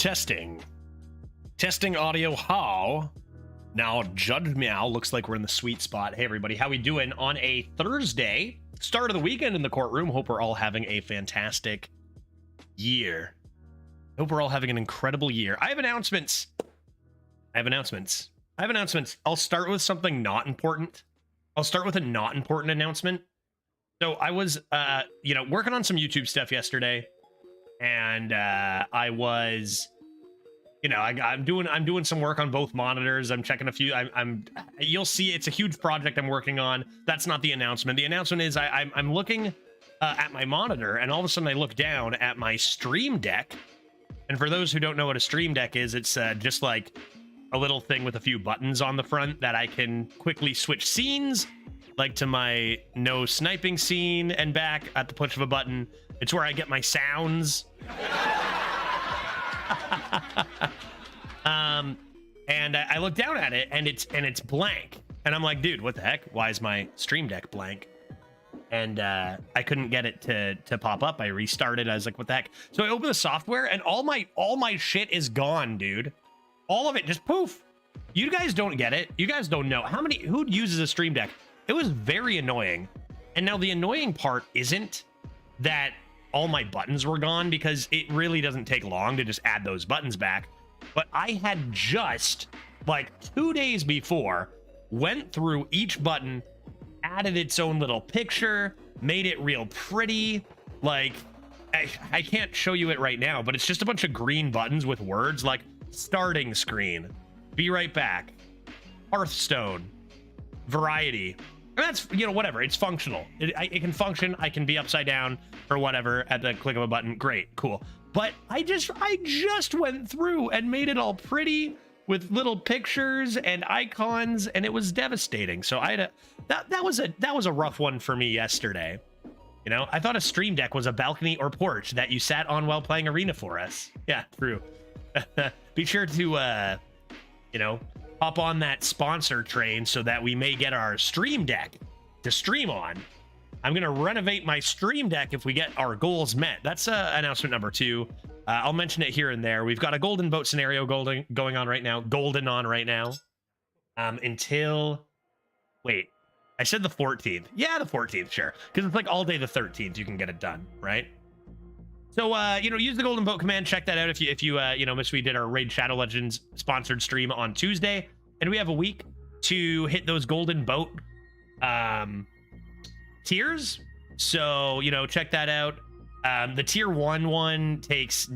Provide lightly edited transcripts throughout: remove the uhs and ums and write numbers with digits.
Testing. Testing audio. How? Now, Judge Meow. Looks like we're in the sweet spot. Hey, everybody. How we doing on a Thursday? Start of the weekend in the courtroom. Hope we're all having a fantastic year. Hope we're all having an incredible year. I have announcements. I'll start with something not important. I'll start with a not important announcement. So I was, working on some YouTube stuff yesterday, and I was, I'm doing some work on both monitors. I'm checking a few. You'll see it's a huge project I'm working on. That's not the announcement. The announcement is I'm looking at my monitor, and all of a sudden I look down at my Stream Deck. And for those who don't know what a Stream Deck is, it's just like a little thing with a few buttons on the front that I can quickly switch scenes, like to my no sniping scene and back at the push of a button. It's where I get my sounds. And I look down at it, and it's blank, and I'm like, dude, what the heck? Why is my Stream Deck blank? And I couldn't get it to pop up. I restarted. I was like, what the heck? So I opened the software, and all my shit is gone, dude. All of it, just poof. You guys don't get it. You guys don't know who uses a Stream Deck. It was very annoying. And now the annoying part isn't that all my buttons were gone, because it really doesn't take long to just add those buttons back. But I had just, like 2 days before, went through each button, added its own little picture, made it real pretty. Like, I can't show you it right now, but it's just a bunch of green buttons with words like starting screen, be right back, Hearthstone, variety. And that's, whatever. It's functional. It can function. I can be upside down or whatever at the click of a button. Great, cool. But I just went through and made it all pretty with little pictures and icons, and it was devastating. So I had that was a rough one for me yesterday. I thought a Stream Deck was a balcony or porch that you sat on while playing Arena for us. Yeah, true. Be sure to hop on that sponsor train so that we may get our Stream Deck to stream on. I'm gonna renovate my Stream Deck if we get our goals met. That's announcement number 2. I'll mention it here and there. We've got a golden vote scenario going on right now. Until, wait, I said the 14th. Yeah, the 14th, sure. Because it's like all day the 13th you can get it done, right? So, use the golden vote command. Check that out if you missed. We did our Raid Shadow Legends sponsored stream on Tuesday, and we have a week to hit those golden vote tiers. So, check that out. The tier 1 one takes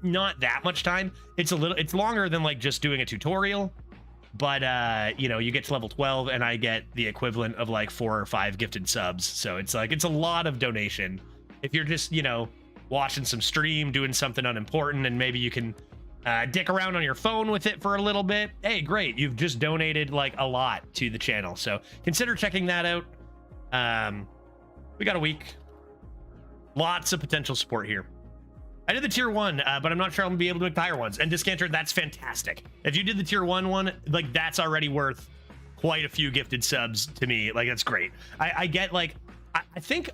not that much time. It's longer than like just doing a tutorial, but you get to level 12, and I get the equivalent of like 4 or 5 gifted subs. So it's a lot of donation. If you're just, watching some stream, doing something unimportant, and maybe you can dick around on your phone with it for a little bit, hey, great, you've just donated like a lot to the channel. So consider checking that out. We got a week. Lots of potential support here. I did the tier 1, but I'm not sure I'm gonna be able to make the higher ones. And Discanter, that's fantastic. If you did the tier 1 one, like, that's already worth quite a few gifted subs to me. Like, that's great. I get, like, I think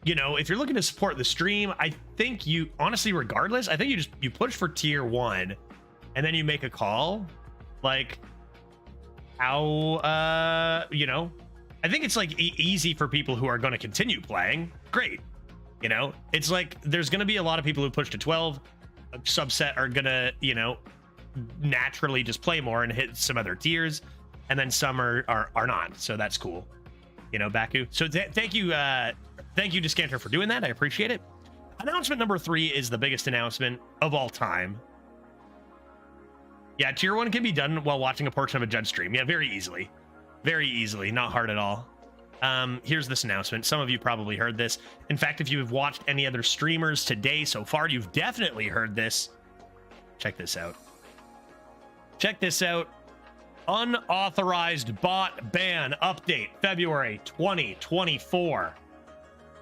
if you're looking to support the stream, I think you honestly, regardless, I think you push for tier 1, and then you make a call. Like, how I think it's like easy for people who are going to continue playing. Great. It's like there's going to be a lot of people who push to 12. A subset are going to, naturally just play more and hit some other tiers, and then some are not. So that's cool. Baku. So thank you, Discanter, for doing that. I appreciate it. Announcement number 3 is the biggest announcement of all time. Yeah, tier 1 can be done while watching a portion of a judge stream. Yeah, very easily. Very easily. Not hard at all. Here's this announcement. Some of you probably heard this. In fact, if you have watched any other streamers today so far, you've definitely heard this. Check this out. Check this out. Unauthorized bot ban update, February 2024.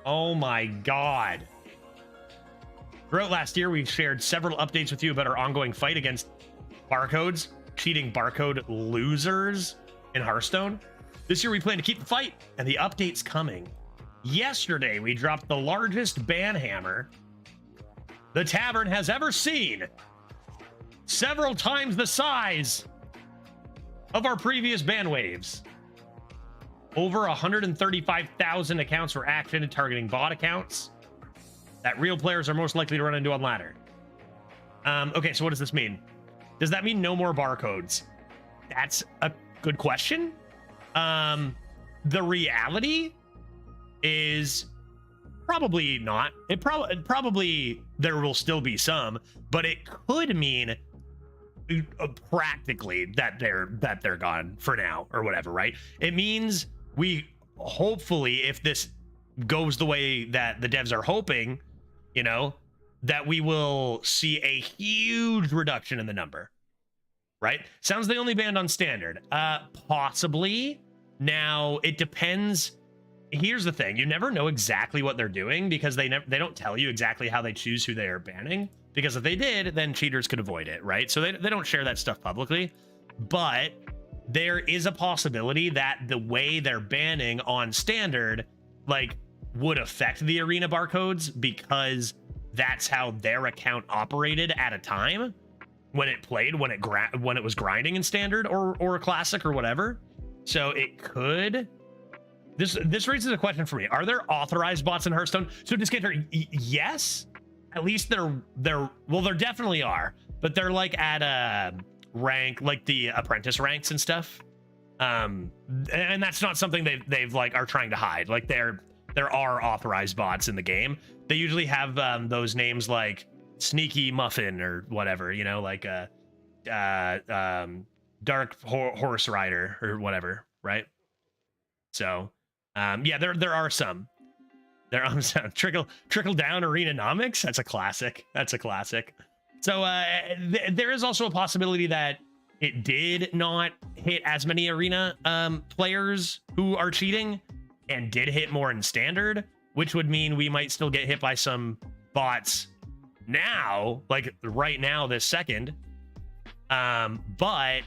Oh my God. Throughout last year, we've shared several updates with you about our ongoing fight against barcodes, cheating barcode losers in Hearthstone. This year, we plan to keep the fight, and the update's coming. Yesterday, we dropped the largest ban hammer the tavern has ever seen several times the size of our previous ban waves. Over 135,000 accounts were actioned targeting bot accounts that real players are most likely to run into on ladder. Okay, so what does this mean? Does that mean no more barcodes? That's a good question. The reality is probably not. It probably there will still be some, but it could mean practically that they're gone for now or whatever, right? It means we hopefully, if this goes the way that the devs are hoping, you know, that we will see a huge reduction in the number, right? Sounds they only banned on standard. Possibly. Now it depends. Here's the thing: you never know exactly what they're doing because they don't tell you exactly how they choose who they are banning. Because if they did, then cheaters could avoid it, right? So they don't share that stuff publicly. But there is a possibility that the way they're banning on standard, like, would affect the arena barcodes because that's how their account operated at a time when it played, when it was grinding in standard or classic or whatever. So it could. This raises a question for me: are there authorized bots in Hearthstone? So Discanter, yes. At least there definitely are, but they're like at a rank, like the apprentice ranks and stuff. And that's not something they've like are trying to hide. Like there are authorized bots in the game. They usually have those names like Sneaky Muffin or whatever, you know, like Dark Horse Rider or whatever, right? So yeah, there are some. There trickle down arenanomics. That's a classic. So there is also a possibility that it did not hit as many arena players who are cheating and did hit more in standard, which would mean we might still get hit by some bots now, like right now, this second. But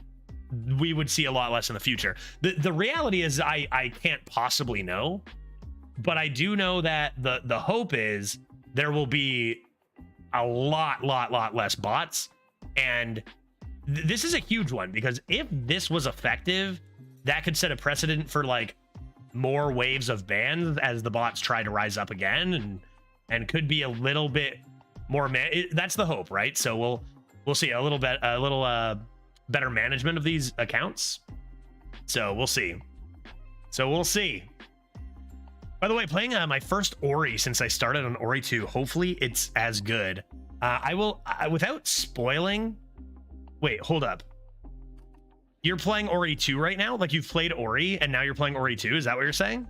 we would see a lot less in the future. The reality is I can't possibly know. But I do know that the hope is there will be a lot less bots. And this is a huge one, because if this was effective, that could set a precedent for like more waves of bans as the bots try to rise up again, and could be a little bit more that's the hope, right? So we'll see a little better management of these accounts. So we'll see. By the way, playing my first Ori since I started on Ori 2. Hopefully it's as good. I will, without spoiling. Wait, hold up. You're playing Ori 2 right now? Like you've played Ori and now you're playing Ori 2? Is that what you're saying?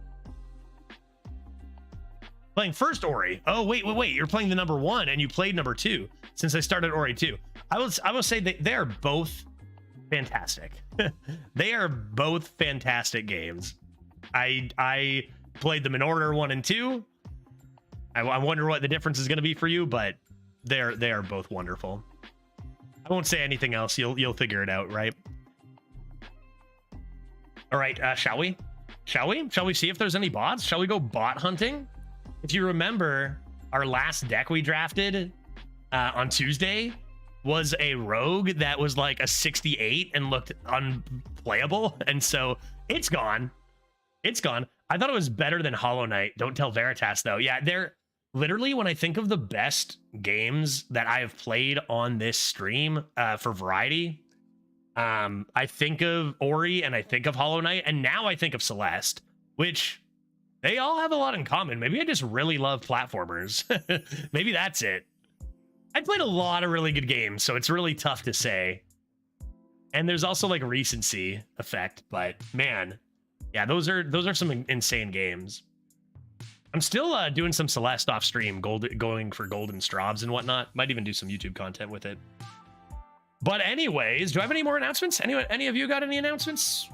Playing first Ori. Oh, wait. You're playing the number 1 and you played number 2 since I started Ori 2. I will say that they are both fantastic. They are both fantastic games. I played them in order 1 and 2. I wonder what the difference is going to be for you, but they are both wonderful. I won't say anything else. You'll figure it out, right? All right, shall we see if there's any bots? Shall we go bot hunting? If you remember, our last deck we drafted on Tuesday was a rogue that was like a 68 and looked unplayable, and so it's gone. I thought it was better than Hollow Knight. Don't tell Veritas, though. Yeah, they're literally, when I think of the best games that I have played on this stream for variety, I think of Ori and I think of Hollow Knight, and now I think of Celeste, which they all have a lot in common. Maybe I just really love platformers. Maybe that's it. I played a lot of really good games, so it's really tough to say. And there's also like recency effect, but man. Yeah, those are some insane games. I'm still doing some Celeste off stream, going for golden strobs and whatnot. Might even do some YouTube content with it. But anyways, do I have any more announcements? Any of you got any announcements?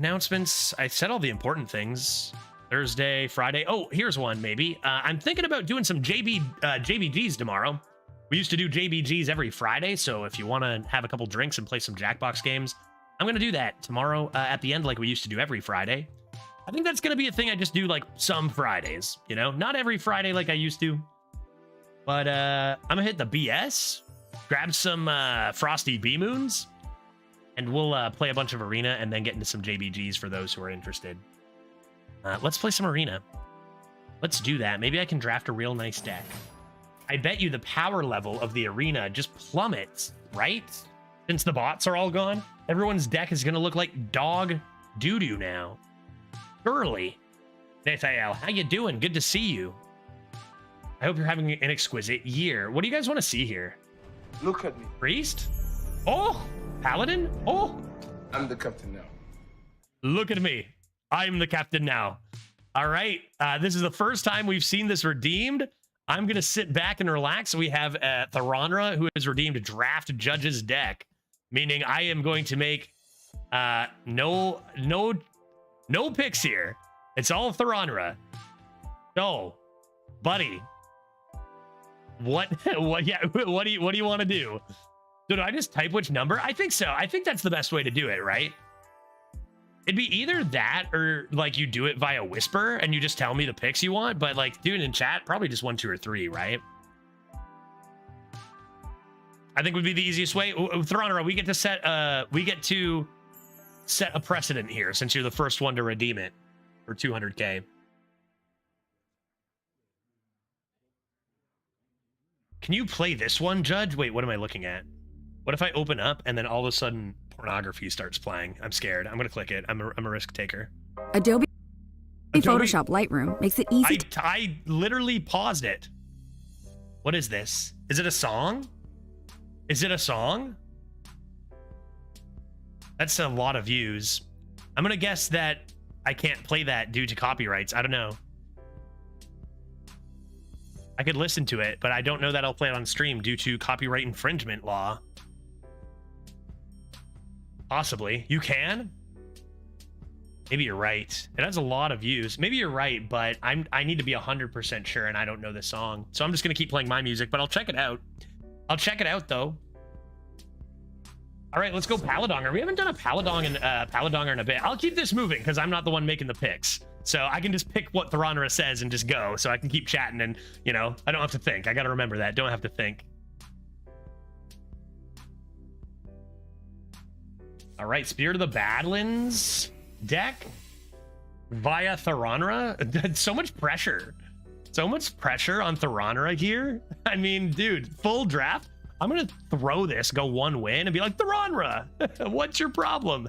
I said all the important things. Thursday, Friday. Oh, here's one maybe. I'm thinking about doing some JBGs tomorrow. We used to do JBGs every Friday, so if you want to have a couple drinks and play some Jackbox games, I'm going to do that tomorrow at the end like we used to do every Friday. I think that's going to be a thing I just do like some Fridays, you know? Not every Friday like I used to. But I'm going to hit the BS grab some Frosty B-Moons, and we'll play a bunch of Arena and then get into some JBGs for those who are interested. Let's play some Arena. Let's do that. Maybe I can draft a real nice deck. I bet you the power level of the Arena just plummets, right? Since the bots are all gone, everyone's deck is going to look like dog doo-doo now. Surely. Nathael, how you doing? Good to see you. I hope you're having an exquisite year. What do you guys want to see here? Look at me. Priest? Oh, Paladin? Oh. I'm the captain now. Look at me. I'm the captain now. All right. This is the first time we've seen this redeemed. I'm going to sit back and relax. We have Tharanra, who has redeemed Draft Judge's deck, meaning I am going to make no picks here. It's all Tharanra. So, buddy, what do you want to do? So do I just type which number? I think so. I think that's the best way to do it, right? It'd be either that or like you do it via whisper and you just tell me the picks you want, but like doing it in chat, probably just 1, 2, or 3, right? I think would be the easiest way. Tharanra, we get to set a precedent here since you're the first one to redeem it for 200K. Can you play this one, Judge? Wait, what am I looking at? What if I open up and then all of a sudden pornography starts playing? I'm scared. I'm gonna click it. I'm a risk taker. Adobe Photoshop Lightroom makes it easy. I literally paused it. What is this? Is it a song? Is it a song? That's a lot of views. I'm gonna guess that I can't play that due to copyrights. I don't know. I could listen to it, but I don't know that I'll play it on stream due to copyright infringement law. Possibly. You can? Maybe you're right. It has a lot of views. Maybe you're right, but I need to be 100% sure, and I don't know the song. So I'm just going to keep playing my music, but I'll check it out. I'll check it out, though. All right, let's go Paladonger. We haven't done a Paladonger in a bit. I'll keep this moving because I'm not the one making the picks. So I can just pick what Tharanra says and just go. So I can keep chatting and, you know, I don't have to think. I got to remember that. Don't have to think. All right, Spirit of the Badlands deck via Tharanra. So much pressure. So much pressure on Tharanra here. I mean, dude, full draft. I'm going to throw this, go 1 win, and be like, Tharanra, what's your problem?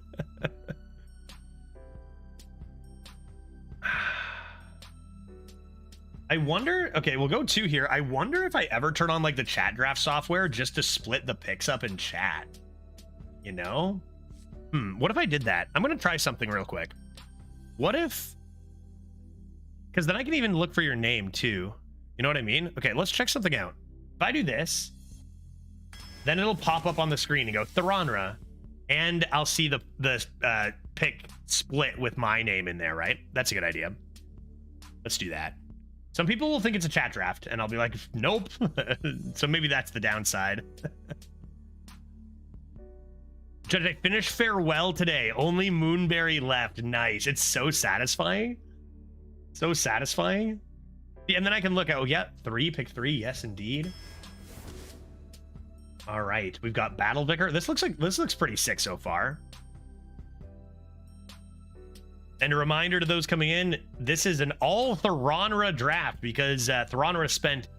I wonder, okay, we'll go 2 here. I wonder if I ever turn on like the chat draft software just to split the picks up in chat. You know? What if I did that? I'm going to try something real quick. What if, because then I can even look for your name too. You know what I mean? Okay, let's check something out. If I do this, then it'll pop up on the screen and go Tharanra, and I'll see the pick split with my name in there, right? That's a good idea. Let's do that. Some people will think it's a chat draft, and I'll be like, nope. So maybe that's the downside. Did I finish Farewell today? Only Moonberry left. Nice. It's so satisfying. So satisfying. Yeah, and then I can look at, oh, yeah, 3, pick 3. Yes, indeed. All right, we've got Battle Vicar. This looks pretty sick so far. And a reminder to those coming in, this is an all Tharanra draft because Tharanra spent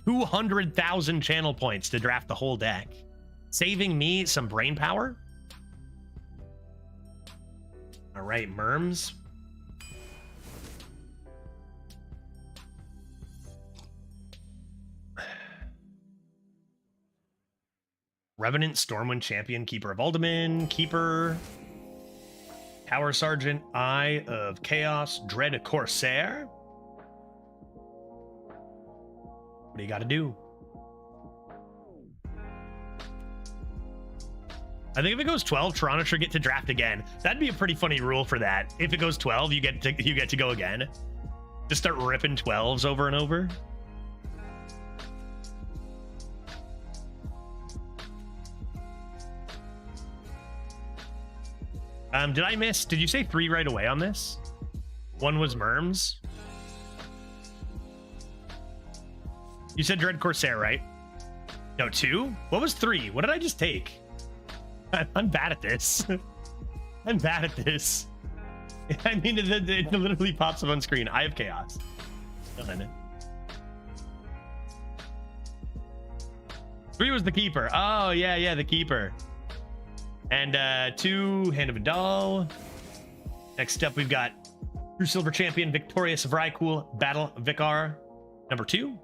200,000 channel points to draft the whole deck, saving me some brain power. All right, Merms. Revenant, Stormwind Champion, Keeper of Alderman, Keeper, Tower Sergeant, Eye of Chaos, Dread Corsair. What do you got to do? I think if it goes 12, Toronto should get to draft again. That'd be a pretty funny rule for that. If it goes 12, you get to go again. Just start ripping 12s over and over. Did I miss? Did you say 3 right away on this? 1 was Merms. You said Dread Corsair, right? No, 2? What was 3? What did I just take? I'm bad at this. I'm bad at this. I mean, it literally pops up on screen. I have chaos. Done. 3 was the keeper. Oh, yeah, the keeper. And 2, Hand of a Doll. Next up, we've got True Silver Champion, Victorious Vrykul, Battle Vicar, number 2.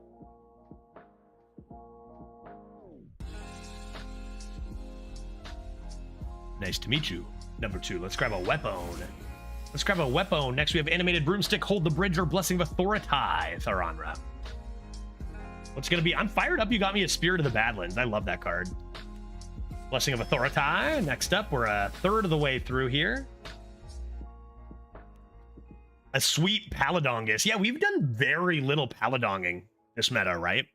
Nice to meet you, number 2. Let's grab a weapon. Next, we have Animated Broomstick, Hold the Bridge, or Blessing of Authority, Tharanra. What's going to be? I'm fired up. You got me a Spirit of the Badlands. I love that card. Blessing of Authority. Next up, we're a third of the way through here. A sweet Paladongus. Yeah, we've done very little Paladonging this meta, right?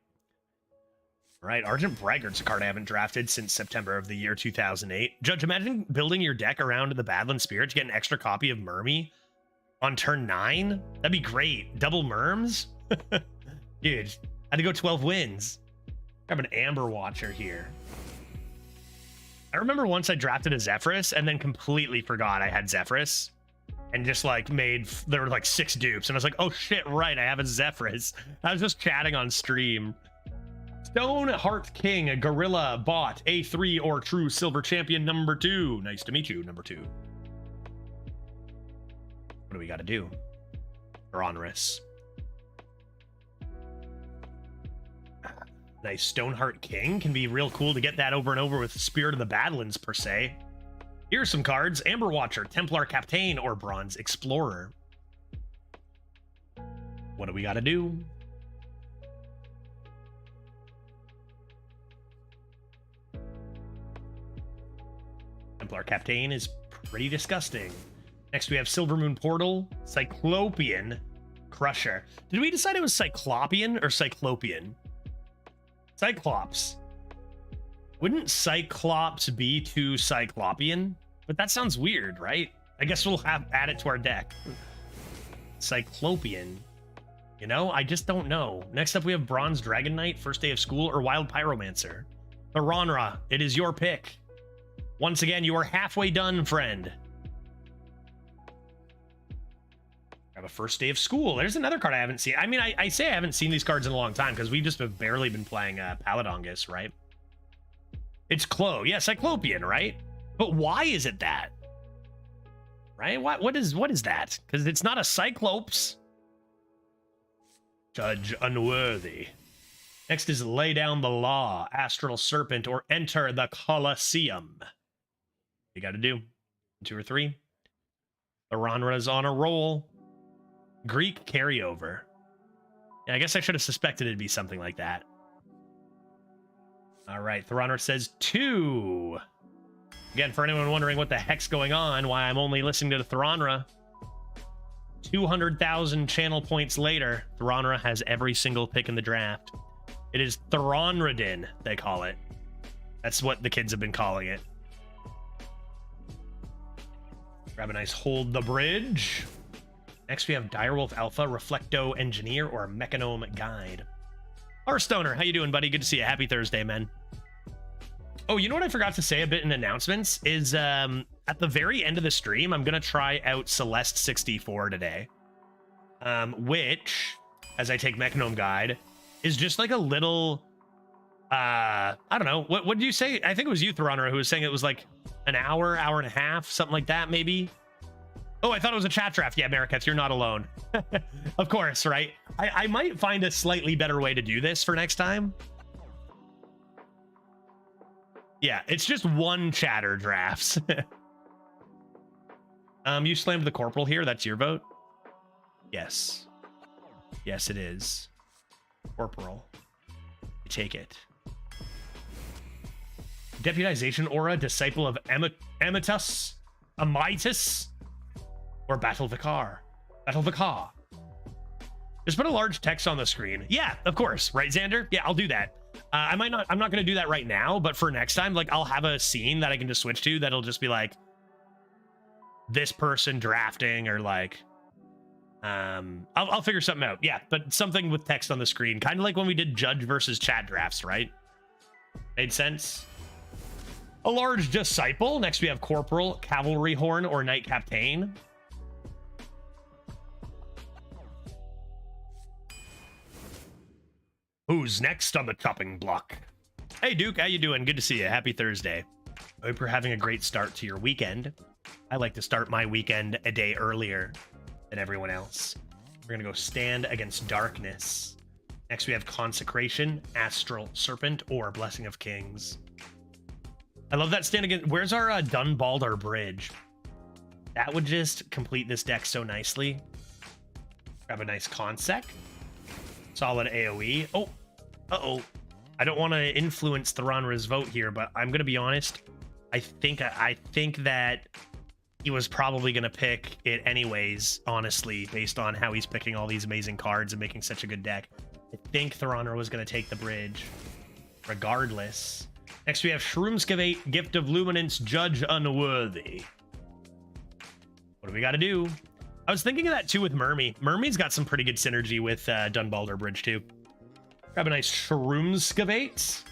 Right, Argent Braggart's a card I haven't drafted since September of the year 2008. Judge, imagine building your deck around the Badland Spirit to get an extra copy of Mermy on turn 9. That'd be great. Double Merms? Dude, I had to go 12 wins. Grab an Amber Watcher here. I remember once I drafted a Zephyrus and then completely forgot I had Zephyrus. And just like there were like 6 dupes. And I was like, oh shit, right, I have a Zephyrus. I was just chatting on stream. Stoneheart King, a Gorilla Bot, A3 or True Silver Champion, number 2. Nice to meet you, number 2. What do we got to do? Onerous. Nice. Stoneheart King can be real cool to get that over and over with Spirit of the Badlands, per se. Here's some cards. Amber Watcher, Templar Captain, or Bronze Explorer. What do we got to do? Templar Captain is pretty disgusting. Next, we have Silver Moon Portal, Cyclopean Crusher. Did we decide it was Cyclopean or Cyclopean? Cyclops. Wouldn't Cyclops be too Cyclopean? But that sounds weird, right? I guess we'll add it to our deck. Cyclopean. You know, I just don't know. Next up, we have Bronze Dragon Knight, First Day of School, or Wild Pyromancer. Tharanra, it is your pick. Once again, you are halfway done, friend. Grab a First Day of School. There's another card I haven't seen. I mean, I say I haven't seen these cards in a long time because we just have barely been playing Paladongus, right? It's Clo. Yeah, Cyclopean, right? But why is it that? Right? What is that? Because it's not a Cyclops. Judge unworthy. Next is Lay Down the Law, Astral Serpent, or Enter the Colosseum. You got to do 2 or 3. Tharanra's on a roll. Greek carryover. Yeah, I guess I should have suspected it'd be something like that. All right, Tharanra says 2. Again, for anyone wondering what the heck's going on, why I'm only listening to the Tharanra, 200,000 channel points later, Tharanra has every single pick in the draft. It is Tharanradin, they call it. That's what the kids have been calling it. Grab a nice Hold the Bridge. Next, we have Direwolf Alpha, Reflecto Engineer, or Mechanome Guide. Hearthstoner, how you doing, buddy? Good to see you. Happy Thursday, man. Oh, you know what I forgot to say a bit in announcements is at the very end of the stream, I'm going to try out Celeste 64 today. Which, as I take Mechanome Guide, is just like a little, I don't know. What did you say? I think it was you, Tharanra, who was saying it was like an hour and a half, something like that, maybe. Oh, I thought it was a chat draft. Yeah, Mariketh, you're not alone. Of course, right? I might find a slightly better way to do this for next time. Yeah, it's just one chatter drafts. You slammed the Corporal here. That's your vote? Yes. Yes, it is. Corporal. You take it. Deputization Aura, Disciple of Amitus, or Battle Vicar. Battle Vicar. Just put a large text on the screen. Yeah, of course. Right, Xander? Yeah, I'll do that. I'm not going to do that right now, but for next time, like, I'll have a scene that I can just switch to that'll just be like this person drafting, or like I'll figure something out. Yeah, but something with text on the screen, kind of like when we did judge versus chat drafts, right? Made sense. A large disciple. Next we have corporal, cavalry horn, or knight captain. Who's next on the chopping block? Hey Duke, how you doing? Good to see you. Happy Thursday. I hope you're having a great start to your weekend. I like to start my weekend a day earlier than everyone else. We're gonna go stand against darkness. Next we have consecration, astral serpent, or blessing of kings. I love that stand against. Where's our Dunbalder bridge? That would just complete this deck so nicely. Grab a nice consec. Solid AoE. Oh, uh-oh. I don't want to influence Theronra's vote here, but I'm gonna be honest. I think that he was probably gonna pick it anyways, honestly, based on how he's picking all these amazing cards and making such a good deck. I think Theronra was gonna take the bridge, regardless. Next, we have Shroomskavate, Gift of Luminance, Judge Unworthy. What do we got to do? I was thinking of that too with Mermy. Mermy's got some pretty good synergy with Dunbalder Bridge too. Grab a nice Shroomskavate.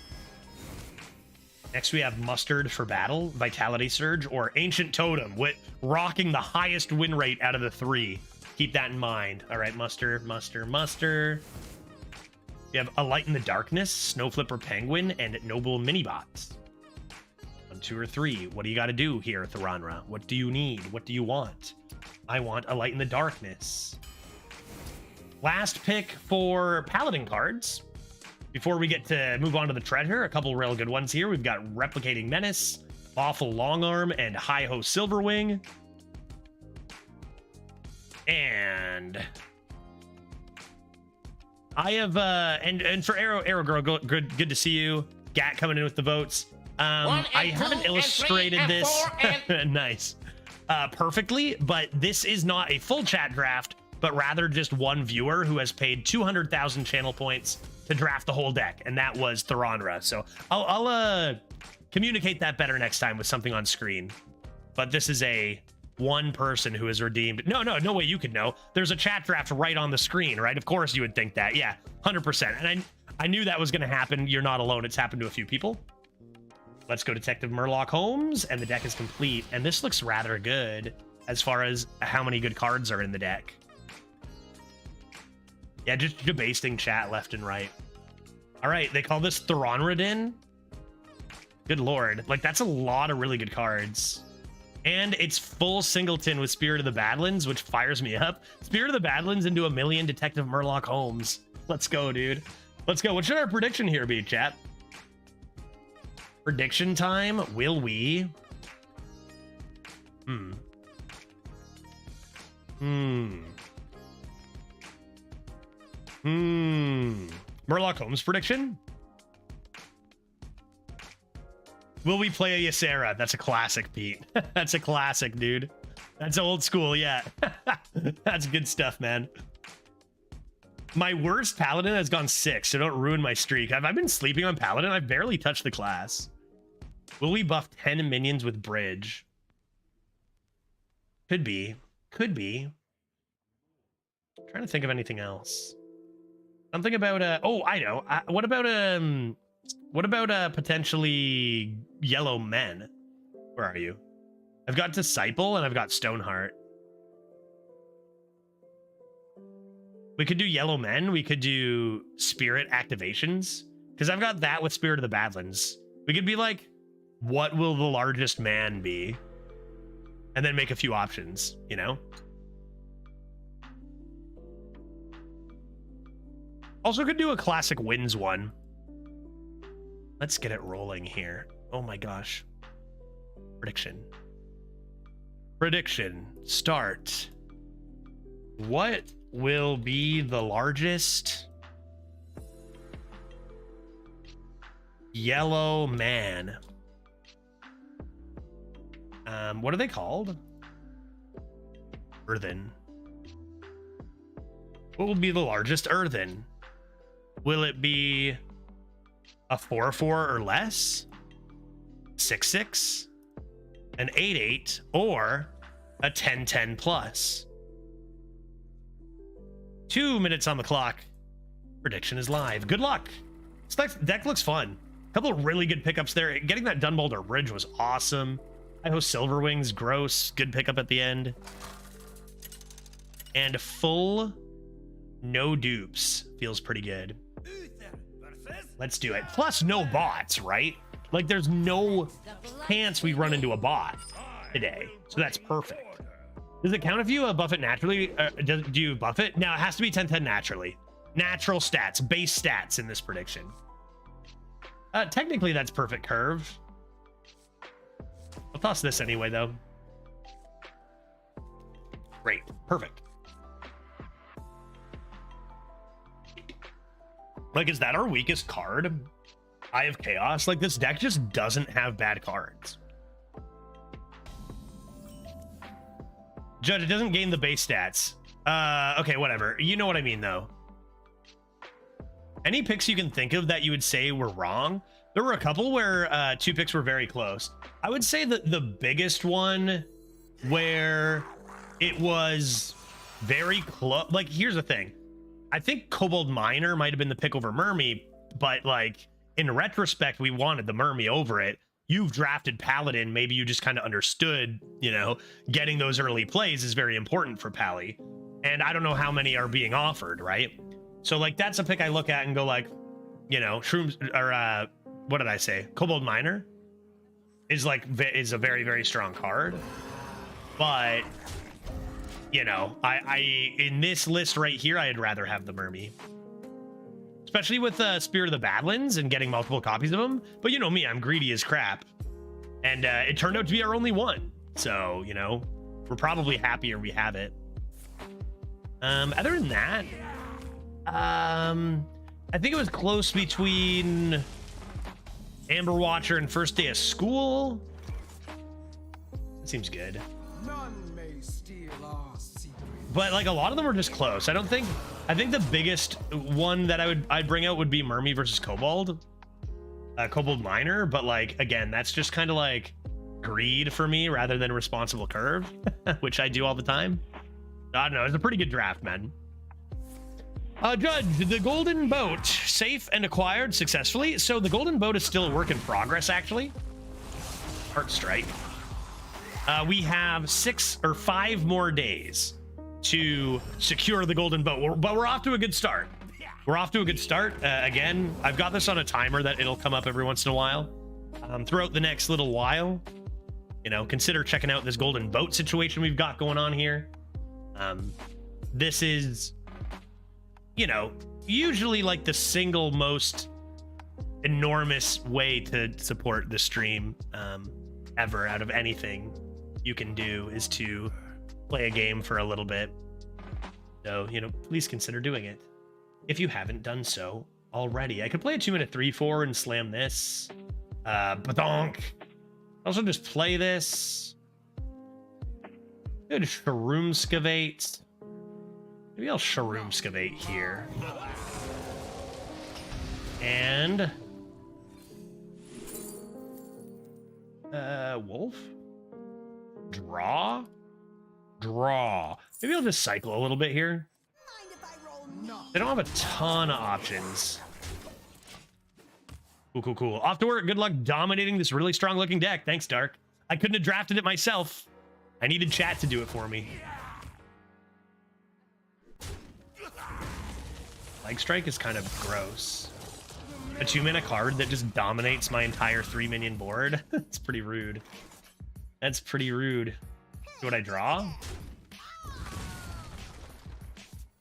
Next, we have Mustard for Battle, Vitality Surge, or Ancient Totem, with rocking the highest win rate out of the three. Keep that in mind. All right, Muster. You have A Light in the Darkness, Snow Flipper Penguin, and Noble Minibots. 1, 2, or 3. What do you got to do here, Theronra? What do you need? What do you want? I want A Light in the Darkness. Last pick for Paladin cards. Before we get to move on to the treasure, a couple real good ones here. We've got Replicating Menace, Awful Longarm, and Hi-Ho Silverwing. And I have and for Arrow Girl, good to see you. Gat coming in with the votes. I haven't illustrated this nice perfectly, but this is not a full chat draft, but rather just one viewer who has paid 200,000 channel points to draft the whole deck, and that was Theronra. So I'll communicate that better next time with something on screen. But this is a one person who has redeemed. No way you could know. There's a chat draft right on the screen, right? Of course you would think that. Yeah, 100%. And I knew that was going to happen. You're not alone. It's happened to a few people. Let's go Detective Murloc Holmes, and the deck is complete. And this looks rather good as far as how many good cards are in the deck. Yeah, just debasting chat left and right. All right, they call this Theronradin. Good lord. Like, that's a lot of really good cards. And it's full singleton with Spirit of the Badlands, which fires me up. Spirit of the Badlands into a million Detective Murloc Holmes. Let's go, dude. Let's go. What should our prediction here be, chat? Prediction time. Will we? Murloc Holmes prediction? Will we play a Ysera? That's a classic, Pete. That's a classic, dude. That's old school, yeah. That's good stuff, man. My worst Paladin has gone 6, so don't ruin my streak. Have I been sleeping on Paladin? I've barely touched the class. Will we buff 10 minions with Bridge? Could be. Could be. I'm trying to think of anything else. Something about oh, I know. What about potentially Yellow Men? Where are you? I've got Disciple and I've got Stoneheart. We could do Yellow Men. We could do Spirit activations, because I've got that with Spirit of the Badlands. We could be like, what will the largest man be? And then make a few options, you know? Also could do a classic wins one. Let's get it rolling here. Oh my gosh. Prediction. Prediction. Start. What will be the largest yellow man? What are they called? Earthen. What will be the largest earthen? Will it be a 4/4 or less? 6/6? An 8/8? Or a 10/10 plus? 2 minutes on the clock. Prediction is live. Good luck. This deck looks fun. A couple of really good pickups there. Getting that Dunbalder Bridge was awesome. I host Silverwings, gross. Good pickup at the end. And full no dupes feels pretty good. Let's do it. Plus no bots, right? Like there's no chance we run into a bot today. So that's perfect. Does it count if you buff it naturally? Do you buff it? No, it has to be 10/10 naturally. Natural stats, base stats in this prediction. Technically that's perfect curve. I'll toss this anyway though. Great, perfect. Like, is that our weakest card? Eye of Chaos? Like, this deck just doesn't have bad cards. Judge, it doesn't gain the base stats. Okay, whatever. You know what I mean, though. Any picks you can think of that you would say were wrong? There were a couple where 2 picks were very close. I would say that the biggest one where it was very close. Like, here's the thing. I think Kobold Miner might have been the pick over Mermy, but like in retrospect, we wanted the Mermy over it. You've drafted Paladin. Maybe you just kind of understood, you know, getting those early plays is very important for Pally. And I don't know how many are being offered, right? So like, that's a pick I look at and go like, you know, Shrooms or what did I say? Kobold Miner is like, is a very, very strong card. But you know, I in this list right here, I'd rather have the Mermy. Especially with Spirit of the Badlands and getting multiple copies of them. But you know me, I'm greedy as crap. And it turned out to be our only one. So, you know, we're probably happier we have it. Other than that, I think it was close between Amber Watcher and First Day of School. That seems good. But like a lot of them were just close. I think the biggest one that I'd bring out would be Mermy versus Kobold. Kobold Miner, but like again, that's just kind of like greed for me rather than responsible curve, which I do all the time. I don't know, it's a pretty good draft, man. Judge, the Golden Boat, safe and acquired successfully. So the Golden Boat is still a work in progress, actually. Heart Strike. We have 6 or 5 more days to secure the Golden Boat, but we're off to a good start. We're off to a good start. Again, I've got this on a timer that it'll come up every once in a while. Throughout the next little while, you know, consider checking out this Golden Boat situation we've got going on here. This is, you know, usually like the single most enormous way to support the stream ever out of anything you can do is to play a game for a little bit. So, you know, please consider doing it if you haven't done so already. I could play a 2-minute 3/4 and slam this. Badonk. Also just play this. Good Shroomskavate. Maybe I'll Shroomskavate here. And Wolf? Draw? Maybe I'll just cycle a little bit here. They don't have a ton of options. Cool. Off to work. Good luck dominating this really strong looking deck. Thanks, Dark. I couldn't have drafted it myself. I needed chat to do it for me. Leg Strike is kind of gross. A 2-mana card that just dominates my entire 3-minion board. That's pretty rude. That's pretty rude. What I draw?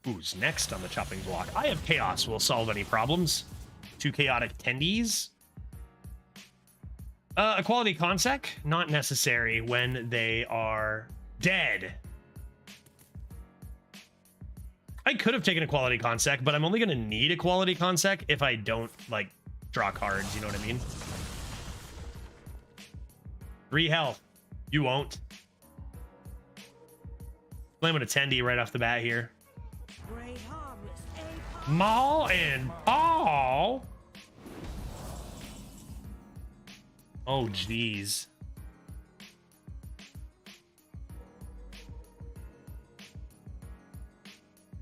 Who's next on the chopping block? Eye of Chaos will solve any problems. 2 chaotic tendies. Equality Consec, not necessary when they are dead. I could have taken Equality Consec, but I'm only going to need Equality Consec if I don't, like, draw cards, you know what I mean? 3 health. You won't. Slam with a Tendy right off the bat here. Maul and Paul. Oh, jeez.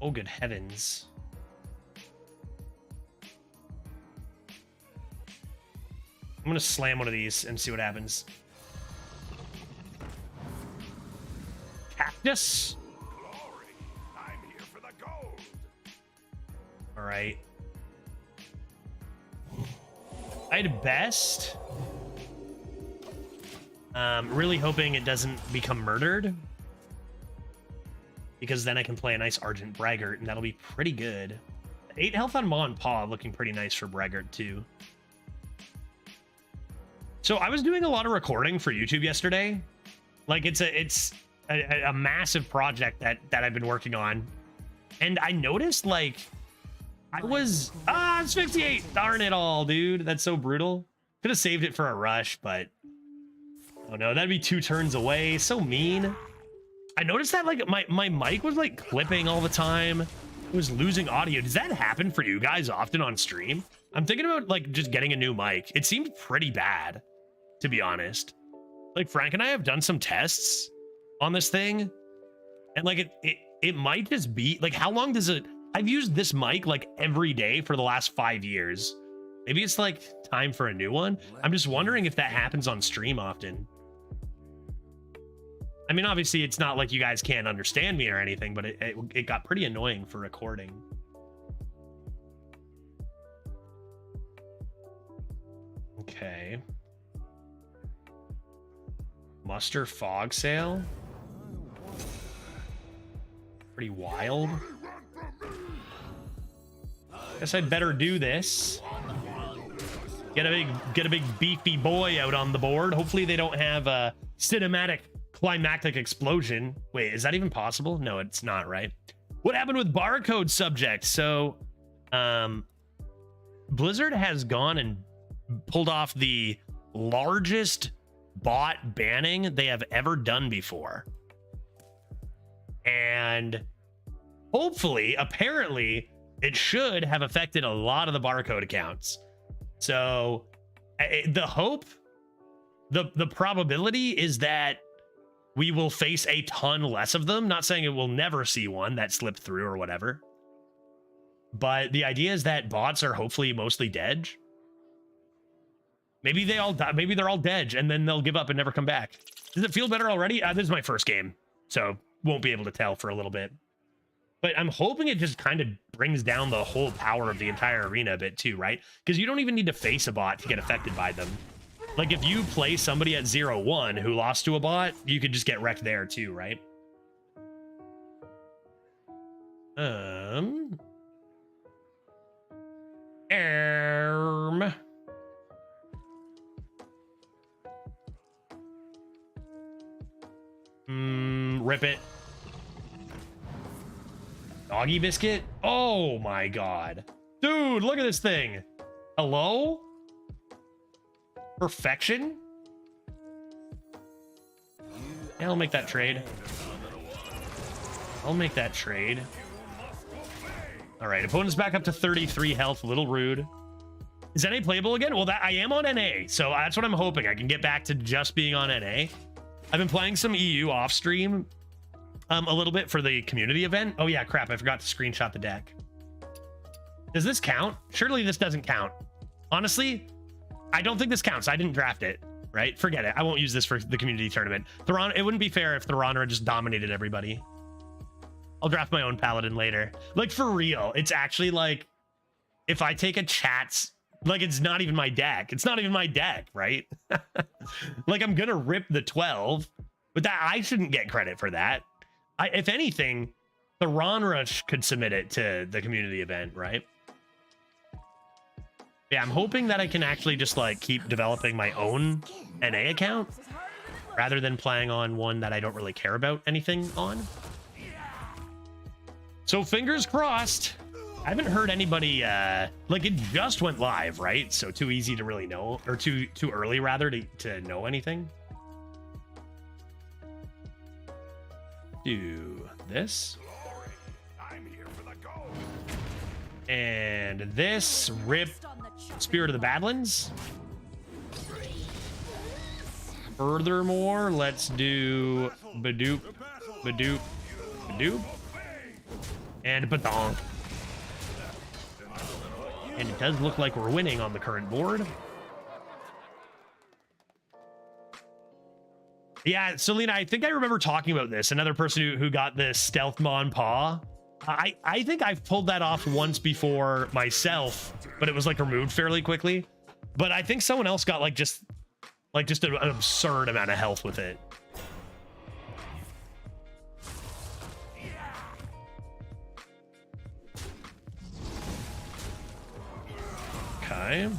Oh, good heavens. I'm gonna slam one of these and see what happens. Cactus. All right. I'd best. Really hoping it doesn't become murdered, because then I can play a nice Argent Braggart, and that'll be pretty good. 8 health on Maw and Paw, looking pretty nice for Braggart too. So I was doing a lot of recording for YouTube yesterday. Like it's a massive project that I've been working on, and I noticed like I was asphyxiate. Darn it all, dude. That's so brutal. Could have saved it for a rush, but oh no, that'd be 2 turns away. So mean. I noticed that like my mic was like clipping all the time. It was losing audio. Does that happen for you guys often on stream? I'm thinking about like just getting a new mic. It seemed pretty bad, to be honest. Like Frank and I have done some tests on this thing, and like it might just be like, how long does it? I've used this mic like every day for the last 5 years. Maybe it's like time for a new one. I'm just wondering if that happens on stream often. I mean, obviously it's not like you guys can't understand me or anything, but it got pretty annoying for recording. Okay. Muster fog sale. Pretty wild. Guess I'd better do this. Get a big beefy boy out on the board. Hopefully they don't have a cinematic climactic explosion. Wait, is that even possible? No, it's not, right? What happened with barcode subject? So Blizzard has gone and pulled off the largest bot banning they have ever done before. And hopefully, apparently, it should have affected a lot of the barcode accounts. So the hope, the probability is that we will face a ton less of them. Not saying it will never see one that slipped through or whatever. But the idea is that bots are hopefully mostly dead. Maybe they all die, maybe they're all dead and then they'll give up and never come back. Does it feel better already? This is my first game, so won't be able to tell for a little bit. But I'm hoping it just kind of brings down the whole power of the entire arena a bit too, right? Because you don't even need to face a bot to get affected by them. Like if you play somebody at 0-1 who lost to a bot, you could just get wrecked there too, right? Rip it. Doggy biscuit? Oh my god. Dude, look at this thing. Hello? Perfection? Yeah, I'll make that trade. I'll make that trade. All right, opponent's back up to 33 health. A little rude. Is NA playable again? Well, I am on NA, so that's what I'm hoping. I can get back to just being on NA. I've been playing some EU off stream a little bit for the community event. Oh yeah, crap, I forgot to screenshot the deck. Does this count? Surely this doesn't count. Honestly, I don't think this counts. I didn't draft it, right? Forget it. I won't use this for the community tournament. It wouldn't be fair if Theronra just dominated everybody. I'll draft my own paladin later. Like, for real, it's actually like, if I take a chat's, like, it's not even my deck. It's not even my deck, right? Like, I'm gonna rip the 12, but that I shouldn't get credit for that. If anything, Theronra could submit it to the community event, right? Yeah, I'm hoping that I can actually just like keep developing my own NA account rather than playing on one that I don't really care about anything on. So fingers crossed. I haven't heard anybody like, it just went live, right? So too easy to really know, or too early rather to know anything. Do this. And this, rip Spirit of the Badlands. Furthermore, let's do Badoop, Badoop, Badoop, and Badonk. And it does look like we're winning on the current board. Yeah, Selena, I think I remember talking about this. Another person who got the stealth Mon Pa. I think I've pulled that off once before myself, but it was like removed fairly quickly. But I think someone else got like just an absurd amount of health with it. Okay.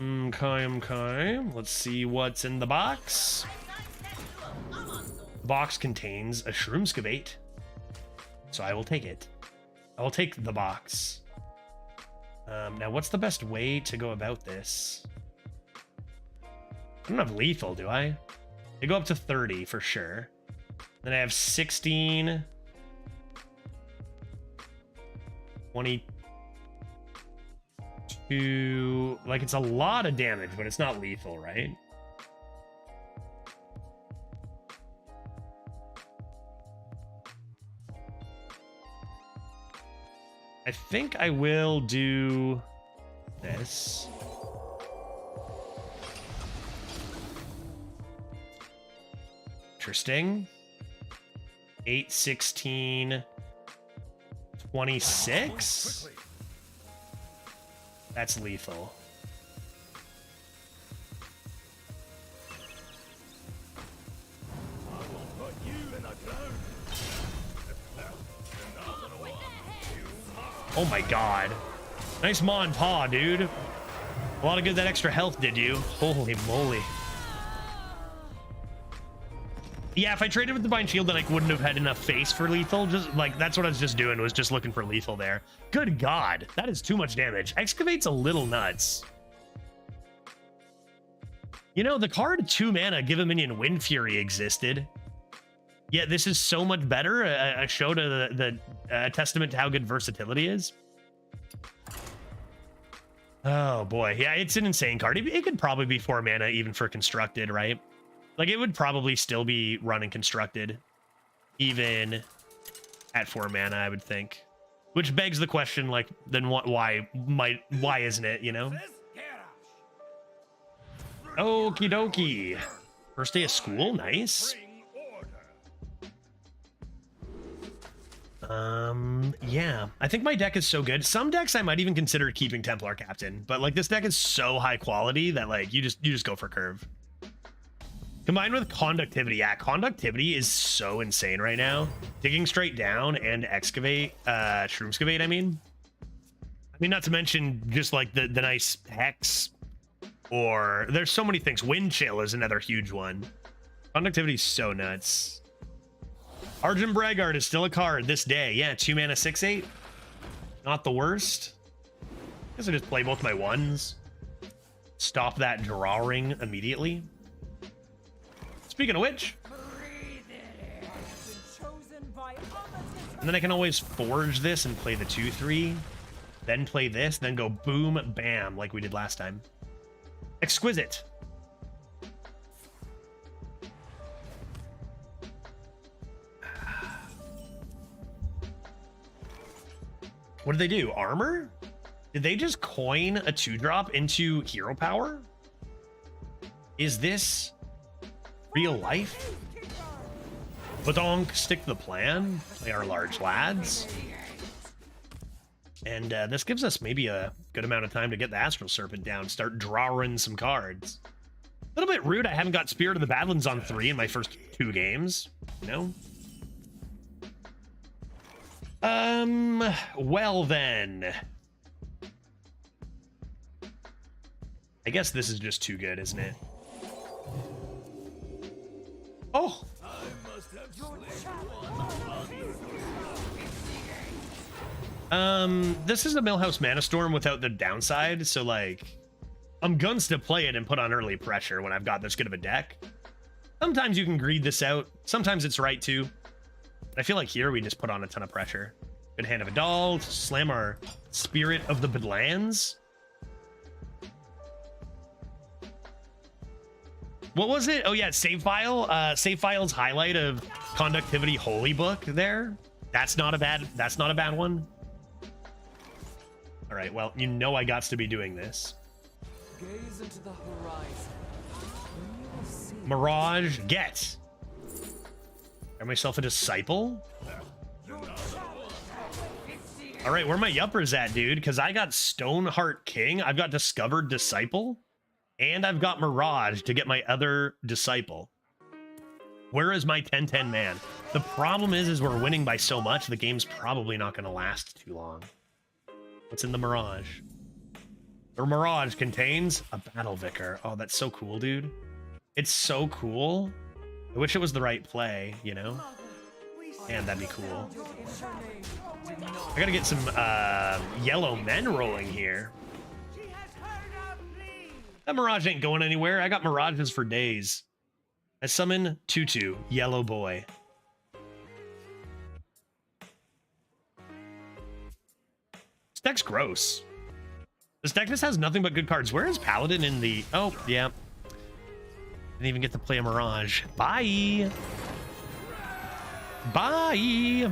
Okay. Let's see what's in the box. The box contains a shroomscavate, so I will take it. I will take the box. Now, what's the best way to go about this? I don't have lethal, do I? They go up to 30 for sure. Then I have 16, 22. Like, it's a lot of damage, but it's not lethal, right? I think I will do this. Interesting. 8, 16, 26. That's lethal. Oh my god. Nice Mon Pa, dude. A lot of good that extra health did you. Holy moly. Yeah, if I traded with Divine Shield, then I wouldn't have had enough face for lethal. Just like, that's what I was just doing, was just looking for lethal there. Good god, that is too much damage. Excavate's a little nuts. You know, the card 2 mana, give a minion Wind Fury existed. Yeah, this is so much better. A show to the testament to how good versatility is. Oh boy, yeah, it's an insane card. It could probably be 4 mana even for constructed, right? Like, it would probably still be running constructed even at 4 mana, I would think. Which begs the question, like, then why isn't it, you know? Okie dokie. First day of school, nice. Yeah, I think my deck is so good. Some decks I might even consider keeping Templar Captain, but like this deck is so high quality that like you just go for curve. Combined with conductivity, yeah, conductivity is so insane right now. Digging straight down and excavate, shroomscavate, I mean, not to mention just like the nice hex, or there's so many things. Wind chill is another huge one. Conductivity is so nuts. Argent Braggart is still a card this day. Yeah, 2 mana, 6/8. Not the worst. I guess I just play both my ones. Stop that drawing immediately. Speaking of which, and then I can always forge this and play the 2/3, then play this, then go boom, bam, like we did last time. Exquisite. What did they do? Armor? Did they just coin a 2-drop into hero power? Is this real life? Badonk, stick to the plan. Play our large lads. And this gives us maybe a good amount of time to get the Astral Serpent down, start drawing some cards. A little bit rude I haven't got Spirit of the Badlands on 3 in my first 2 games, you know? Well then. I guess this is just too good, isn't it? Oh! This is a Millhouse Mana Storm without the downside, so like, I'm guns to play it and put on early pressure when I've got this good of a deck. Sometimes you can greed this out, sometimes it's right too. I feel like here we just put on a ton of pressure. Good hand of a doll, slam our Spirit of the Badlands. What was it? Oh yeah, save file. Save file's highlight of Conductivity Holy Book there. That's not a bad one. All right, well, you know I got to be doing this. Gaze into the horizon. You will see Mirage, get. Got myself a disciple. All right, where my yuppers at, dude? Because I got Stoneheart King, I've got Discovered Disciple, and I've got Mirage to get my other disciple. Where is my 10-10 man? The problem is we're winning by so much, the game's probably not going to last too long. What's in the Mirage? The Mirage contains a Battle Vicar. Oh, that's so cool, dude. It's so cool. I wish it was the right play, you know? Man, that'd be cool. I gotta get some yellow men rolling here. That Mirage ain't going anywhere. I got Mirages for days. I summon Tutu, yellow boy. This deck's gross. This deck just has nothing but good cards. Where is Paladin in the... Oh, yeah. Didn't even get to play a Mirage. Bye! Bye!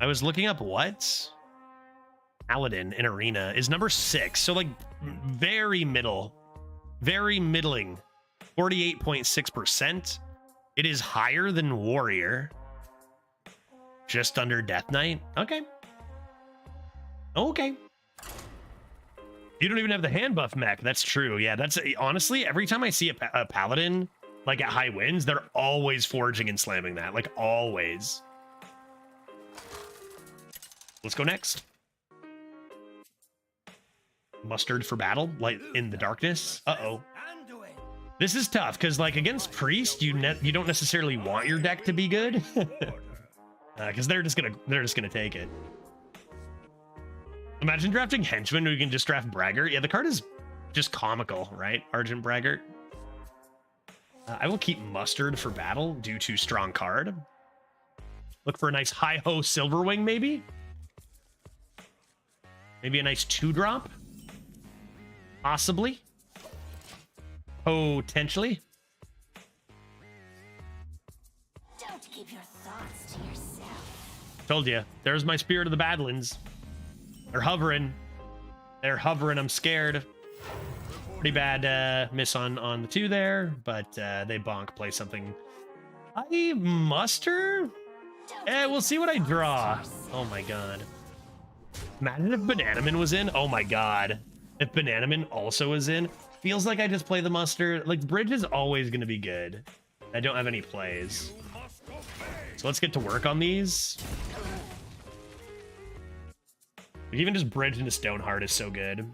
I was looking up what? Paladin in Arena is number 6. So, like, very middle. Very middling. 48.6%. It is higher than Warrior. Just under Death Knight. Okay. Okay. You don't even have the hand buff mech. That's true. Yeah, that's honestly, every time I see a Paladin, like at high wins, they're always forging and slamming that. Like, always. Let's go next. Mustard for battle, light in the darkness. Uh-oh. This is tough, because, like, against Priest, you don't necessarily want your deck to be good. Because they're just gonna take it. Imagine drafting Henchman who you can just draft Braggart. Yeah, the card is just comical, right? Argent Braggart. I will keep Mustard for battle due to strong card. Look for a nice Hi-Ho Silverwing, maybe? Maybe a nice 2-drop? Possibly. Potentially. Don't keep your thoughts to yourself. Told you. There's my Spirit of the Badlands. They're hovering. They're hovering. I'm scared. Pretty bad miss on the 2 there, but they bonk play something. I muster? We'll see what I draw. Oh my god. Imagine if Bananaman was in. Oh my god. If Bananaman also is in. Feels like I just play the muster. Like, Bridge is always going to be good. I don't have any plays. So let's get to work on these. Even just Bridge into Stoneheart is so good.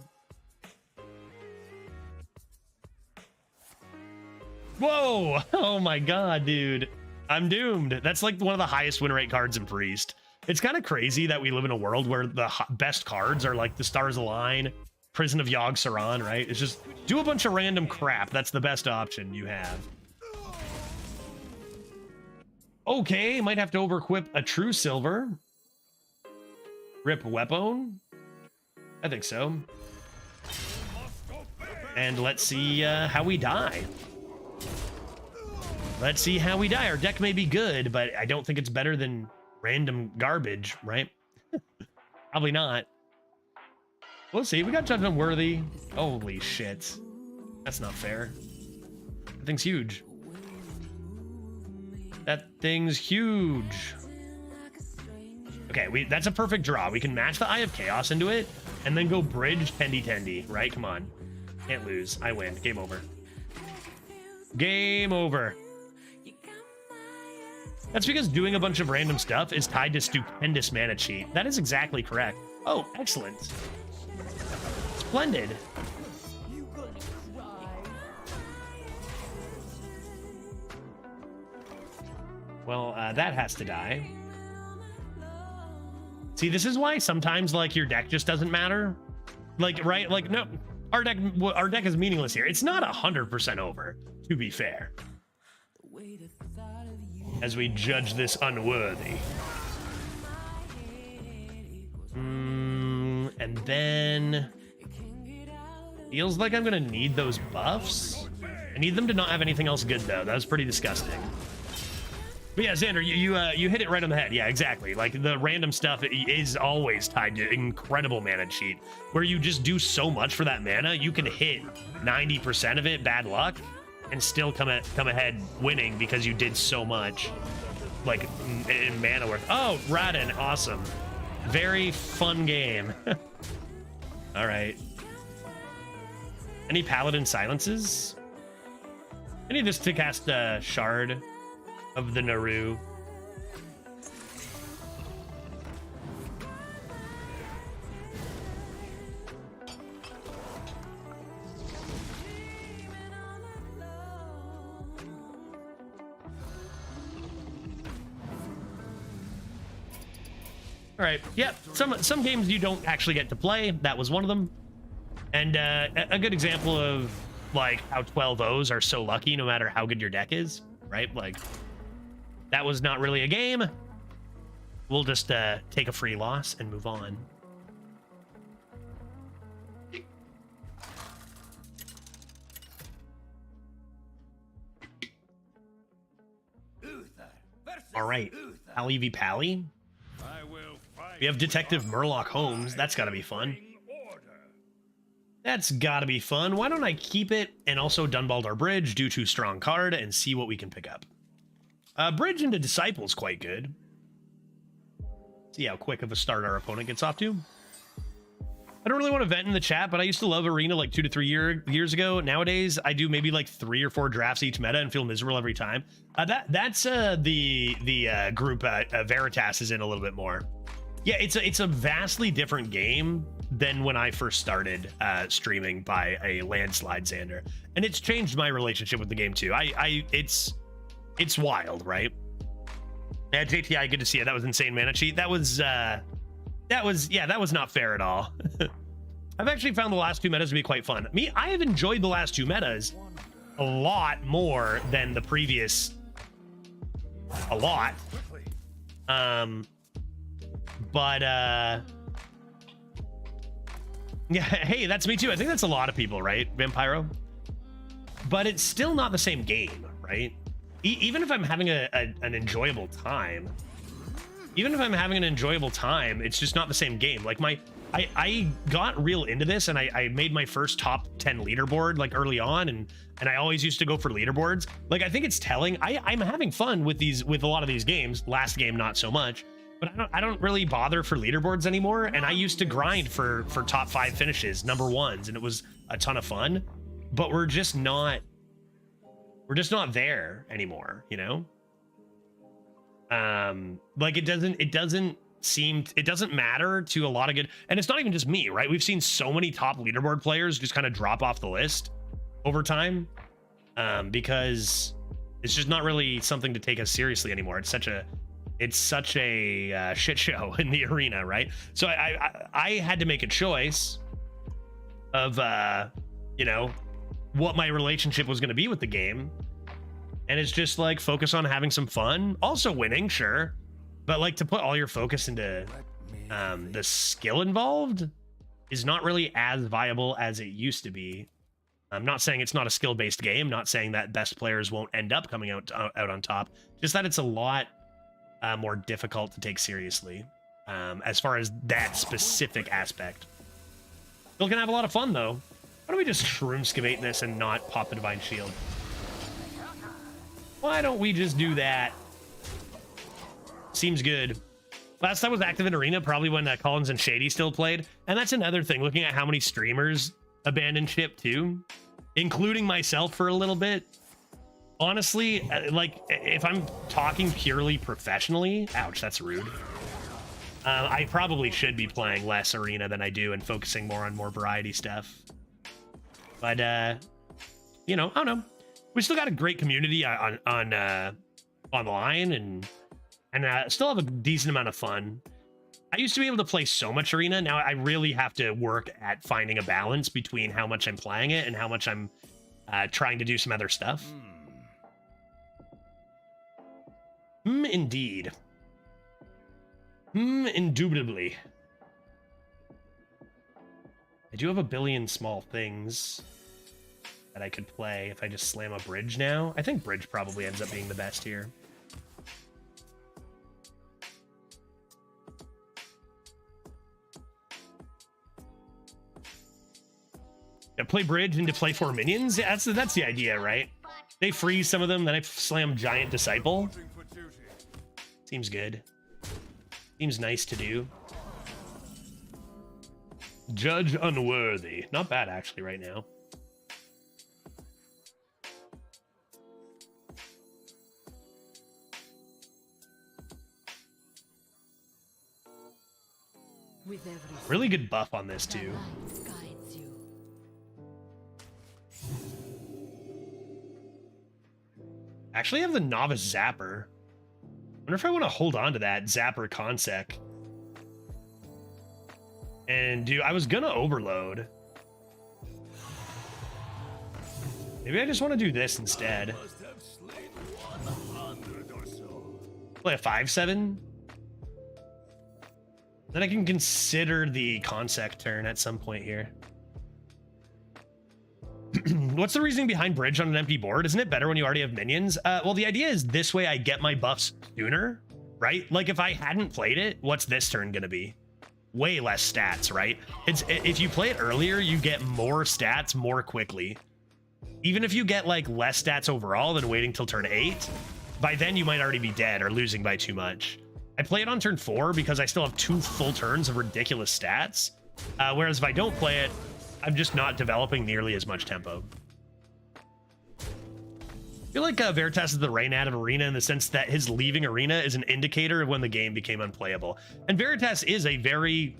Whoa! Oh my god, dude. I'm doomed. That's like one of the highest win rate cards in Priest. It's kind of crazy that we live in a world where the best cards are like the Stars Align, Prison of Yogg-Saron, right? It's just do a bunch of random crap. That's the best option you have. Okay, might have to overequip a True Silver. Rip Weapon? I think so. And let's see how we die. Let's see how we die. Our deck may be good, but I don't think it's better than random garbage, right? Probably not. We'll see. We got Judgment Worthy. Holy shit. That's not fair. That thing's huge. That thing's huge. Okay, that's a perfect draw. We can match the Eye of Chaos into it, and then go Bridge Tendy, right? Come on. Can't lose. I win. Game over. Game over. That's because doing a bunch of random stuff is tied to stupendous mana cheat. That is exactly correct. Oh, excellent. Splendid. Well, that has to die. See, this is why sometimes, like, your deck just doesn't matter. Like, right? Like, no, our deck is meaningless here. It's not 100% over, to be fair. As we judge this unworthy. And then... feels like I'm gonna need those buffs. I need them to not have anything else good, though. That was pretty disgusting. But yeah, Xander, you hit it right on the head. Yeah, exactly. Like the random stuff is always tied to incredible mana cheat, where you just do so much for that mana, you can hit 90% of it, bad luck, and still come ahead winning because you did so much, like in mana worth. Oh, Radin, awesome, very fun game. All right. Any Paladin silences? I need this to cast Shard of the Naru. All right, yeah, some games you don't actually get to play. That was one of them. And a good example of like how 12-0s are so lucky no matter how good your deck is, right? Like, that was not really a game. We'll just take a free loss and move on. All right, Pally v Pally. We have Detective Murloc Holmes. That's got to be fun. That's got to be fun. Why don't I keep it and also Dunbaldar Bridge, due to strong card, and see what we can pick up. Bridge into Disciple's quite good. See how quick of a start our opponent gets off to. I don't really want to vent in the chat, but I used to love Arena like 2 to 3 years ago. Nowadays, I do maybe like 3 or 4 drafts each meta and feel miserable every time. That's the group Veritas is in a little bit more. Yeah, it's a vastly different game than when I first started streaming by a landslide, Xander, and it's changed my relationship with the game too. It's wild, right? Yeah, JTI, good to see you. That was insane mana cheat. That was not fair at all. I've actually found the last 2 metas to be quite fun. I have enjoyed the last 2 metas a lot more than the previous. A lot. Yeah, hey, that's me too. I think that's a lot of people, right, Vampiro? But it's still not the same game, right? Even if I'm having an enjoyable time, it's just not the same game. Like I got real into this, and I made my first top 10 leaderboard like early on, and I always used to go for leaderboards. Like, I think it's telling. I'm having fun with a lot of these games. Last game, not so much. But I don't really bother for leaderboards anymore, and I used to grind for top 5 finishes, number 1s, and it was a ton of fun. But we're just not there anymore, you know? Like, it doesn't matter to a lot of good, and it's not even just me, right? We've seen so many top leaderboard players just kind of drop off the list over time, because it's just not really something to take us seriously anymore. It's such a shit show in the arena, right? So I had to make a choice of you know, what my relationship was going to be with the game, and it's just like focus on having some fun, also winning, sure, but like to put all your focus into the skill involved is not really as viable as it used to be. I'm not saying it's not a skill-based game, not saying that best players won't end up coming out on top, just that it's a lot more difficult to take seriously as far as that specific aspect. Still can have a lot of fun though. Why don't we just shroomscavate this and not pop the Divine Shield? Why don't we just do that? Seems good. Last time I was active in Arena, probably when Collins and Shady still played. And that's another thing, looking at how many streamers abandoned ship too, including myself for a little bit. Honestly, like, if I'm talking purely professionally, ouch, that's rude. I probably should be playing less Arena than I do and focusing more on more variety stuff. But, you know, I don't know. We still got a great community online, and still have a decent amount of fun. I used to be able to play so much Arena. Now I really have to work at finding a balance between how much I'm playing it and how much I'm trying to do some other stuff. Indeed. Indubitably. I do have a billion small things that I could play if I just slam a bridge now. I think bridge probably ends up being the best here. Yeah, play bridge into play 4 minions. Yeah, that's the idea, right? They freeze some of them, then I slam giant disciple. Seems good. Seems nice to do. Judge unworthy. Not bad actually right now. Really good buff on this too. Actually, I have the novice zapper. Wonder if I want to hold on to that zapper consec. And I was gonna overload. Maybe I just want to do this instead. Play a 5/7. Then I can consider the consec turn at some point here. What's the reasoning behind bridge on an empty board? Isn't it better when you already have minions? Well, the idea is this way I get my buffs sooner, right? Like if I hadn't played it, what's this turn gonna be? Way less stats, right? If you play it earlier, you get more stats more quickly. Even if you get like less stats overall than waiting till turn 8, by then you might already be dead or losing by too much. I play it on turn 4 because I still have 2 full turns of ridiculous stats. Whereas if I don't play it, I'm just not developing nearly as much tempo. I feel like Veritas is the Reynad of Arena in the sense that his leaving Arena is an indicator of when the game became unplayable. And Veritas is a very,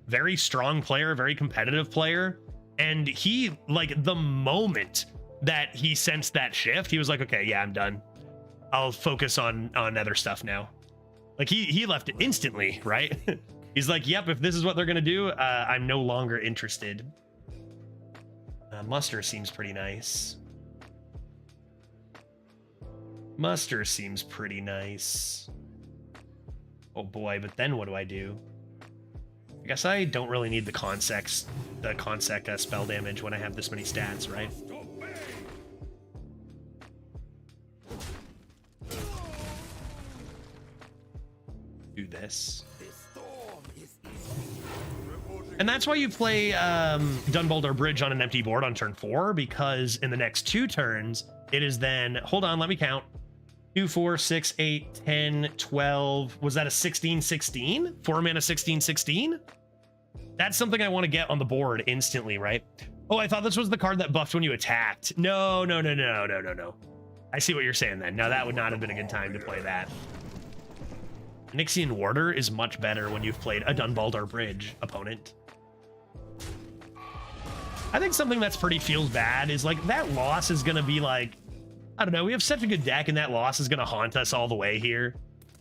very strong player, very competitive player. And he, like, the moment that he sensed that shift, he was like, okay, yeah, I'm done. I'll focus on other stuff now. Like, he left it instantly, right? He's like, yep, if this is what they're going to do, I'm no longer interested. Muster seems pretty nice. Muster seems pretty nice. Oh boy, but then what do I do? I guess I don't really need the consec spell damage when I have this many stats, right? Do this. And that's why you play Dunboulder Bridge on an empty board on turn 4, because in the next 2 turns, it is then, hold on, let me count. 2, 4, 6, 8, 10, 12. Was that a 16, 16? 4 mana 16, 16? That's something I want to get on the board instantly, right? Oh, I thought this was the card that buffed when you attacked. No. I see what you're saying then. No, that would not have been a good time to play that. Nixian Warder is much better when you've played a Dunboulder Bridge opponent. I think something that's pretty feels bad is like that loss is going to be like, I don't know, we have such a good deck and that loss is going to haunt us all the way here.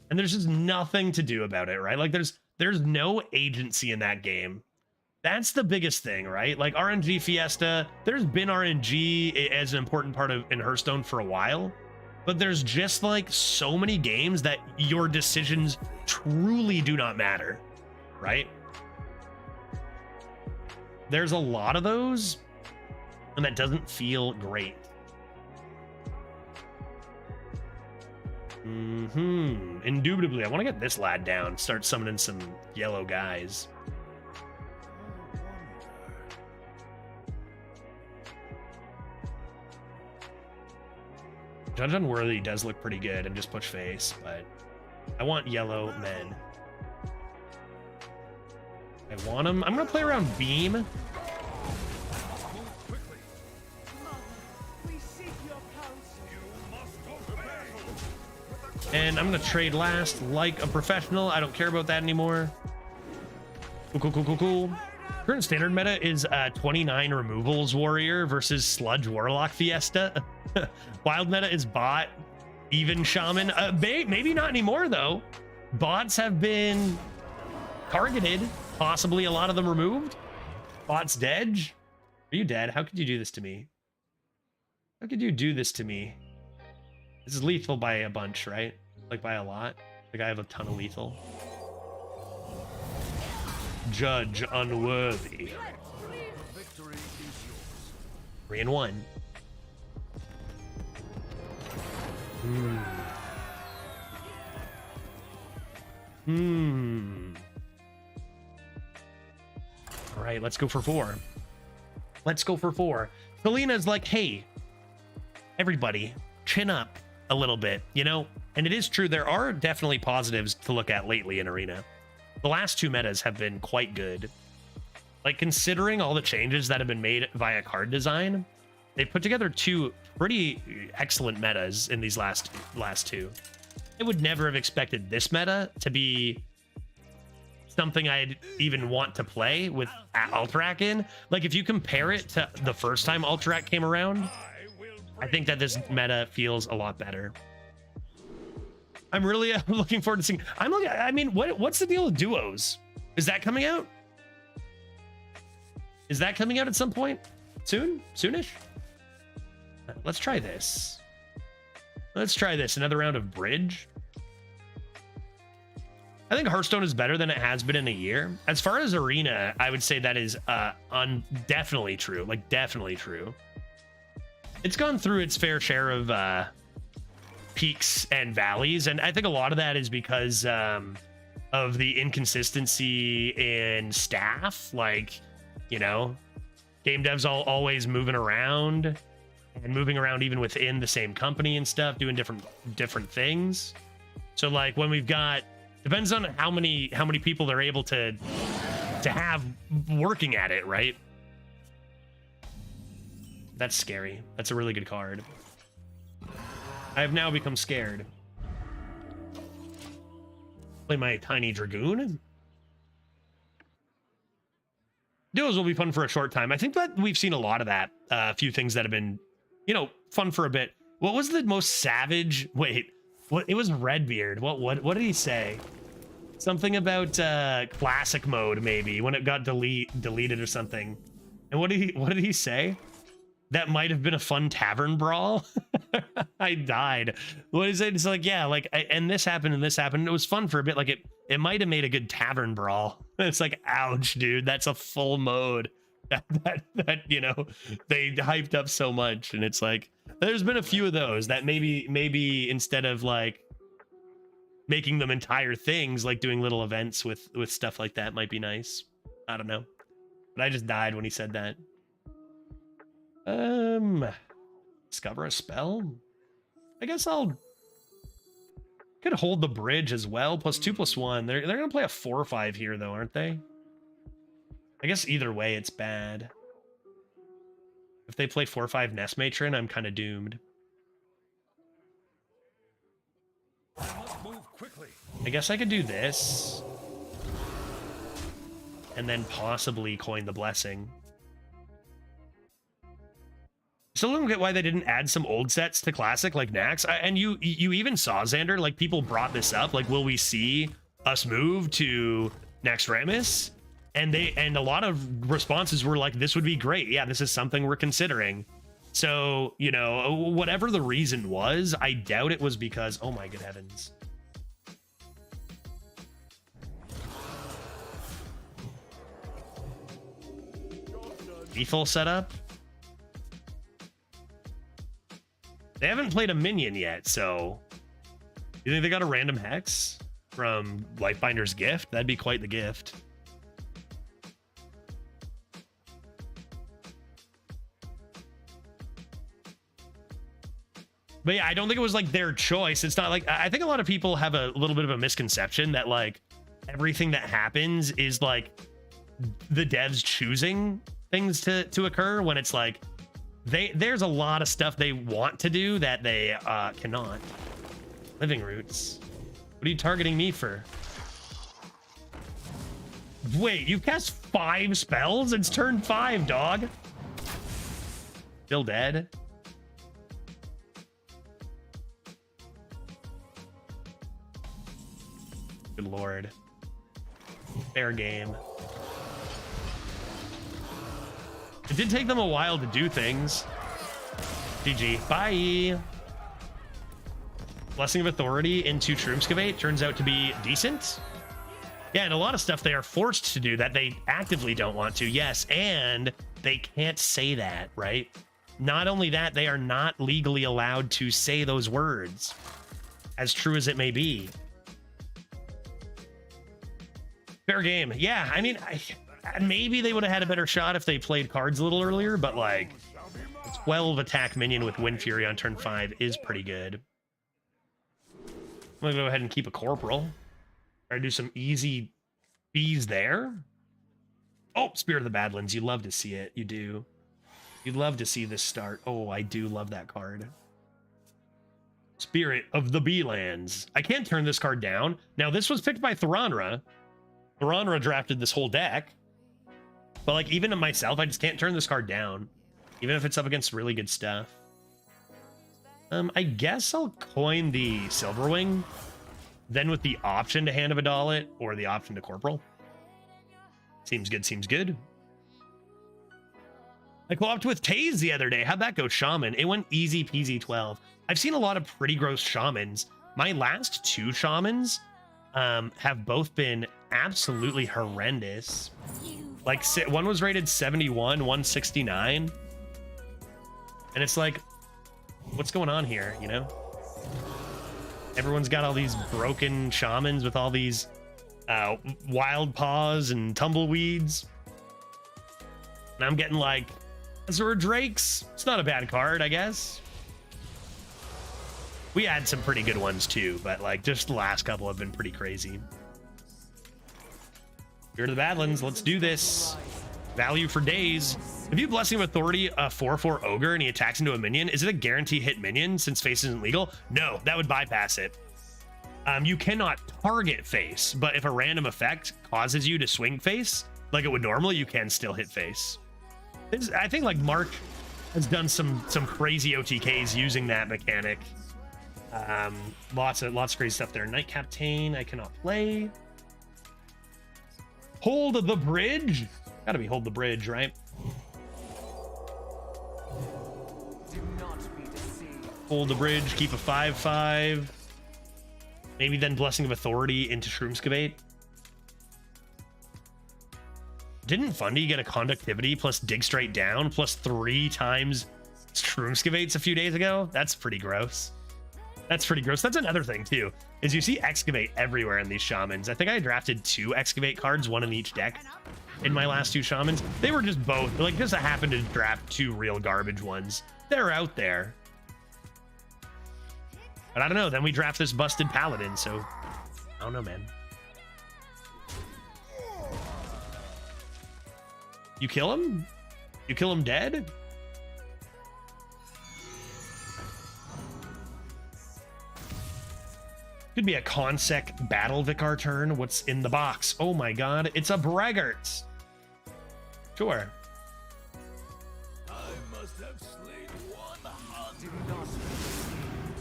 And there's just nothing to do about it, right? Like there's no agency in that game. That's the biggest thing, right? Like RNG Fiesta, there's been RNG as an important part in Hearthstone for a while, but there's just like so many games that your decisions truly do not matter, right? There's a lot of those, and that doesn't feel great. Indubitably, I want to get this lad down, start summoning some yellow guys. Judge Unworthy does look pretty good and just push face, but I want yellow men. I want them. I'm going to play around Beam. And I'm going to trade last like a professional. I don't care about that anymore. Cool. Current standard meta is 29 removals warrior versus sludge warlock fiesta. Wild meta is bot, even shaman. Maybe not anymore though. Bots have been targeted, possibly a lot of them removed. Bots dead. Are you dead? How could you do this to me? How could you do this to me? This is lethal by a bunch, right? Like by a lot. Like I have a ton of lethal. Judge unworthy. 3 and 1. All right, let's go for 4. Let's go for 4. Selena's like, hey, everybody, chin up a little bit, you know? And it is true, there are definitely positives to look at lately in Arena. The last 2 metas have been quite good. Like, considering all the changes that have been made via card design, they put together 2 pretty excellent metas in these last 2. I would never have expected this meta to be something I'd even want to play with Alterac in. Like, if you compare it to the first time Alterac came around, I think that this meta feels a lot better. I'm really looking forward to seeing. I mean, what's the deal with duos? Is that coming out? Is that coming out at some point? Soonish? Let's try this. Let's try this. Another round of bridge. I think Hearthstone is better than it has been in a year. As far as Arena, I would say that is definitely true. Like, definitely true. It's gone through its fair share of peaks and valleys, and I think a lot of that is because of the inconsistency in staff. Like, you know, game devs always moving around and moving around even within the same company and stuff, doing different things. So like when we've got, depends on how many people they're able to have working at it, right? That's scary. That's a really good card. I have now become scared. Play my tiny dragoon. Duos will be fun for a short time. I think that we've seen a lot of that. A few things that have been, you know, fun for a bit. What was the most savage? Wait, what? It was Redbeard. What did he say? Something about classic mode, maybe, when it got deleted or something. And what did he say? That might have been a fun tavern brawl. I died. What is it? It's like, yeah, like, and this happened and this happened. It was fun for a bit. Like it might have made a good tavern brawl. It's like, ouch, dude. That's a full mode that you know, they hyped up so much. And it's like, there's been a few of those that maybe instead of like making them entire things, like doing little events with stuff like that might be nice. I don't know. But I just died when he said that. Discover a spell. I guess could hold the bridge as well. +2/+1. They're gonna play a 4/5 here though, aren't they? I guess either way it's bad. If they play 4/5 Nest Matron, I'm kind of doomed. Move quickly. I guess I could do this. And then possibly coin the blessing. Still don't get why they didn't add some old sets to Classic like Nax. And you even saw, Xander, like people brought this up. Like, will we see us move to Naxxramas? And a lot of responses were like, this would be great. Yeah, this is something we're considering. So, you know, whatever the reason was, I doubt it was because, oh my good heavens. Lethal setup. They haven't played a minion yet, so you think they got a random hex from Lifebinder's gift? That'd be quite the gift. But yeah, I don't think it was like their choice. It's not like, I think a lot of people have a little bit of a misconception that like everything that happens is like the devs choosing things to occur, when it's like there's a lot of stuff they want to do that they cannot. Living Roots. What are you targeting me for? Wait, you've cast 5 spells? It's turn 5, dog. Still dead? Good lord. Fair game. It did take them a while to do things. GG. Bye. Blessing of Authority into Shroomscavate turns out to be decent. Yeah, and a lot of stuff they are forced to do that they actively don't want to. Yes, and they can't say that, right? Not only that, they are not legally allowed to say those words, as true as it may be. Fair game. Yeah, I mean, maybe they would have had a better shot if they played cards a little earlier, but like 12 attack minion with Wind Fury on turn 5 is pretty good. I'm gonna go ahead and keep a Corporal. Try to do some easy fees there. Oh, Spirit of the Badlands. You love to see it. You do. You'd love to see this start. Oh, I do love that card. Spirit of the Beelands. I can't turn this card down. Now, this was picked by Thoranra. Thoranra drafted this whole deck. But, like, even to myself, I just can't turn this card down. Even if it's up against really good stuff. I guess I'll coin the Silverwing. Then with the option to Hand of Adalit or the option to Corporal. Seems good, seems good. I co-opted with Taze the other day. How'd that go, Shaman? It went easy peasy 12. I've seen a lot of pretty gross Shamans. My last 2 Shamans have both been absolutely horrendous. Like, one was rated 71, 169. And it's like, what's going on here, you know? Everyone's got all these broken Shamans with all these wild paws and tumbleweeds. And I'm getting like, Azure Drakes. It's not a bad card, I guess. We had some pretty good ones too, but like just the last couple have been pretty crazy. Spirit of the Badlands, let's do this. Value for days. If you Blessing of Authority a 4/4 Ogre and he attacks into a minion, is it a guarantee hit minion since face isn't legal? No, that would bypass it. You cannot target face, but if a random effect causes you to swing face, like it would normally, you can still hit face. I think like Mark has done some crazy OTKs using that mechanic. Lots of crazy stuff there. Night Captain, I cannot play. Hold the Bridge. Gotta be Hold the Bridge, right? Hold the Bridge, keep a 5/5. Maybe then Blessing of Authority into Shroomscavate. Didn't Fundy get a Conductivity plus Dig Straight Down plus 3 times Shroomscavates a few days ago? That's pretty gross. That's pretty gross. That's another thing too, is you see Excavate everywhere in these Shamans. I think I drafted 2 Excavate cards, 1 in each deck in my last 2 Shamans. They were just both, like just happened to draft 2 real garbage ones. They're out there. But I don't know, then we draft this busted Paladin, so I don't know, man. You kill him? You kill him dead? Could be a Consec Battle Vicar turn. What's in the box? Oh my god, it's a Braggart. Sure.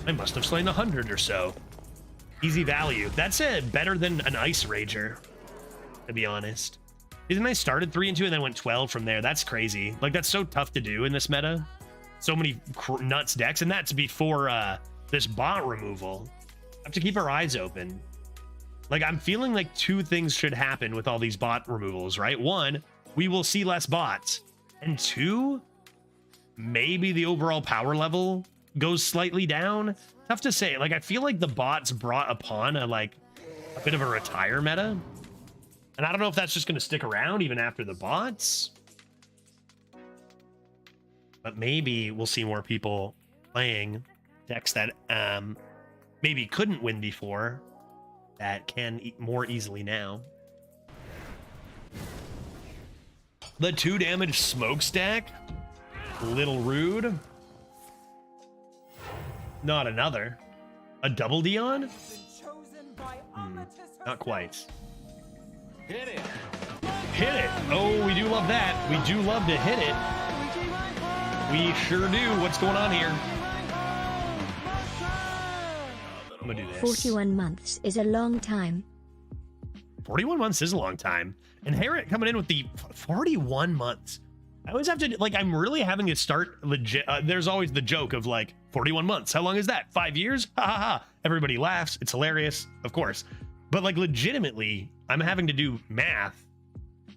I must have slain 100 or so. Easy value. That's better than an Ice Rager, to be honest. Isn't I started 3 and 2 and then went 12 from there? That's crazy. Like, that's so tough to do in this meta. So many nuts decks, and that's before this bot removal. Have to keep our eyes open. Like, I'm feeling like 2 things should happen with all these bot removals, right? 1, we will see less bots. And 2, maybe the overall power level goes slightly down. Tough to say. Like, I feel like the bots brought upon a bit of a retire meta. And I don't know if that's just going to stick around even after the bots. But maybe we'll see more people playing decks that maybe couldn't win before that can more easily now. The 2 damage smokestack. Little rude. Not another. A double Dion? Not quite. Hit it. Hit it. Oh, we do love that. We do love to hit it. We sure do. What's going on here? I'm gonna do this. 41 months is a long time. 41 months is a long time. And Harriet coming in with the 41 months. I always have to, like, I'm really having to start legit. There's always the joke of like 41 months. How long is that? 5 years? Ha ha ha. Everybody laughs. It's hilarious, of course. But like legitimately, I'm having to do math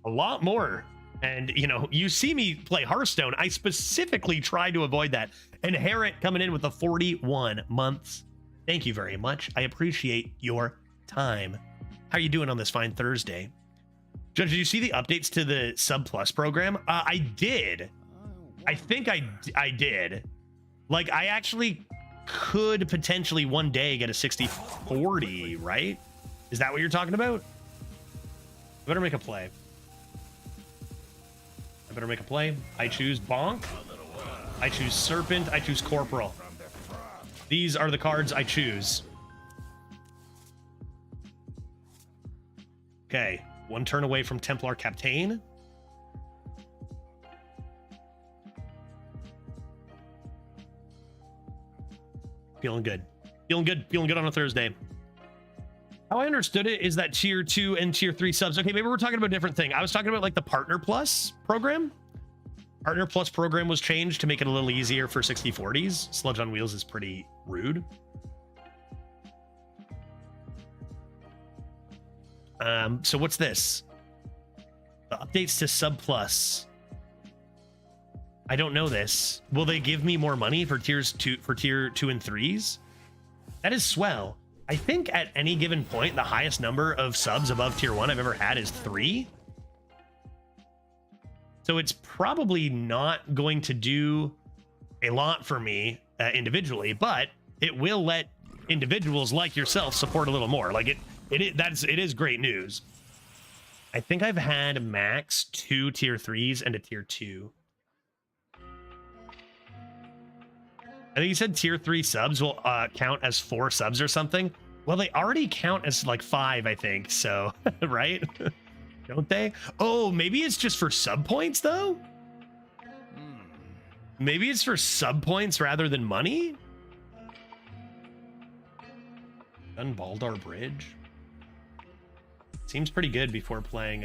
a lot more. And, you know, you see me play Hearthstone. I specifically try to avoid that. And Harriet coming in with the 41 months. Thank you very much. I appreciate your time. How are you doing on this fine Thursday? Judge, did you see the updates to the Sub Plus program? I did. I think I did. Like, I actually could potentially one day get a 60/40, right? Is that what you're talking about? I better make a play. I choose Bonk. I choose Serpent. I choose Corporal. These are the cards I choose. Okay, one turn away from Templar Captain. Feeling good. Feeling good on a Thursday. How I understood it is that tier 2 and tier 3 subs. Okay, maybe we're talking about a different thing. I was talking about like the Partner Plus program. Partner Plus program was changed to make it a little easier for 60/40s. Sludge on Wheels is pretty rude. So what's this? The updates to Sub Plus. I don't know this. Will they give me more money for tier 2 and 3s? That is swell. I think at any given point, the highest number of subs above tier 1 I've ever had is 3. So it's probably not going to do a lot for me individually, but it will let individuals like yourself support a little more. Like it is great news. I think I've had max 2 tier 3s and a tier 2. I think you said tier 3 subs will count as 4 subs or something. Well, they already count as like 5, I think. So, right? Don't they? Oh, maybe it's just for sub points though? Maybe it's for sub points rather than money? Done Baldar Bridge. Seems pretty good before playing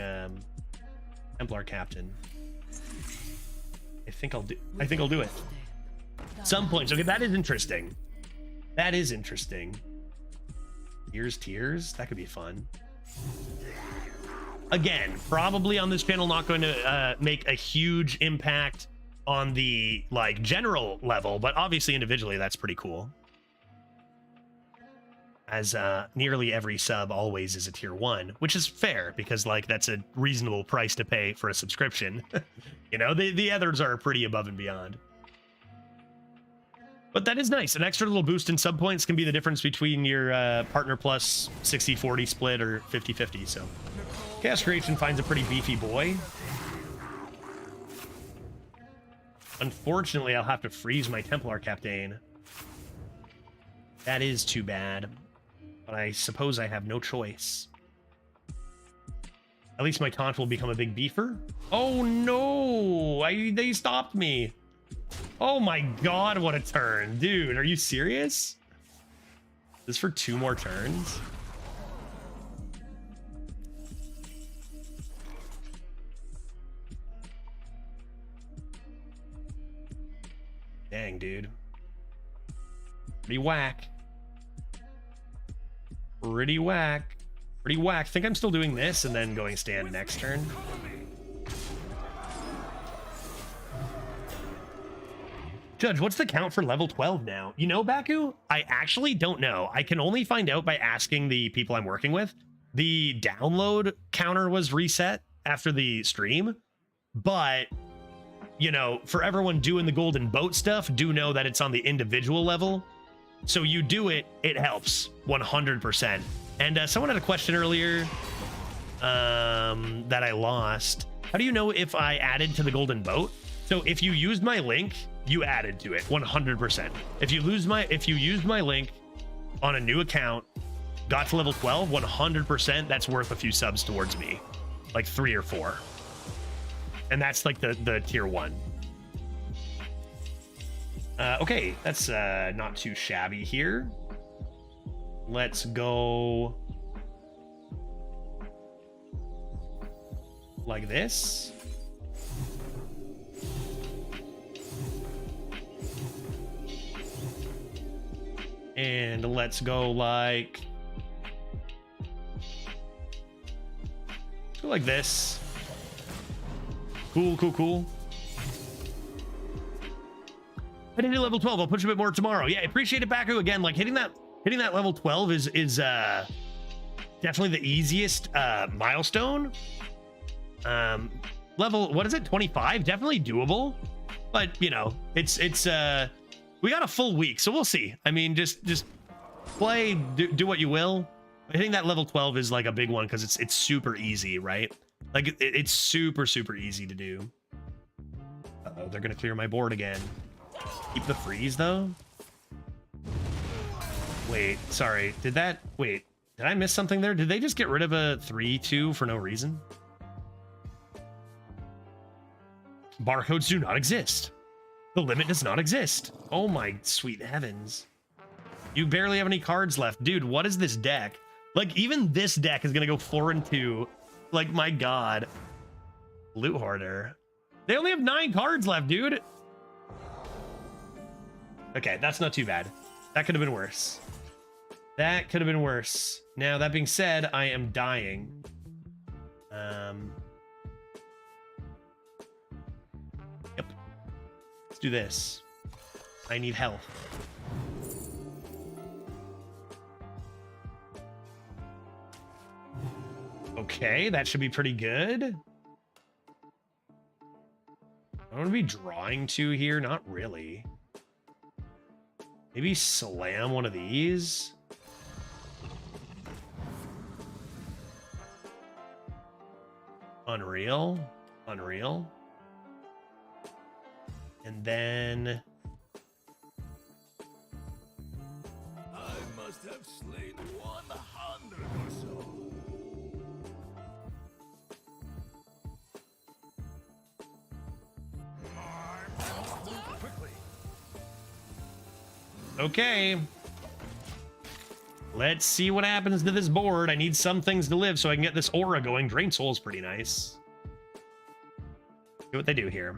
Templar Captain. I think I'll do it. Some points. Okay, that is interesting. That is interesting. Tiers. That could be fun. Again, probably on this channel, not going to make a huge impact on the like general level, but obviously individually, that's pretty cool. As nearly every sub always is a tier 1, which is fair because like that's a reasonable price to pay for a subscription. You know, the others are pretty above and beyond. But that is nice. An extra little boost in sub points can be the difference between your Partner Plus 60/40 split or 50/50. So Chaos Creation finds a pretty beefy boy. Unfortunately, I'll have to freeze my Templar Captain. That is too bad. But I suppose I have no choice. At least my taunt will become a big beefer. Oh no! They stopped me. Oh my god, what a turn. Dude, are you serious? This for 2 more turns? Dang, dude. Pretty whack. Pretty whack. I think I'm still doing this and then going stand next turn. Judge, what's the count for level 12 now? You know, Baku? I actually don't know. I can only find out by asking the people I'm working with. The download counter was reset after the stream, but, you know, for everyone doing the golden boat stuff, do know that it's on the individual level. So you do it, it helps 100%. And someone had a question earlier that I lost. How do you know if I added to the golden boat? So if you used my link, you added to it 100%. If you used my link on a new account, got to level 12, 100%, that's worth a few subs towards me, like 3 or 4. And that's like the tier 1. Okay, that's not too shabby here. Let's go like this. And let's go like this. Cool. I didn't do level 12. I'll push a bit more tomorrow. Yeah, I appreciate it, Baku. Again, like hitting that level 12 is definitely the easiest milestone. Level, what is it? 25? Definitely doable. But, you know, it's we got a full week, so we'll see. I mean, just play, do what you will. I think that level 12 is like a big one because it's super easy, right? Like it's super easy to do. Uh-oh, they're gonna clear my board again. Keep the freeze though. Wait, sorry. Did I miss something there? Did they just get rid of a 3-2 for no reason? Barcodes do not exist. The limit does not exist. Oh my sweet heavens. You barely have any cards left. Dude, what is this deck? Like, even this deck is gonna go 4-2. Like, my god. Loot Hoarder. They only have 9 cards left, dude. Okay, that's not too bad. That could have been worse. That could have been worse. Now, that being said, I am dying. Yep. Let's do this. I need health. Okay, that should be pretty good. I want to be drawing 2 here. Not really. Maybe slam one of these. Unreal. Unreal. And then... I must have slain 100 or so. Quickly. Okay. Let's see what happens to this board. I need some things to live so I can get this aura going. Drain Soul is pretty nice. See what they do here.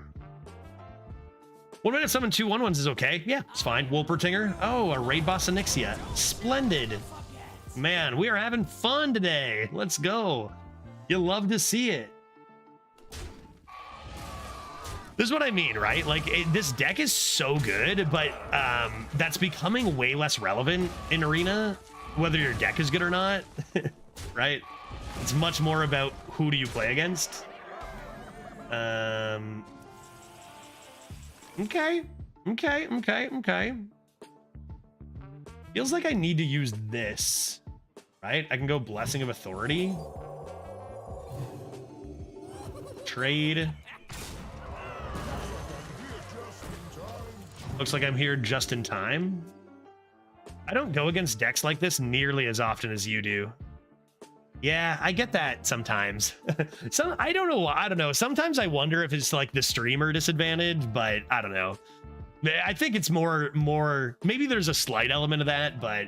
1 minute summon 2 1/1s is okay. Yeah, it's fine. Wolpertinger. Oh, a Raid Boss Onyxia. Splendid. Man, we are having fun today. Let's go. You love to see it. This is what I mean, right? Like, this deck is so good, but that's becoming way less relevant in Arena, whether your deck is good or not, right? It's much more about who do you play against. Okay. Feels like I need to use this, right? I can go Blessing of Authority. Trade. Looks like I'm here just in time. I don't go against decks like this nearly as often as you do. Yeah, I get that sometimes. I don't know. I don't know. Sometimes I wonder if it's like the streamer disadvantage, but I don't know. I think it's more. Maybe there's a slight element of that, but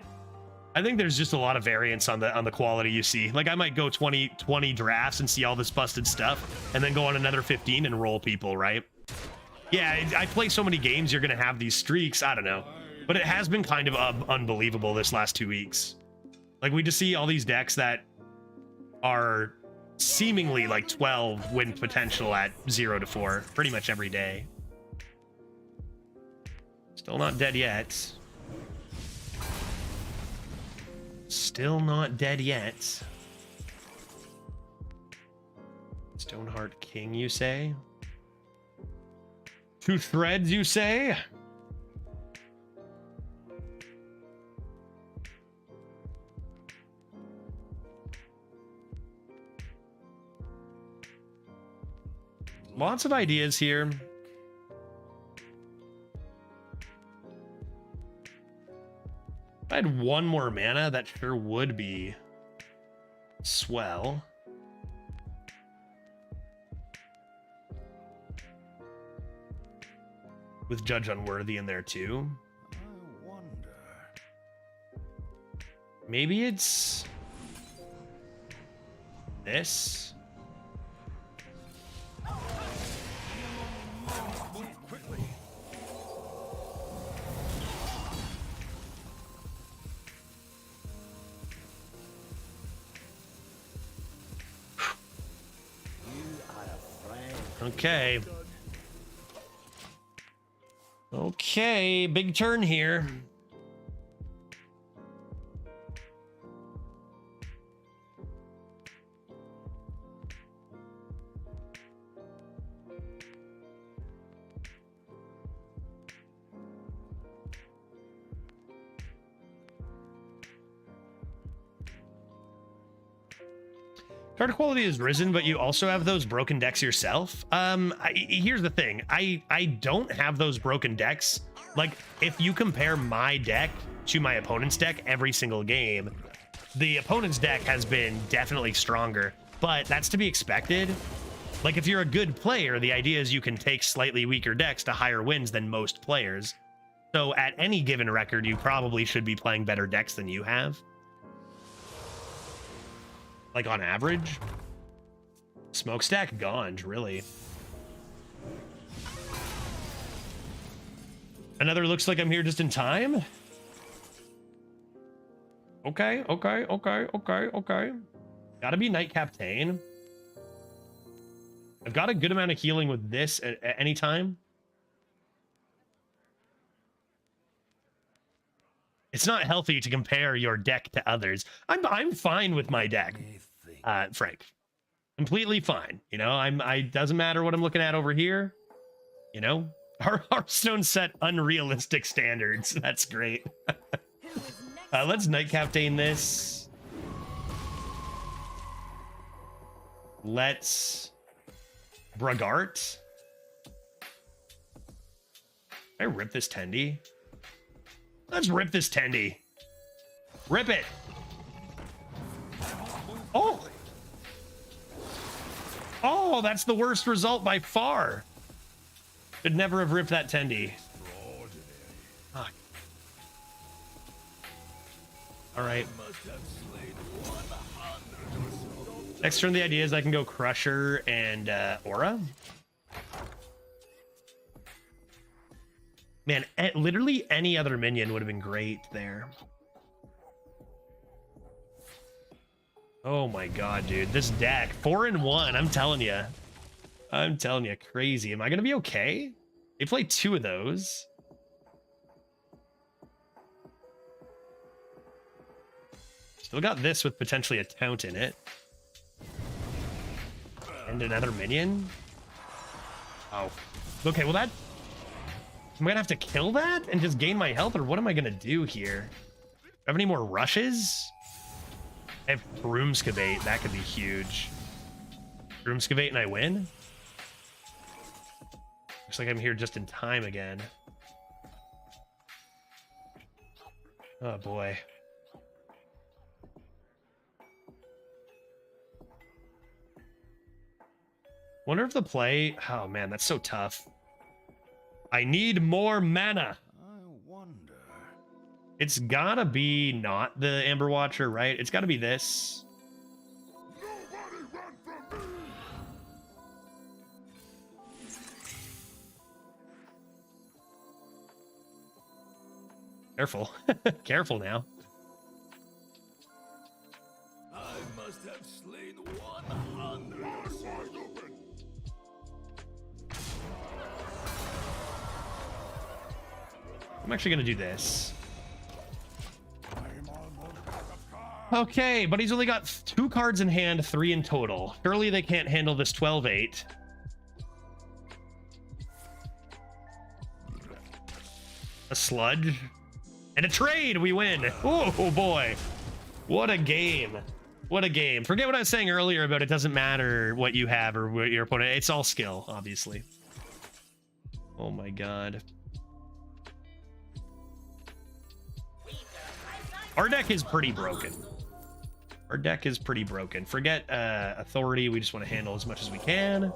I think there's just a lot of variance on the quality you see. Like I might go 20 drafts and see all this busted stuff, and then go on another 15 and roll people, right? Yeah, I play so many games, you're gonna have these streaks. I don't know, but it has been kind of unbelievable this last 2 weeks. Like we just see all these decks that are seemingly like 12 win potential at 0 to 4 pretty much every day. Still not dead yet. Still not dead yet. Stoneheart King, you say? 2 threads, you say? Lots of ideas here. If I had 1 more mana, that sure would be swell. With Judge Unworthy in there too. I wonder. Maybe it's this. Quickly. Okay. Okay, big turn here. Card quality has risen, but you also have those broken decks yourself. Here's the thing. I don't have those broken decks. Like, if you compare my deck to my opponent's deck every single game, the opponent's deck has been definitely stronger, but that's to be expected. Like, if you're a good player, the idea is you can take slightly weaker decks to higher wins than most players. So at any given record, you probably should be playing better decks than you have. Like, on average. Smokestack Ganj, really. Another looks like I'm here just in time. Okay. Gotta be Night Captain. I've got a good amount of healing with this at any time. It's not healthy to compare your deck to others. I'm fine with my deck, Frank. Completely fine. You know, I doesn't matter what I'm looking at over here. You know, our Hearthstone set unrealistic standards. That's great. Let's Night Captain this. Let's Bragart. I rip this Tendy. Let's rip this Tendy. Rip it. Oh. Oh, that's the worst result by far. Could never have ripped that Tendy. Fuck. All right. Next turn, the idea is I can go Crusher and Aura. Man, literally any other minion would have been great there. Oh my god, dude. This deck, 4-1, I'm telling you. I'm telling you, crazy. Am I going to be okay? They play 2 of those. Still got this with potentially a Taunt in it. And another minion. Oh. Okay, well that... Am I gonna have to kill that and just gain my health, or what am I gonna do here? Do I have any more rushes? I have Broomskabate. That could be huge. Broomskabate and I win? Looks like I'm here just in time again. Oh boy. Wonder if the play... Oh man, that's so tough. I need more mana. I wonder. It's gotta be not the Amber Watcher, right? It's gotta be this. Nobody run from me. Careful. Careful now. I must have slain 100 or so. I'm actually gonna do this. Okay, but he's only got 2 cards in hand, 3 in total. Surely they can't handle this 12-8. A sludge. And a trade, we win. Oh boy. What a game. What a game. Forget what I was saying earlier about it doesn't matter what you have or what your opponent, it's all skill, obviously. Oh my god. Our deck is pretty broken. Our deck is pretty broken. Forget authority. We just want to handle as much as we can.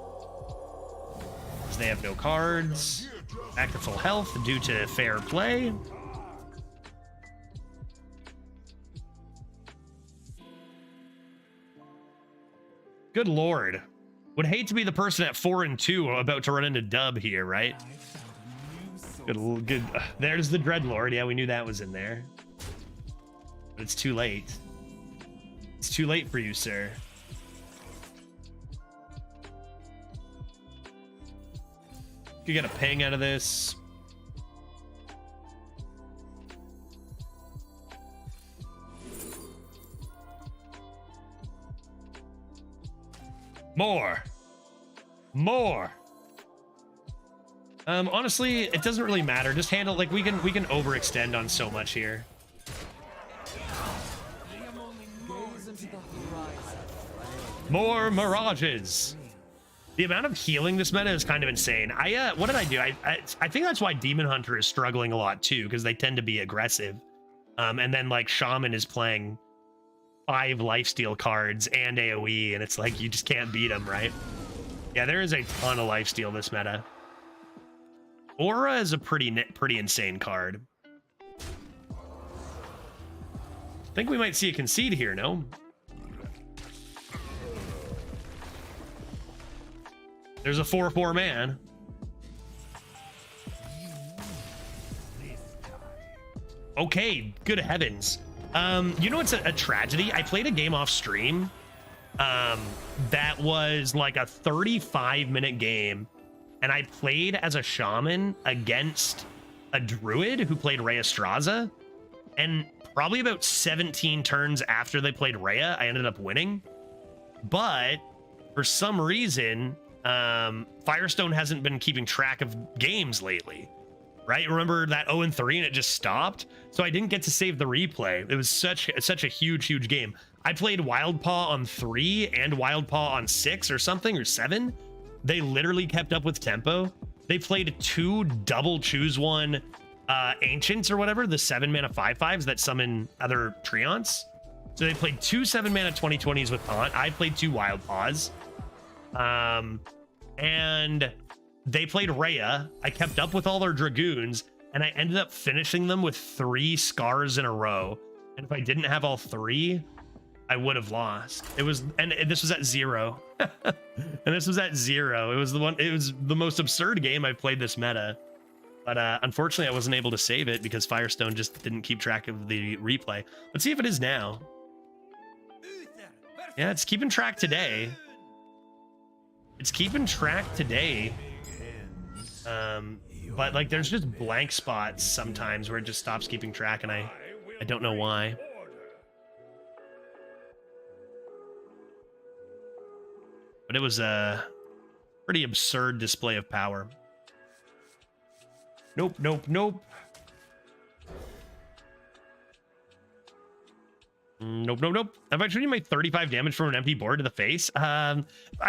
Because they have no cards. Back to full health due to fair play. Good lord. Would hate to be the person at 4-2 about to run into dub here, right? Good. There's the Dreadlord. Yeah, we knew that was in there. But it's too late. It's too late for you, sir. You get a ping out of this. More. Honestly, it doesn't really matter. Just handle, like, we can overextend on so much here. More mirages. The amount of healing this meta is kind of insane. What did I do? I think that's why Demon Hunter is struggling a lot too, because they tend to be aggressive. And then like Shaman is playing 5 lifesteal cards and AoE, and it's like you just can't beat them, right? Yeah, there is a ton of lifesteal this meta. Aura is a pretty insane card. I think we might see a concede here, no? There's a 4/4 man. Okay, good heavens. You know, it's a tragedy. I played a game off stream that was like a 35-minute game, and I played as a shaman against a druid who played Rhea Straza, and probably about 17 turns after they played Rhea, I ended up winning. But for some reason, Firestone hasn't been keeping track of games lately, right? Remember that 0-3 and it just stopped? So I didn't get to save the replay. It was such a huge game. I played Wild Paw on 3 and Wild Paw on 6 or something, or 7. They literally kept up with tempo. They played 2 double choose one ancients or whatever, the 7-mana 5/5s that summon other treants. So they played 2 7-mana 2020s with Taunt. I played 2 Wild Paws. And they played Rhea. I kept up with all their Dragoons, and I ended up finishing them with 3 scars in a row. And if I didn't have all 3, I would have lost. It was, and this was at 0. And this was at 0. It was the most absurd game I've played this meta. But unfortunately, I wasn't able to save it because Firestone just didn't keep track of the replay. Let's see if it is now. Yeah, it's keeping track today. It's keeping track today. But like there's just blank spots sometimes where it just stops keeping track, and I don't know why. But it was a pretty absurd display of power. Nope. Nope. Nope, nope, nope. Have I treated my 35 damage from an empty board to the face? I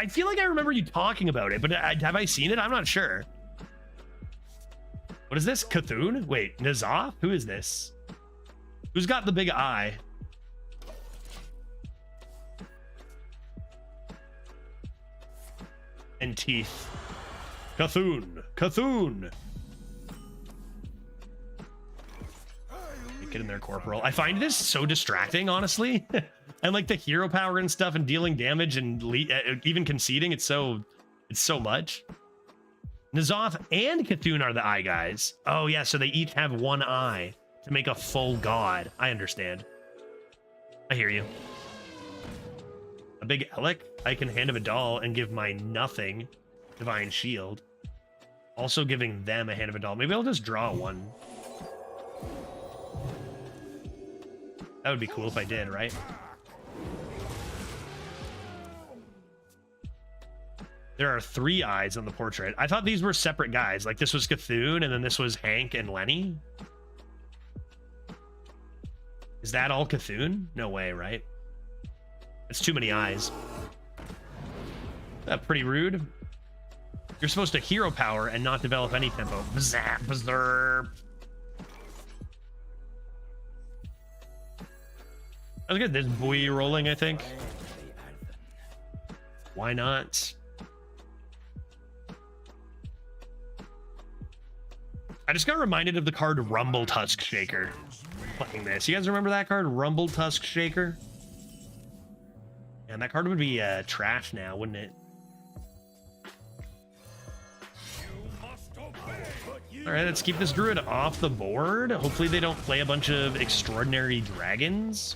feel like I remember you talking about it, but have I seen it? I'm not sure. What is this? Cthulhu? Wait, Nazoth? Who is this? Who's got the big eye? And teeth. Cthulhu. Get in there, Corporal. I find this so distracting, honestly. And like the hero power and stuff and dealing damage and even conceding, it's so much. Nazoth and Cthulhu are the eye guys. Oh yeah, so they each have 1 eye to make a full god. I understand. I hear you. A big Elec. I can Hand of a Doll and give my nothing Divine Shield. Also giving them a Hand of a Doll. Maybe I'll just draw 1. That would be cool if I did, right? There are 3 eyes on the portrait. I thought these were separate guys. Like this was Cthulhu and then this was Hank and Lenny. Is that all Cthulhu? No way, right? It's too many eyes. That's pretty rude. You're supposed to hero power and not develop any tempo. Zap, berserk. That was good. There's buoy rolling, I think. Why not? I just got reminded of the card Rumble Tusk Shaker playing this. You guys remember that card, Rumble Tusk Shaker? And that card would be trash now, wouldn't it? All right, let's keep this druid off the board. Hopefully they don't play a bunch of extraordinary dragons.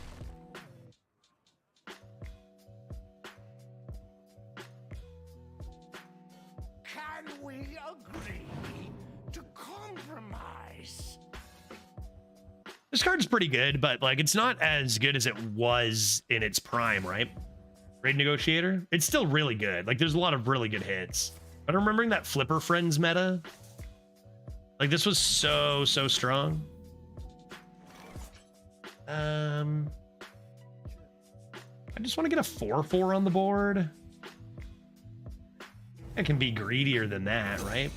Can we agree to compromise? This card is pretty good, but like it's not as good as it was in its prime, right? Raid Negotiator, it's still really good. Like there's a lot of really good hits. But remembering that Flipper Friends meta, like this was so strong. I just want to get a 4/4 on the board. I can be greedier than that, right?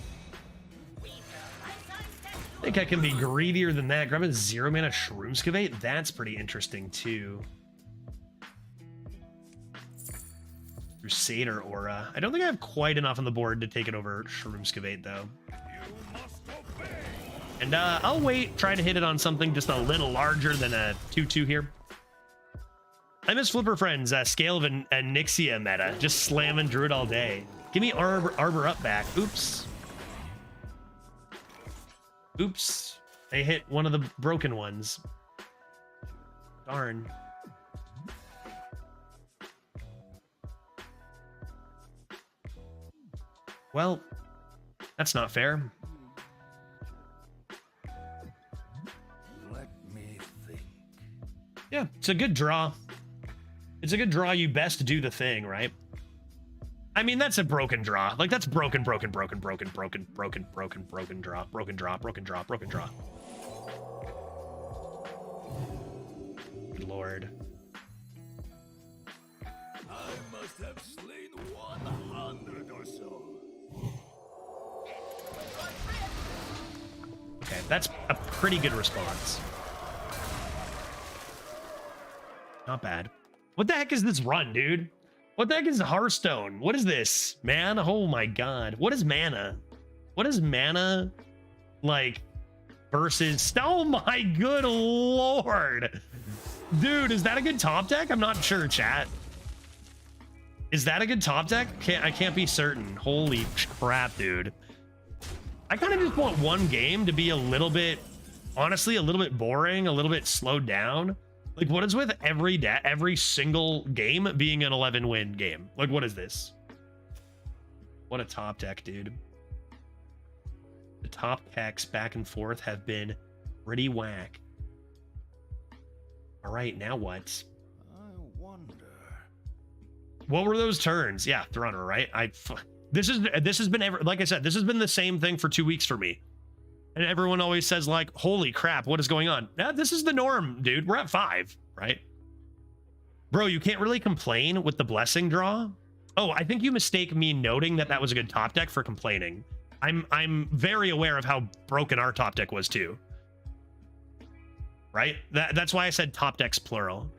I think I can be greedier than that. Grab a 0-mana Shroomskavate. That's pretty interesting too. Crusader Aura. I don't think I have quite enough on the board to take it over Shroomskavate though. And I'll wait, try to hit it on something just a little larger than a 2/2 here. I miss Flipper Friends, Scale of Nixia meta. Just slamming Druid all day. Give me Arbor Up back. Oops. Oops. I hit one of the broken ones. Darn. Well, that's not fair. Let me think. Yeah, it's a good draw. It's a good draw. You best do the thing, right? I mean, that's a broken draw. Like, that's broken draw. Broken draw. Good lord. I must have slain 100 or so. Okay, that's a pretty good response. Not bad. What the heck is this run, dude? What the heck is Hearthstone? What is this? Man, oh my god. What is mana? What is mana like versus... Oh my good lord. Dude, is that a good top deck? I'm not sure, chat. Is that a good top deck? I can't be certain. Holy crap, dude. I kind of just want one game to be a little bit, honestly, a little bit boring, a little bit slowed down. Like, what is with every single game being an 11-win game? Like, what is this? What a top deck, dude. The top decks back and forth have been pretty whack. All right, now what? I wonder. What were those turns? Yeah, Thrunner, right? This has been like I said, this has been the same thing for 2 weeks for me. And everyone always says like, holy crap, what is going on? Now, this is the norm, dude. We're at 5, right? Bro, you can't really complain with the blessing draw. Oh, I think you mistake me noting that that was a good top deck for complaining. I'm very aware of how broken our top deck was too. Right? That's why I said top decks plural.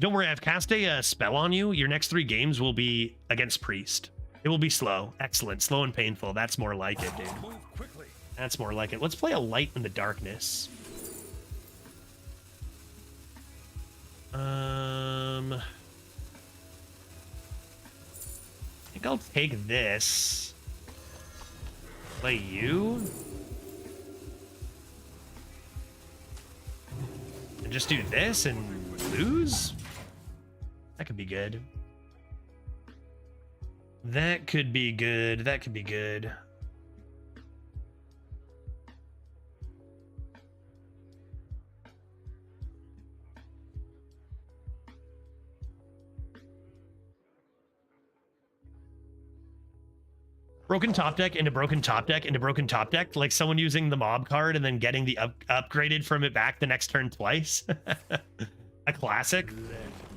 Don't worry, I've cast a spell on you. Your next 3 games will be against Priest. It will be slow. Excellent. Slow and painful. That's more like it, dude. Move quickly. That's more like it. Let's play a Light in the Darkness. I think I'll take this. Play you. And just do this and lose? That could be good. That could be good. That could be good. Broken top deck into broken top deck into broken top deck, like someone using the mob card and then getting the upgraded from it back the next turn twice. A classic.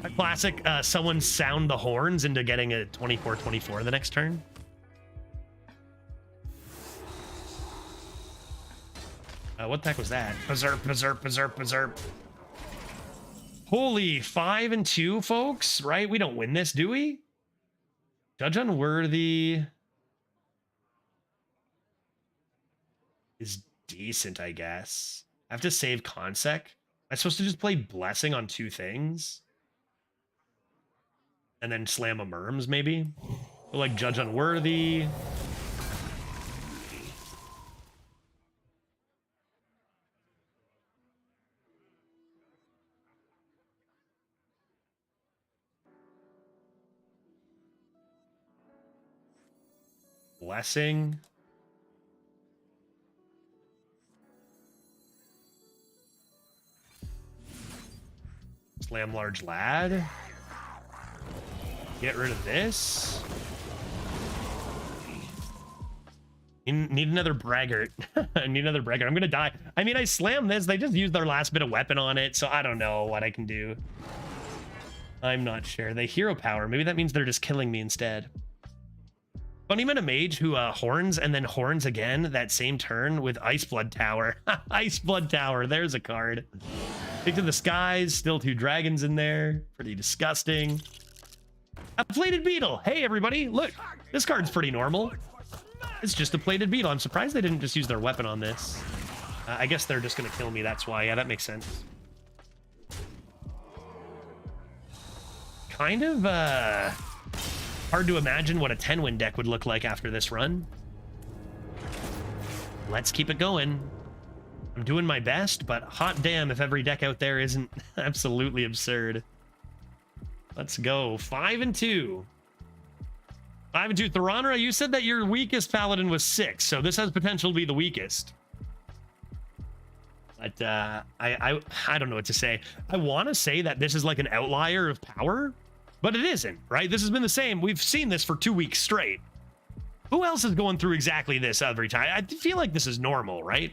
A classic, someone sound the horns into getting a 24/24 the next turn. What the heck was that? Berserk. Holy, 5 and 2, folks, right? We don't win this, do we? Judge Unworthy is decent, I guess. I have to save Consec. I'm supposed to just play Blessing on 2 things? And then slam a Merms, maybe? Or like Judge Unworthy. Blessing. Slam Large Lad. Get rid of this. Need another braggart. I need another braggart. I'm gonna die. I mean, I slammed this. They just used their last bit of weapon on it, so I don't know what I can do. I'm not sure. They hero power. Maybe that means they're just killing me instead. Funny man, a mage who horns and then horns again that same turn with Ice Blood Tower. Ice Blood Tower. There's a card. Take to the skies. Still 2 dragons in there. Pretty disgusting. A plated beetle. Hey, everybody. Look, this card's pretty normal. It's just a plated beetle. I'm surprised they didn't just use their weapon on this. I guess they're just going to kill me. That's why. Yeah, that makes sense. Kind of hard to imagine what a 10-win deck would look like after this run. Let's keep it going. I'm doing my best, but hot damn if every deck out there isn't absolutely absurd. Let's go. 5-2. 5-2. Theronra, you said that your weakest paladin was 6, so this has potential to be the weakest. But I don't know what to say. I want to say that this is like an outlier of power, but it isn't, right? This has been the same. We've seen this for 2 weeks straight. Who else is going through exactly this every time? I feel like this is normal, right?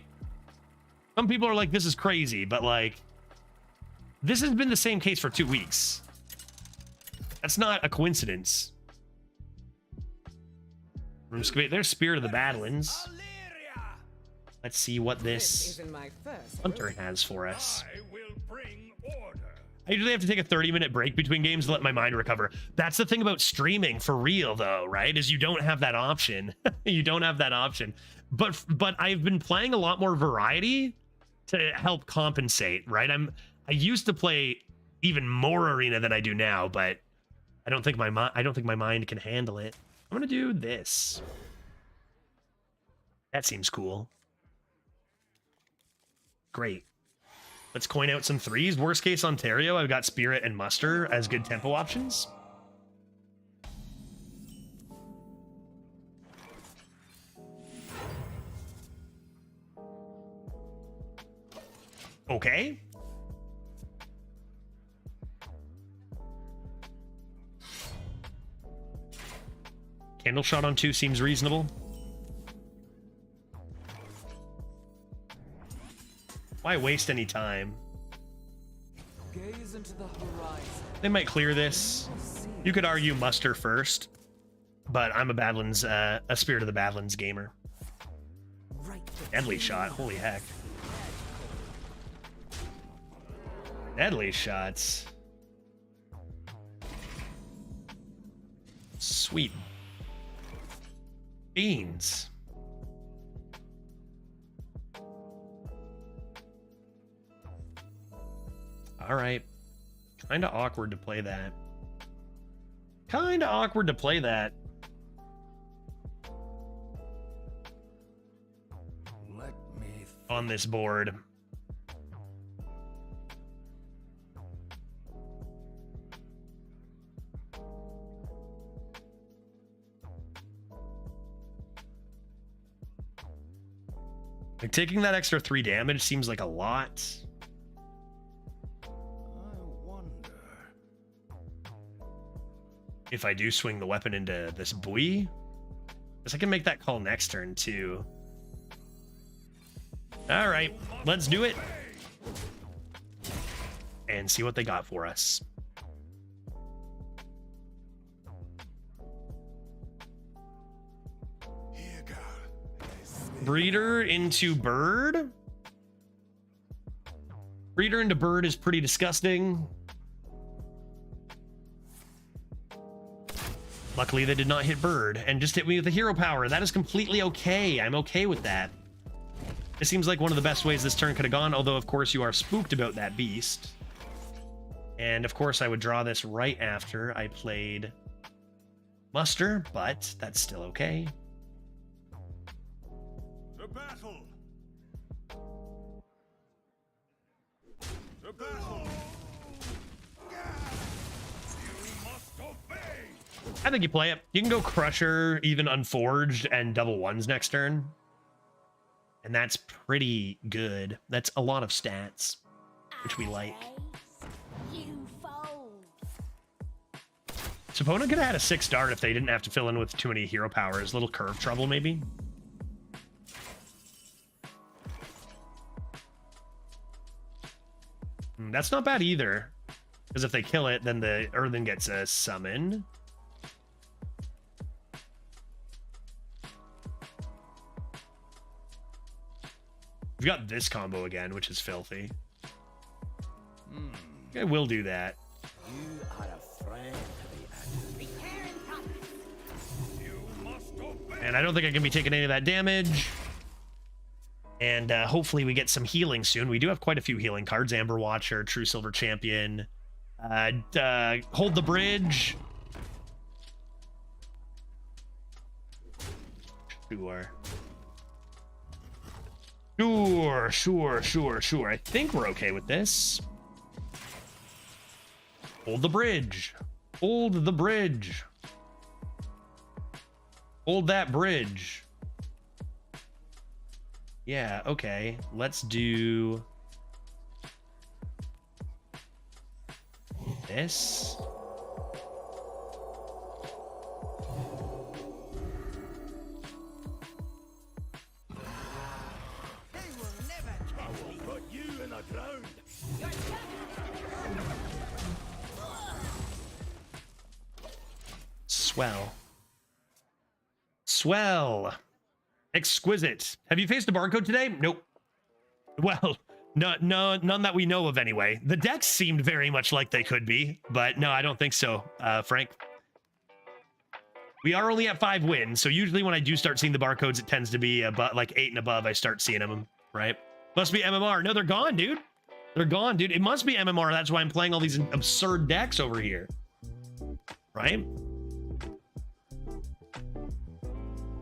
Some people are like, this is crazy, but like, this has been the same case for 2 weeks. That's not a coincidence. There's Spirit of the Badlands. Let's see what this hunter has for us. I usually have to take a 30-minute break between games to let my mind recover. That's the thing about streaming for real, though, right? Is you don't have that option. You don't have that option. But I've been playing a lot more variety to help compensate, right? I used to play even more arena than I do now, but I don't think my mind can handle it. I'm gonna do this. That seems cool. Great. Let's coin out some 3s. Worst case Ontario, I've got Spirit and Muster as good tempo options. Okay. Candle shot on 2 seems reasonable. Why waste any time? Gaze into the horizon. They might clear this. You could argue Muster first, but I'm a Badlands, a Spirit of the Badlands gamer. Deadly shot, holy heck. Deadly shots. Sweet beans. All right. Kind of awkward to play that. Kind of awkward to play that. Let me on this board. Like, taking that extra 3 damage seems like a lot. If I do swing the weapon into this buoy, guess I can make that call next turn too. All right, let's do it and see what they got for us. Breeder into bird. Breeder into bird is pretty disgusting. Luckily, they did not hit bird and just hit me with the hero power. That is completely okay. I'm okay with that. It seems like one of the best ways this turn could have gone, although, of course, you are spooked about that beast. And, of course, I would draw this right after I played Muster, but that's still okay. to battle. To battle. You must obey. I think you play it. You can go Crusher, even Unforged, and double ones next turn. And that's pretty good. That's a lot of stats, which we like. You fold. So opponent could have had a 6 dart if they didn't have to fill in with too many hero powers. Little curve trouble, maybe. That's not bad either. Because if they kill it, then the Earthen gets a summon. We've got this combo again, which is filthy. I will do that. You are a friend to the You must obey. And I don't think I can be taking any of that damage. And hopefully we get some healing soon. We do have quite a few healing cards. Amber Watcher, True Silver Champion. Hold the Bridge. Sure. I think we're okay with this. Hold the bridge. Hold the bridge. Hold that bridge. Yeah, okay. Let's do this. Put you in the ground. Swell. Exquisite. Have you faced a barcode today? Nope. Well, no, none that we know of anyway. The decks seemed very much like they could be, but no, I don't think so, Frank. We are only at 5 wins, so usually when I do start seeing the barcodes, it tends to be about like 8 and above. I start seeing them, right? Must be MMR. No, they're gone, dude. They're gone, dude. It must be MMR. That's why I'm playing all these absurd decks over here, right?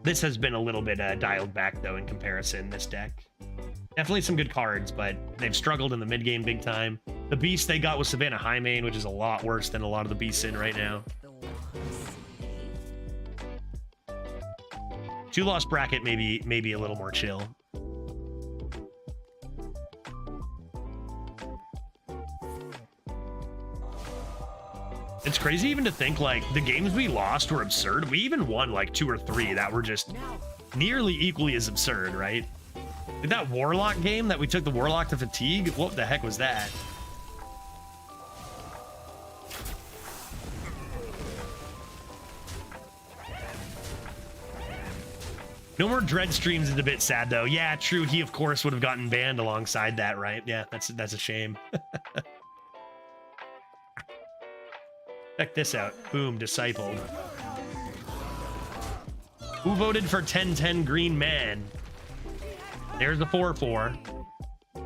This has been a little bit dialed back, though, in comparison, this deck. Definitely some good cards, but they've struggled in the mid-game big time. The beast they got was Savannah Highmane, which is a lot worse than a lot of the beasts in right now. 2-loss bracket, maybe a little more chill. It's crazy even to think, like, the games we lost were absurd. We even won, like, 2 or 3 that were just nearly equally as absurd, right? Like that Warlock game that we took the Warlock to fatigue? What the heck was that? No more Dread streams is a bit sad, though. Yeah, true. He, of course, would have gotten banned alongside that, right? Yeah, that's a shame. Check this out. Boom, discipled. Who voted for 10-10 Green Man? There's the 4-4.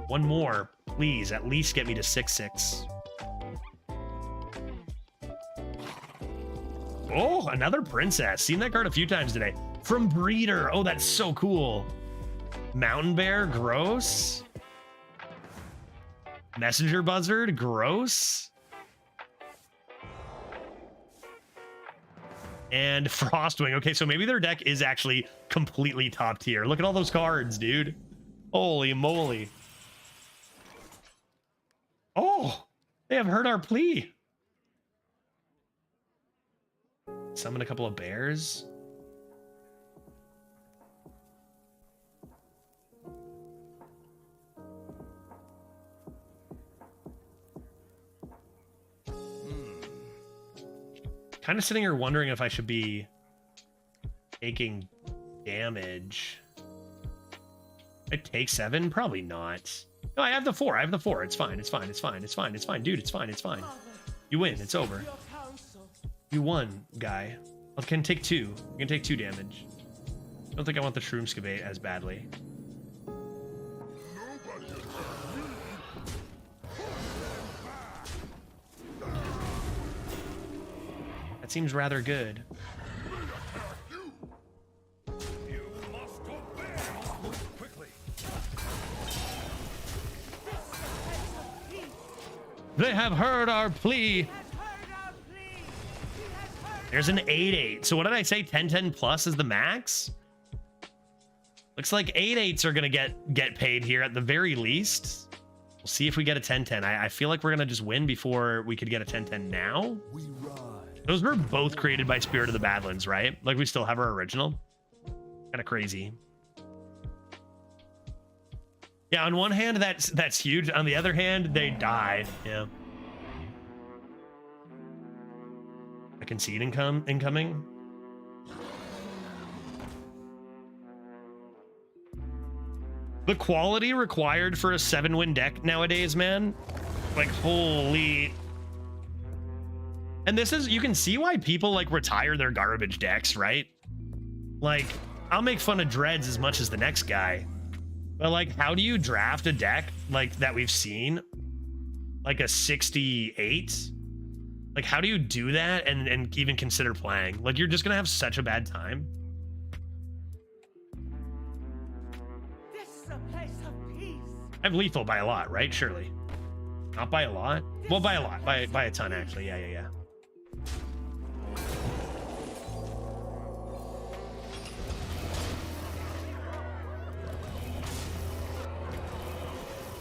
One more, please. At least get me to 6-6. Oh, another princess. Seen that card a few times today. From Breeder. Oh, that's so cool. Mountain Bear, gross. Messenger Buzzard, gross. And Frostwing. Okay, so maybe their deck is actually completely top tier. Look at all those cards, dude. Holy moly. Oh, they have heard our plea. Summon a couple of bears. Kind of sitting here wondering if I should be taking damage. I take 7? Probably not. No, I have the 4. It's fine. Dude, it's fine. You win. It's over. You won, guy. I can take 2. You can take 2 damage. I don't think I want the Shroomskabate as badly. That seems rather good. You must obey. Quickly. They have heard our plea. There's an 8-8. So what did I say? 10-10 plus is the max? Looks like 8-8s are gonna get paid here at the very least. We'll see if we get a 10-10. I feel like we're gonna just win before we could get a 10-10 now. We ride. Those were both created by Spirit of the Badlands, right? Like we still have our original. Kind of crazy. Yeah, on one hand, that's huge. On the other hand, they die. Yeah. concede incoming. The quality required for a 7-win deck nowadays, man. Like, holy. And this is, you can see why people like retire their garbage decks, right? Like, I'll make fun of Dreads as much as the next guy. But like, how do you draft a deck like that we've seen? Like a 68? Like, how do you do that and even consider playing? Like, you're just gonna have such a bad time. This is a place of peace. I have lethal by a lot, right? Surely. Not by a lot? Well, by a lot. By a ton, actually. Yeah.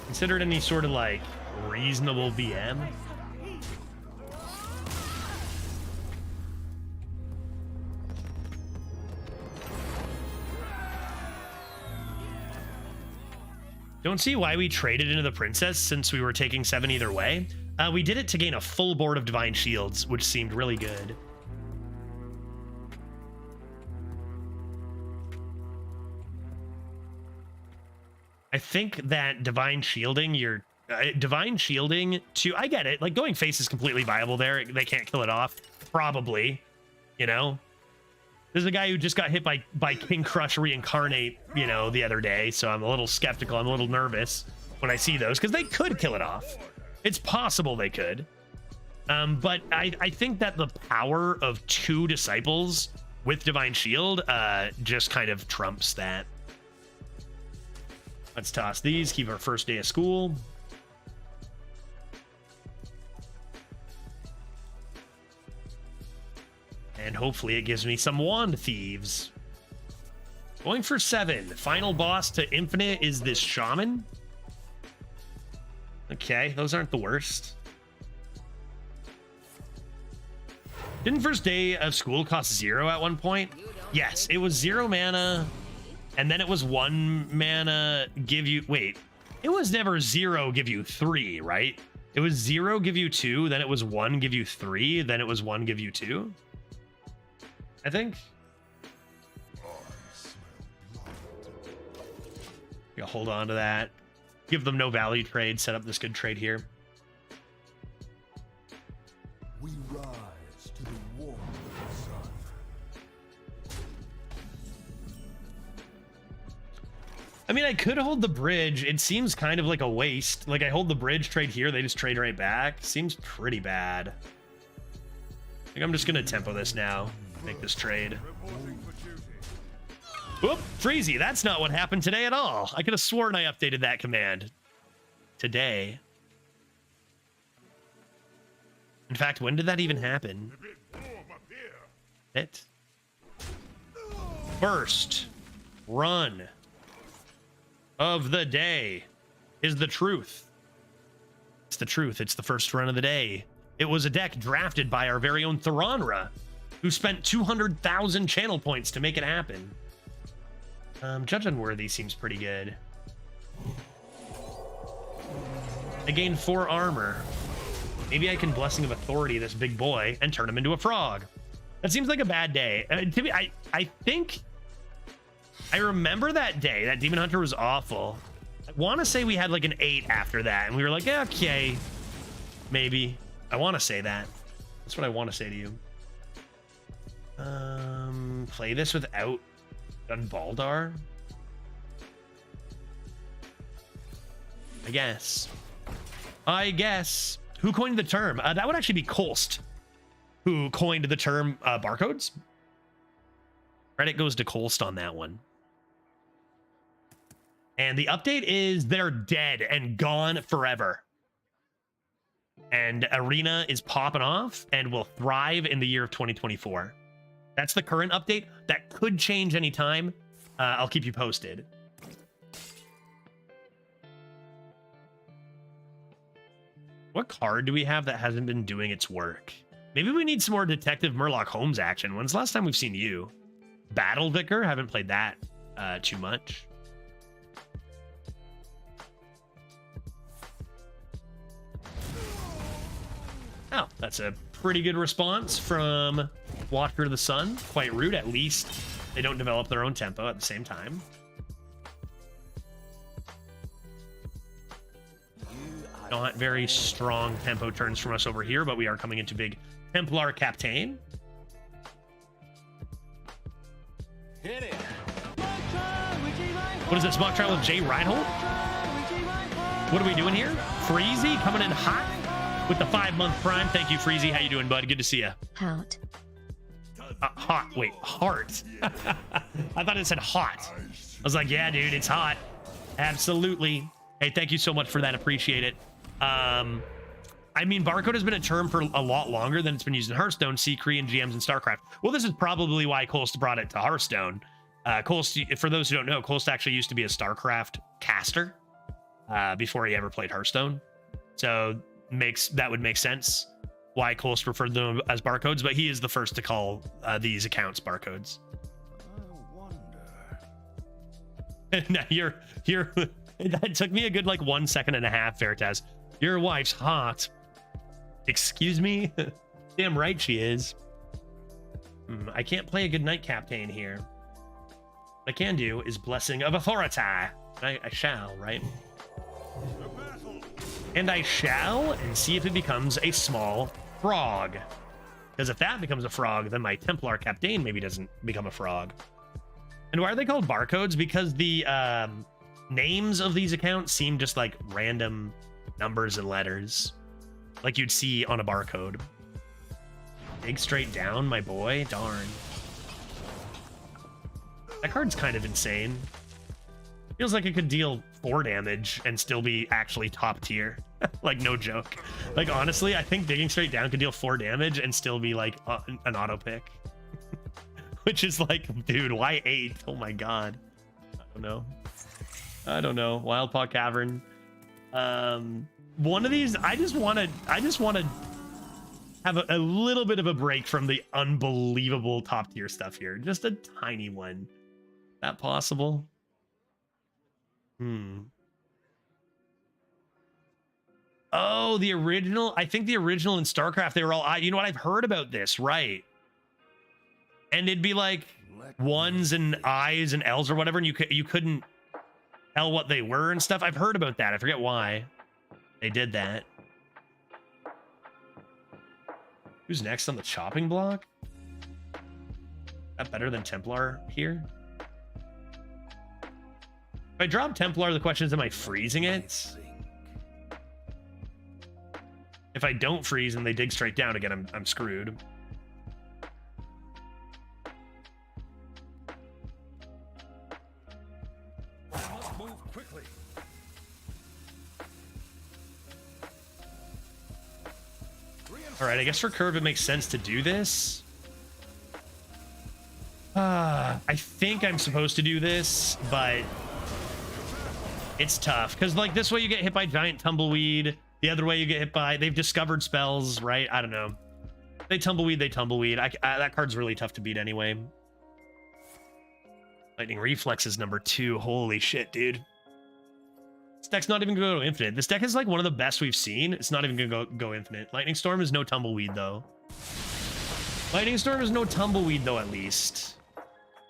Considered any sort of like reasonable BM? Don't see why we traded into the princess since we were taking 7 either way. We did it to gain a full board of divine shields, which seemed really good. I think that divine shielding, divine shielding to, I get it. Like, going face is completely viable there. They can't kill it off. Probably, you know? There's a guy who just got hit by King Crush Reincarnate, you know, the other day. So I'm a little skeptical. I'm a little nervous when I see those because they could kill it off. It's possible they could. But I think that the power of 2 disciples with divine shield just kind of trumps that. Let's toss these, keep our first day of school. And hopefully it gives me some wand thieves. Going for 7. Final boss to infinite is this shaman. Okay, those aren't the worst. Didn't first day of school cost 0 at one point? Yes, it was 0 mana. And then it was 1 mana give you, wait, it was never 0 give you 3, right? It was 0 give you 2, then it was 1 give you 3, then it was 1 give you 2. I think. You'll hold on to that. Give them no value trade, set up this good trade here. We rise to the warmth of the sun. I mean, I could hold the bridge. It seems kind of like a waste. Like, I hold the bridge, trade here, they just trade right back. Seems pretty bad. I think I'm just gonna tempo this now. Make this trade. Whoop, Freezy, that's not what happened today at all. I could have sworn I updated that command. Today. In fact, when did that even happen? It. First run of the day is the truth. It's the truth. It's the first run of the day. It was a deck drafted by our very own Theronra, who spent 200,000 channel points to make it happen. Judge Unworthy seems pretty good. I gained 4 armor. Maybe I can Blessing of Authority this big boy and turn him into a frog. That seems like a bad day. I think I remember that day. That Demon Hunter was awful. I want to say we had like an 8 after that, and we were like, yeah, okay, maybe. I want to say that. That's what I want to say to you. Play this without Dunbaldar? I guess. Who coined the term? That would actually be Kolst, who coined the term barcodes. Credit goes to Kolst on that one. And the update is they're dead and gone forever. And Arena is popping off and will thrive in the year of 2024. That's the current update. That could change anytime. I'll keep you posted. What card do we have that hasn't been doing its work? Maybe we need some more Detective Murloc Holmes action. When's the last time we've seen you? Battle Vicar? Haven't played that too much. Oh, that's a Pretty good response from Watcher of the Sun. Quite rude. At least they don't develop their own tempo at the same time. Not very strong tempo turns from us over here, but we are coming into big Templar Captain. Hit it. What is this? Mock trial of Jay Reinhold? What are we doing here? Freezy coming in hot with the 5-month prime. Thank you, Freezy. How you doing, bud? Good to see you. Out. Hot. Wait, heart. I thought it said hot. I was like, yeah, dude, it's hot. Absolutely. Hey, thank you so much for that. Appreciate it. I mean, barcode has been a term for a lot longer than it's been used in Hearthstone, Secret, and GMs, and StarCraft. Well, this is probably why Colst brought it to Hearthstone. Colst, for those who don't know, Colst actually used to be a StarCraft caster before he ever played Hearthstone. So that would make sense why Colst referred them as barcodes, but he is the first to call these accounts barcodes. Now you're that took me a good like 1.5 seconds, Veritas. Your wife's hot. Excuse me? Damn right she is. I can't play a good night captain here. What I can do is Blessing of Authority. I shall, right? And I shall, and see if it becomes a small frog. Because if that becomes a frog, then my Templar Captain maybe doesn't become a frog. And why are they called barcodes? Because the names of these accounts seem just like random numbers and letters, like you'd see on a barcode. Dig straight down, my boy. Darn. That card's kind of insane. Feels like it could deal 4 damage and still be actually top tier. Like, no joke. Like, honestly, I think digging straight down could deal 4 damage and still be like an auto pick. Which is like, dude, why 8? Oh my god. I don't know. Wildpaw Cavern. One of these, I just want to have a little bit of a break from the unbelievable top tier stuff here. Just a tiny one. Is that possible? Oh, the original. I think the original in StarCraft, they were all, you know what? I've heard about this, right? And it'd be like ones and I's and L's or whatever, and you couldn't tell what they were and stuff. I've heard about that. I forget why they did that. Who's next on the chopping block? That better than Templar here? If I drop Templar, the question is, am I freezing it? If I don't freeze and they dig straight down again, I'm screwed. All right, I guess for curve, it makes sense to do this. I think I'm supposed to do this, but it's tough. Because, like, this way you get hit by Giant Tumbleweed. The other way you get hit by... They've discovered spells, right? I don't know. They tumbleweed, they tumbleweed. That card's really tough to beat anyway. Lightning Reflex is number 2. Holy shit, dude. This deck's not even gonna go infinite. This deck is like one of the best we've seen. It's not even gonna go infinite. Lightning Storm is no tumbleweed though. Lightning Storm is no tumbleweed though, at least.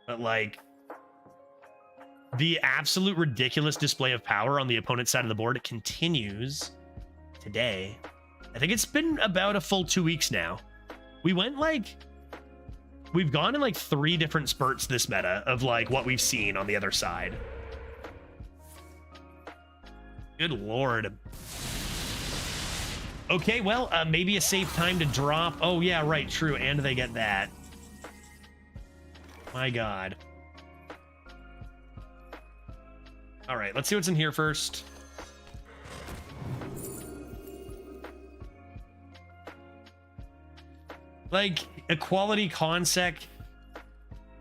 But like, the absolute ridiculous display of power on the opponent's side of the board, it continues today. I think it's been about a full 2 weeks now. We've gone in like 3 different spurts this meta of like what we've seen on the other side. Good lord. Okay, well, maybe a safe time to drop. Oh yeah, right, true, and they get that. My god. All right, let's see what's in here first. Like, Equality Consec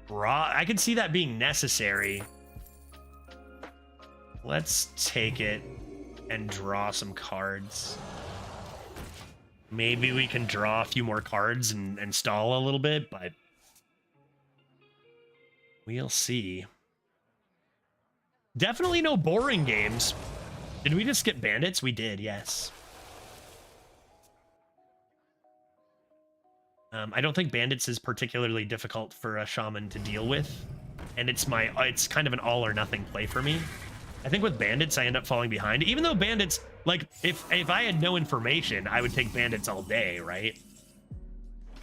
raw, I could see that being necessary. Let's take it and draw some cards. Maybe we can draw a few more cards and stall a little bit, but we'll see. Definitely no boring games. Did we just skip bandits? We did, yes. I don't think bandits is particularly difficult for a shaman to deal with, and it's kind of an all or nothing play for me. I think with bandits I end up falling behind, even though bandits, like, if I had no information, I would take bandits all day, right?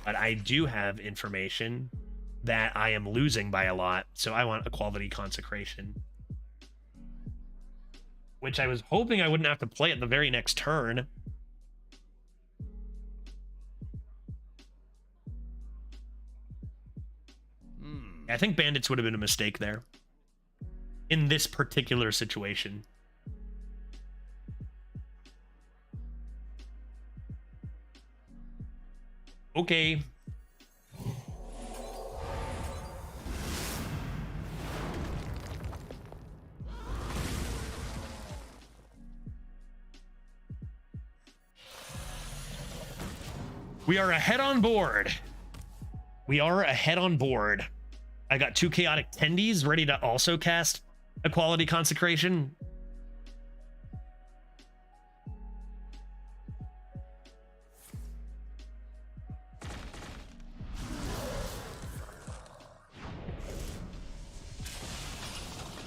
But I do have information that I am losing by a lot, so I want Equality Consecration, which I was hoping I wouldn't have to play at the very next turn. I think bandits would have been a mistake there in this particular situation. Okay. We are ahead on board. We are ahead on board. I got 2 chaotic tendies ready to also cast Equality Consecration.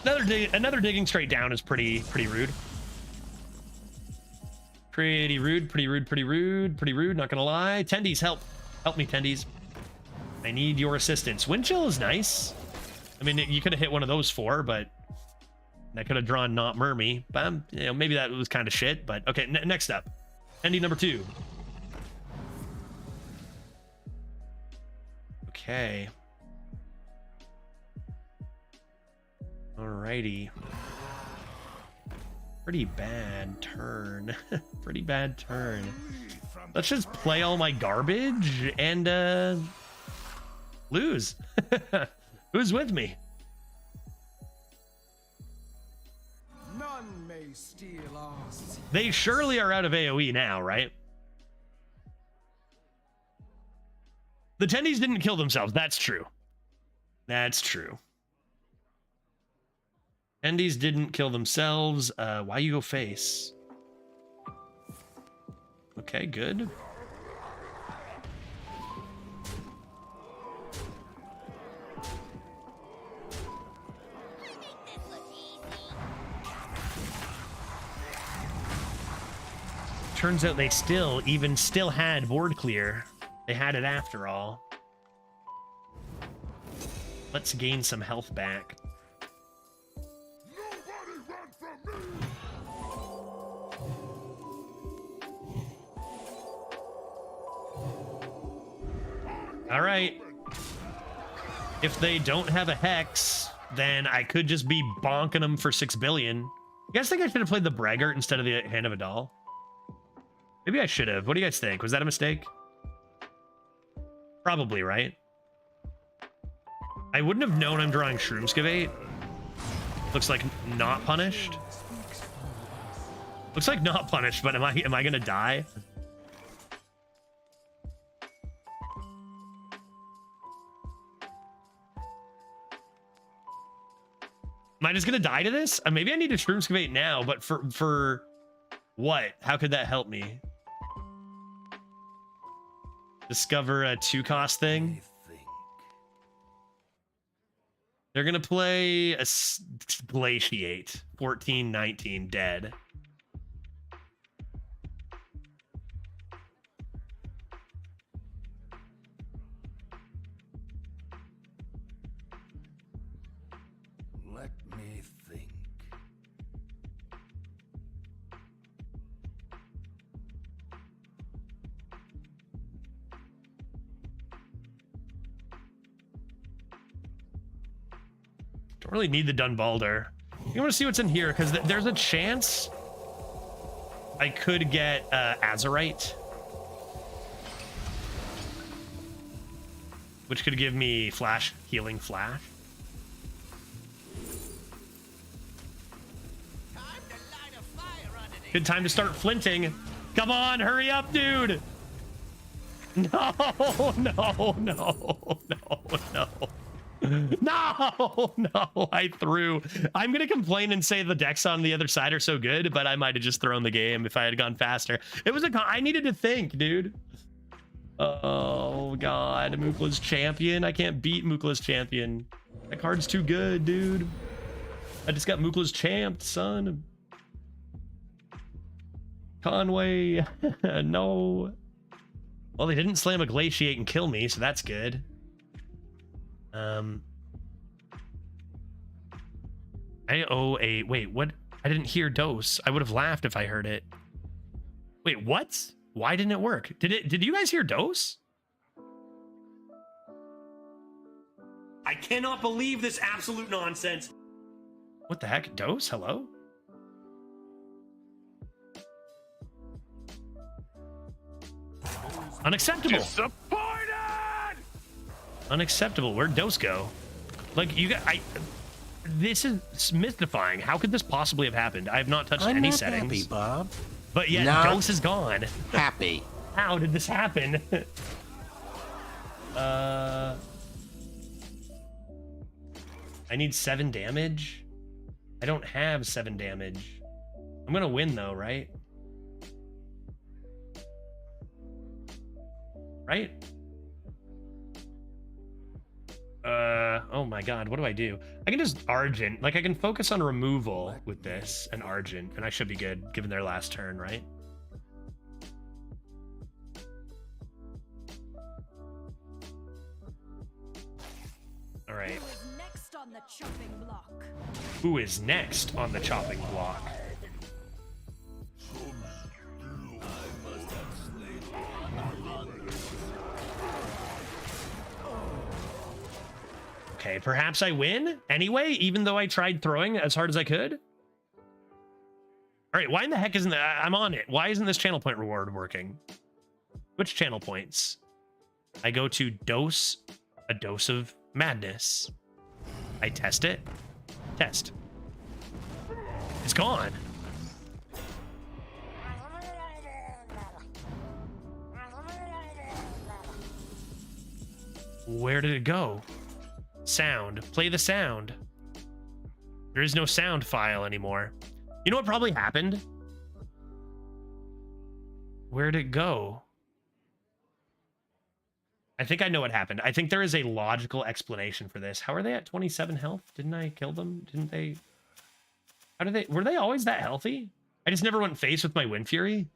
Another digging straight down is pretty rude. Pretty rude, not gonna lie. Tendies, help me, Tendies. I need your assistance. Wind chill is nice. I mean, you could have hit one of those 4, but I could have drawn not Mermy. But you know, maybe that was kind of shit. But okay, next up, Tendy number 2. Okay. Alrighty. Pretty bad turn. Pretty bad turn. Let's just play all my garbage and lose. Who's with me? None may steal our secrets. They surely are out of AoE now, right? The Tendies didn't kill themselves. That's true. That's true. Tendies didn't kill themselves. Why you go face? Okay, good. Turns out they still had board clear. They had it after all. Let's gain some health back. All right. If they don't have a hex, then I could just be bonking them for 6 billion. You guys think I should have played the Braggart instead of the Hand of a Doll? Maybe I should have. What do you guys think? Was that a mistake? Probably, right? I wouldn't have known I'm drawing Shroomskavate. Looks like not punished. Looks like not punished, but am I gonna die? Am I just gonna die to this? Maybe I need to Shroomskavate now, but for what? How could that help me? Discover a 2-cost thing. They're gonna play a Glaciate. 14-19 dead. Let me think. Don't really need the Dunbalder. You want to see what's in here because there's a chance I could get Azurite, which could give me flash healing flash. Good time to start flinting. Come on, hurry up, dude. No, no, no, no, no. No, I threw. I'm gonna complain and say the decks on the other side are so good, but I might have just thrown the game if I had gone faster. It was I needed to think, dude. Oh god, Mookla's champion. I can't beat Mookla's champion. That card's too good, dude. I just got Mookla's champed, son. Conway. No. Well, they didn't slam a glaciate and kill me, so that's good. I owe a wait, what? I didn't hear dose. I would have laughed if I heard it. Wait, what? Why didn't it work? Did you guys hear dose? I cannot believe this absolute nonsense. What the heck? Dose? Hello? Unacceptable. Disappointed! Unacceptable. Where'd Dose go? Like, you got... This is mystifying. How could this possibly have happened? I have not touched any settings. Happy, Bob. But yet, Not Dose is gone. Happy. How did this happen? I need 7 damage. I don't have 7 damage. I'm gonna win though, right? Right? Oh my god, what do I do? I can just Argent. Like, I can focus on removal with this and Argent, and I should be good given their last turn, right? All right. Next on the chopping block. Who is next on the chopping block? Okay, perhaps I win anyway, even though I tried throwing as hard as I could. All right, why in the heck isn't that? I'm on it. Why isn't this channel point reward working? Which channel points? I go to dose, a dose of madness. I test it. Test. It's gone. Where did it go? Sound. Play the sound. There is no sound file anymore. You know what probably happened? Where'd it go? I think I know what happened. I think there is a logical explanation for this. How are they at 27 health? Didn't I kill them? Didn't they? How did they? Were they always that healthy? I just never went face with my Wind Fury.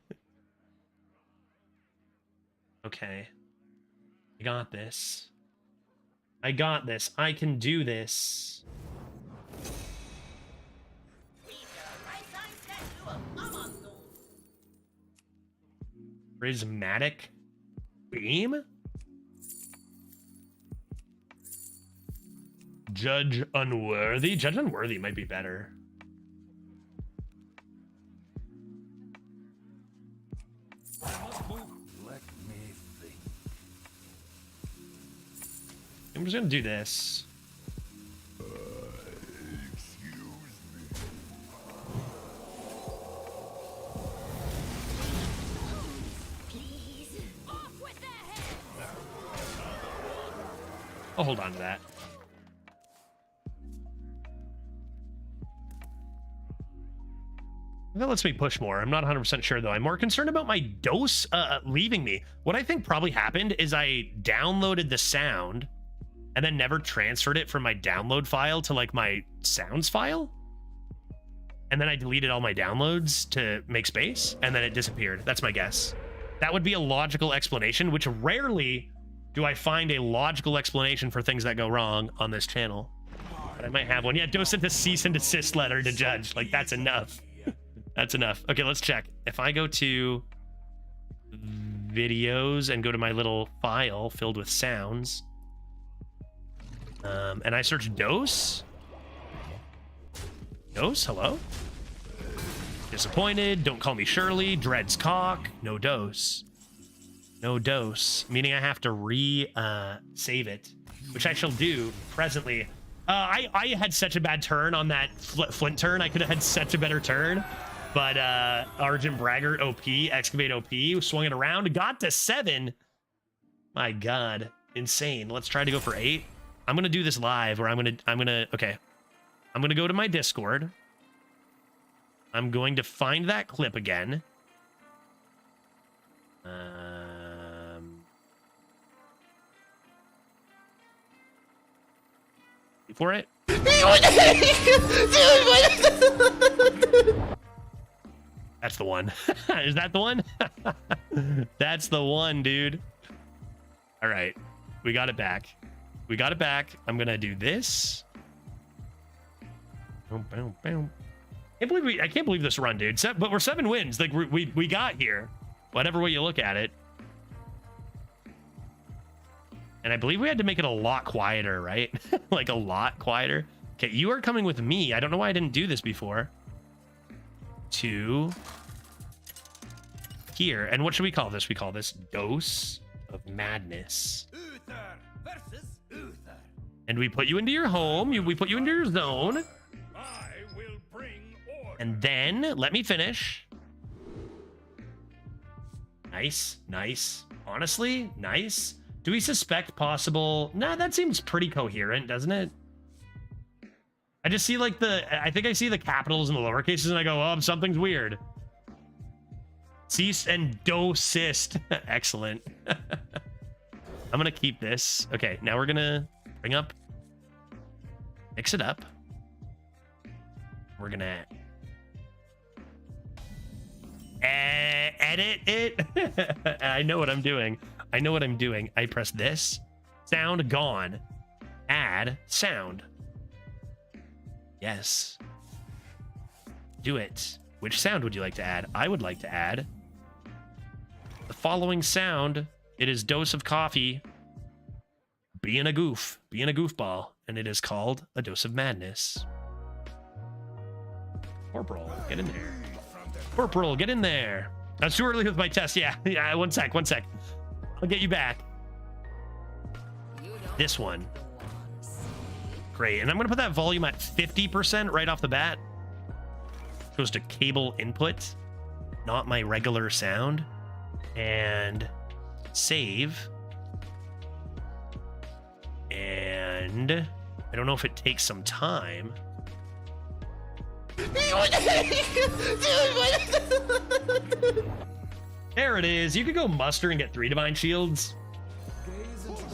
Okay. I got this. I got this. I can do this. Prismatic beam? Judge Unworthy? Judge Unworthy might be better. Let me think. I'm just gonna do this. Excuse me. Please. Off with their heads. I'll hold on to that. That lets me push more. I'm not 100% sure, though. I'm more concerned about my dose leaving me. What I think probably happened is I downloaded the sound and then never transferred it from my download file to, like, my sounds file. And then I deleted all my downloads to make space, and then it disappeared. That's my guess. That would be a logical explanation, which rarely do I find a logical explanation for things that go wrong on this channel. But I might have one. Yeah, Dose sent a cease and desist letter to Judge. Like, that's enough. That's enough. Okay, let's check. If I go to videos and go to my little file filled with sounds, and I search Dose. Dose, hello? Disappointed, don't call me Shirley, Dread's cock, no dose. No dose, meaning I have to save it, which I shall do presently. I had such a bad turn on that flint turn. I could have had such a better turn. But Argent Braggart OP, Excavate OP, swung it around, got to 7. My God, insane. Let's try to go for 8. I'm gonna do this live, where I'm gonna go to my Discord. I'm going to find that clip again. wait for it. That's the one. Is that the one? That's the one, dude. All right. We got it back. We got it back. I'm going to do this. Boom, boom, boom. I can't believe this run, dude. But we're 7 wins. Like we got here. Whatever way you look at it. And I believe we had to make it a lot quieter, right? Like a lot quieter. Okay, you are coming with me. I don't know why I didn't do this before. To here. And what should we call this? We call this Dose of Madness. Uther versus Uther. And we put you into your home. We put you into your zone. I will bring order. And then let me finish. Nice, nice. Honestly, nice. Do we suspect possible? Nah, that seems pretty coherent, doesn't it? I just see like I think I see the capitals and the lower cases and I go, oh, something's weird. Cease and desist. Excellent. I'm gonna keep this. Okay, now we're gonna bring up, mix it up. We're gonna edit it. I know what I'm doing. I know what I'm doing. I press this. Sound gone. Add sound. Yes. Do it. Which sound would you like to add? I would like to add the following sound. It is dose of coffee. Being a goof. Being a goofball. And it is called a dose of madness. Corporal, get in there. Corporal, get in there. That's too early with my test. Yeah, yeah. One sec. I'll get you back. This one. Great. And I'm going to put that volume at 50% right off the bat. Goes to cable input, not my regular sound. And save. And I don't know if it takes some time. There it is. You could go muster and get 3 divine shields.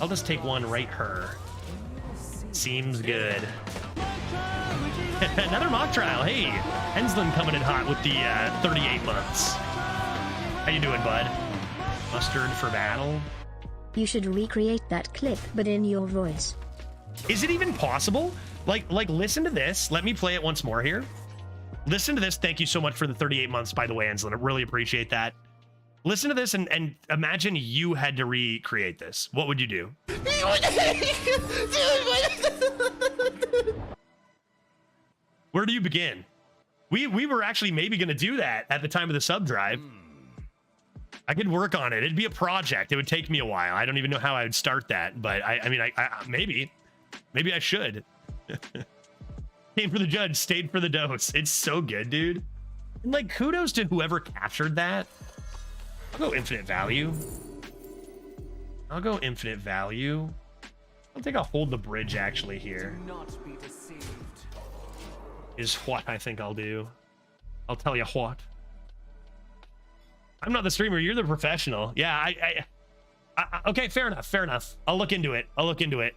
I'll just take one right her. Seems good. Another mock trial. Hey, Hensland coming in hot with the 38 months. How you doing, bud? Mustered for battle. You should recreate that clip, but in your voice. Is it even possible? Like, listen to this. Let me play it once more here. Listen to this. Thank you so much for the 38 months, by the way, Hensland. I really appreciate that. Listen to this and imagine you had to recreate this. What would you do? Where do you begin? We were actually maybe going to do that at the time of the sub drive. I could work on it. It'd be a project. It would take me a while. I don't even know how I would start that, but I mean, maybe I should. Came for the judge, stayed for the dose. It's so good, dude. And like, kudos to whoever captured that. I'll go infinite value. I'll think I'll hold the bridge actually here. Not be deceived. Is what I think I'll do. I'll tell you what. I'm not the streamer. You're the professional. Yeah, I okay, fair enough. I'll look into it. I'll look into it,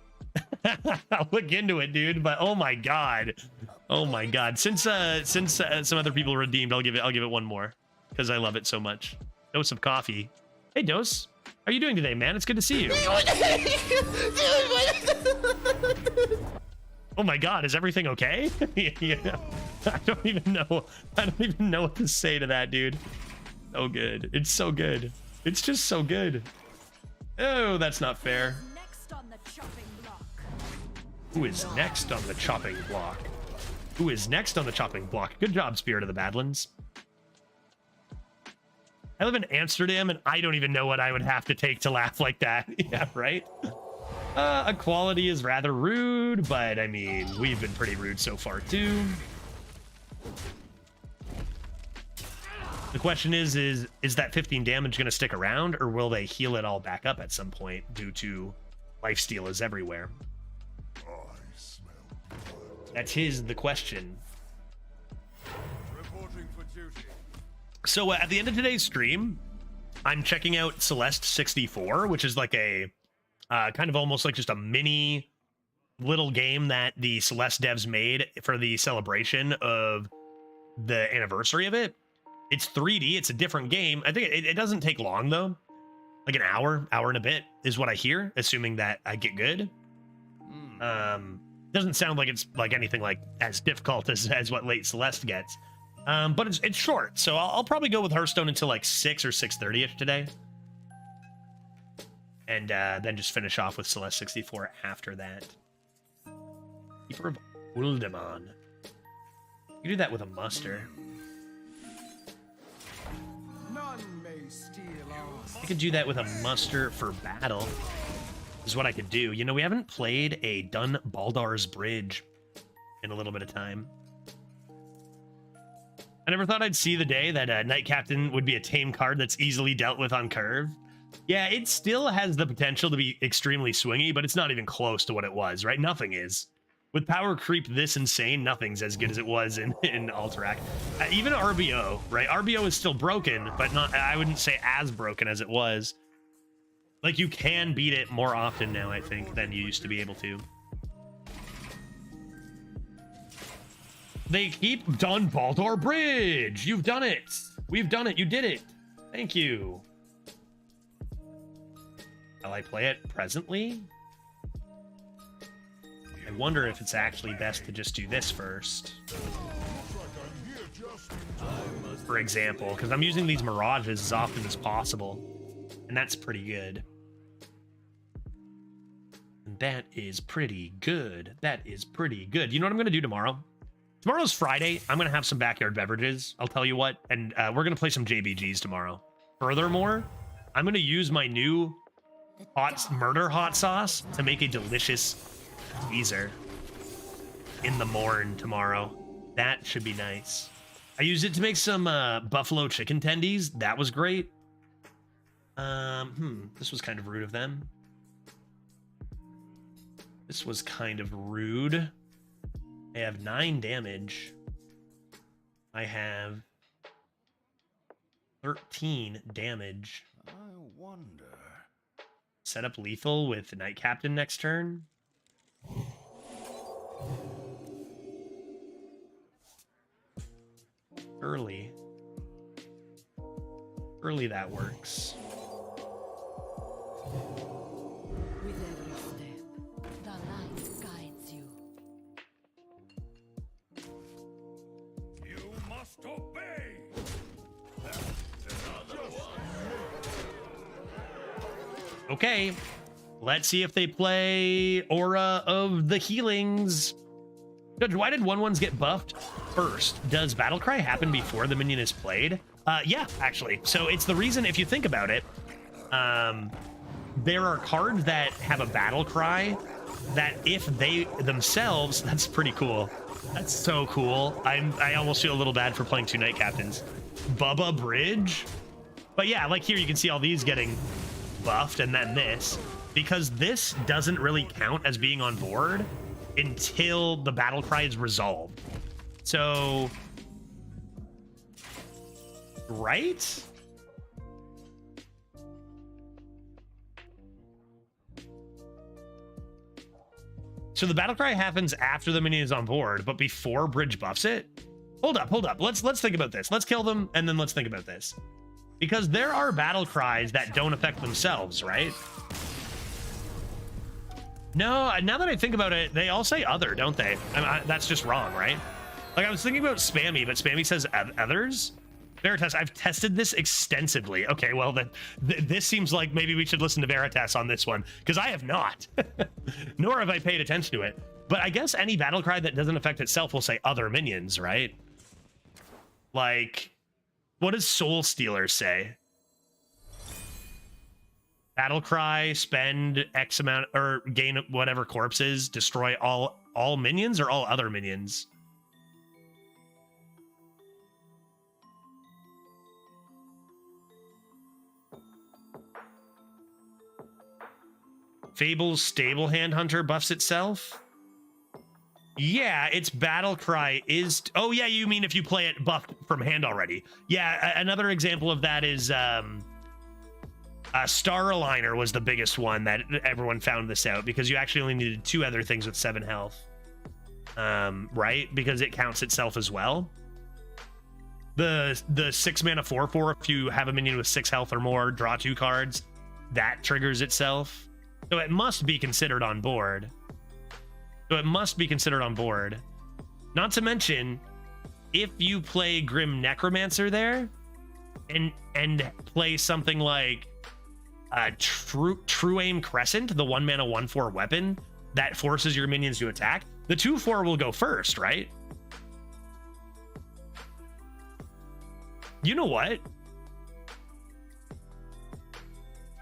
dude. But oh my god. Since some other people redeemed, I'll give it one more because I love it so much. Dose of coffee. Hey, Dose. How are you doing today, man? It's good to see you. Oh my god, is everything okay? Yeah. I don't even know what to say to that, dude. So good. It's so good. It's just so good. Oh, that's not fair. Next on the chopping block. Who is next on the chopping block? Good job, Spirit of the Badlands. I live in Amsterdam, and I don't even know what I would have to take to laugh like that. Yeah, right? Equality is rather rude, but I mean, we've been pretty rude so far, too. The question is that 15 damage going to stick around, or will they heal it all back up at some point due to lifesteal is everywhere? That's the question. Reporting for duty. So at the end of today's stream, I'm checking out Celeste 64, which is like a kind of almost like just a mini little game that the Celeste devs made for the celebration of the anniversary of it. It's 3D. It's a different game. I think it doesn't take long though. Like an hour and a bit is what I hear, assuming that I get good. Doesn't sound like it's like anything like as difficult as what late Celeste gets. But it's short, so I'll probably go with Hearthstone until like 6 or 6:30ish today. And then just finish off with Celeste 64 after that. Keeper of Uldemon. You do that with a muster. I could do that with a muster for battle. Is what I could do. You know, we haven't played a Dun Baldar's Bridge in a little bit of time. I never thought I'd see the day that Knight Captain would be a tame card that's easily dealt with on curve. Yeah, it still has the potential to be extremely swingy, but it's not even close to what it was, right? Nothing is. With power creep this insane, nothing's as good as it was in Alterac. Even RBO, right? RBO is still broken, but not. I wouldn't say as broken as it was. Like, you can beat it more often now, I think, than you used to be able to. They keep Dun Baldar Bridge. You've done it. We've done it. You did it. Thank you. Shall I play it presently? I wonder if it's actually best to just do this first. For example, because I'm using these mirages as often as possible. And that's pretty good. And that is pretty good. That is pretty good. You know what I'm going to do tomorrow? Tomorrow's Friday. I'm going to have some backyard beverages. I'll tell you what. And we're going to play some JBGs tomorrow. Furthermore, I'm going to use my new murder hot sauce to make a delicious teaser in the morn tomorrow. That should be nice. I used it to make some buffalo chicken tendies. That was great. This was kind of rude of them. This was kind of rude. I have 9 damage. I have 13 damage. I wonder. Set up lethal with Knight Captain next turn. Early. Early that works. With every step, the light guides you. You must obey. Okay, let's see if they play Aura of the Healings. Judge, why did 1/1s get buffed first? Does Battlecry happen before the minion is played? Yeah, actually. So it's the reason, if you think about it, there are cards that have a Battlecry that if they themselves, that's pretty cool. That's so cool. I almost feel a little bad for playing 2 Knight Captains. Bubba Bridge? But yeah, like here you can see all these getting buffed, and then this, because this doesn't really count as being on board until the battle cry is resolved. So, right? So the battle cry happens after the minion is on board, but before Bridge buffs it. Hold up. Let's think about this. Let's kill them, and then let's think about this. Because there are battle cries that don't affect themselves, right? No, now that I think about it, they all say other, don't they? That's just wrong, right? Like, I was thinking about Spammy, but Spammy says others. Veritas, I've tested this extensively. Okay, well, then this seems like maybe we should listen to Veritas on this one, because I have not. Nor have I paid attention to it. But I guess any battle cry that doesn't affect itself will say other minions, right? Like, what does Soul Stealer say? Battle cry, spend X amount, or gain whatever corpses, destroy all minions or all other minions? Fable's Stable Hand Hunter buffs itself? Yeah, its battle cry is... Oh, yeah, you mean if you play it buffed from hand already. Yeah, another example of that is Star Aligner was the biggest one that everyone found this out, because you actually only needed 2 other things with 7 health. Right? Because it counts itself as well. The 6 mana 4/4, if you have a minion with 6 health or more, draw 2 cards, that triggers itself. So it must be considered on board. Not to mention, if you play Grim Necromancer there and play something like True Aim Crescent, the 1 mana 1/4 weapon that forces your minions to attack, the 2/4 will go first, right? You know what?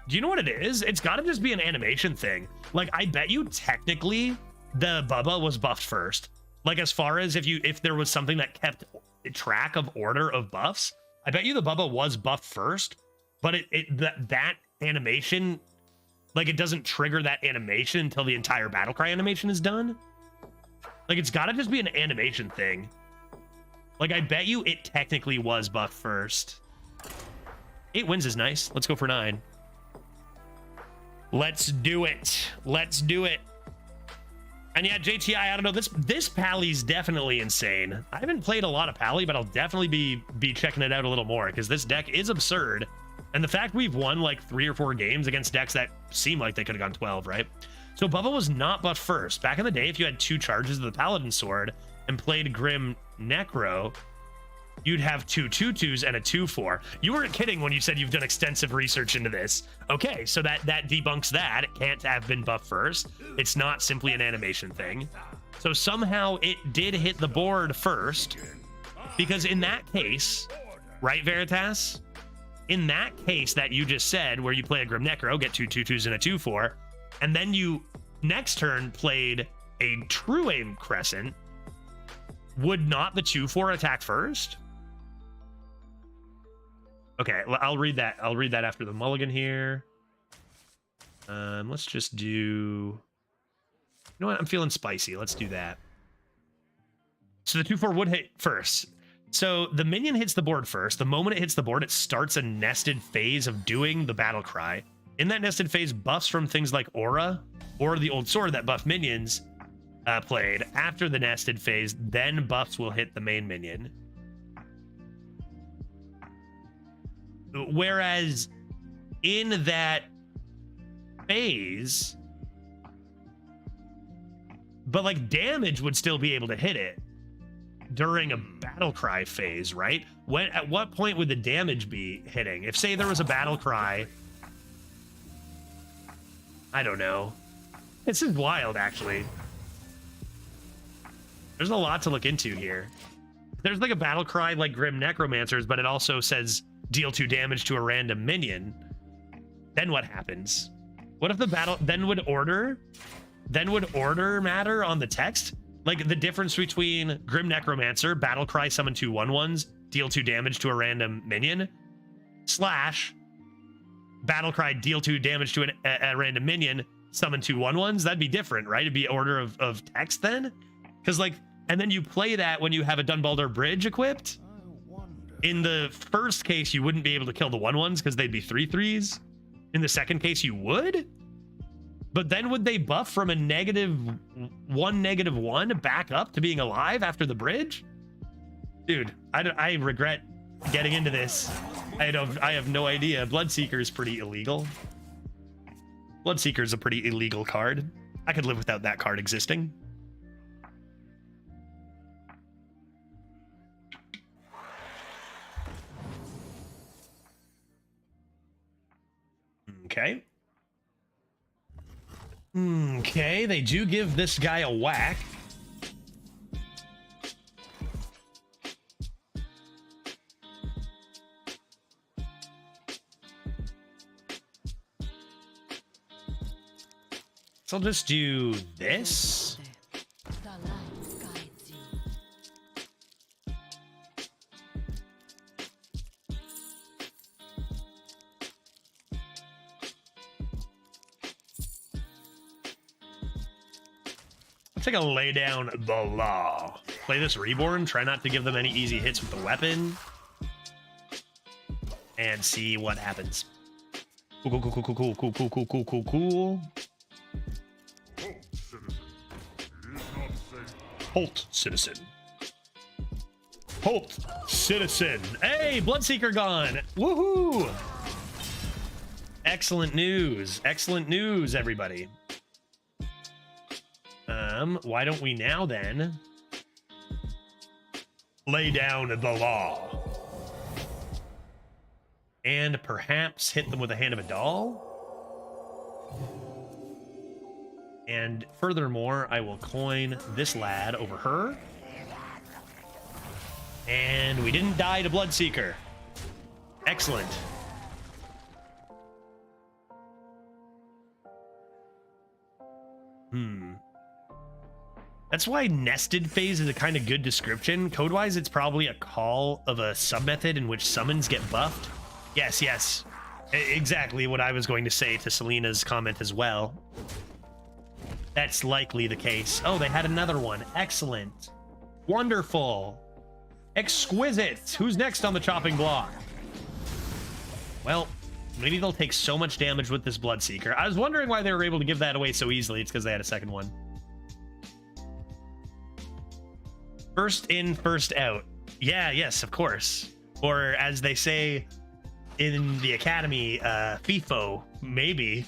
Do you know what it is? It's got to just be an animation thing. Like, I bet you technically the Bubba was buffed first. Like, as far as if there was something that kept track of order of buffs, I bet you the Bubba was buffed first, but that animation, like, it doesn't trigger that animation until the entire Battlecry animation is done. Like, it's got to just be an animation thing. Like, I bet you it technically was buffed first. 8 wins is nice. Let's go for 9. Let's do it. Let's do it. And yeah, JTI, I don't know. This Pally's definitely insane. I haven't played a lot of Pally, but I'll definitely be checking it out a little more, because this deck is absurd. And the fact we've won like 3 or 4 games against decks that seem like they could have gone 12, right? So Bubba was not buffed first. Back in the day, if you had 2 charges of the Paladin Sword and played Grim Necro, you'd have 2 2/2s and a 2/4. You weren't kidding when you said you've done extensive research into this. Okay, so that debunks that. It can't have been buffed first. It's not simply an animation thing. So somehow it did hit the board first, because in that case, right, Veritas? In that case that you just said, where you play a Grim Necro, get 2 2/2s and a 2/4, and then you next turn played a True Aim Crescent, would not the 2/4 attack first? Okay, I'll read that. I'll read that after the mulligan here. Let's just do... You know what? I'm feeling spicy. Let's do that. So the 2/4 would hit first. So the minion hits the board first. The moment it hits the board, it starts a nested phase of doing the battle cry. In that nested phase, buffs from things like Aura or the old sword that buff minions played after the nested phase, then buffs will hit the main minion. Whereas in that phase, but like damage would still be able to hit it during a battle cry phase, right? At what point would the damage be hitting? If, say, there was a battle cry, I don't know. This is wild, actually. There's a lot to look into here. There's like a battle cry like Grim Necromancers, but it also says deal 2 damage to a random minion. Then what happens? What if the battle then would order matter on the text? Like the difference between Grim Necromancer, battle cry, summon 2 1/1s, deal 2 damage to a random minion, / battle cry, deal 2 damage to a random minion, summon 2 1/1s. That'd be different, right? It'd be order of text then. Because, like, and then you play that when you have a Dunbalder Bridge equipped. In the first case, you wouldn't be able to kill the 1/1s because they'd be 3/3s. In the second case, you would. But then would they buff from a -1/-1 back up to being alive after the bridge? Dude, I regret getting into this. I have no idea. Bloodseeker is pretty illegal. Bloodseeker is a pretty illegal card. I could live without that card existing. Okay. Okay, they do give this guy a whack. So I'll just do this. The light guides you. Let's take a lay down the law. Play this Reborn, try not to give them any easy hits with the weapon, and see what happens. Cool, cool, cool, cool, cool, cool, cool, cool, cool, cool, cool. Halt, citizen. Halt, citizen. Hey, Bloodseeker gone. Woohoo! Excellent news. Excellent news, everybody. Why don't we now then lay down the law and perhaps hit them with a hand of a doll? And furthermore, I will coin this lad over her. And we didn't die to Bloodseeker. Excellent. That's why nested phase is a kind of good description. Code-wise, it's probably a call of a submethod in which summons get buffed. Yes, yes. Exactly what I was going to say to Selena's comment as well. That's likely the case. Oh, they had another one. Excellent. Wonderful. Exquisite. Who's next on the chopping block? Well, maybe they'll take so much damage with this Bloodseeker. I was wondering why they were able to give that away so easily. It's because they had a second one. First in, first out. Yeah, yes, of course. Or as they say in the academy, FIFO, maybe.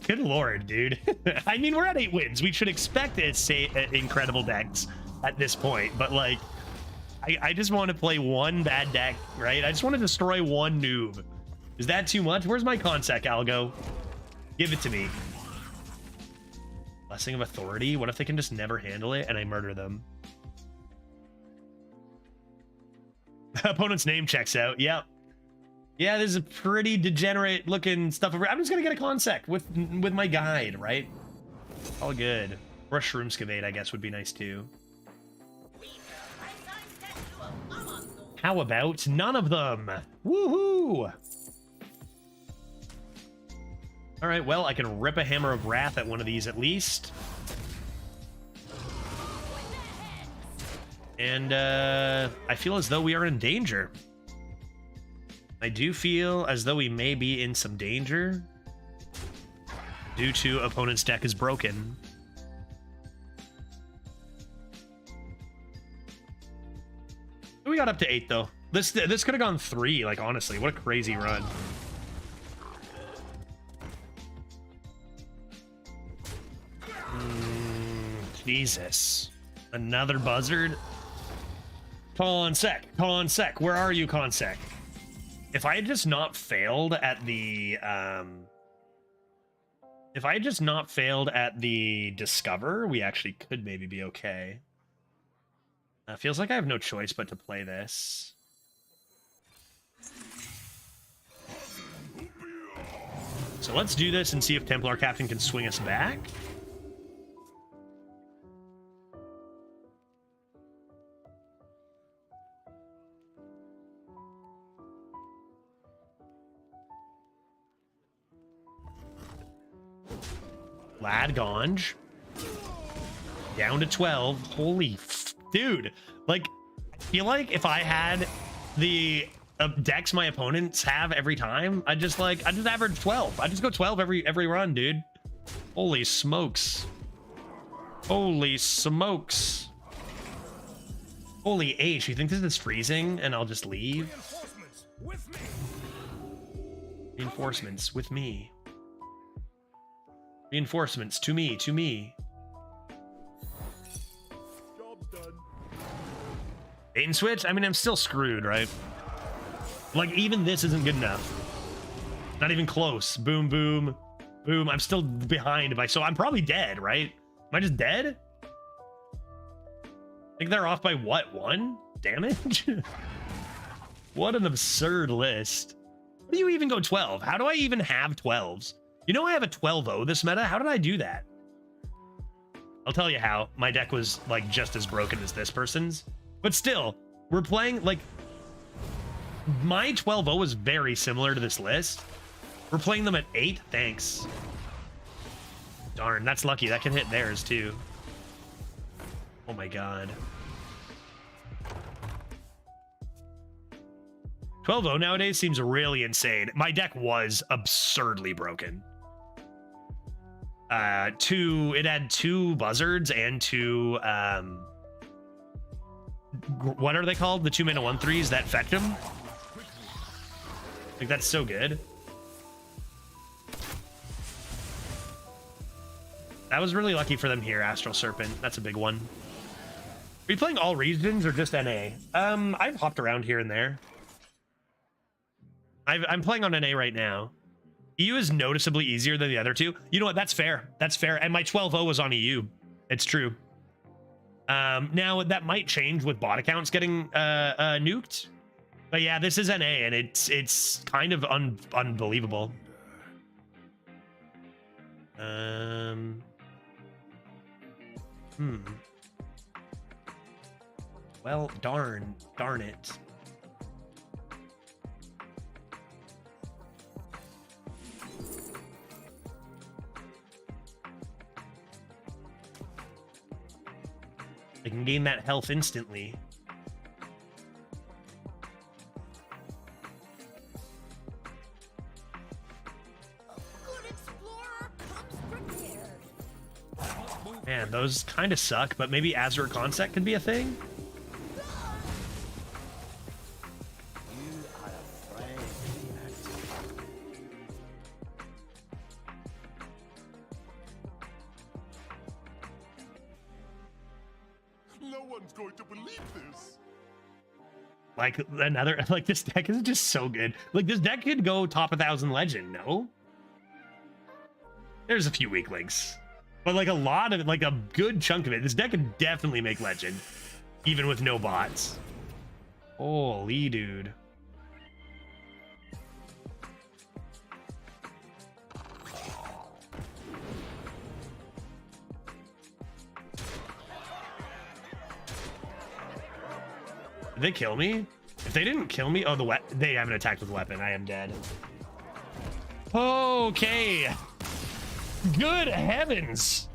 Good lord, dude. I mean, we're at 8 wins. We should expect it to say incredible decks at this point. But, like, I just want to play one bad deck, right? I just want to destroy one noob. Is that too much? Where's my Consec, Algo? Give it to me. Blessing of Authority? What if they can just never handle it and I murder them? Opponent's name checks out. Yep. Yeah, this is a pretty degenerate looking stuff. I'm just gonna get a Consec with my guide, right? All good. Or a Shroomscavate, I guess, would be nice too. How about none of them? Woohoo! All right, well, I can rip a Hammer of Wrath at one of these at least. And I feel as though we are in danger. I do feel as though we may be in some danger due to opponent's deck is broken. We got up to 8 though. This could have gone 3, like honestly. What a crazy run. Jesus. Another buzzard. Consec, where are you, Consec? If I had just not failed at the discover, we actually could maybe be okay. Feels like I have no choice but to play this. So let's do this and see if Templar Captain can swing us back. Ladgonge. Down to 12. Holy dude. Like, I feel like if I had the decks my opponents have every time, I just average 12. I just go 12 every run, dude. Holy smokes. Holy smokes. Holy H, you think this is freezing and I'll just leave? Reinforcements with me. Reinforcements to me, to me. Job done. Bait and switch? I mean, I'm still screwed, right? Like, even this isn't good enough. Not even close. Boom, boom, boom. I'm still behind by, so I'm probably dead, right? Am I just dead? I think they're off by what, 1 damage? What an absurd list. How do you even go 12? How do I even have 12s? You know I have a 12-0 this meta? How did I do that? I'll tell you how. My deck was, like, just as broken as this person's. But still, we're playing, like... My 12-0 was very similar to this list. We're playing them at 8? Thanks. Darn, that's lucky. That can hit theirs, too. Oh my god. 12-0 nowadays seems really insane. My deck was absurdly broken. It had 2 buzzards and 2 what are they called? The 2-mana 1/3s that fetch them. Like, that's so good. That was really lucky for them here, Astral Serpent. That's a big one. Are you playing all regions or just NA? I've hopped around here and there. I'm playing on NA right now. EU is noticeably easier than the other two. You know what? That's fair. That's fair. And my 12-0 was on EU. It's true. Now that might change with bot accounts getting nuked. But yeah, this is NA and it's kind of unbelievable. Well, darn it. I can gain that health instantly. Man, those kind of suck, but maybe Azure Concept could be a thing? Like another, like this deck is just so good. Like this deck could go top 1,000 legend, no? There's a few weak links, but like a lot of it, like a good chunk of it. This deck could definitely make legend, even with no bots. Holy dude. Did they kill me? If they didn't kill me, oh, they haven't attacked with a weapon. I am dead. Okay. Good heavens.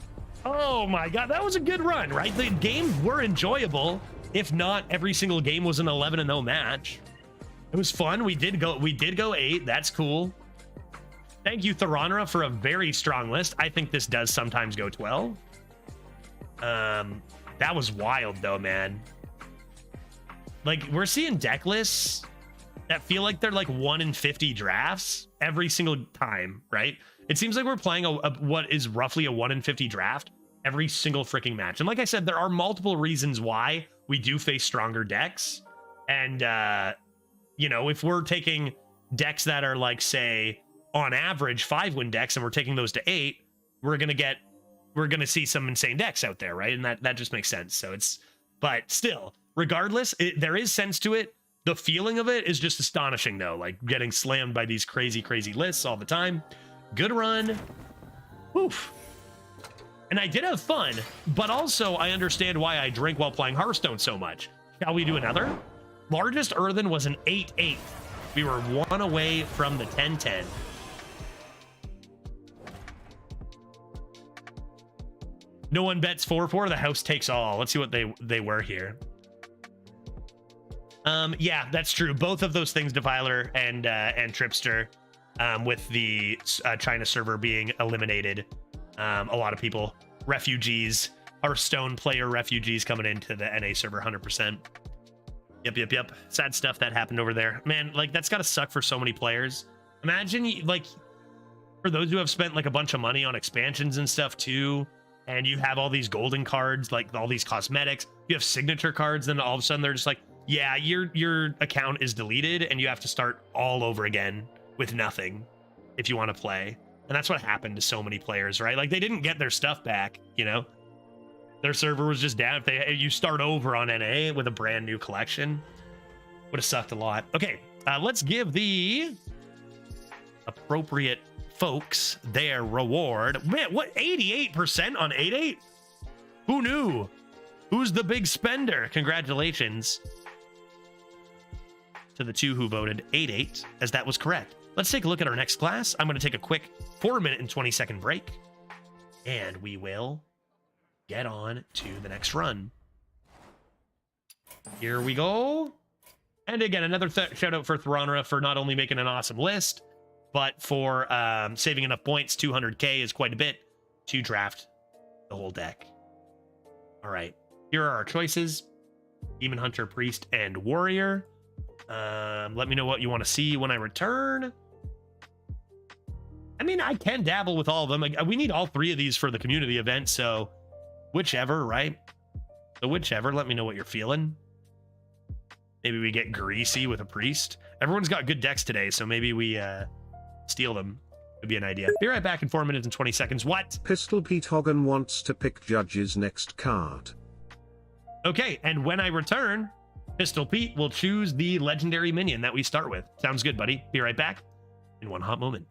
Oh my god, that was a good run, right? The games were enjoyable. If not, every single game was an 11-0 match. It was fun. We did go 8. That's cool. Thank you, Theronra, for a very strong list. I think this does sometimes go 12. That was wild though, man. Like, we're seeing deck lists that feel like they're like 1 in 50 drafts every single time, right? It seems like we're playing what is roughly a 1 in 50 draft every single freaking match. And like I said, there are multiple reasons why we do face stronger decks. And, you know, if we're taking decks that are like, say, on average 5-win decks and we're taking those to 8, we're going to see some insane decks out there, right? And that just makes sense. So but still, regardless, there is sense to it. The feeling of it is just astonishing, though. Like getting slammed by these crazy lists all the time. Good run. Oof. And I did have fun, but also I understand why I drink while playing Hearthstone so much. Shall we do another? Largest earthen was an 8-8. We were 1 away from the 10-10. No one bets 4-4. The house takes all. Let's see what they were here. Yeah, that's true. Both of those things, Defiler and Tripster, with the China server being eliminated. A lot of people, refugees, Hearthstone player refugees coming into the NA server 100%. Yep. Sad stuff that happened over there. Man, like, that's got to suck for so many players. Imagine, like, for those who have spent, like, a bunch of money on expansions and stuff, too, and you have all these golden cards, like, all these cosmetics, you have signature cards, then all of a sudden they're just like, yeah, your account is deleted, and you have to start all over again with nothing if you want to play. And that's what happened to so many players, right? Like, they didn't get their stuff back, you know? Their server was just down. If you start over on NA with a brand new collection, would have sucked a lot. Okay, let's give the appropriate folks their reward. Man, what, 88% on 8-8? Who knew? Who's the big spender? Congratulations to the 2 who voted 8-8, as that was correct. Let's take a look at our next class. I'm going to take a quick 4-minute and 20-second break, and we will get on to the next run. Here we go. And again, another shout out for Thronra for not only making an awesome list, but for saving enough points. 200k is quite a bit to draft the whole deck. All right, here are our choices: Demon Hunter, Priest, and Warrior. Let me know what you want to see when I return. I mean, I can dabble with all of them. We need all 3 of these for the community event, so whichever, right? So whichever, let me know what you're feeling. Maybe we get greasy with a Priest. Everyone's got good decks today, so maybe we steal them. Would be an idea. Be right back in 4 minutes and 20 seconds. What? Pistol Pete Hogan wants to pick Judge's next card. Okay, and when I return, Pistol Pete will choose the legendary minion that we start with. Sounds good, buddy. Be right back in one hot moment.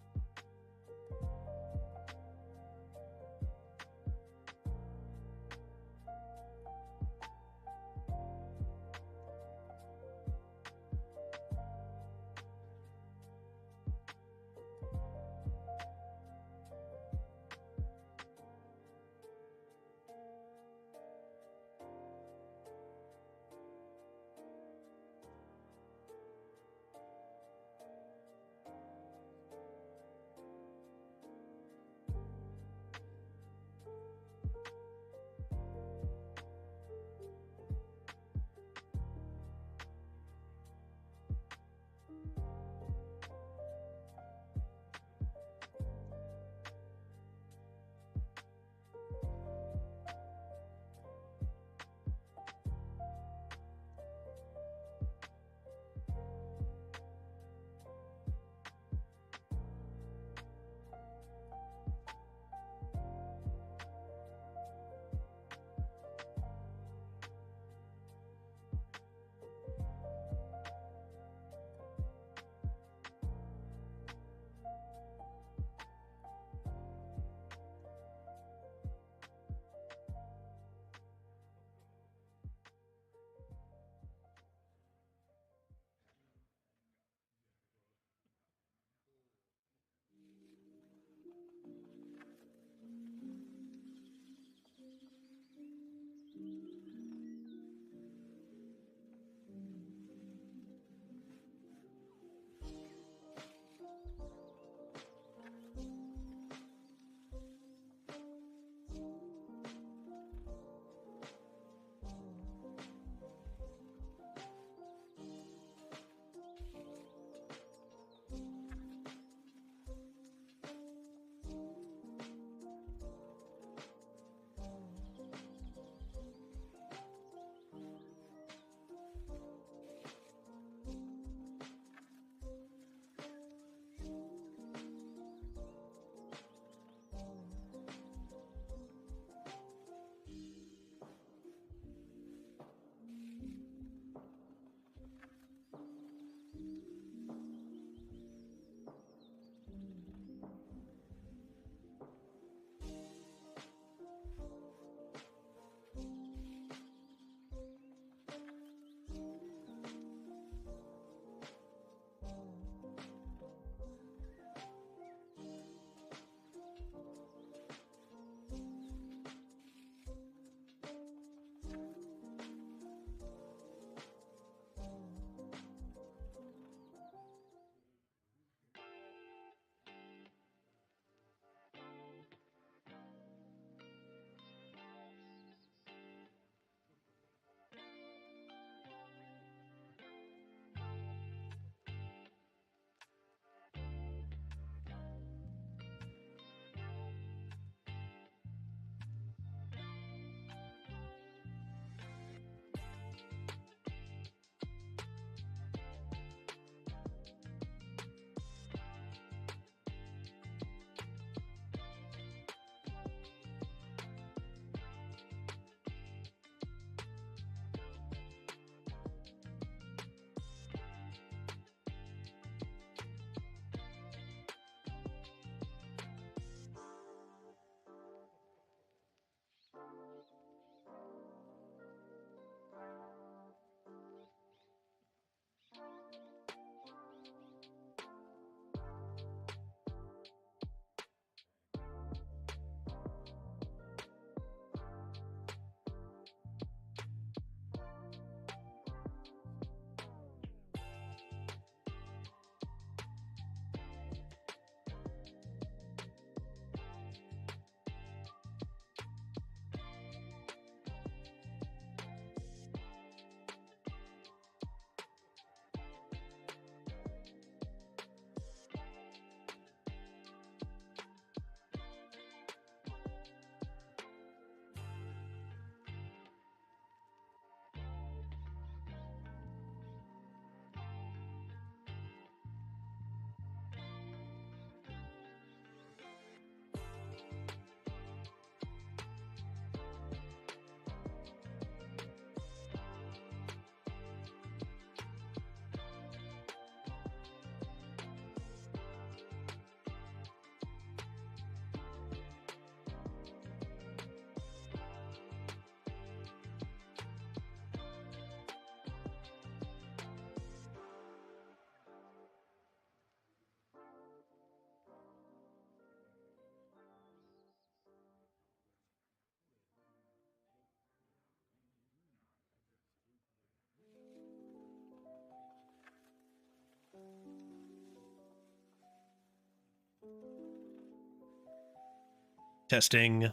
Testing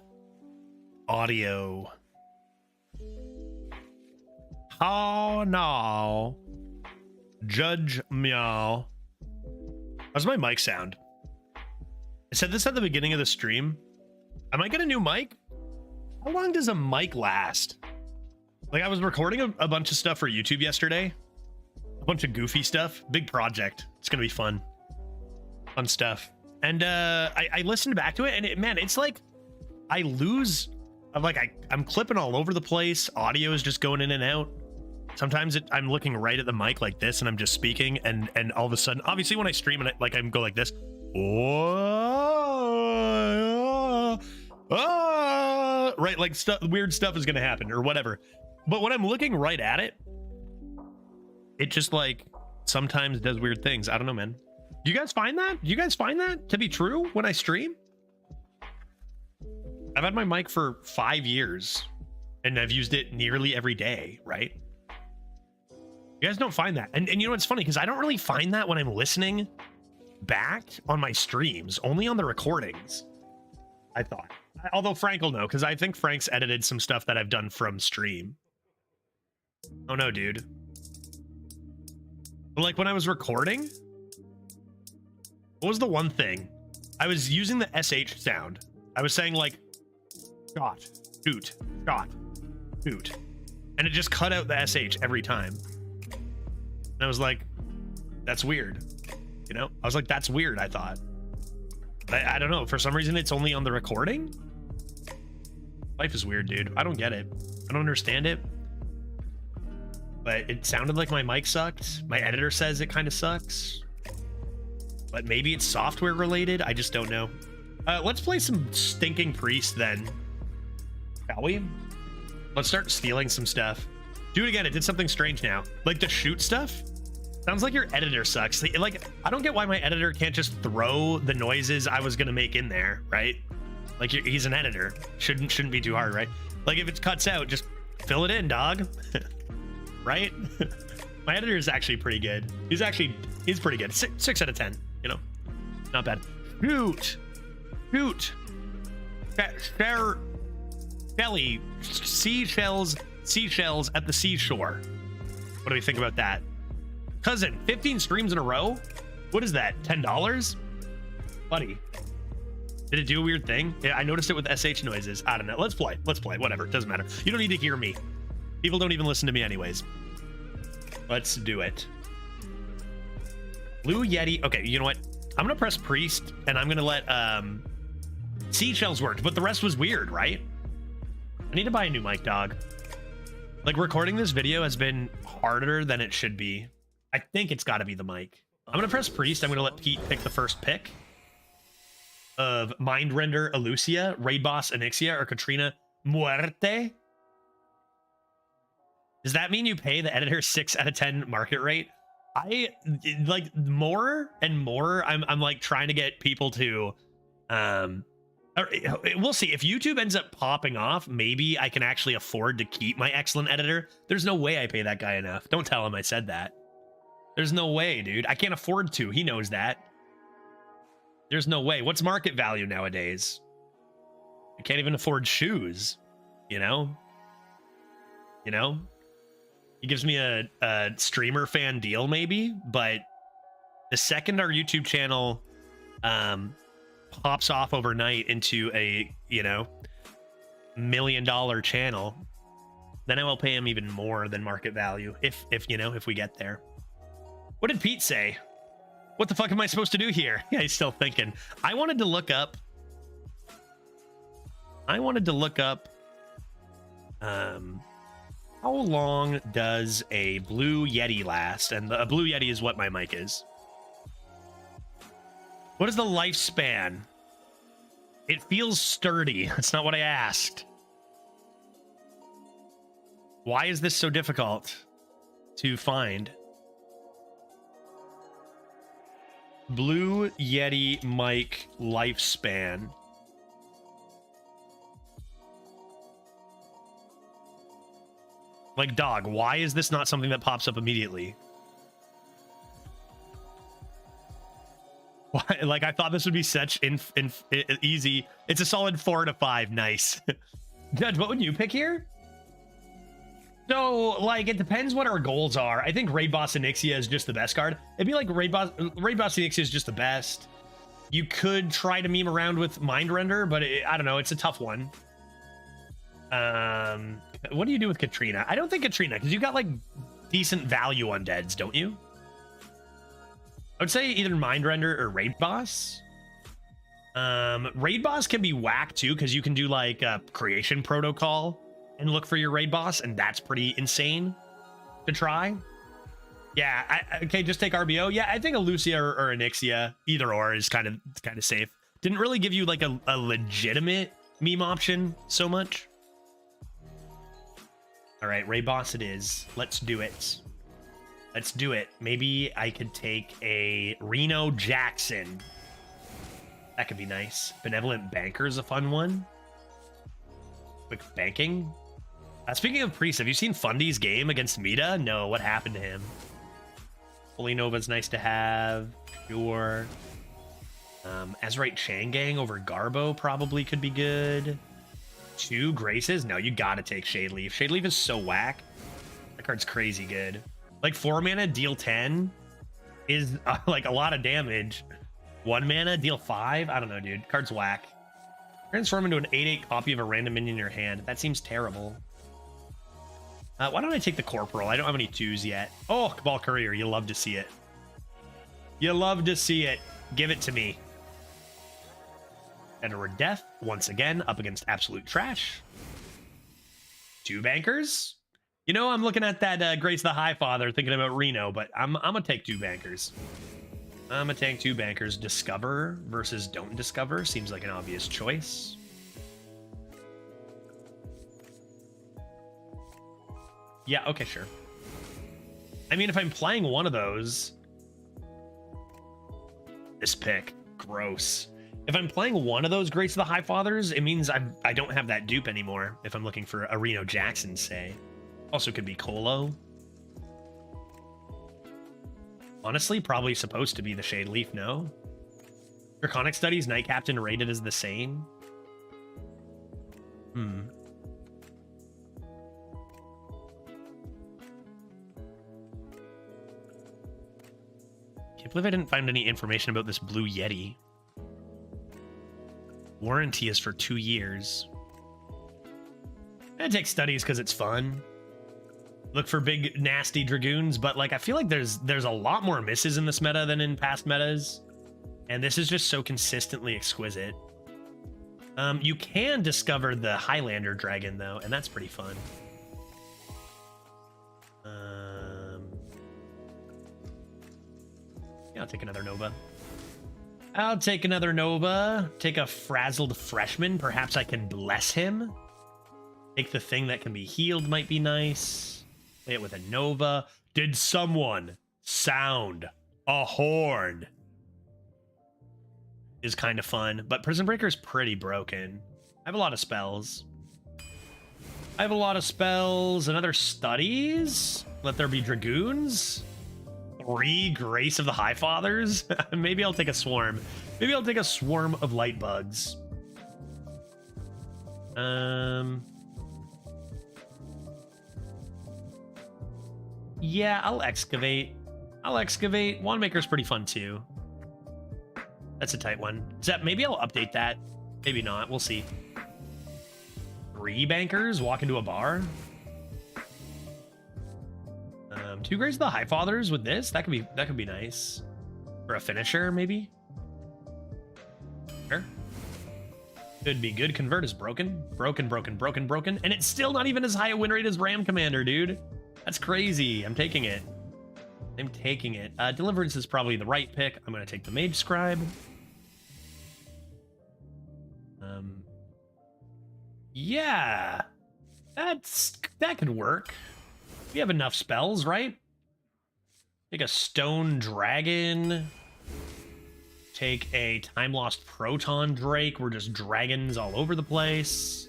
audio. Oh no. Judge meow. How's my mic sound? I said this at the beginning of the stream. I might get a new mic. How long does a mic last? Like, I was recording a bunch of stuff for YouTube yesterday. A bunch of goofy stuff. Big project. It's gonna be fun. Fun stuff. And I listened back to it, and man, it's like I lose. I'm clipping all over the place. Audio is just going in and out. Sometimes I'm looking right at the mic like this, and I'm just speaking, and all of a sudden, obviously when I stream and I go like this, right, like weird stuff is gonna happen or whatever. But when I'm looking right at it, it just like sometimes does weird things. I don't know, man. Do you guys find that? Do you guys find that to be true when I stream? I've had my mic for 5 years and I've used it nearly every day, right? You guys don't find that. And you know what's funny? Because I don't really find that when I'm listening back on my streams, only on the recordings, I thought. Although Frank will know, because I think Frank's edited some stuff that I've done from stream. Oh no, dude. But like when I was recording, what was the one thing? I was using the SH sound. I was saying like, shot, shoot, shot, shoot. And it just cut out the SH every time. And I was like, that's weird. You know, I was like, that's weird, I thought. I don't know. For some reason, it's only on the recording. Life is weird, dude. I don't get it. I don't understand it. But it sounded like my mic sucked. My editor says it kind of sucks. But maybe it's software related. I just don't know. Let's play some Stinking Priest then. Shall we? Let's start stealing some stuff. Do it again. It did something strange now. Like the shoot stuff. Sounds like your editor sucks. Like, I don't get why my editor can't just throw the noises I was gonna make in there, right? Like, he's an editor. Shouldn't be too hard, right? Like, if it cuts out, just fill it in, dog. Right? My editor is actually pretty good. He's pretty good. 6 out of 10. You know, not bad. Shoot. Shelly. Seashells at the seashore. What do we think about that? Cousin, 15 streams in a row? What is that, $10? Buddy, did it do a weird thing? Yeah, I noticed it with SH noises. I don't know. Let's play, whatever, it doesn't matter. You don't need to hear me. People don't even listen to me anyways. Let's do it. Blue Yeti. Okay, you know what? I'm gonna press Priest, and I'm gonna let Seashells work, but the rest was weird, right? I need to buy a new mic, dog. Like, recording this video has been harder than it should be. I think it's got to be the mic. I'm going to press Priest. I'm going to let Pete pick the first pick of Mind Render Elucia, Raid Boss Anixia, or Katrina Muerte. Does that mean you pay the editor 6 out of 10 market rate? I like more and more. I'm like trying to get people to we'll see. If YouTube ends up popping off, maybe I can actually afford to keep my excellent editor. There's no way I pay that guy enough. Don't tell him I said that. There's no way, dude. I can't afford to. He knows that. There's no way. What's market value nowadays? I can't even afford shoes, you know? You know? He gives me a streamer fan deal maybe, but the second our YouTube channel pops off overnight into a, you know, $1 million channel, then I will pay him even more than market value if you know, if we get there. What did Pete say? What the fuck am I supposed to do here? Yeah, he's still thinking. I wanted to look up how long does a Blue Yeti last? And a Blue Yeti is what my mic is. What is the lifespan? It feels sturdy. That's not what I asked. Why is this so difficult to find? Blue Yeti mic lifespan. Like, dog, why is this not something that pops up immediately? Why? Like, I thought this would be such easy. It's a solid 4 out of 5. Nice. Judge, what would you pick here? So, like, it depends what our goals are. I think Raid Boss Onyxia is just the best card. It'd be like Raid Boss Onyxia is just the best. You could try to meme around with Mind Render, but I don't know. It's a tough one. What do you do with Katrina? I don't think Katrina, because you got, like, decent value on deads, don't you? I would say either Mind Render or Raid Boss. Raid Boss can be whack, too, because you can do, like, a Creation Protocol and look for your Raid Boss, and that's pretty insane to try. Yeah, okay, just take RBO. Yeah, I think a Lucia or Onyxia, either or, is kind of safe. Didn't really give you like a legitimate meme option so much. All right, Raid Boss it is. Let's do it. Let's do it. Maybe I could take a Reno Jackson. That could be nice. Benevolent Banker is a fun one. Quick banking. Speaking of Priest, have you seen Fundy's game against Mita? No, what happened to him? Holy Nova's nice to have. Sure. Azerite Changang over Garbo probably could be good. 2 Graces? No, you gotta take Shadeleaf. Shadeleaf is so whack. That card's crazy good. Like 4 mana, deal 10 is like a lot of damage. 1 mana, deal 5? I don't know, dude. Card's whack. Transform into an 8/8 copy of a random minion in your hand. That seems terrible. Why don't I take the Corporal? I don't have any 2s yet. Oh, Cabal Courier. You love to see it. You love to see it. Give it to me. Edward Death, once again, up against absolute trash. 2 bankers. You know, I'm looking at that Grace the High Father, thinking about Reno, but I'm going to take 2 bankers. I'm going to take 2 bankers. Discover versus don't discover seems like an obvious choice. Yeah, okay, sure. I mean, if I'm playing one of those... This pick. Gross. If I'm playing one of those Grace of the High Fathers, it means I don't have that dupe anymore if I'm looking for a Reno Jackson, say. Also could be Colo. Honestly, probably supposed to be the Shadeleaf, no? Draconic Studies, Night Captain rated as the same? Can't believe I didn't find any information about this Blue Yeti. Warranty is for 2 years. I take Studies because it's fun. Look for big nasty Dragoons, but like I feel like there's a lot more misses in this meta than in past metas, and this is just so consistently exquisite. You can discover the Highlander Dragon though, and that's pretty fun. Yeah, I'll take another Nova. I'll take another Nova. Take a Frazzled Freshman. Perhaps I can bless him. Take the thing that can be healed might be nice. Play it with a Nova. Did someone sound a horn? Is kind of fun, but Prison Breaker is pretty broken. I have a lot of spells. Another Studies. Let there be Dragoons. 3 Grace of the High Fathers. Maybe I'll take a Swarm. Maybe I'll take a Swarm of Light Bugs. Yeah, I'll Excavate. Wandmaker's pretty fun too. That's a tight one. Maybe I'll update that. Maybe not. We'll see. 3 bankers walk into a bar. 2 Grace of the High Fathers with this. That could be nice. For a finisher, maybe. Sure. Could be good. Convert is broken. Broken. And it's still not even as high a win rate as Ram Commander, dude. That's crazy. I'm taking it. Deliverance is probably the right pick. I'm going to take the Mage Scribe. Yeah. That could work. We have enough spells, right? Take a Stone Dragon. Take a Time Lost Proton Drake. We're just dragons all over the place.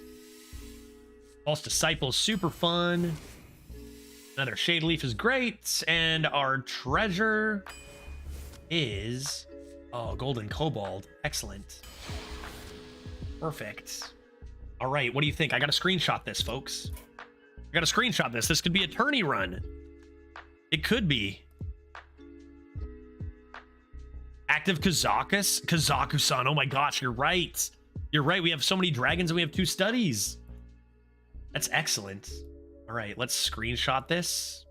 False Disciple is super fun. Another Shadeleaf is great. And our treasure is Oh, golden kobold. Excellent. Perfect. All right, what do you think? I got to screenshot this, folks. I got to screenshot this. This could be a tourney run. It could be. Active Kazaku-san. Oh my gosh, you're right. You're right. We have so many dragons and we have 2 studies. That's excellent. All right, let's screenshot this.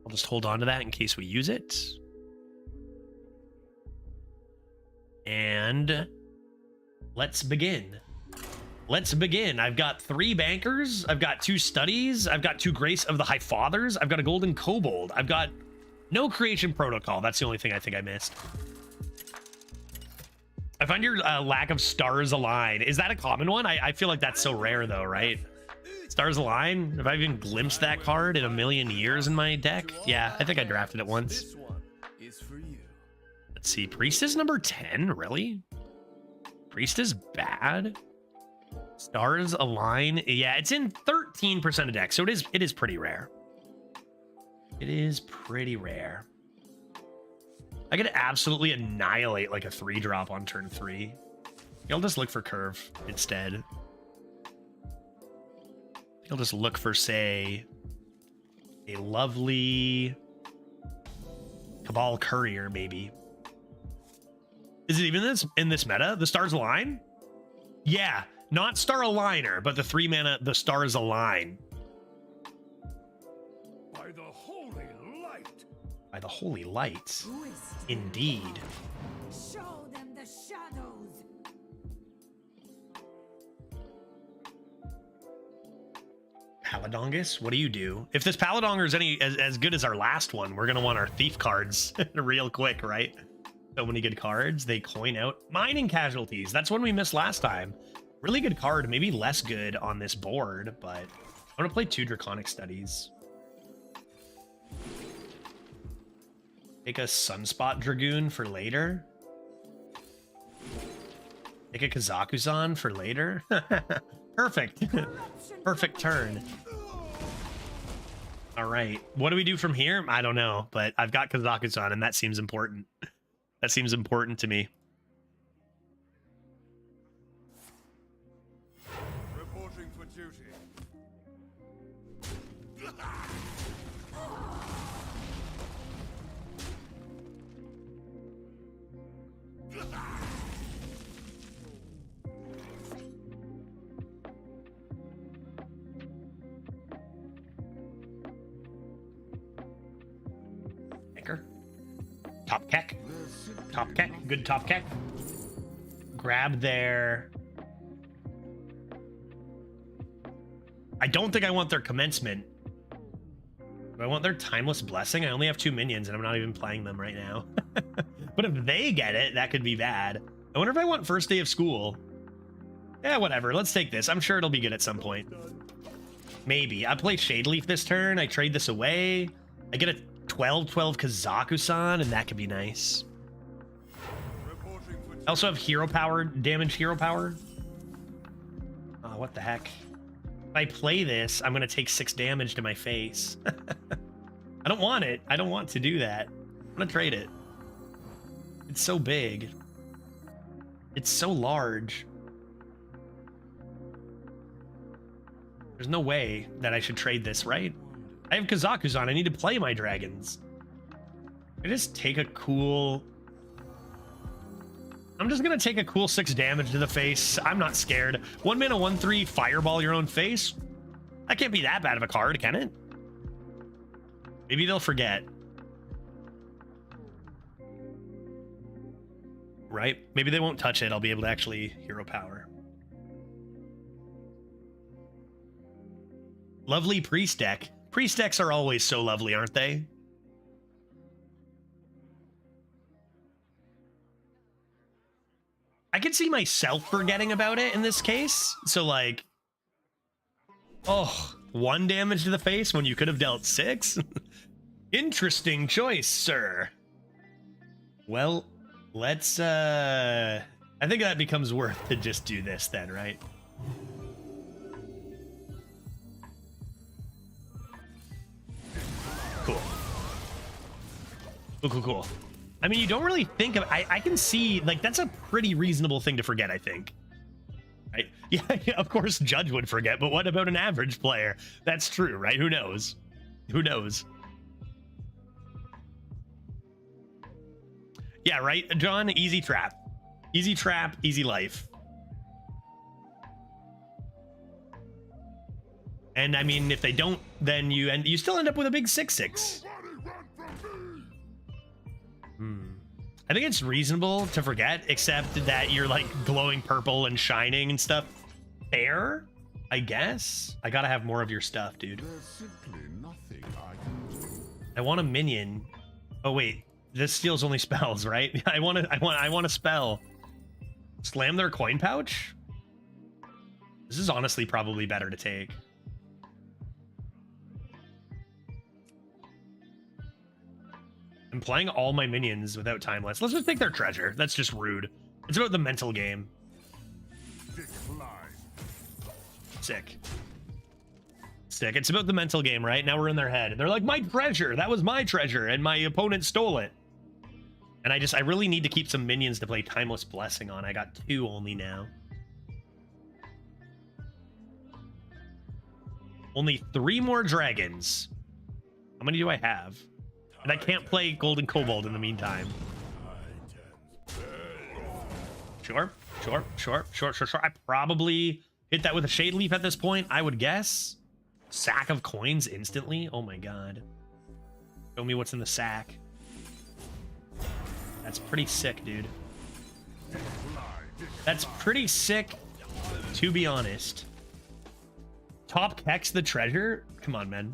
I'll just hold on to that in case we use it. And let's begin. Let's begin. I've got 3 bankers. I've got 2 studies. I've got 2 Grace of the High Fathers. I've got a Golden Kobold. I've got no Creation Protocol. That's the only thing I think I missed. I find your lack of Stars Align. Is that a common one? I feel like that's so rare though, right? Stars Align? Have I even glimpsed that card in a million years in my deck? Yeah, I think I drafted it once. This one is for you. Let's see. Priest is number 10? Really? Priest is bad? Stars Align? Yeah, it's in 13% of decks, so it is pretty rare. It is pretty rare. I could absolutely annihilate like a 3-drop on turn 3. I'll just look for Curve instead. I'll just look for, say, a lovely Cabal Courier, maybe. Is it even in this meta? The Stars Align? Yeah, not Star Aligner, but the 3 mana, the Stars Align. By the holy light. By the holy light. Indeed. Show them the shadows. Paladongus, what do you do? If this Paladonger is as good as our last one, we're gonna want our thief cards real quick, right? So many good cards. They coin out mining casualties. That's one we missed last time. Really good card, maybe less good on this board, but I'm gonna play 2 Draconic Studies. Take a Sunspot Dragoon for later. Take a Kazaku-san for later. Perfect. Perfect turn. All right. What do we do from here? I don't know, but I've got Kazaku-san, and that seems important. That seems important to me. Reporting for duty. Anchor. Top keck. Top keck. Good top keck. Grab there. I don't think I want their commencement. Do I want their Timeless Blessing? I only have 2 minions and I'm not even playing them right now. But if they get it, that could be bad. I wonder if I want First Day of School. Yeah, whatever. Let's take this. I'm sure it'll be good at some point. Maybe. I play Shadeleaf this turn. I trade this away. I get a 12/12 Kazaku-san, and that could be nice. I also have hero power, damage hero power. Oh, what the heck? If I play this, I'm going to take 6 damage to my face. I don't want it. I don't want to do that. I'm going to trade it. It's so big. It's so large. There's no way that I should trade this, right? I have Kazaku-san. I need to play my dragons. I just take a cool... I'm just going to take a cool 6 damage to the face. I'm not scared. 1 mana, 1/3, fireball your own face. That can't be that bad of a card, can it? Maybe they'll forget. Right? Maybe they won't touch it. I'll be able to actually hero power. Lovely priest deck. Priest decks are always so lovely, aren't they? I can see myself forgetting about it in this case. So like, oh, 1 damage to the face when you could have dealt 6? Interesting choice, sir. Well, let's, I think that becomes worth to just do this then, right? Cool. Cool, cool, cool. I mean, you don't really think of, I can see, like, that's a pretty reasonable thing to forget, I think. Right? Yeah, of course Judge would forget, but what about an average player? That's true, right? Who knows? Who knows? Yeah, right, John? Easy trap. Easy trap, easy life. And I mean, if they don't, then you still end up with a big 6/6. I think it's reasonable to forget, except that you're like glowing purple and shining and stuff. Fair, I guess. I gotta have more of your stuff, dude. I want a minion. Oh wait, this steals only spells, right? I want a spell. Slam their coin pouch. This is honestly probably better to take. I'm playing all my minions without timeless. Let's just take their treasure. That's just rude. It's about the mental game. Sick. Sick. It's about the mental game, right? Now we're in their head. They're like, my treasure. That was my treasure, and my opponent stole it. And I really need to keep some minions to play Timeless Blessing on. I got 2 only now. Only 3 more dragons. How many do I have? And I can't play Golden Kobold in the meantime. Sure. I probably hit that with a Shade Leaf at this point, I would guess. Sack of coins instantly? Oh my god. Show me what's in the sack. That's pretty sick, dude. That's pretty sick, to be honest. Top Kex the treasure? Come on, man.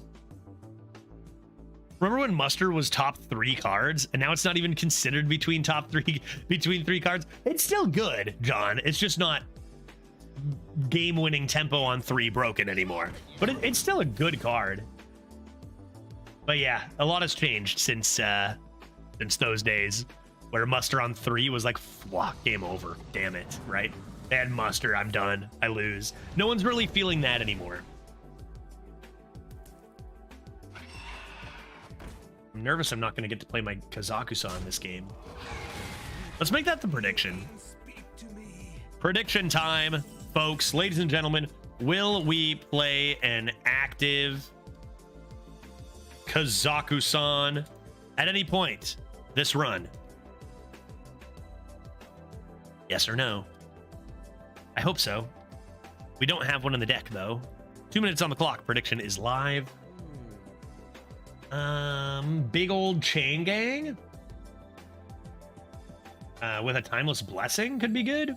Remember when Muster was top 3 cards, and now it's not even considered between 3 cards? It's still good, John. It's just not game-winning tempo on 3 broken anymore. But it's still a good card. But yeah, a lot has changed since those days, where Muster on 3 was like, game over. Damn it, right? They had Muster, I'm done. I lose. No one's really feeling that anymore. I'm nervous I'm not going to get to play my Kazakusa in this game. Let's make that the prediction. Prediction time, folks. Ladies and gentlemen, will we play an active Kazakusan at any point this run? Yes or no? I hope so. We don't have one in the deck, though. 2 minutes on the clock. Prediction is live. Big old chain gang with a Timeless Blessing could be good.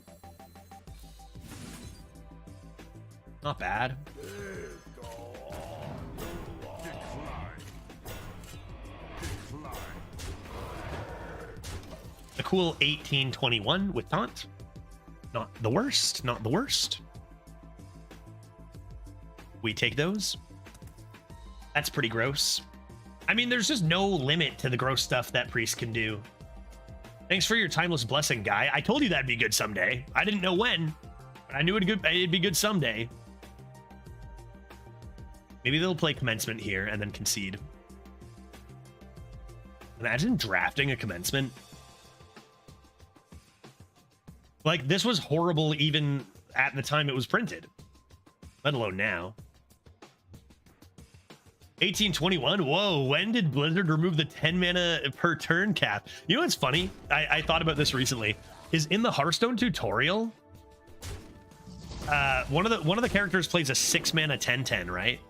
Not bad. A cool 1821 with taunt. Not the worst, not the worst. We take those. That's pretty gross. I mean, there's just no limit to the gross stuff that Priest can do. Thanks for your Timeless Blessing, guy. I told you that'd be good someday. I didn't know when, but I knew it'd be good someday. Maybe they'll play Commencement here and then concede. Imagine drafting a Commencement. Like, this was horrible even at the time it was printed, let alone now. 1821. Whoa, when did Blizzard remove the 10 mana per turn cap? You know what's funny? I thought about this recently. Is in the Hearthstone tutorial, one of the characters plays a 6 mana 10/10, right?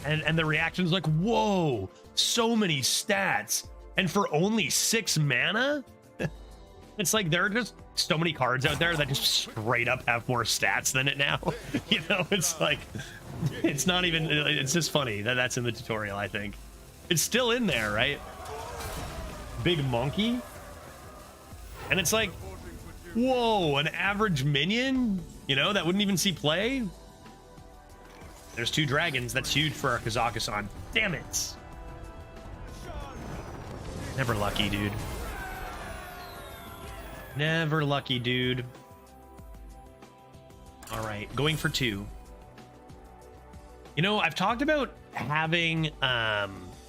And the reaction's like, whoa, so many stats, and for only 6 mana? It's like there are just so many cards out there that just straight up have more stats than it now. You know, it's like, it's not even, it's just funny that that's in the tutorial, I think. It's still in there, right? Big monkey. And it's like, whoa, an average minion, you know, that wouldn't even see play. There's 2 dragons. That's huge for our Kazakusan. Damn it. Never lucky, dude. Never lucky, dude. All right, going for 2. You know, I've talked about having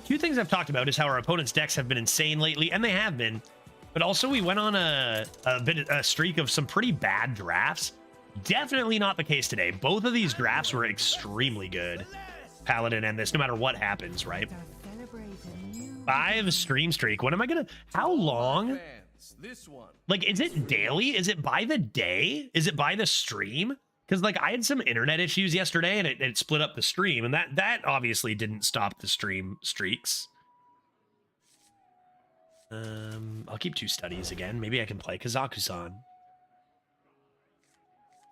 two things I've talked about is how our opponent's decks have been insane lately, and they have been. But also, we went on a streak of some pretty bad drafts. Definitely not the case today. Both of these drafts were extremely good. Paladin and this, no matter what happens, right? 5 stream streak. What am I gonna? How long? This one. Like, is it daily? Is it by the day? Is it by the stream? Because like I had some internet issues yesterday, and it split up the stream, and that obviously didn't stop the stream streaks. I'll keep 2 studies again. Maybe I can play Kazaku-san.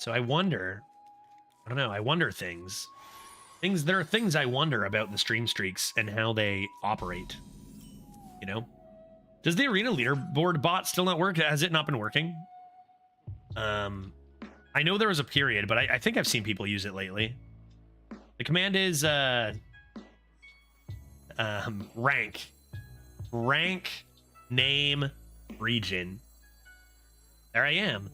So I wonder, I don't know, I wonder things. There are things I wonder about the stream streaks and how they operate. You know? Does the arena leaderboard bot still not work? Has it not been working? I know there was a period, but I think I've seen people use it lately. The command is rank name region. There I am.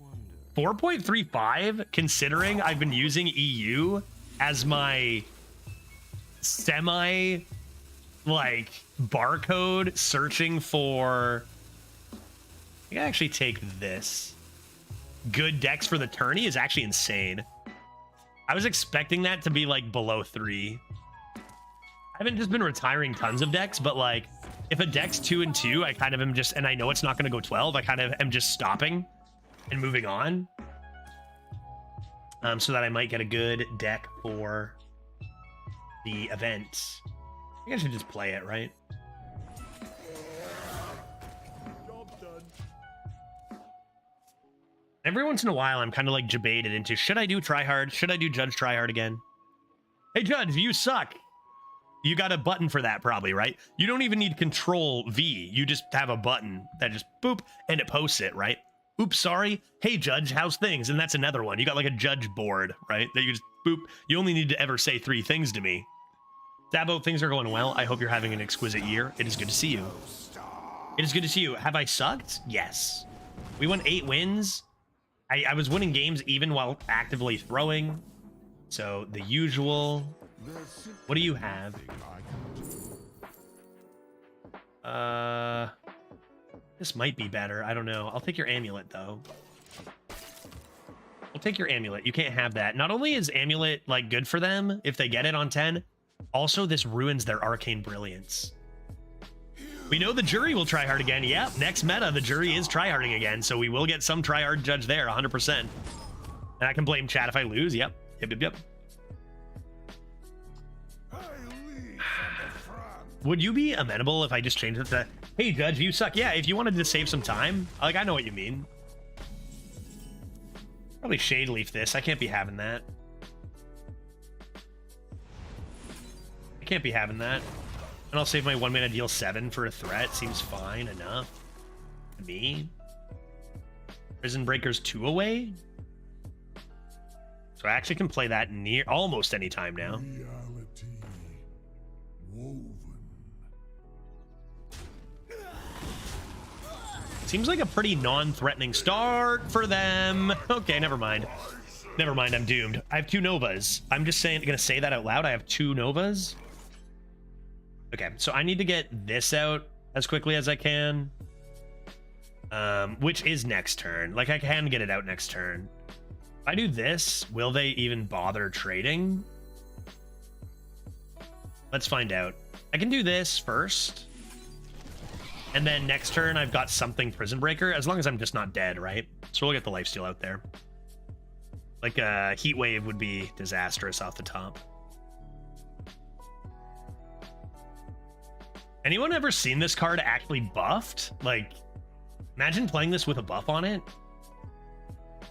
4.35, considering I've been using EU as my semi like barcode searching for. I can actually take this. Good decks for the tourney is actually insane. I was expecting that to be like below 3. I haven't just been retiring tons of decks, but like if a deck's 2 and 2, I kind of am just, and I know it's not going to go 12, I kind of am just stopping and moving on, so that I might get a good deck for the event. I think I should just play it, right? Job done. Every once in a while, I'm kind of like debated into, should I do tryhard? Should I do Judge tryhard again? Hey, Judge, you suck. You got a button for that probably, right? You don't even need Control V. You just have a button that just boop and it posts it, right? Oops, sorry. Hey, Judge, how's things? And that's another one. You got like a judge board, right? That you just boop. You only need to ever say 3 things to me. Dabo, things are going well. I hope you're having an exquisite year. It is good to see you. It is good to see you. Have I sucked? Yes. We won 8 wins. I was winning games even while actively throwing. So the usual. What do you have? This might be better. I don't know. I'll take your amulet though. I'll take your amulet. You can't have that. Not only is amulet like good for them if they get it on 10, also this ruins their arcane brilliance. We know the jury will try hard again. Yep, next meta, the jury is tryharding again, so we will get some tryhard judge there, 100%. And I can blame chat if I lose. Yep. Would you be amenable if I just changed it to, hey, Judge, you suck? Yeah, if you wanted to save some time. Like, I know what you mean. Probably Shade Leaf this. I can't be having that. I can't be having that. And I'll save my 1 mana deal 7 for a threat. Seems fine enough to me. Prison Breaker's 2 away. So I actually can play that near almost any time now. Reality woven. Seems like a pretty non-threatening start for them. Okay, never mind. Never mind, I'm doomed. I have 2 Novas. I'm just gonna say that out loud. I have 2 Novas. Okay, so I need to get this out as quickly as I can. Which is next turn. Like, I can get it out next turn. If I do this, will they even bother trading? Let's find out. I can do this first. And then next turn, I've got something Prison Breaker, as long as I'm just not dead, right? So we'll get the lifesteal out there. Like, a Heat Wave would be disastrous off the top. Anyone ever seen this card actually buffed? Like, imagine playing this with a buff on it.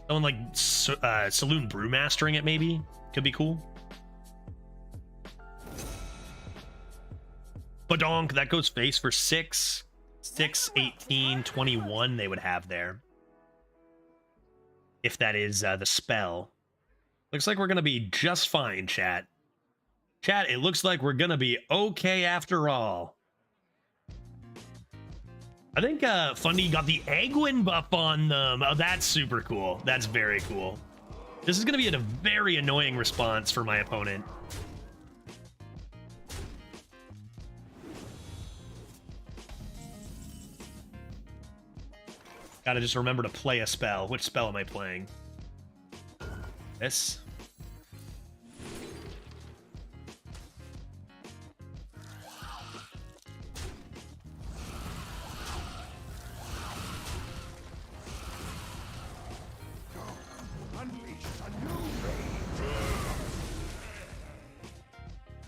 Someone like Saloon Brewmastering it, maybe. Could be cool. Badonk, that goes face for 6. 6, 18, 21 they would have there. If that is the spell. Looks like we're going to be just fine, chat. Chat, it looks like we're going to be okay after all. I think Fundy got the Egwin buff on them. Oh, that's super cool. That's very cool. This is going to be a very annoying response for my opponent. Gotta just remember to play a spell. Which spell am I playing? This.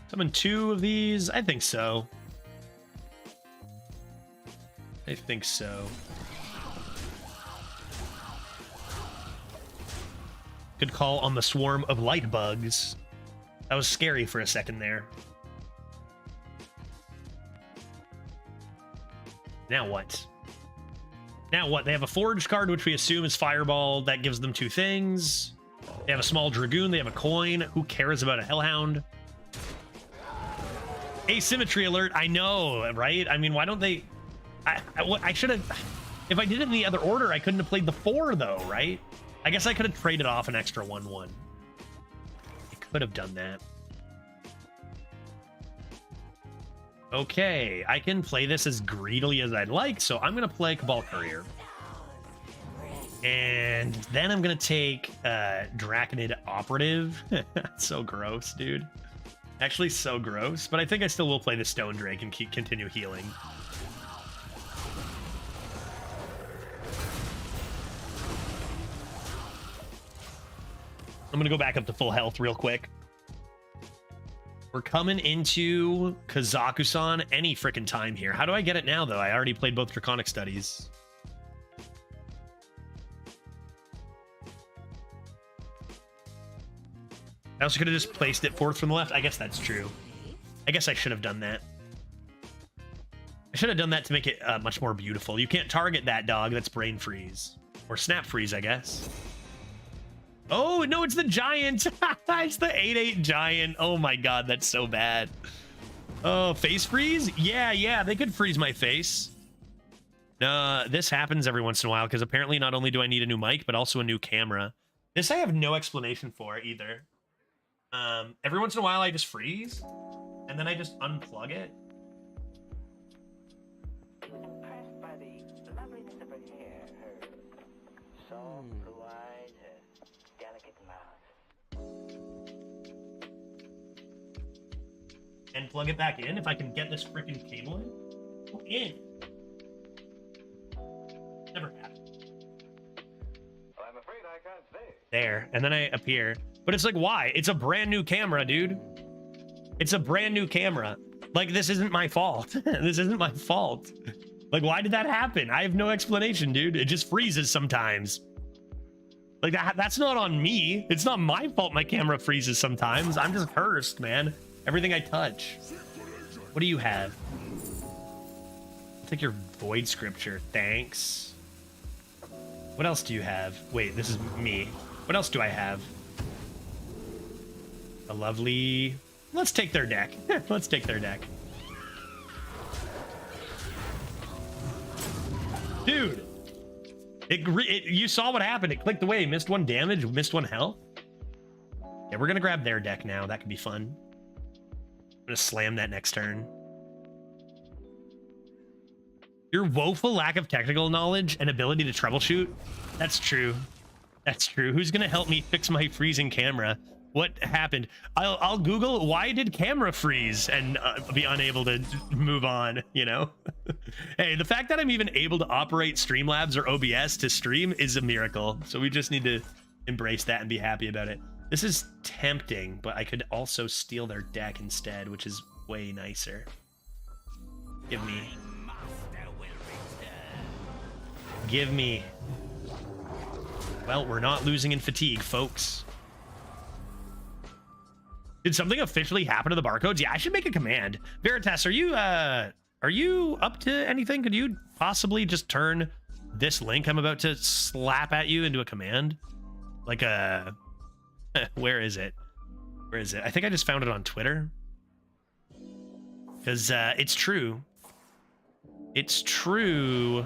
Summon 2 of these? I think so. I think so. Good call on the swarm of light bugs. That was scary for a second there. Now what? Now what? They have a Forge card, which we assume is Fireball. That gives them 2 things. They have a small Dragoon. They have a coin. Who cares about a Hellhound? Asymmetry alert. I know, right? I mean, why don't they... I should have... If I did it in the other order, I couldn't have played the 4, though, right? I guess I could have traded off an extra 1/1. I could have done that. Okay, I can play this as greedily as I'd like, so I'm going to play Cabal Courier. And then I'm going to take Draconid Operative. That's so gross, dude. Actually, so gross, but I think I still will play the Stone Drake and continue healing. I'm gonna go back up to full health real quick. We're coming into Kazakusan any freaking time here. How do I get it now, though? I already played both Draconic Studies. I also could have just placed it 4th from the left. I guess that's true. I guess I should have done that. I should have done that to make it much more beautiful. You can't target that dog. That's Brain Freeze. Or Snap Freeze, I guess. Oh, no, it's the Giant. It's the 8/8 Giant. Oh, my God. That's so bad. Oh, Face Freeze? Yeah. They could freeze my face. This happens every once in a while because apparently not only do I need a new mic, but also a new camera. This I have no explanation for either. Every once in a while I just freeze and then I just unplug it. And plug it back in if I can get this freaking cable in. Never happened. I'm afraid I can't stay. There, and then I appear. But it's like, why? It's a brand new camera, dude. It's a brand new camera. Like, this isn't my fault. This isn't my fault. Like, why did that happen? I have no explanation, dude. It just freezes sometimes. Like, that's not on me. It's not my fault my camera freezes sometimes. I'm just cursed, man. Everything I touch. What do you have? I'll take your Void Scripture. Thanks. What else do you have? Wait, this is me. What else do I have? A lovely... Let's take their deck. Let's take their deck. Dude! You saw what happened. It clicked away. Missed 1 damage. Missed 1 health. Yeah, we're gonna grab their deck now. That could be fun. I'm gonna slam that next turn. Your woeful lack of technical knowledge and ability to troubleshoot. That's true. That's true. Who's gonna help me fix my freezing camera? What happened? I'll Google why did camera freeze and be unable to move on, you know? Hey, the fact that I'm even able to operate Streamlabs or OBS to stream is a miracle. So we just need to embrace that and be happy about it. This is tempting, but I could also steal their deck instead, which is way nicer. Give me. Give me. Well, we're not losing in fatigue, folks. Did something officially happen to the barcodes? Yeah, I should make a command. Veritas, are you up to anything? Could you possibly just turn this link I'm about to slap at you into a command? Like a... Where is it? Where is it? I think I just found it on Twitter. Because it's true. It's true.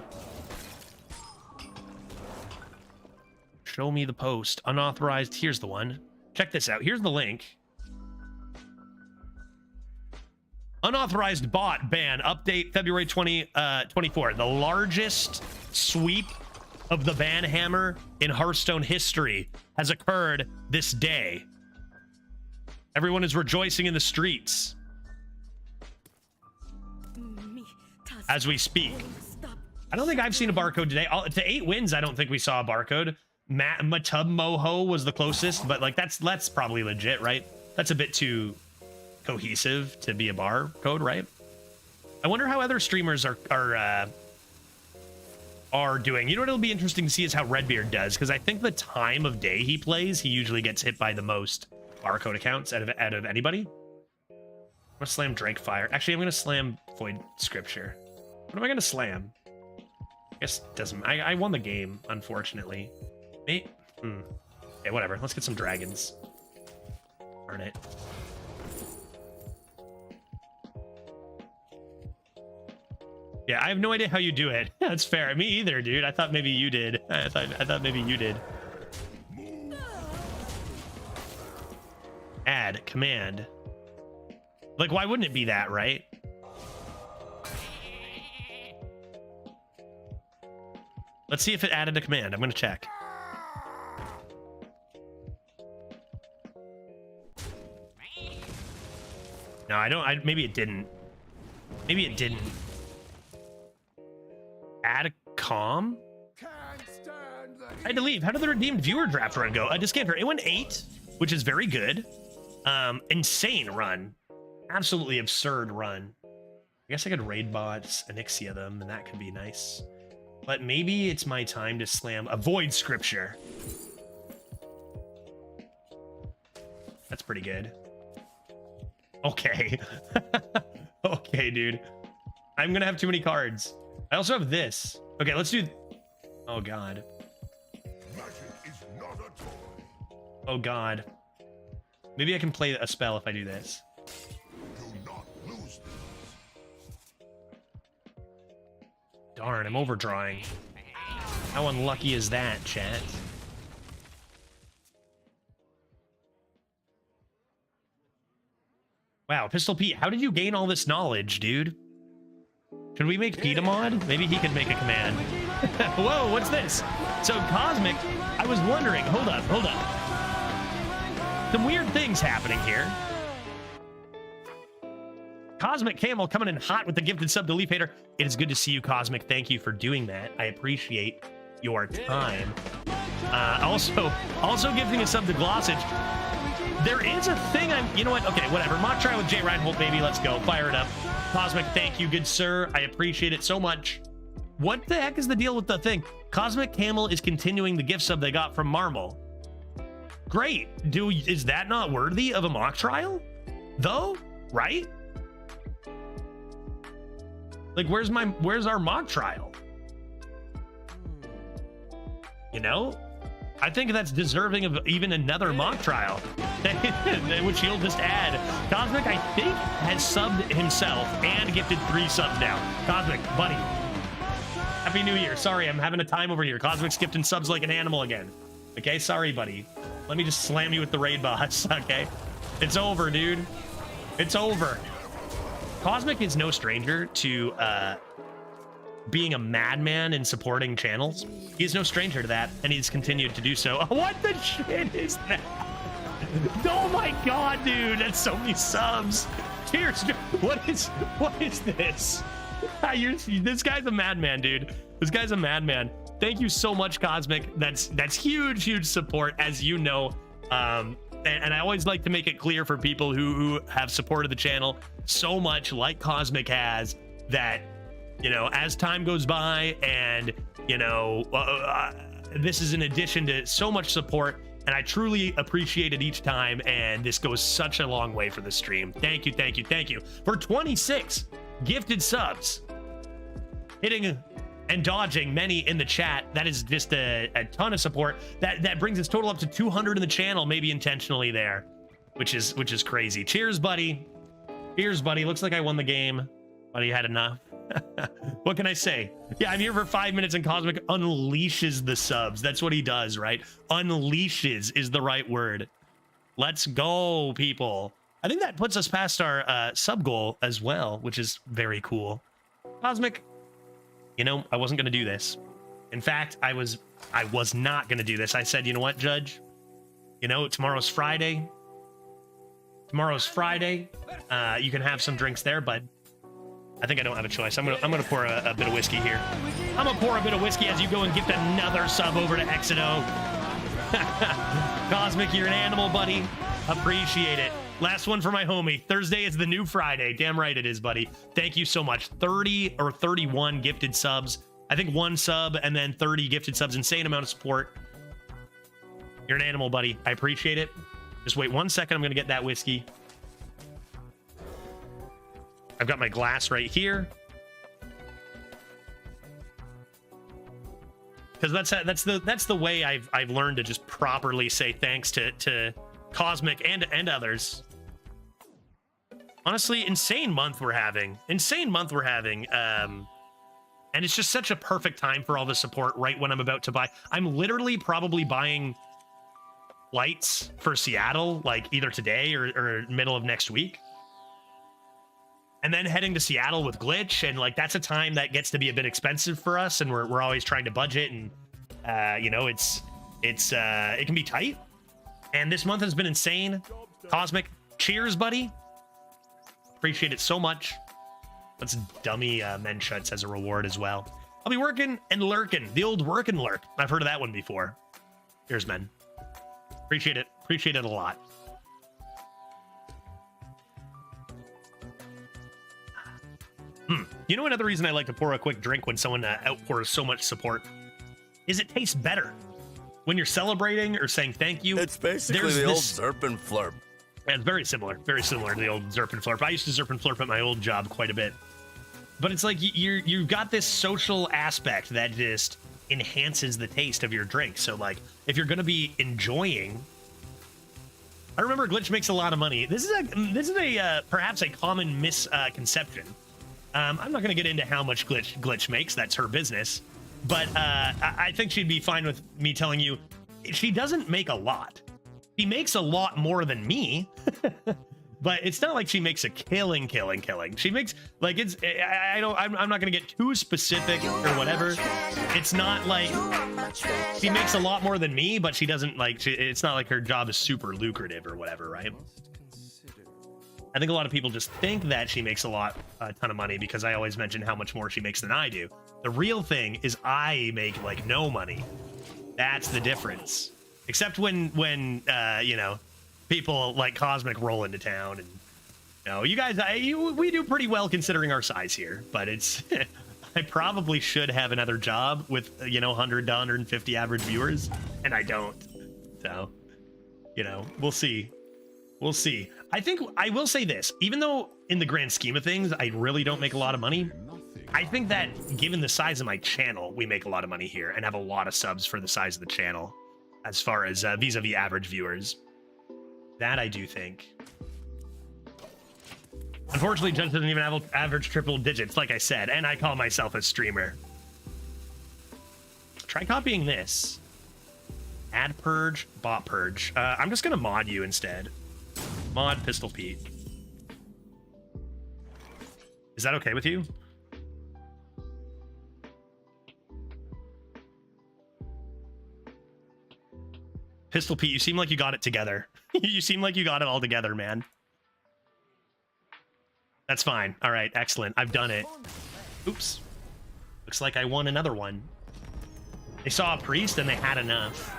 Show me the post. Unauthorized. Here's the one. Check this out. Here's the link. Unauthorized bot ban update February 2024. The largest sweep of the Banhammer in Hearthstone history has occurred this day. Everyone is rejoicing in the streets as we speak. I don't think I've seen a barcode today. To 8 wins, I don't think we saw a barcode. Matub Moho was the closest, but like that's probably legit, right? That's a bit too cohesive to be a barcode, right? I wonder how other streamers are doing. You know what it'll be interesting to see is how Redbeard does, because I think the time of day he plays, he usually gets hit by the most barcode accounts out of anybody. I'm gonna slam Drake Fire. Actually, I'm gonna slam Void Scripture. What am I gonna slam? I guess it doesn't. I won the game, unfortunately. Okay, whatever. Let's get some dragons. Darn it. Yeah, I have no idea how you do it. That's fair. Me either, dude. I thought maybe you did. I thought maybe you did. Add command. Like, why wouldn't it be that, right? Let's see if it added a command. I'm gonna check. No, I don't. Maybe it didn't. Maybe it didn't. Add a comm? I had to leave. How did the redeemed viewer draft run go? Discanter, it went 8, which is very good. Insane run. Absolutely absurd run. I guess I could raid bots, Anixia them, and that could be nice. But maybe it's my time to slam a Void Scripture. That's pretty good. Okay. Okay, dude. I'm gonna have too many cards. I also have this. Okay, let's do... Oh, God. Oh, God. Maybe I can play a spell if I do this. Darn, I'm overdrawing. How unlucky is that, chat? Wow, Pistol Pete, how did you gain all this knowledge, dude? Should we make Pete a mod? Maybe he could make a command. Whoa, what's this? So Cosmic, I was wondering, hold up. Some weird things happening here. Cosmic Camel coming in hot with the gifted sub to Leaf Hater. It is good to see you, Cosmic. Thank you for doing that. I appreciate your time. Also gifting a sub to Glossage. There is a thing you know what? Okay, whatever. Mock trial with Jay Reinhold, baby. Let's go. Fire it up. Cosmic, thank you, good sir. I appreciate it so much. What the heck is the deal with the thing? Cosmic Camel is continuing the gift sub they got from Marmal. Great. Is that not worthy of a mock trial? Though, right? Like, where's our mock trial? You know? I think that's deserving of even another mock trial, which he'll just add. Cosmic, I think, has subbed himself and gifted 3 subs now. Cosmic, buddy. Happy New Year. Sorry, I'm having a time over here. Cosmic's gifting subs like an animal again. Okay, sorry, buddy. Let me just slam you with the raid bots, okay? It's over, dude. It's over. Cosmic is no stranger to being a madman and supporting channels. He's no stranger to that, and he's continued to do so. What the shit is that? Oh my god, dude, that's so many subs. Cheers. What is this? This guy's a madman, dude. This guy's a madman. Thank you so much, Cosmic. That's huge support, as you know. And I always like to make it clear for people who have supported the channel so much, like Cosmic has, that, you know, as time goes by, and, you know, this is in addition to so much support, and I truly appreciate it each time, and this goes such a long way for the stream. Thank you for 26 gifted subs, hitting and dodging many in the chat. That is just a ton of support. That brings its total up to 200 in the channel, maybe intentionally there, which is crazy. Cheers, buddy. Cheers, buddy. Looks like I won the game. Buddy, you had enough. What can I say? Yeah, I'm here for 5 minutes, and Cosmic unleashes the subs. That's what he does, right? Unleashes is the right word. Let's go, people. I think that puts us past our sub goal as well, which is very cool. Cosmic, you know, I wasn't going to do this. In fact, I was not going to do this. I said, you know what, Judge? You know, tomorrow's Friday. Tomorrow's Friday. You can have some drinks there, but I think I don't have a choice. I'm gonna pour a bit of whiskey here. I'm gonna pour a bit of whiskey as you go and gift another sub over to Exito. Cosmic, you're an animal, buddy. Appreciate it. Last one for my homie. Thursday is the new Friday. Damn right it is, buddy. Thank you so much. 30 or 31 gifted subs. I think 1 sub and then 30 gifted subs. Insane amount of support. You're an animal, buddy. I appreciate it. Just wait 1 second. I'm going to get that whiskey. I've got my glass right here. Because that's the way I've learned to just properly say thanks to Cosmic and others. Honestly, insane month we're having. And it's just such a perfect time for all the support right when I'm about to buy. I'm literally probably buying flights for Seattle, like either today or middle of next week. And then heading to Seattle with Glitch, and like that's a time that gets to be a bit expensive for us, and we're always trying to budget, and you know, it can be tight. And this month has been insane. Cosmic, cheers, buddy. Appreciate it so much. That's dummy Menshuts as a reward as well. I'll be working and lurking. The old work and lurk. I've heard of that one before. Here's men. Appreciate it. Appreciate it a lot. You know, another reason I like to pour a quick drink when someone outpours so much support is it tastes better when you're celebrating or saying thank you. It's basically the old Zerp and Flurp. Yeah, it's very similar to the old Zerp and Flurp. I used to Zerp and Flurp at my old job quite a bit. But it's like you've got this social aspect that just enhances the taste of your drink. So like if you're going to be enjoying, I remember Glitch makes a lot of money. This is a perhaps a common misconception. I'm not going to get into how much Glitch makes. That's her business. But I think she'd be fine with me telling you she doesn't make a lot. She makes a lot more than me. But it's not like she makes a killing. She makes like I'm not gonna get too specific or whatever. It's not like she makes a lot more than me, but she doesn't like. It's not like her job is super lucrative or whatever, right? I think a lot of people just think that she makes a ton of money because I always mention how much more she makes than I do. The real thing is I make like no money. That's the difference. Except when you know, people like Cosmic roll into town, and you know, you guys, we do pretty well considering our size here. But it's, I probably should have another job with 100 to 150 average viewers, and I don't. So, you know, we'll see. We'll see. I think I will say this, even though in the grand scheme of things, I really don't make a lot of money. I think that given the size of my channel, we make a lot of money here and have a lot of subs for the size of the channel as far as vis-a-vis average viewers. That I do think. Unfortunately, Judge doesn't even have average triple digits, like I said, and I call myself a streamer. Try copying this. Ad purge, bot purge. I'm just gonna mod you instead. Mod Pistol Pete. Is that okay with you? Pistol Pete, you seem like you got it together. You seem like you got it all together, man. That's fine. All right, excellent. I've done it. Oops. Looks like I won another one. They saw a priest and they had enough.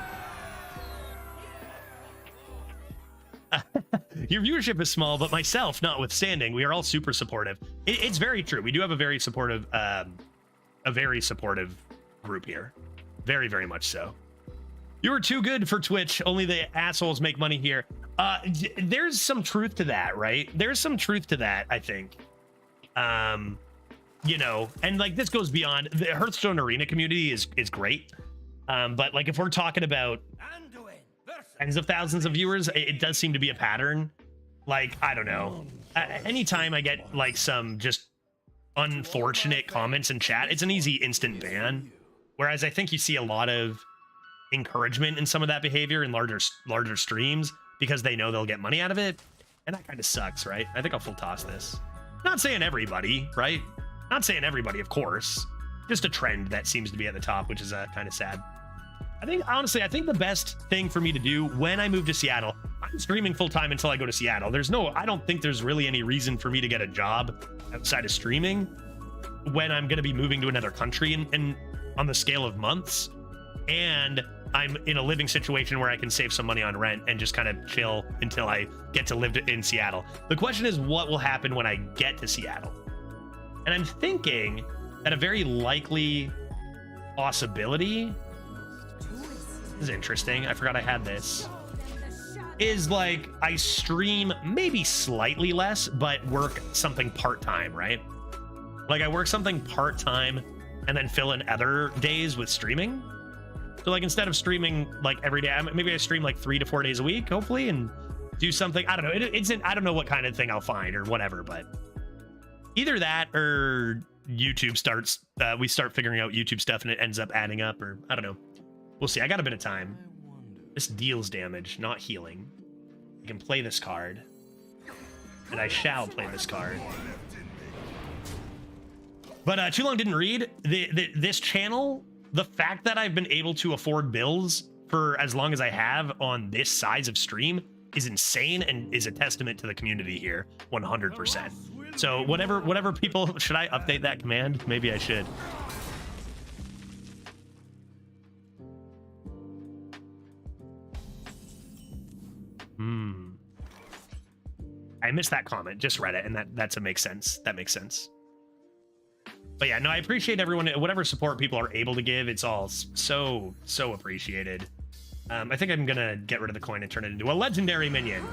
Your viewership is small, but myself notwithstanding, we are all super supportive. It's very true. We do have a very supportive group here. Very, very much so. You are too good for Twitch. Only the assholes make money here. There's some truth to that, right? There's some truth to that, I think. You know, and like this goes beyond the Hearthstone arena community is great. But like if we're talking about tens of thousands of viewers, it does seem to be a pattern. Like, I don't know. Anytime I get like some just unfortunate comments in chat, it's an easy instant ban. Whereas I think you see a lot of encouragement in some of that behavior in larger streams because they know they'll get money out of it, and that kind of sucks, right? I think I'll full toss this. Not saying everybody, right? Not saying everybody, of course, just a trend that seems to be at the top, which is kind of sad. I think, honestly, I think the best thing for me to do when I move to Seattle, I'm streaming full time until I go to Seattle. I don't think there's really any reason for me to get a job outside of streaming when I'm going to be moving to another country and on the scale of months. And I'm in a living situation where I can save some money on rent and just kind of chill until I get to live in Seattle. The question is, what will happen when I get to Seattle? And I'm thinking that a very likely possibility, this is interesting, I forgot I had this, is like I stream maybe slightly less, but work something part-time, right? Like I work something part-time and then fill in other days with streaming. So like instead of streaming like every day, maybe I stream like 3 to 4 days a week, hopefully, and do something. I don't know. I don't know what kind of thing I'll find or whatever, but either that or YouTube starts, we start figuring out YouTube stuff and it ends up adding up, or I don't know. We'll see. I got a bit of time. This deals damage, not healing. I can play this card. And I shall play this card. But Too Long Didn't Read. This channel, the fact that I've been able to afford bills for as long as I have on this size of stream is insane and is a testament to the community here, 100%. So whatever people, should I update that command? Maybe I should. I missed that comment, just read it, and that makes sense. That makes sense. But yeah, no, I appreciate everyone, whatever support people are able to give. It's all so appreciated. I think I'm gonna get rid of the coin and turn it into a legendary minion.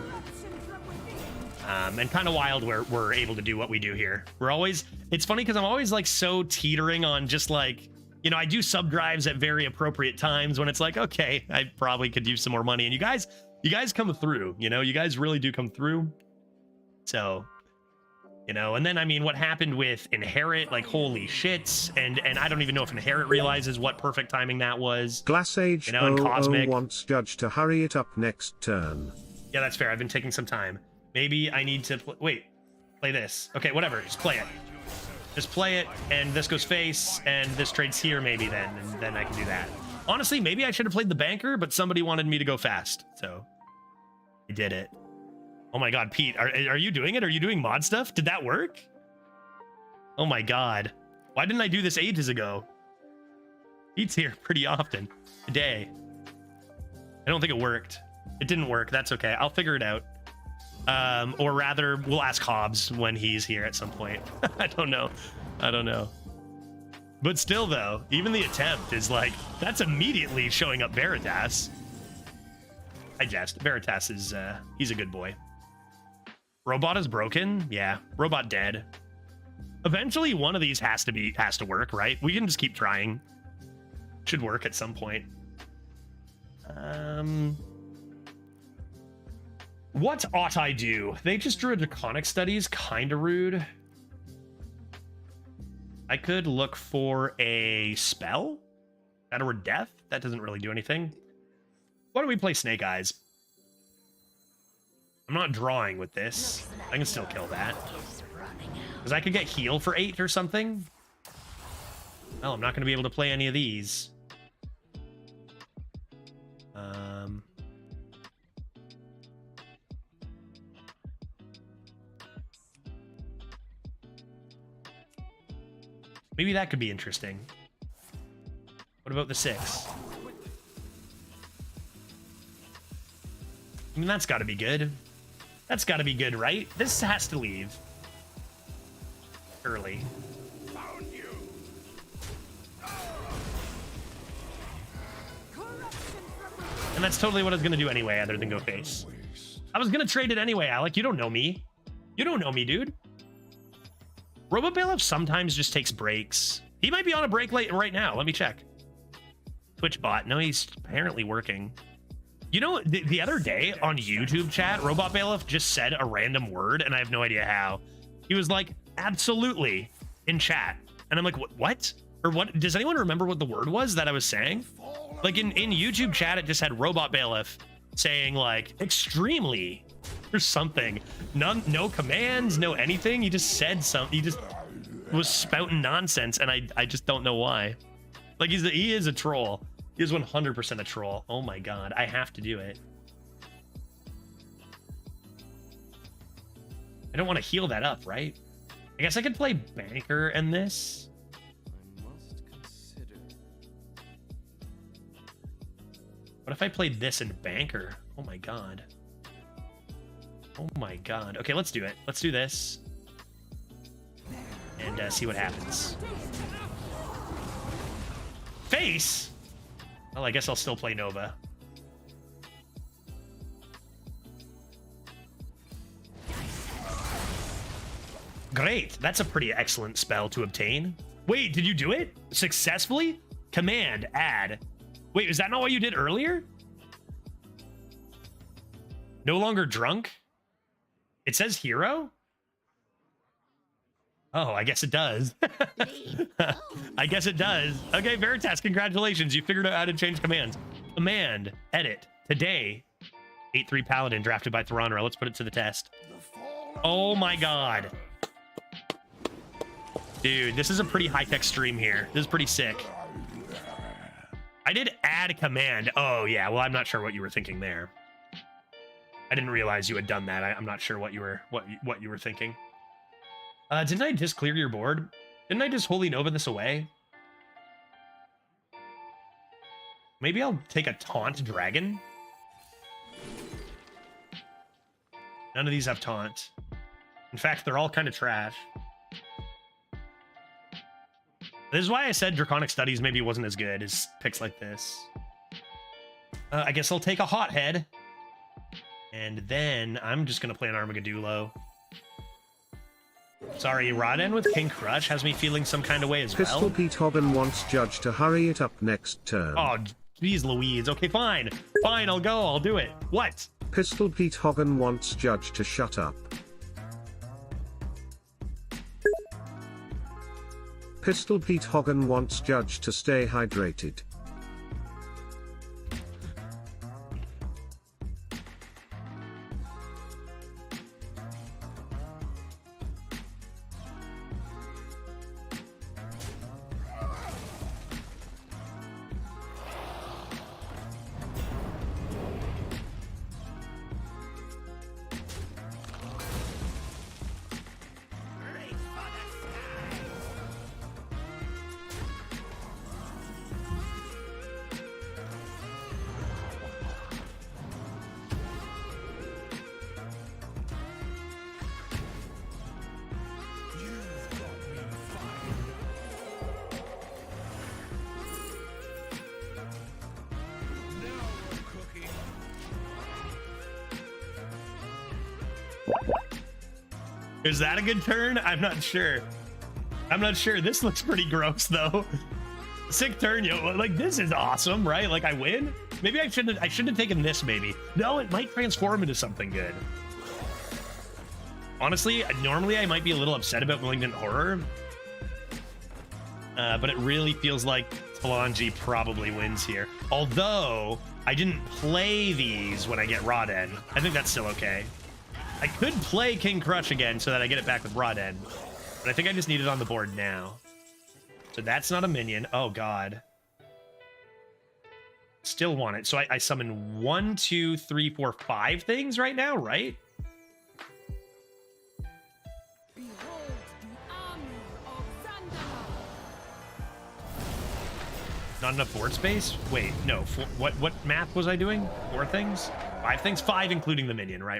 And kind of wild where we're able to do what we do here. It's funny because I'm always like so teetering on just like, you know, I do sub drives at very appropriate times when it's like, okay, I probably could use some more money. And you guys come through, you know, you guys really do come through. So, you know, and then, I mean, what happened with Inherit, like, holy shits. And I don't even know if Inherit realizes what perfect timing that was. Glass Age, you know, and Cosmic wants Judge to hurry it up next turn. Yeah, that's fair. I've been taking some time. Maybe I need to play this. Okay, whatever. Just play it. Just play it, and this goes face, and this trades here maybe then, and then I can do that. Honestly, maybe I should have played the banker, but somebody wanted me to go fast, so I did it. Oh my god, Pete, are you doing it? Are you doing mod stuff? Did that work? Oh my god. Why didn't I do this ages ago? Pete's here pretty often. Today. I don't think it worked. It didn't work. That's okay. I'll figure it out. Or rather, we'll ask Hobbs when he's here at some point. I don't know. But still, though, even the attempt is like, that's immediately showing up Veritas. I jest. Veritas is, he's a good boy. Robot is broken? Yeah. Robot dead. Eventually, one of these has to work, right? We can just keep trying. Should work at some point. What ought I do? They just drew a Draconic Studies. Kinda rude. I could look for a spell? Shadow or Death? That doesn't really do anything. Why don't we play Snake Eyes? I'm not drawing with this. I can still kill that. Because I could get heal for 8 or something. Well, I'm not going to be able to play any of these. Maybe that could be interesting. What about the 6? I mean, that's got to be good. That's got to be good, right? This has to leave. Early. And that's totally what I was going to do anyway, other than go face. I was going to trade it anyway, Alec. You don't know me. You don't know me, dude. Robo Bailiff sometimes just takes breaks. He might be on a break right now. Let me check. Twitch bot. No, he's apparently working. You know, the other day on YouTube chat, Robot Bailiff just said a random word, and I have no idea how. He was like, absolutely, in chat. And I'm like, what? Or what? Does anyone remember what the word was that I was saying? Like, in YouTube chat, it just had Robot Bailiff saying, like, extremely, or something. No commands, no anything. He just said something. was spouting nonsense, and I just don't know why. Like, he is a troll. He is 100% a troll. Oh my god, I have to do it. I don't want to heal that up, right? I guess I could play Banker and this. I must consider. What if I played this and Banker? Oh my god. Oh my god. Okay, let's do it. Let's do this. And see what happens. Face? Well, I guess I'll still play Nova. Great. That's a pretty excellent spell to obtain. Wait, did you do it? Successfully? Command, add. Wait, is that not what you did earlier? No longer drunk? It says hero? Oh, I guess it does. I guess it does. Okay, Veritas, congratulations. You figured out how to change commands. Command, edit, today. 8-3 Paladin drafted by Thronra. Let's put it to the test. Oh my god. Dude, this is a pretty high-tech stream here. This is pretty sick. I did add a command. Oh, yeah. Well, I'm not sure what you were thinking there. I didn't realize you had done that. I'm not sure what you were thinking. Didn't I just clear your board? Didn't I just Holy Nova this away? Maybe I'll take a Taunt Dragon. None of these have Taunt. In fact, they're all kind of trash. This is why I said Draconic Studies maybe wasn't as good as picks like this. I guess I'll take a Hothead. And then I'm just going to play an Armageddon. Sorry, Rodden with King Crush has me feeling some kind of way as Pistol well. Pete Hogan wants Judge to hurry it up next turn. Oh, geez, Louise. Okay, fine. Fine, I'll go. I'll do it. What? Pistol Pete Hogan wants Judge to shut up. Pistol Pete Hogan wants Judge to stay hydrated. Is that a good turn? I'm not sure. I'm not sure. This looks pretty gross, though. Sick turn, yo. Like, this is awesome, right? Like, I win? Maybe I shouldn't have taken this, maybe. No, it might transform into something good. Honestly, normally I might be a little upset about Malignant Horror. But it really feels like Talanji probably wins here. Although, I didn't play these when I get Rodden. I think that's still okay. I could play King Crush again so that I get it back with Rodden. But I think I just need it on the board now. So that's not a minion. Oh, God. Still want it. So I summon 1, 2, 3, 4, 5 things right now, right? Behold the army of Zandala. Not enough board space? Wait, no. What math was I doing? 4 things? 5 things? 5 including the minion. Right.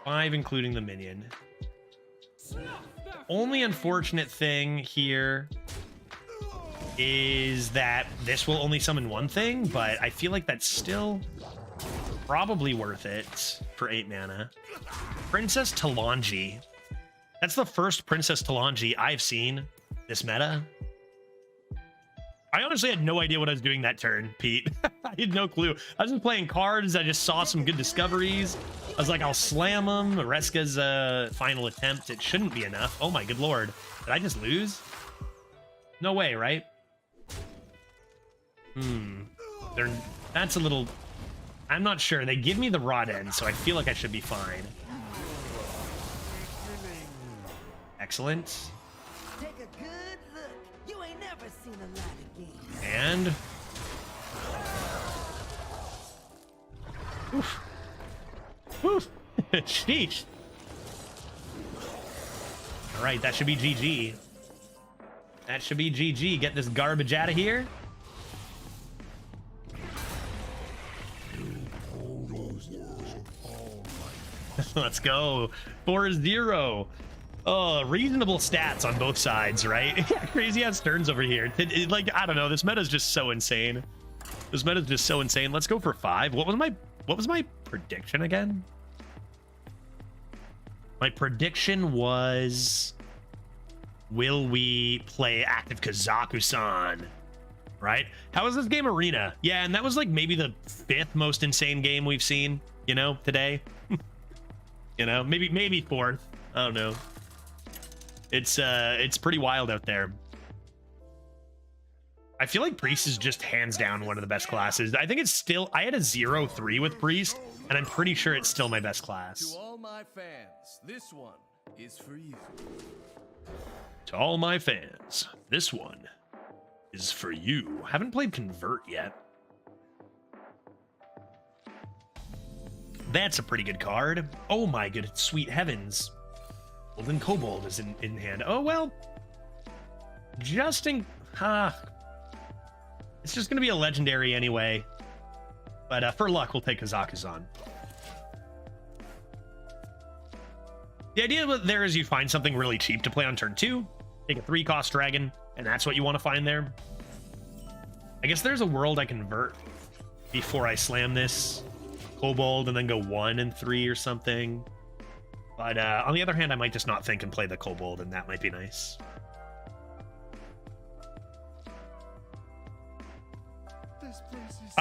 5 including the minion. Only unfortunate thing here is that this will only summon 1 thing, but I feel like that's still probably worth it for 8 mana. Princess Talanji. That's the first Princess Talanji I've seen this meta. I honestly had no idea what I was doing that turn, Pete. I had no clue. I was just playing cards. I just saw some good discoveries. I was like, I'll slam them. Reska's final attempt. It shouldn't be enough. Oh my good lord. Did I just lose? No way, right? That's a little... I'm not sure. They give me the Rodden, so I feel like I should be fine. Excellent. Take a good look. You ain't never seen a light again. And oof. Oof. Sheesh. All right, that should be GG. That should be GG. Get this garbage out of here. Let's go. 4-0. Oh, reasonable stats on both sides, right? Yeah, crazy ass turns over here. Like, I don't know. This meta is just so insane. This meta is just so insane. Let's go for 5. What was my prediction again? My prediction was, will we play active Kazaku-san? Right? How is this game Arena? Yeah, and that was like maybe the 5th most insane game we've seen, you know, today. You know, maybe 4th. I don't know. It's pretty wild out there. I feel like Priest is just hands down one of the best classes. I think it's still, I had a 0-3 with Priest, and I'm pretty sure it's still my best class. To all my fans, this one is for you. To all my fans, this one is for you. Haven't played Convert yet. That's a pretty good card. Oh my good sweet heavens. Golden Kobold is in hand. Oh, well. Just in... it's just going to be a legendary anyway. But for luck, we'll take Kazaku-san. The idea there is you find something really cheap to play on turn 2. Take a 3-cost dragon, and that's what you want to find there. I guess there's a world I convert before I slam this Kobold and then go 1 and 3 or something. But on the other hand, I might just not think and play the Kobold, and that might be nice.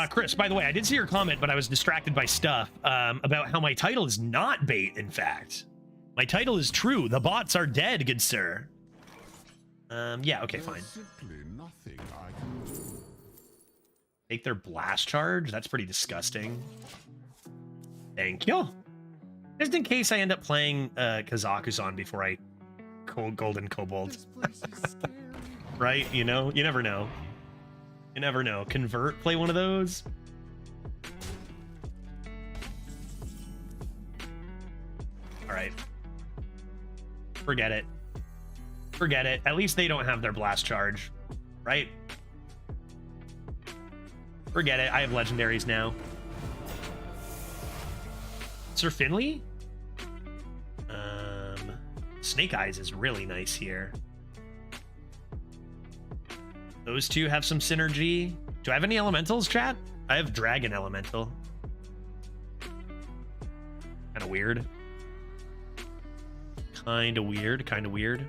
Chris, by the way, I did see your comment, but I was distracted by stuff about how my title is not bait, in fact. My title is true. The bots are dead, good sir. Yeah, okay, fine. Take their blast charge? That's pretty disgusting. Thank you. Just in case I end up playing Kazaku-san before I Golden Kobold. Right? You know? You never know. You never know. Convert, play one of those. All right. Forget it. Forget it. At least they don't have their blast charge, right? Forget it. I have legendaries now. Sir Finley? Snake Eyes is really nice here. Those two have some synergy. Do I have any elementals, chat? I have Dragon Elemental. Kind of weird. Kind of weird. Kind of weird.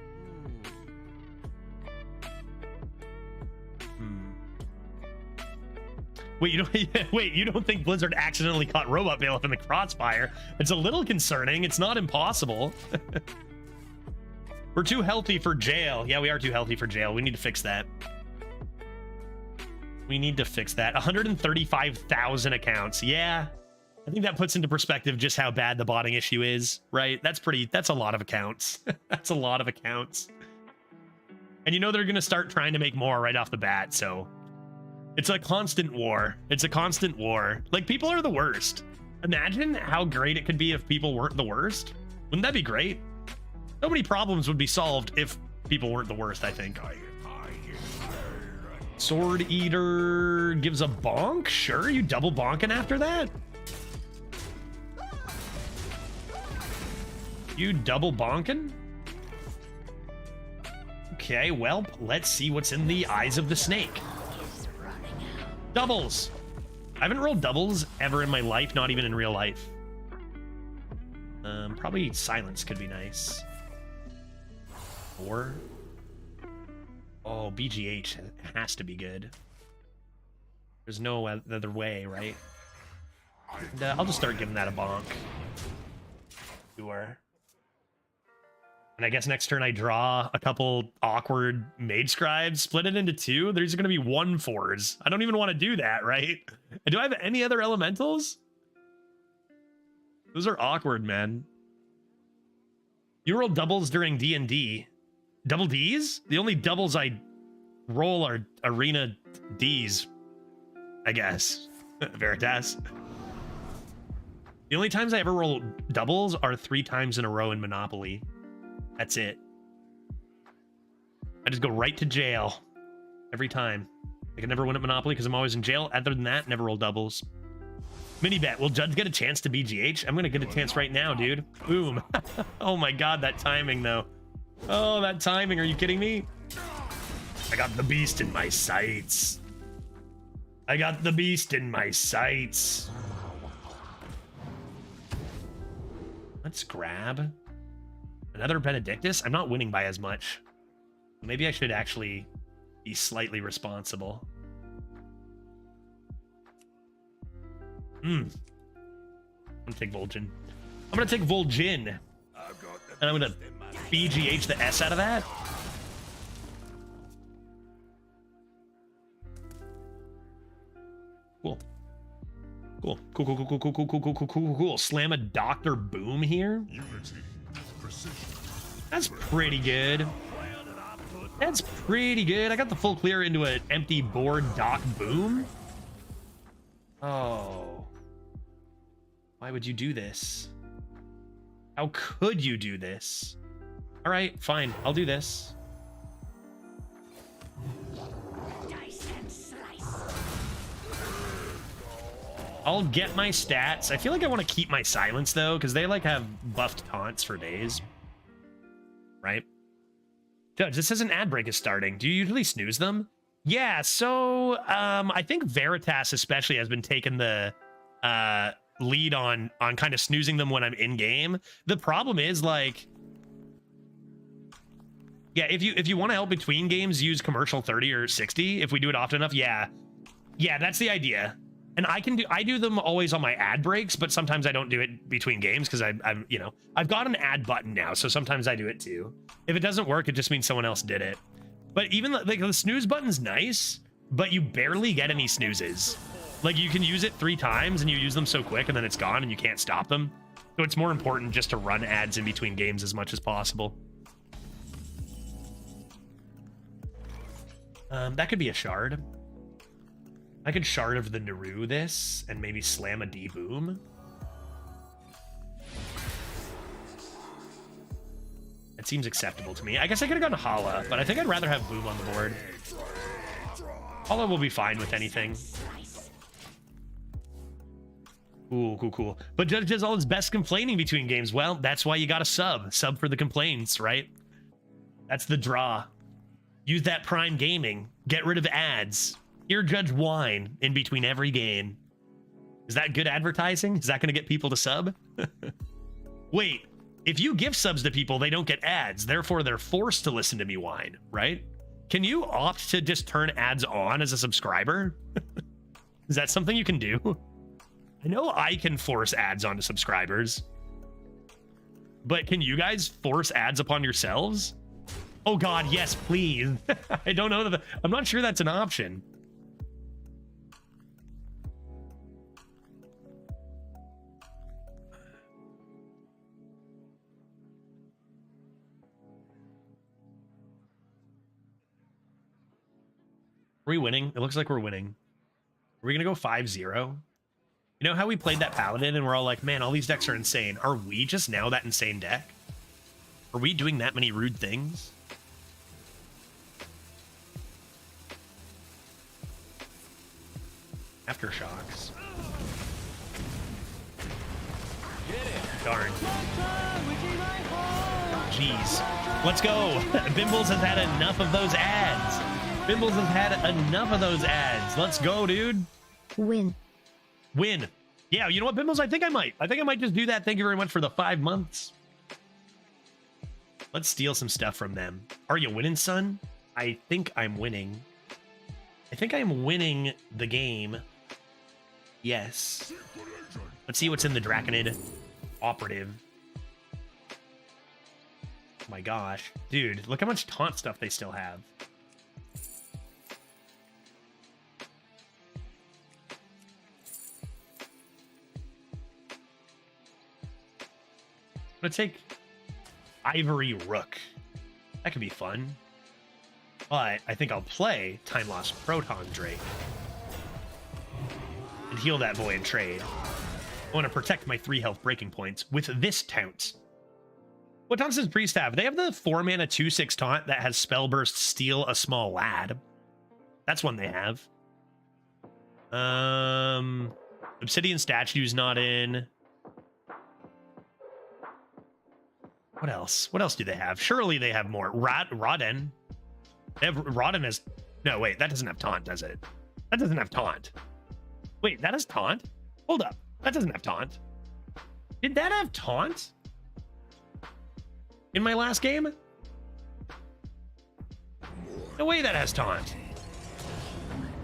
Wait, you don't think Blizzard accidentally caught Robot Bailiff in the crossfire? It's a little concerning. It's not impossible. We're too healthy for jail. Yeah, we are too healthy for jail. We need to fix that. We need to fix that. 135,000 accounts. Yeah. I think that puts into perspective just how bad the botting issue is, right? That's a lot of accounts. That's a lot of accounts. And you know they're going to start trying to make more right off the bat, so it's a constant war. It's a constant war. Like, people are the worst. Imagine how great it could be if people weren't the worst. Wouldn't that be great? So many problems would be solved if people weren't the worst, I think. Sword Eater gives a bonk? Sure, you double bonking after that? You double bonking? Okay, well, let's see what's in the eyes of the snake. Doubles. I haven't rolled doubles ever in my life, not even in real life. Probably silence could be nice. 4. Oh, BGH has to be good. There's no other way, right? And, I'll just start giving that a bonk. Sure. And I guess next turn I draw a couple awkward Mage Scribes, split it into 2. There's going to be 1/4s. I don't even want to do that, right? And do I have any other elementals? Those are awkward, man. You roll doubles during D&D. Double Ds? The only doubles I roll are arena Ds, I guess. Veritas. The only times I ever roll doubles are 3 times in a row in Monopoly. That's it. I just go right to jail every time. I can never win at Monopoly because I'm always in jail. Other than that, never roll doubles. Mini bet. Will Judge get a chance to BGH? I'm going to get a chance right now, dude. Boom. Oh my god, that timing, though. Oh, that timing. Are you kidding me? I got the beast in my sights. I got the beast in my sights. Let's grab another Benedictus. I'm not winning by as much. Maybe I should actually be slightly responsible. I'm gonna take Vol'jin. I'm gonna take Vol'jin. And I'm gonna BGH the S out of that. Cool. Cool. Cool, cool, cool, cool, cool, cool, cool, cool, cool, cool, cool. Slam a Dr. Boom here. That's pretty good. That's pretty good. I got the full clear into an empty board Doc Boom. Oh. Why would you do this? How could you do this? All right, fine. I'll do this. I'll get my stats. I feel like I want to keep my silence though, because they like have buffed taunts for days. Right? Judge, this says an ad break is starting. Do you usually snooze them? Yeah, so I think Veritas especially has been taking the lead on kind of snoozing them when I'm in game. The problem is like, yeah, if you want to help between games, use commercial 30 or 60. If we do it often enough, yeah, that's the idea. And I do them always on my ad breaks, but sometimes I don't do it between games because I'm you know, I've got an ad button now, so sometimes I do it too. If it doesn't work, it just means someone else did it. But even like the snooze button's nice, but you barely get any snoozes. Like you can use it 3 times and you use them so quick and then it's gone and you can't stop them. So it's more important just to run ads in between games as much as possible. That could be a shard. I could shard of the Naru this and maybe slam a D-boom. It seems acceptable to me. I guess I could have gone Hala, but I think I'd rather have boom on the board. Hala will be fine with anything. Cool, cool, cool. But Judge does all his best complaining between games. Well, that's why you got to sub for the complaints, right? That's the draw. Use that Prime Gaming. Get rid of ads. Hear Judge whine in between every game. Is that good advertising? Is that going to get people to sub? Wait, if you give subs to people, they don't get ads. Therefore, they're forced to listen to me whine, right? Can you opt to just turn ads on as a subscriber? Is that something you can do? I know I can force ads onto subscribers. But can you guys force ads upon yourselves? Oh God, yes, please. I don't know. I'm not sure that's an option. Are we winning? It looks like we're winning. Are we going to go 5-0? You know how we played that Paladin and we're all like, man, all these decks are insane. Are we just now that insane deck? Are we doing that many rude things? Aftershocks. Darn. Jeez. Let's go. Bimbles has had enough of those ads. Bimbles has had enough of those ads. Let's go, dude. Win. Win. Yeah, you know what, Bimbles? I think I might just do that. Thank you very much for the 5 months. Let's steal some stuff from them. Are you winning, son? I think I'm winning. I think I'm winning the game. Yes. Let's see what's in the Draconid Operative. Oh my gosh. Dude, look how much taunt stuff they still have. I'm gonna take Ivory Rook. That could be fun. But I think I'll play Time Lost Proton Drake. And heal that boy in trade. I want to protect my 3 health breaking points with this taunt. What taunts does Priest have? They have the 4-mana 2/6 taunt that has Spellburst Steal a Small Lad. That's one they have. Obsidian Statue's not in. What else? What else do they have? Surely they have more. Rodden. They have Rodden as... No, wait, that doesn't have taunt, does it? That doesn't have taunt. Wait, that has taunt? Hold up. That doesn't have taunt. Did that have taunt? In my last game? No way that has taunt.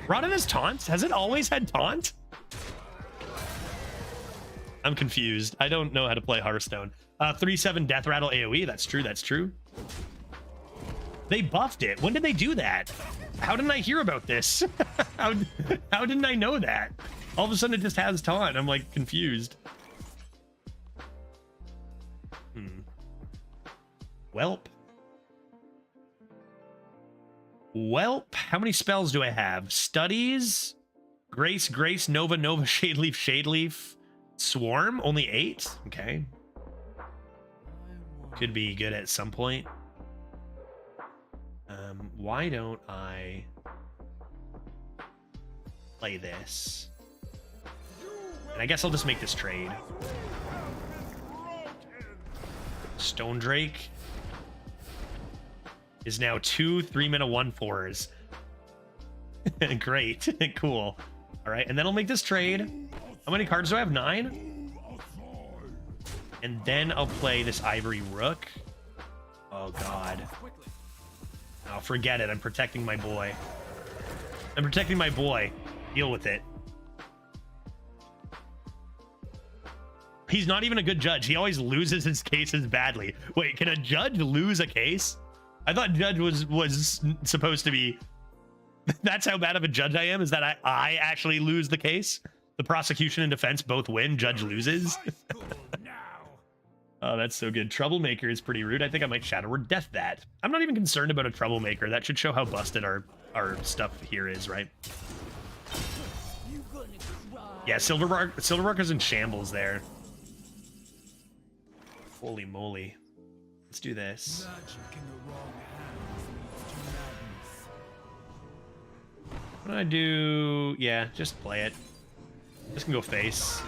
Rodden has taunt? Has it always had taunt? I'm confused. I don't know how to play Hearthstone. 3/7 Death Rattle AoE. That's true. That's true. They buffed it. When did they do that? How didn't I hear about this? how didn't I know that? All of a sudden it just has taunt. I'm like confused. Welp. How many spells do I have? Studies, Grace, Nova, Shadeleaf, Swarm. Only 8. Okay. Could be good at some point. Why don't I play this? And I guess I'll just make this trade. Stone Drake is now 2 3-mana 1/4s. Great. Cool. All right, and then I'll make this trade. How many cards do I have? 9? And then I'll play this Ivory Rook. Oh, God. Oh, forget it. I'm protecting my boy. I'm protecting my boy. Deal with it. He's not even a good judge. He always loses his cases badly. Wait, can a judge lose a case? I thought judge was supposed to be... That's how bad of a judge I am, is that I actually lose the case? The prosecution and defense both win, judge loses? Oh, that's so good. Troublemaker is pretty rude. I think I might Shadow Word Death that. I'm not even concerned about a Troublemaker. That should show how busted our stuff here is, right? Yeah, Silverbark is in shambles there. Holy moly. Let's do this. What do I do? Yeah, just play it. Just can go face.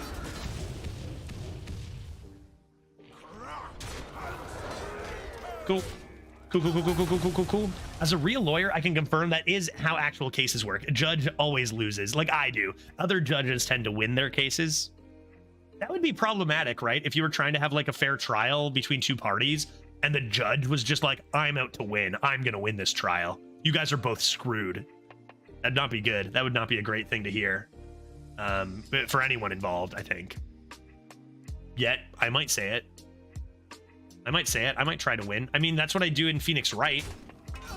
Cool. Cool. As a real lawyer, I can confirm that is how actual cases work. A judge always loses, like I do. Other judges tend to win their cases. That would be problematic, right? If you were trying to have like a fair trial between two parties and the judge was just like, I'm out to win. I'm going to win this trial. You guys are both screwed. That'd not be good. That would not be a great thing to hear. For anyone involved, I think. Yet, I might say it. I might try to win. I mean, that's what I do in Phoenix Wright.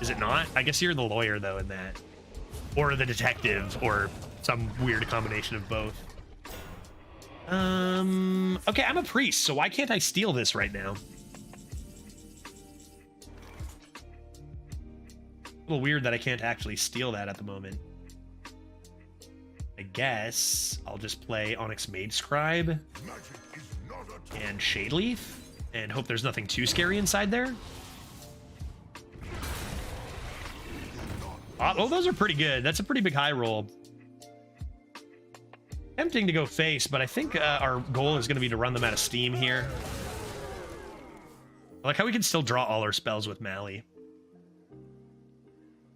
Is it not? I guess you're the lawyer, though, in that. Or the detective, or some weird combination of both. Okay, I'm a priest, so why can't I steal this right now? A little weird that I can't actually steal that at the moment. I guess I'll just play Onyx Mage Scribe and Shadeleaf and hope there's nothing too scary inside there. Oh, those are pretty good. That's a pretty big high roll. Tempting to go face, but I think our goal is going to be to run them out of steam here. I like how we can still draw all our spells with Mally.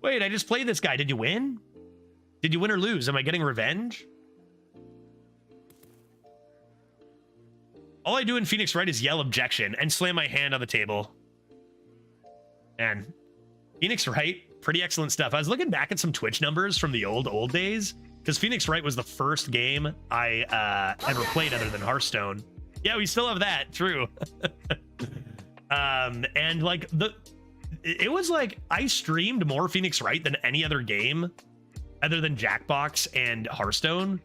Wait, I just played this guy. Did you win? Did you win or lose? Am I getting revenge? All I do in Phoenix Wright is yell objection and slam my hand on the table. And Phoenix Wright, pretty excellent stuff. I was looking back at some Twitch numbers from the old days, because Phoenix Wright was the first game I ever played other than Hearthstone. Yeah, we still have that, true. And like it was like I streamed more Phoenix Wright than any other game other than Jackbox and Hearthstone.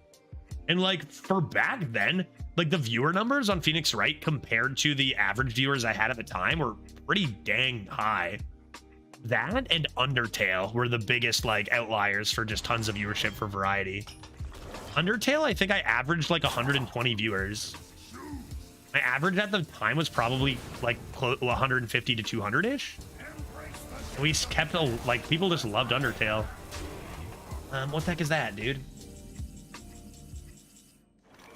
And like for back then, like the viewer numbers on Phoenix Wright compared to the average viewers I had at the time were pretty dang high. That and Undertale were the biggest like outliers for just tons of viewership for variety. Undertale, I think I averaged like 120 viewers. My average at the time was probably like 150 to 200-ish. We kept like people just loved Undertale. What the heck is that, dude?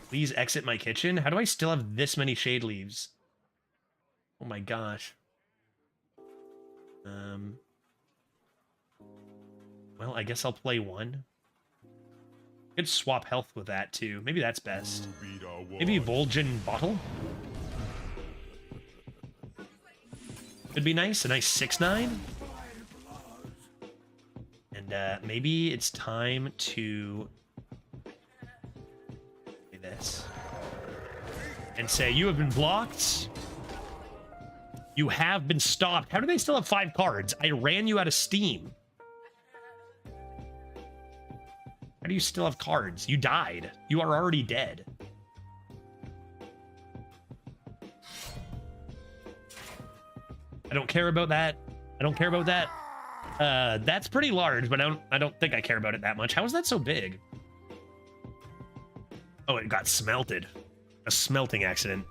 Please exit my kitchen. How do I still have this many shade leaves? Oh my gosh. Well, I guess I'll play one. Could swap health with that too. Maybe that's best. Maybe Vol'jin Bottle. Could be nice. A nice 6/9. And maybe it's time to do this and say you have been blocked. You have been stopped. How do they still have 5 cards? I ran you out of Steam. How do you still have cards? You died. You are already dead. I don't care about that. I don't care about that. That's pretty large, but I don't think I care about it that much. How is that so big? Oh, it got smelted. A smelting accident.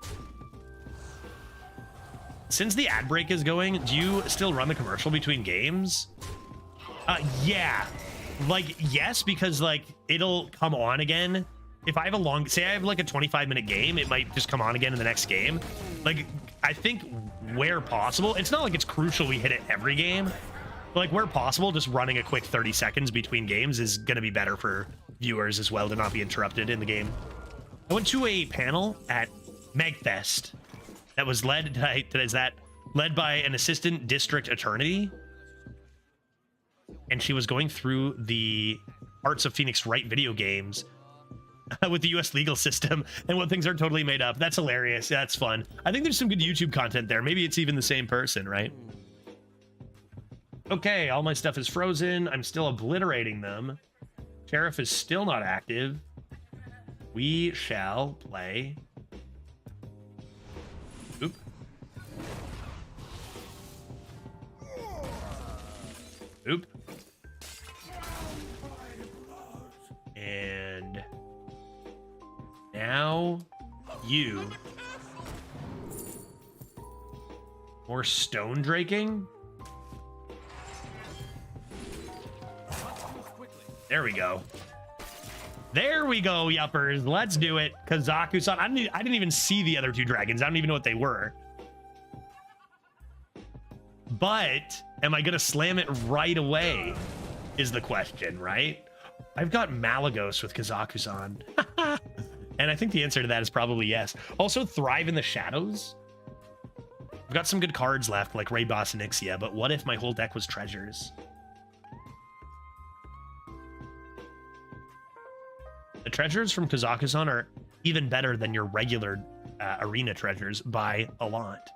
Since the ad break is going, do you still run the commercial between games? Yeah. Like, yes, because, like, it'll come on again. If I have a long... Say I have, like, a 25-minute game, it might just come on again in the next game. Like, I think where possible... It's not like it's crucial we hit it every game. But, like, where possible, just running a quick 30 seconds between games is going to be better for viewers as well to not be interrupted in the game. I went to a panel at Megfest that was led by an assistant district attorney, and she was going through the parts of Phoenix Wright video games with the US legal system and what things are totally made up. That's hilarious. That's fun. I think there's some good YouTube content there. Maybe it's even the same person, right? Okay, all my stuff is frozen. I'm still obliterating them. Sheriff is still not active. We shall play. Oop. Oop. And now you. More stone draking? There we go. There we go, yuppers. Let's do it. Kazaku-san. I didn't even see the other 2 dragons. I don't even know what they were. But am I going to slam it right away is the question, right? I've got Malagos with Kazaku-san. And I think the answer to that is probably yes. Also, Thrive in the Shadows. I've got some good cards left, like Ray Boss and Ixia, but what if my whole deck was treasures? The treasures from Kazaku-san are even better than your regular arena treasures by a lot.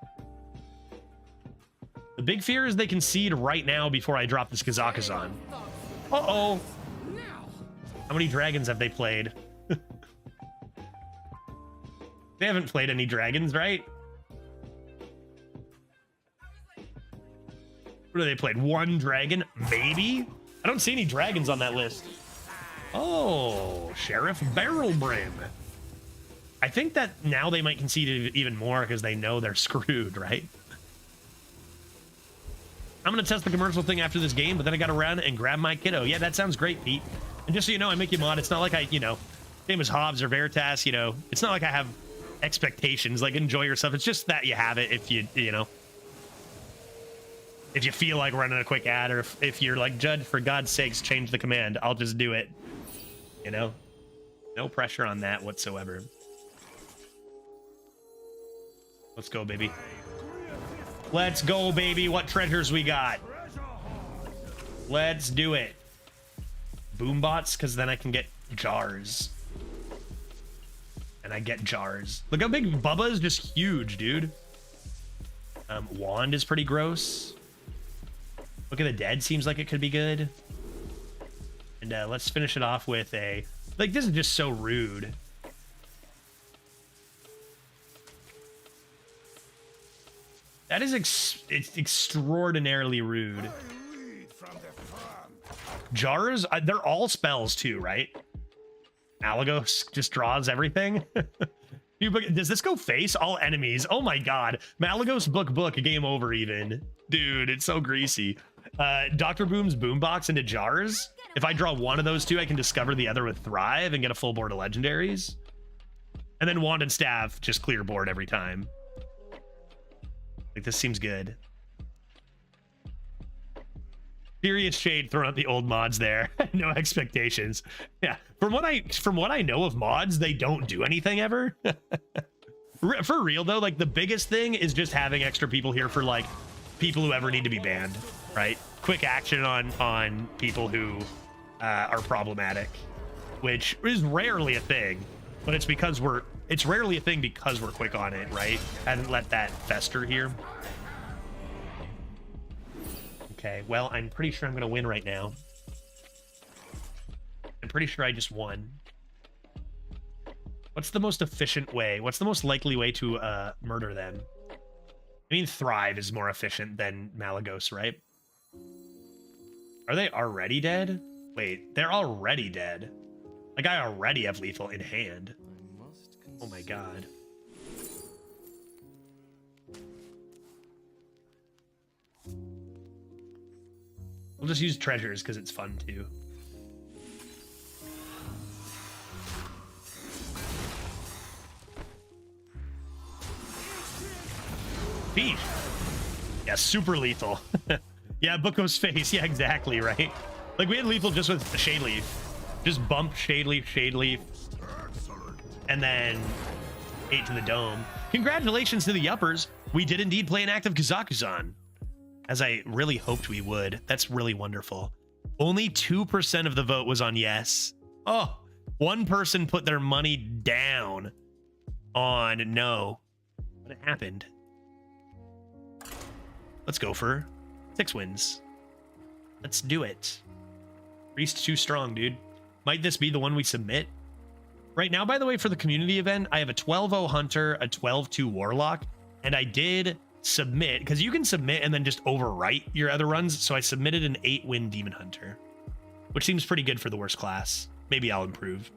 The big fear is they concede right now before I drop this Kazaku-san. Uh-oh. How many dragons have they played? They haven't played any dragons, right? What have they played? 1 dragon? Maybe? I don't see any dragons on that list. Oh, Sheriff Barrel Brim. I think that now they might concede even more because they know they're screwed, right? I'm going to test the commercial thing after this game, but then I got to run and grab my kiddo. Yeah, that sounds great, Pete. And just so you know, I make you mod. It's not like I, same as Hobbs or Veritas, it's not like I have expectations, like enjoy yourself. It's just that you have it if you if you feel like running a quick ad, or if you're like, Judge, for God's sakes, change the command. I'll just do it. No pressure on that whatsoever. Let's go, baby. Let's go, baby. What treasures we got? Let's do it. Boombots, because then I can get jars. And I get jars. Look how big Bubba is, just huge, dude. Wand is pretty gross. Look at the Dead, seems like it could be good. And let's finish it off with a... Like, this is just so rude. That is it's extraordinarily rude. Jars, they're all spells too, right? Malagos just draws everything. Does this go face? All enemies. Oh my god. Malagos book, game over even. Dude, it's so greasy. Dr. Boom's boombox into jars. If I draw one of those two, I can discover the other with Thrive and get a full board of legendaries. And then Wand and Staff, just clear board every time. Like, this seems good. Serious shade throwing out the old mods there. No expectations. Yeah, from what I know of mods, they don't do anything ever. For real though, like the biggest thing is just having extra people here for like people who ever need to be banned, right? Quick action on people who are problematic, which is rarely a thing, but it's because it's rarely a thing because we're quick on it, right? Haven't let that fester here. Okay, well, I'm pretty sure I'm going to win right now. I'm pretty sure I just won. What's the most efficient way? What's the most likely way to murder them? I mean, Thrive is more efficient than Malagos, right? Are they already dead? Wait, they're already dead. Like, I already have lethal in hand. Oh my god. We'll just use treasures because it's fun too. Beef. Yeah, super lethal. Yeah, Buko's face. Yeah, exactly, right? Like, we had lethal just with the Shade Leaf. Just bump Shade Leaf, and then 8 to the dome. Congratulations to the Yuppers. We did indeed play an active Kazakusan, as I really hoped we would. That's really wonderful. Only 2% of the vote was on yes. Oh, one person put their money down on no. But it happened. Let's go for 6 wins. Let's do it. Priest too strong, dude. Might this be the one we submit? Right now, by the way, for the community event, I have a 12-0 Hunter, a 12-2 Warlock, and I did submit, because you can submit and then just overwrite your other runs, so I submitted an 8-win Demon Hunter, which seems pretty good for the worst class. Maybe I'll improve.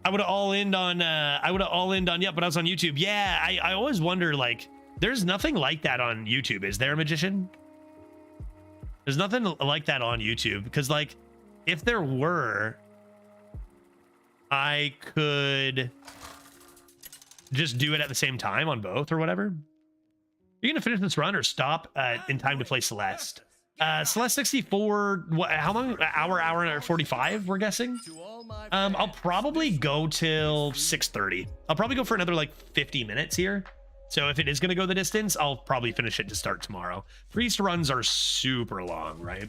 I would have all-in on, yeah, but I was on YouTube. Yeah, I always wonder, like, there's nothing like that on YouTube. Is there, Magician? There's nothing like that on YouTube, because, like, if there were, I could just do it at the same time on both or whatever. You're gonna finish this run or stop in time to play Celeste? Celeste 64, how long? Hour and 45, we're guessing. I'll probably go till 6:30. I'll probably go for another like 50 minutes here. So if it is gonna go the distance, I'll probably finish it to start tomorrow. Priest runs are super long, right?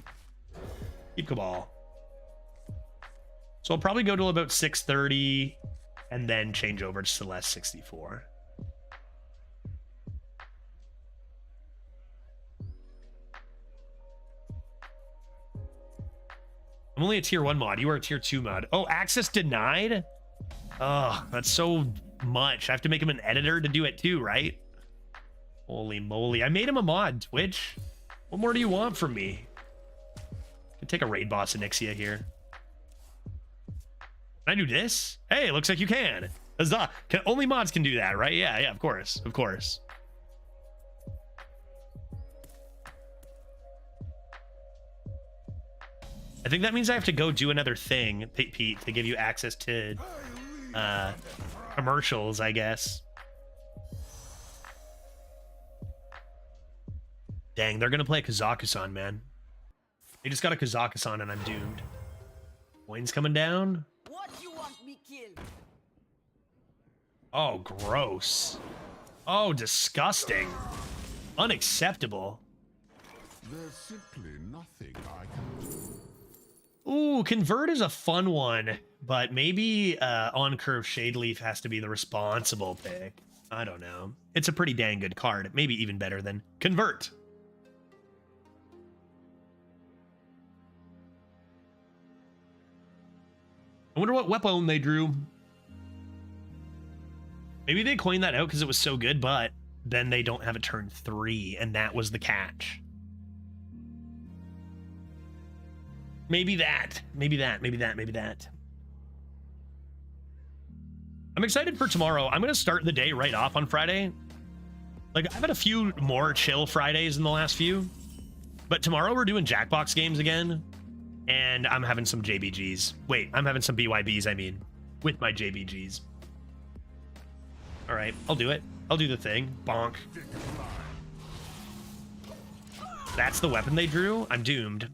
Keep Cabal. So I'll probably go till about 6:30 and then change over to Celeste 64. I'm only a tier 1 mod. You are a tier 2 mod. Oh, access denied? Oh, that's so much. I have to make him an editor to do it too, right? Holy moly. I made him a mod, Twitch. What more do you want from me? I can take a raid boss Onyxia here. Can I do this? Hey, looks like you can. Huzzah. Only mods can do that, right? Yeah, of course. Of course. I think that means I have to go do another thing, Pete, to give you access to commercials, I guess. Dang, they're gonna play Kazakusan, man. They just got a Kazakusan and I'm doomed. Coins coming down. What you want me killed? Oh, gross. Oh, disgusting. Unacceptable. There's simply nothing I can do. Ooh, Convert is a fun one, but maybe On-Curve Shade Leaf has to be the responsible pick. I don't know. It's a pretty dang good card. Maybe even better than Convert. I wonder what weapon they drew. Maybe they coined that out because it was so good, but then they don't have a turn 3, and that was the catch. Maybe that. I'm excited for tomorrow. I'm going to start the day right off on Friday. Like, I've had a few more chill Fridays in the last few. But tomorrow we're doing Jackbox games again. And I'm having some JBGs. Wait, I'm having some BYBs, I mean. With my JBGs. Alright, I'll do it. I'll do the thing. Bonk. That's the weapon they drew? I'm doomed.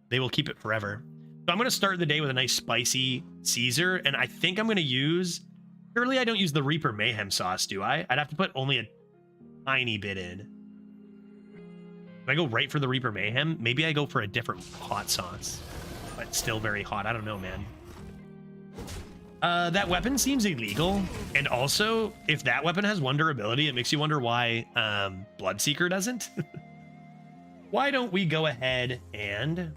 They will keep it forever. So I'm going to start the day with a nice spicy Caesar. And I think I'm going to use... Surely I don't use the Reaper Mayhem sauce, do I? I'd have to put only a tiny bit in. If I go right for the Reaper Mayhem, maybe I go for a different hot sauce. But still very hot. I don't know, man. That weapon seems illegal. And also, if that weapon has one durability, it makes you wonder why Bloodseeker doesn't. Why don't we go ahead and...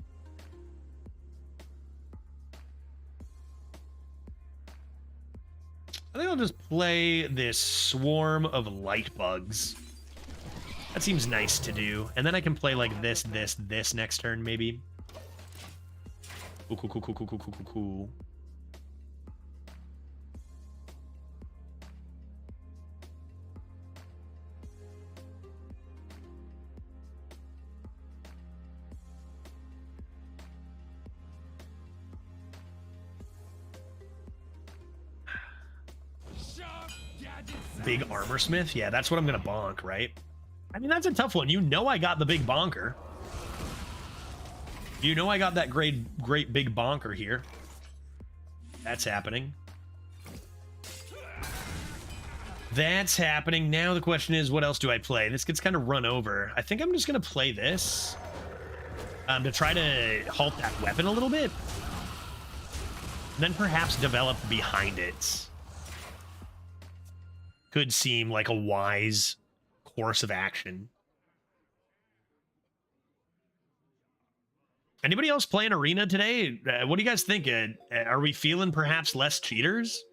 I think I'll just play this Swarm of Light Bugs. That seems nice to do. And then I can play like this next turn, maybe. Cool. Big Armorsmith? Yeah, that's what I'm gonna bonk, right? I mean, that's a tough one. You know I got the big bonker. You know I got that great big bonker here. That's happening. That's happening. Now the question is, what else do I play? This gets kind of run over. I think I'm just gonna play this. To try to halt that weapon a little bit. And then perhaps develop behind it. Could seem like a wise course of action. Anybody else playing Arena today? What do you guys think? Are we feeling perhaps less cheaters?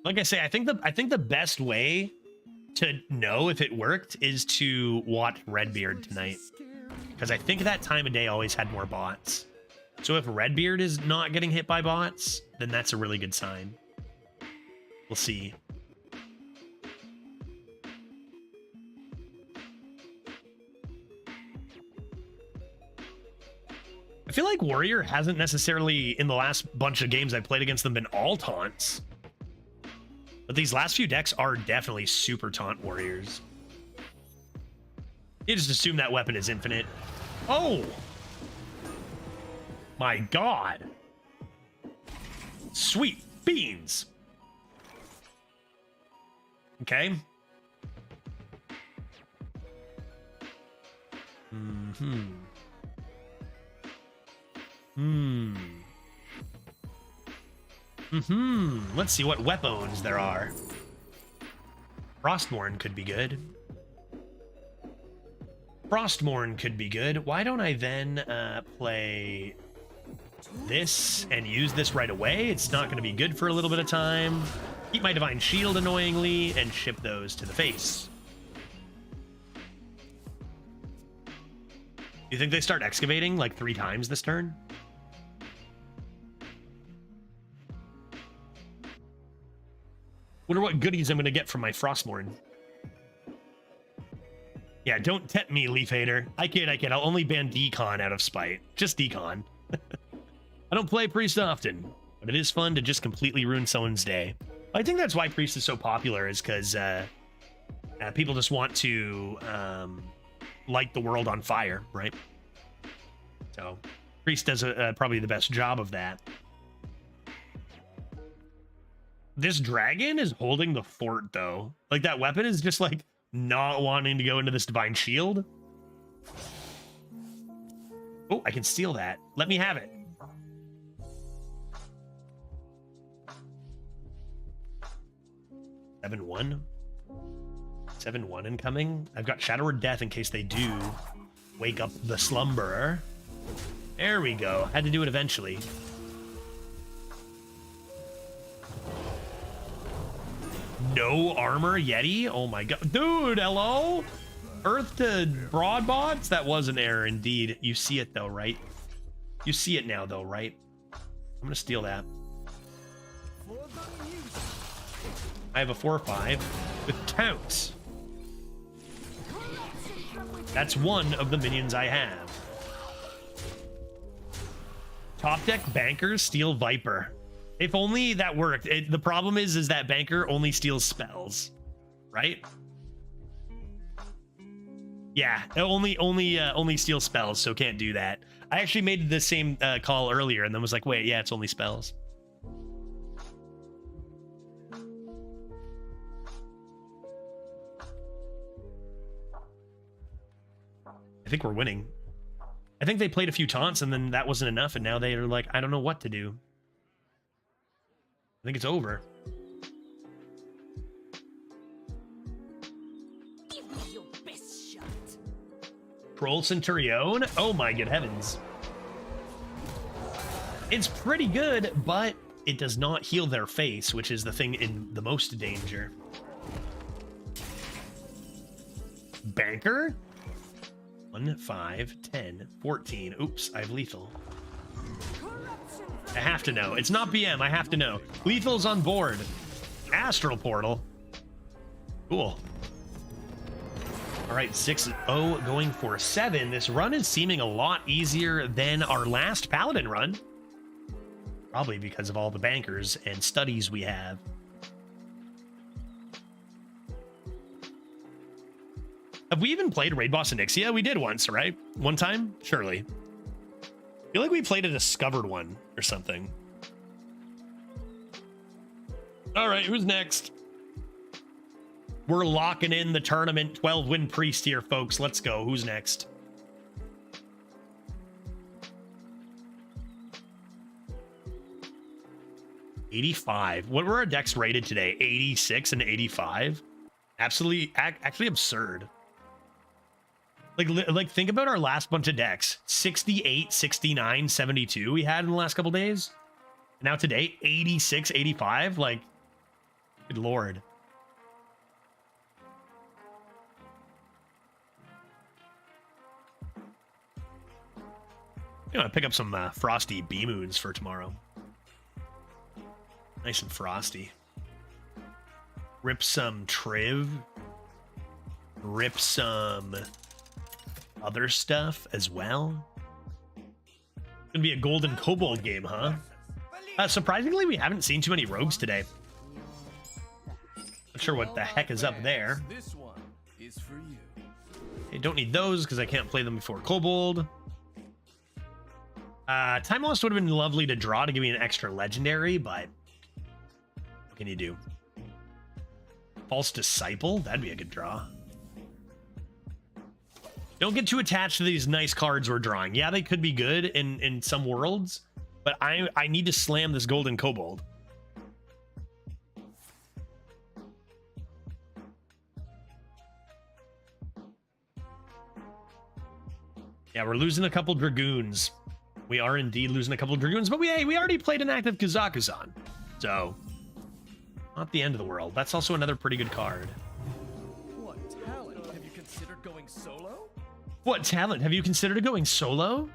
Like I say, I think the best way to know if it worked is to watch Redbeard tonight, because I think that time of day always had more bots. So if Redbeard is not getting hit by bots, then that's a really good sign. We'll see. I feel like Warrior hasn't necessarily, in the last bunch of games I played against them, been all taunts. But these last few decks are definitely super taunt warriors. You just assume that weapon is infinite. Oh! My god. Sweet beans. Okay. Let's see what weapons there are. Frostmourne could be good. Frostmourne could be good. Why don't I then play this and use this right away? It's not going to be good for a little bit of time. Keep my Divine Shield annoyingly and ship those to the face. You think they start excavating like 3 times this turn? Wonder what goodies I'm going to get from my Frostmourne. Yeah, don't tempt me, Leaf Hater. I kid. I'll only ban Decon out of spite. Just Decon. I don't play Priest often, but it is fun to just completely ruin someone's day. I think that's why Priest is so popular, is because people just want to light the world on fire, right? So Priest does probably the best job of that. This dragon is holding the fort, though. Like, that weapon is just, like, not wanting to go into this Divine Shield. Oh, I can steal that. Let me have it. Seven 7-1 incoming. I've got Shadow or Death in case they do wake up the slumberer. There we go. Had to do it eventually. No armor Yeti. Oh my god, dude. Hello. Earth to broad bots. That was an error indeed. You see it though, right? You see it now though, right? I'm gonna steal that. I have a 4/5 with Tounce. That's one of the minions I have. Top deck Bankers steal Viper. If only that worked. The problem is that Banker only steals spells, right? Yeah, it only steals spells, so can't do that. I actually made the same call earlier, and then was like, wait, yeah, it's only spells. I think we're winning. I think they played a few taunts and then that wasn't enough, and now they're like, I don't know what to do. I think it's over. Give me your best shot. Troll Centurion? Oh my good heavens. It's pretty good, but it does not heal their face, which is the thing in the most danger. Banker? 1, 5, 10, 14. Oops, I have lethal. I have to know. It's not BM, I have to know. Lethal's on board. Astral Portal. Cool. All right, 6-0 going for 7. This run is seeming a lot easier than our last Paladin run. Probably because of all the bankers and studies we have. Have we even played Raid Boss Onyxia? We did once, right? One time? Surely. I feel like we played a discovered one or something. All right, who's next? We're locking in the tournament 12-win priest here, folks. Let's go. Who's next? $85. What were our decks rated today? 86 and 85? Absolutely, actually absurd. Like think about our last bunch of decks. 68, 69, 72 we had in the last couple days. Now today, 86, 85. Like, good lord. I'm gonna pick up some frosty B-moons for tomorrow. Nice and frosty. Rip some Triv. Rip some other stuff as well. Gonna be a golden kobold game, huh? Surprisingly, we haven't seen too many rogues today. Not sure what the heck is up there. This one is for you. I don't need those because I can't play them before kobold. Time Lost would have been lovely to draw to give me an extra legendary, but what can you do? False Disciple? That'd be a good draw. Don't get too attached to these nice cards we're drawing. Yeah, they could be good in some worlds, but I need to slam this golden kobold. Yeah, we're losing a couple dragoons. We are indeed losing a couple of dragoons, but we already played an active Kazakusan, so not the end of the world. That's also another pretty good card. What talent? Have you considered going solo? What talent? Have you considered going solo?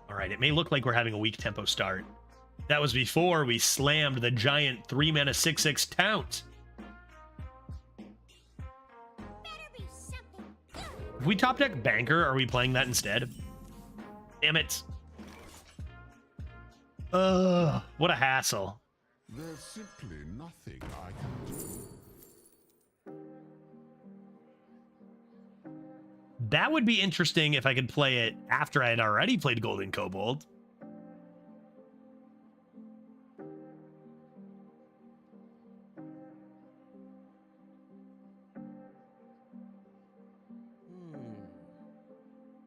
All right, it may look like we're having a weak tempo start. That was before we slammed the giant 3-mana 6/6 Taunt. If we top deck Banker, are we playing that instead? Damn it. Ugh, what a hassle. There's simply nothing I can do. That would be interesting if I could play it after I had already played Golden Kobold.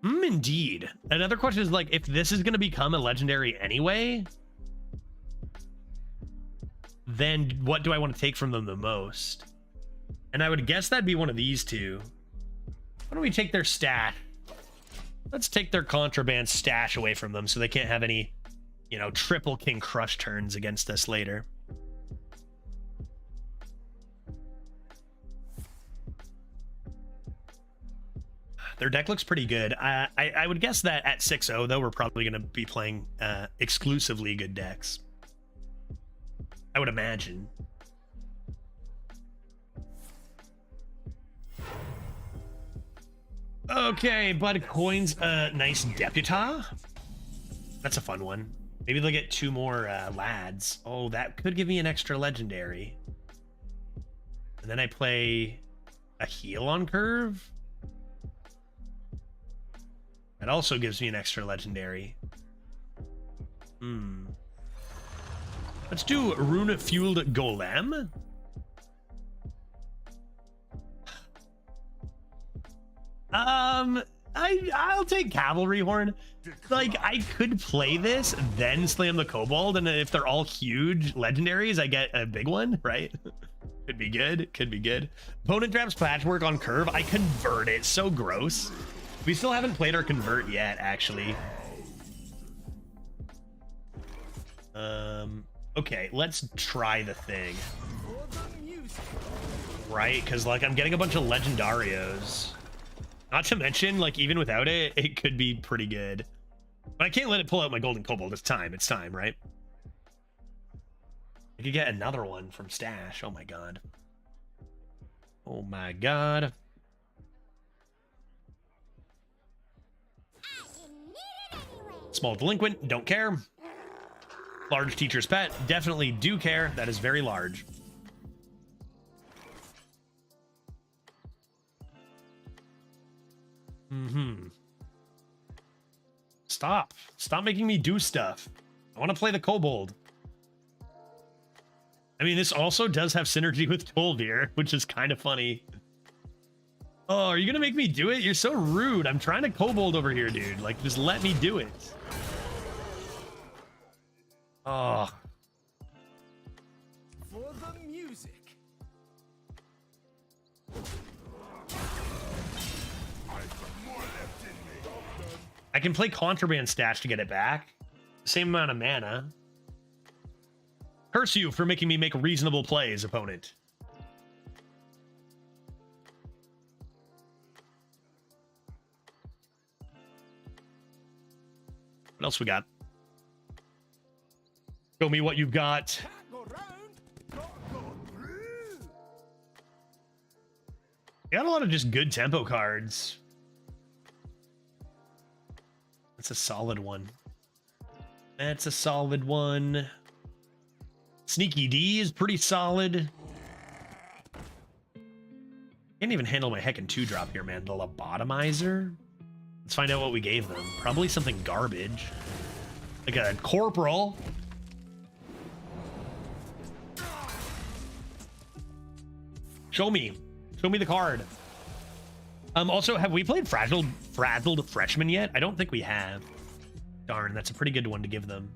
Indeed. Another question is, like, if this is going to become a legendary anyway, then what do I want to take from them the most? And I would guess that'd be one of these two. Why don't we take their stat? Let's take their contraband stash away from them so they can't have any, you know, triple King Crush turns against us later. their deck looks pretty good. I would guess that at 6-0, though, we're probably going to be playing exclusively good decks. I would imagine. Okay, Bud coins a nice Deputa. That's a fun one. Maybe they'll get 2 more lads. Oh, that could give me an extra legendary. And then I play a heal on curve. That also gives me an extra legendary. Let's do Rune Fueled Golem. I'll take Cavalry Horn. Like, I could play this, then slam the Kobold, and if they're all huge legendaries, I get a big one, right? Could be good. Could be good. Opponent traps Patchwork on curve. I convert it. So gross. We still haven't played our convert yet, actually. Okay, let's try the thing. Right, because, like, I'm getting a bunch of Legendarios. Not to mention, like, even without it, it could be pretty good. But I can't let it pull out my Golden Kobold. It's time. It's time, right? I could get another one from Stash. Oh, my God. Oh, my God. Small Delinquent. Don't care. Large Teacher's Pet. Definitely do care. That is very large. Stop. Stop making me do stuff. I want to play the Kobold. I mean, this also does have synergy with Tolvir, which is kind of funny. Oh, are you going to make me do it? You're so rude. I'm trying to Kobold over here, dude. Like, just let me do it. Oh. For the music. I can play Contraband Stash to get it back. Same amount of mana. Curse you for making me make reasonable plays, opponent. What else we got? Show me what you've got. You got a lot of just good tempo cards. That's a solid one. That's a solid one. Sneaky D is pretty solid. Can't even handle my heckin' 2-drop here, man. The Lobotomizer. Let's find out what we gave them. Probably something garbage. Like a Corporal. Show me. Show me the card. Also, have we played Frazzled Freshman yet? I don't think we have. Darn, that's a pretty good one to give them.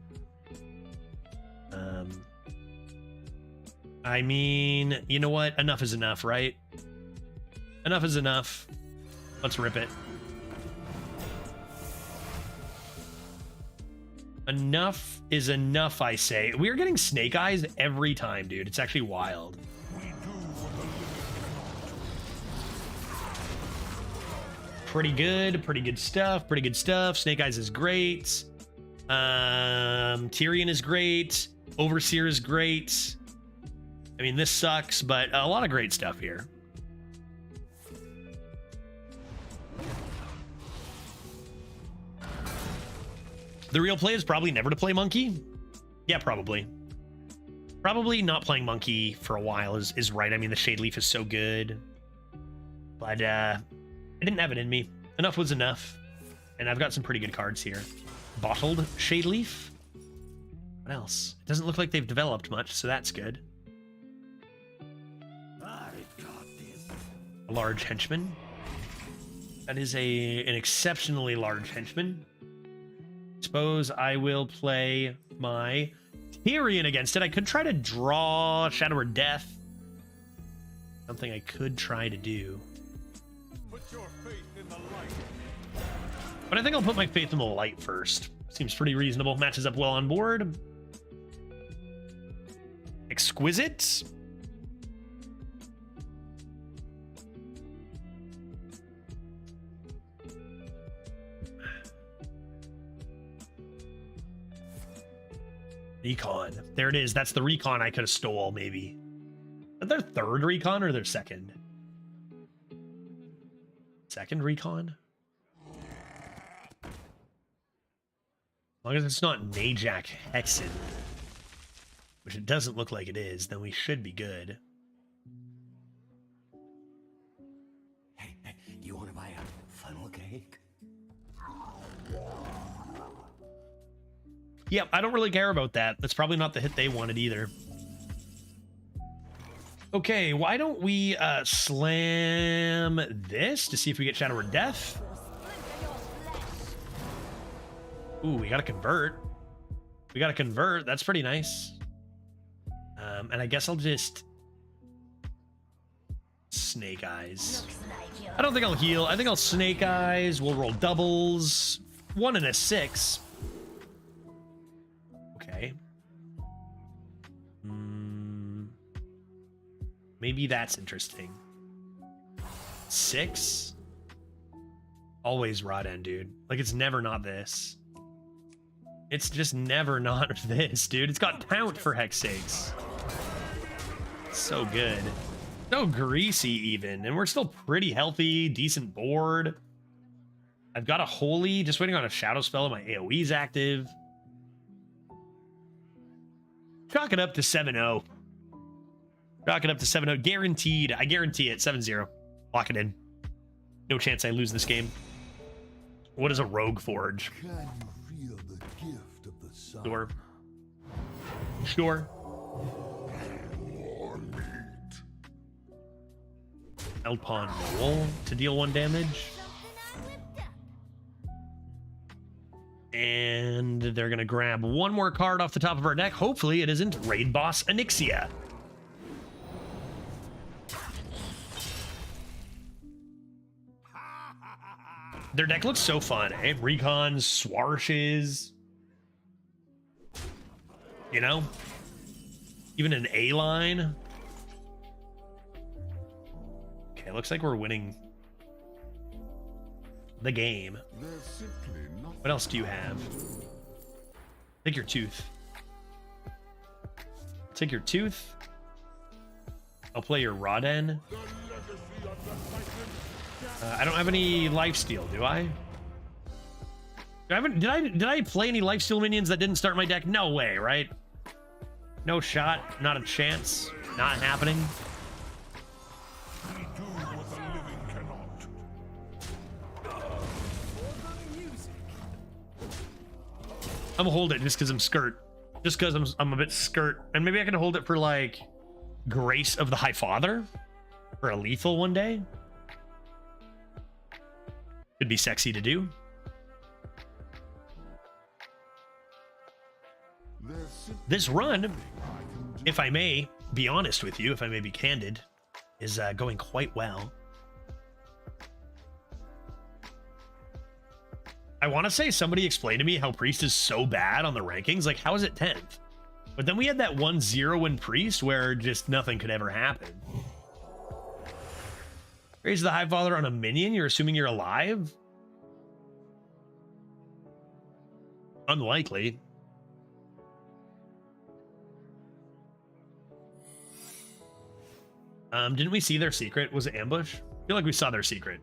I mean, you know what? Enough is enough, right? Enough is enough. Let's rip it. Enough is enough, I say. We are getting Snake Eyes every time, dude. It's actually wild. Pretty good stuff. Pretty good stuff. Snake Eyes is great. Tyrion is great. Overseer is great. I mean, this sucks, but a lot of great stuff here. The real play is probably never to play Monkey. Yeah, probably. Probably not playing Monkey for a while is right. I mean, the Shade Leaf is so good. But, I didn't have it in me. Enough was enough. And I've got some pretty good cards here. Bottled Shade Leaf. What else? It doesn't look like they've developed much, so that's good. A large henchman. That is an exceptionally large henchman. Suppose I will play my Tyrion against it. I could try to draw Shadow or Death. Something I could try to do. Put your faith in the light. But I think I'll put my faith in the light first. Seems pretty reasonable. Matches up well on board. Exquisite. Recon. There it is. That's the recon I could have stole, maybe. Is that their third recon or their second? Second recon? As long as it's not Najak Hexen, which it doesn't look like it is, then we should be good. Hey, do you want to buy a funnel cake? Yeah, I don't really care about that. That's probably not the hit they wanted either. Okay, why don't we slam this to see if we get Shadow or Death? Ooh, we gotta convert. We gotta convert. That's pretty nice. And I guess I'll just Snake Eyes. I don't think I'll heal. I think I'll Snake Eyes. We'll roll doubles. 1 and a 6. Okay. Maybe that's interesting. 6? Always Rod End, dude. Like, it's never not this. It's just never not this, dude. It's got Count for heck's sakes. So good. So greasy, even. And we're still pretty healthy. Decent board. I've got a Holy. Just waiting on a Shadow spell. My AoE's active. Chalk it up to 7-0. Chalk it up to 7-0. Guaranteed. I guarantee it. 7-0. Lock it in. No chance I lose this game. What is a Rogue Forge? Can you feel the gift of the sun? Sure. Sure. More meat. Elpon roll to deal 1 damage. And they're going to grab 1 more card off the top of our deck. Hopefully it isn't Raid Boss Onyxia. Their deck looks so fun, eh? Recons, Swarshes. You know? Even an A-line. Okay, looks like we're winning the game. There's simply nothing. What else do you have? Take your tooth. Take your tooth. I'll play your Rodden. I don't have any lifesteal, do I? Did I play any lifesteal minions that didn't start my deck? No way, right? No shot, not a chance, not happening. We do what the living cannot. I'm gonna hold it just because I'm skirt. Just because I'm a bit skirt. And maybe I can hold it for like Grace of the High Father for a lethal one day. Could be sexy to do. This run, if I may be honest with you, if I may be candid, is going quite well. I want to say somebody explained to me how Priest is so bad on the rankings. Like, how is it 10th? But then we had that 1-0 in Priest where just nothing could ever happen. Raise the High Father on a minion? You're assuming you're alive? Unlikely. Didn't we see their secret? Was it ambush? I feel like we saw their secret.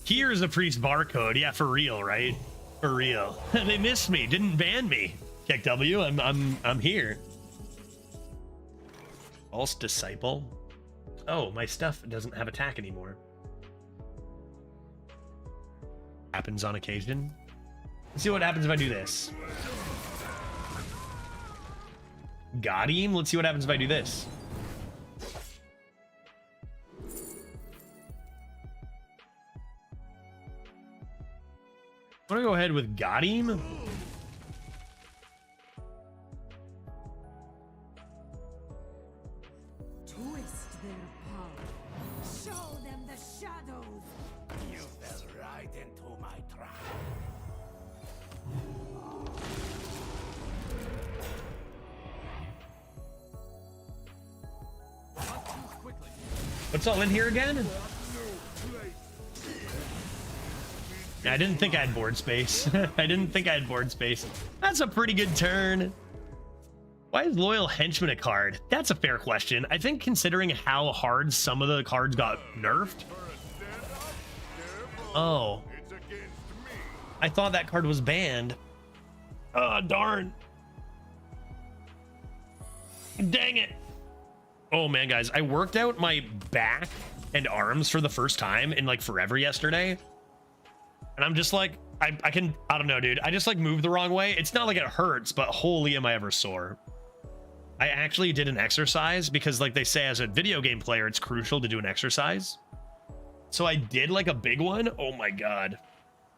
Here's a Priest barcode. Yeah, for real, right? For real. They missed me. Didn't ban me. Kick W. I'm here. False Disciple. Oh, my stuff doesn't have attack anymore. Happens on occasion. Let's see what happens if I do this. Got him. Let's see what happens if I do this. I'm gonna go ahead with got him. Twist their power. Show them the shadows. You fell right into my trap. What's all in here again? I didn't think I had board space. I didn't think I had board space. That's a pretty good turn. Why is Loyal Henchman a card? That's a fair question. I think considering how hard some of the cards got nerfed. Oh. I thought that card was banned. Oh, darn. Dang it. Oh, man, guys. I worked out my back and arms for the first time in, like, forever yesterday. And I'm just like, I don't know, dude. I just, like, moved the wrong way. It's not like it hurts, but holy am I ever sore. I actually did an exercise because, like they say, as a video game player, it's crucial to do an exercise. So I did, like, a big one. Oh, my God.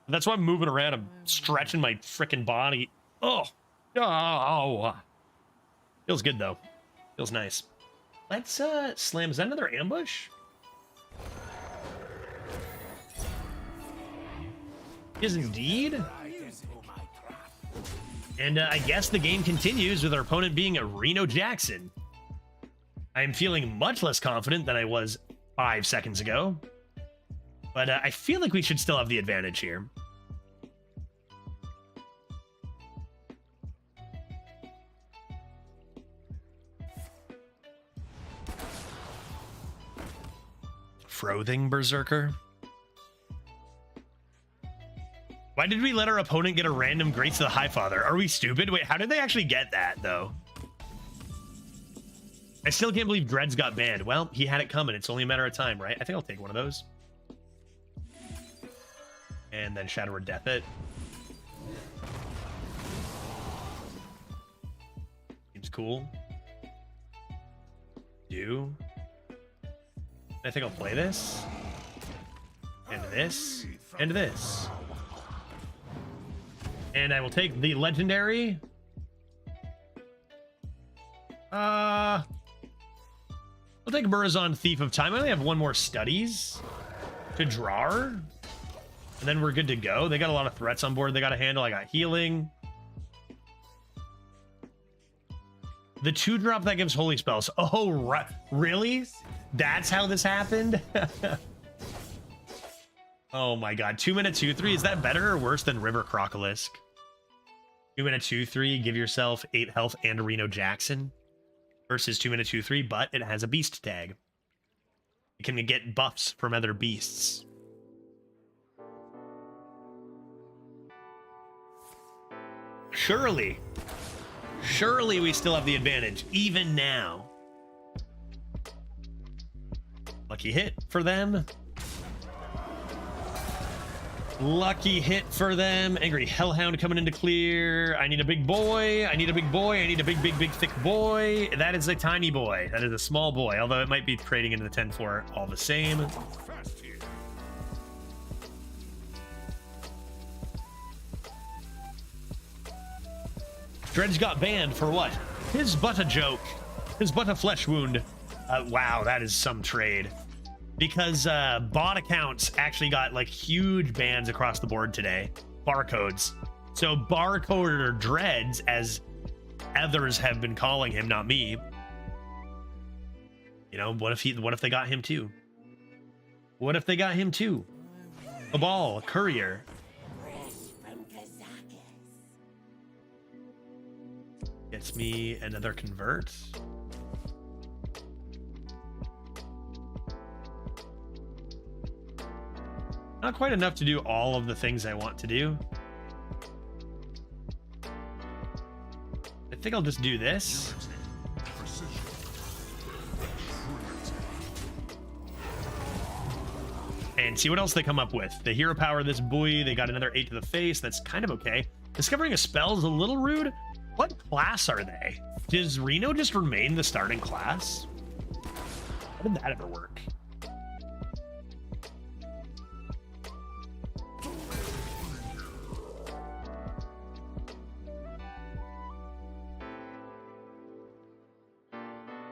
That's why I'm moving around. I'm stretching my freaking body. Oh. Oh. Feels good, though. Feels nice. Let's slam. Is that another ambush? Is indeed. And I guess the game continues with our opponent being a Reno Jackson. I am feeling much less confident than I was 5 seconds ago. But I feel like we should still have the advantage here. Frothing Berserker. Why did we let our opponent get a random Greats to the Highfather? Are we stupid? Wait, how did they actually get that, though? I still can't believe Dreads got banned. Well, he had it coming. It's only a matter of time, right? I think I'll take one of those. And then Shadow or Death it. Seems cool. Do. I think I'll play this. And this. And this. And I will take the legendary. I'll take Murazon, Thief of Time. I only have one more studies to draw. And then we're good to go. They got a lot of threats on board they got to handle. I got healing. The 2-drop that gives holy spells. Oh, really? That's how this happened? Oh my god. 2-minute 2/3. Is that better or worse than River Crocolisk? 2-minute 2/3. Give yourself 8 health and a Reno Jackson. Versus 2-minute 2/3, but it has a beast tag. It can get buffs from other beasts. Surely we still have the advantage, even now. Lucky hit for them. Lucky hit for them. Angry Hellhound coming into clear. I need a big boy. I need a big boy. I need a big, thick boy. That is a tiny boy. That is a small boy, although it might be trading into the 10-4 all the same. Dredge got banned for what? His but a joke. His but a flesh wound. Wow, that is some trade. Because bot accounts actually got like huge bans across the board today. Barcodes. So barcode or Dreads, as others have been calling him, not me. You know, what if they got him too? What if they got him too? A ball, a courier. Gets me another convert. Not quite enough to do all of the things I want to do. I think I'll just do this. And see what else they come up with. The hero power, this buoy, they got another 8 to the face. That's kind of okay. Discovering a spell is a little rude. What class are they? Does Reno just remain the starting class? How did that ever work?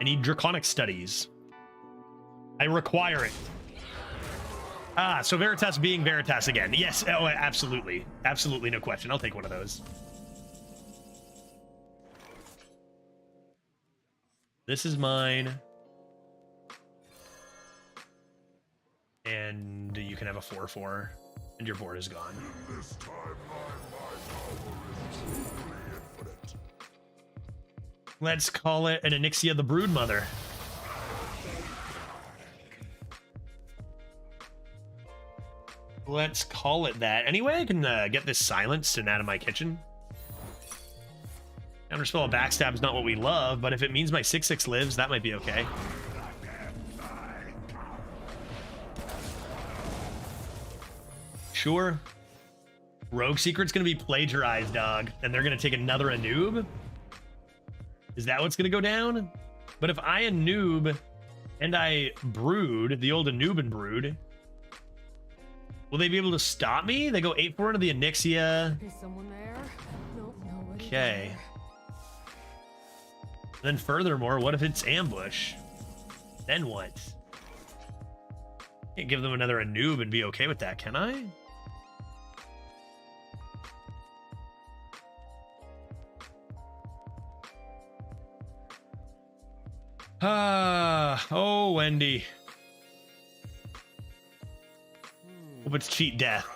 I need Draconic Studies. I require it. Ah, so Veritas being Veritas again. Yes, oh, absolutely. Absolutely, no question. I'll take one of those. This is mine. And you can have a 4/4. And your board is gone. This time my power is truly infinite. Let's call it an Onyxia the Broodmother. Let's call it that. Anyway, I can get this silenced and out of my kitchen. Counterspell of Backstab is not what we love, but if it means my 6/6 lives, that might be okay. Sure. Rogue Secret's gonna be plagiarized, dog, and they're gonna take another Anub? Is that what's gonna go down? But if I Anub and I brood, the old Anuban brood, will they be able to stop me? They go 8-4 into the Onyxia. Is someone there? Nope, nobody Okay. there. Then furthermore, what if it's ambush? Then what? Can't give them another Anub and be okay with that, can I? Oh, Wendy. Hope it's cheat death.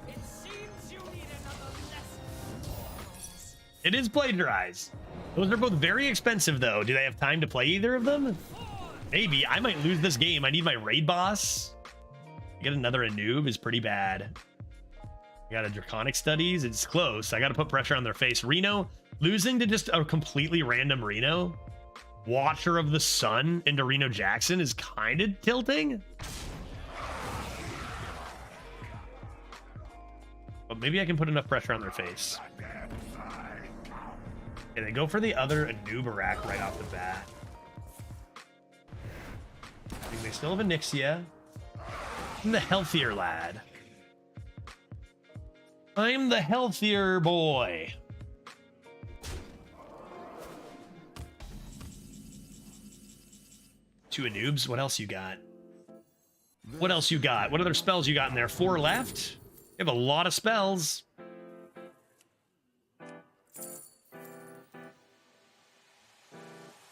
It seems you need another lesson. It is plagiarized. Those are both very expensive, though. Do they have time to play either of them? Maybe. I might lose this game. I need my raid boss. Get another Anub is pretty bad. I got a Draconic Studies. It's close. I got to put pressure on their face. Reno, losing to just a completely random Reno, Watcher of the Sun into Reno Jackson is kind of tilting. But maybe I can put enough pressure on their face. Okay, they go for the other Anubarak right off the bat. I think they still have Onyxia. I'm the healthier lad. I'm the healthier boy. Two Anubs. What else you got? What else you got? What other spells you got in there? 4 left? You have a lot of spells.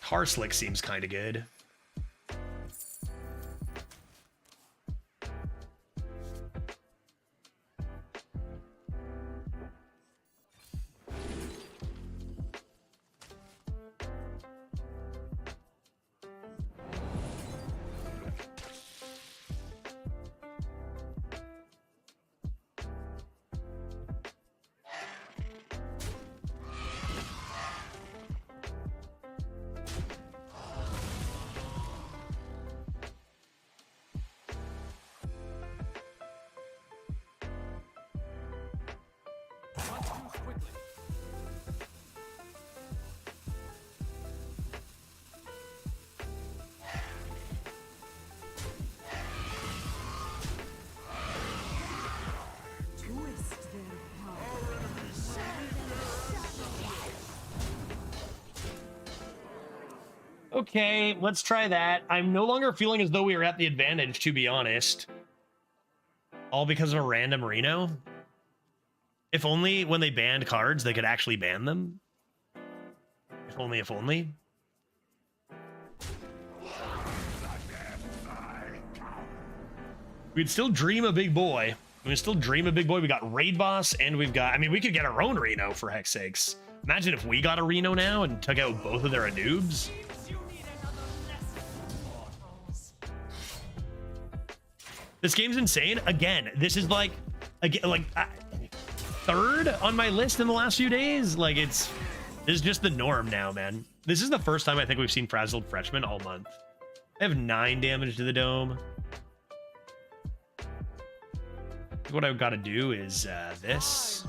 Harslick seems kind of good. Twist their power. Okay, let's try that. I'm no longer feeling as though we were at the advantage, to be honest. All because of a random Reno. If only when they banned cards, they could actually ban them. If only, if only. We'd still dream a big boy. We'd still dream a big boy. We got Raid Boss, and we've got... I mean, we could get our own Reno, for heck's sakes. Imagine if we got a Reno now and took out both of their Anubs. This game's insane. Again, this is like third on my list in the last few days. Like, this is just the norm now, man. This is the first time I think we've seen Frazzled Freshman all month. I have 9 damage to the dome. What I've got to do is this.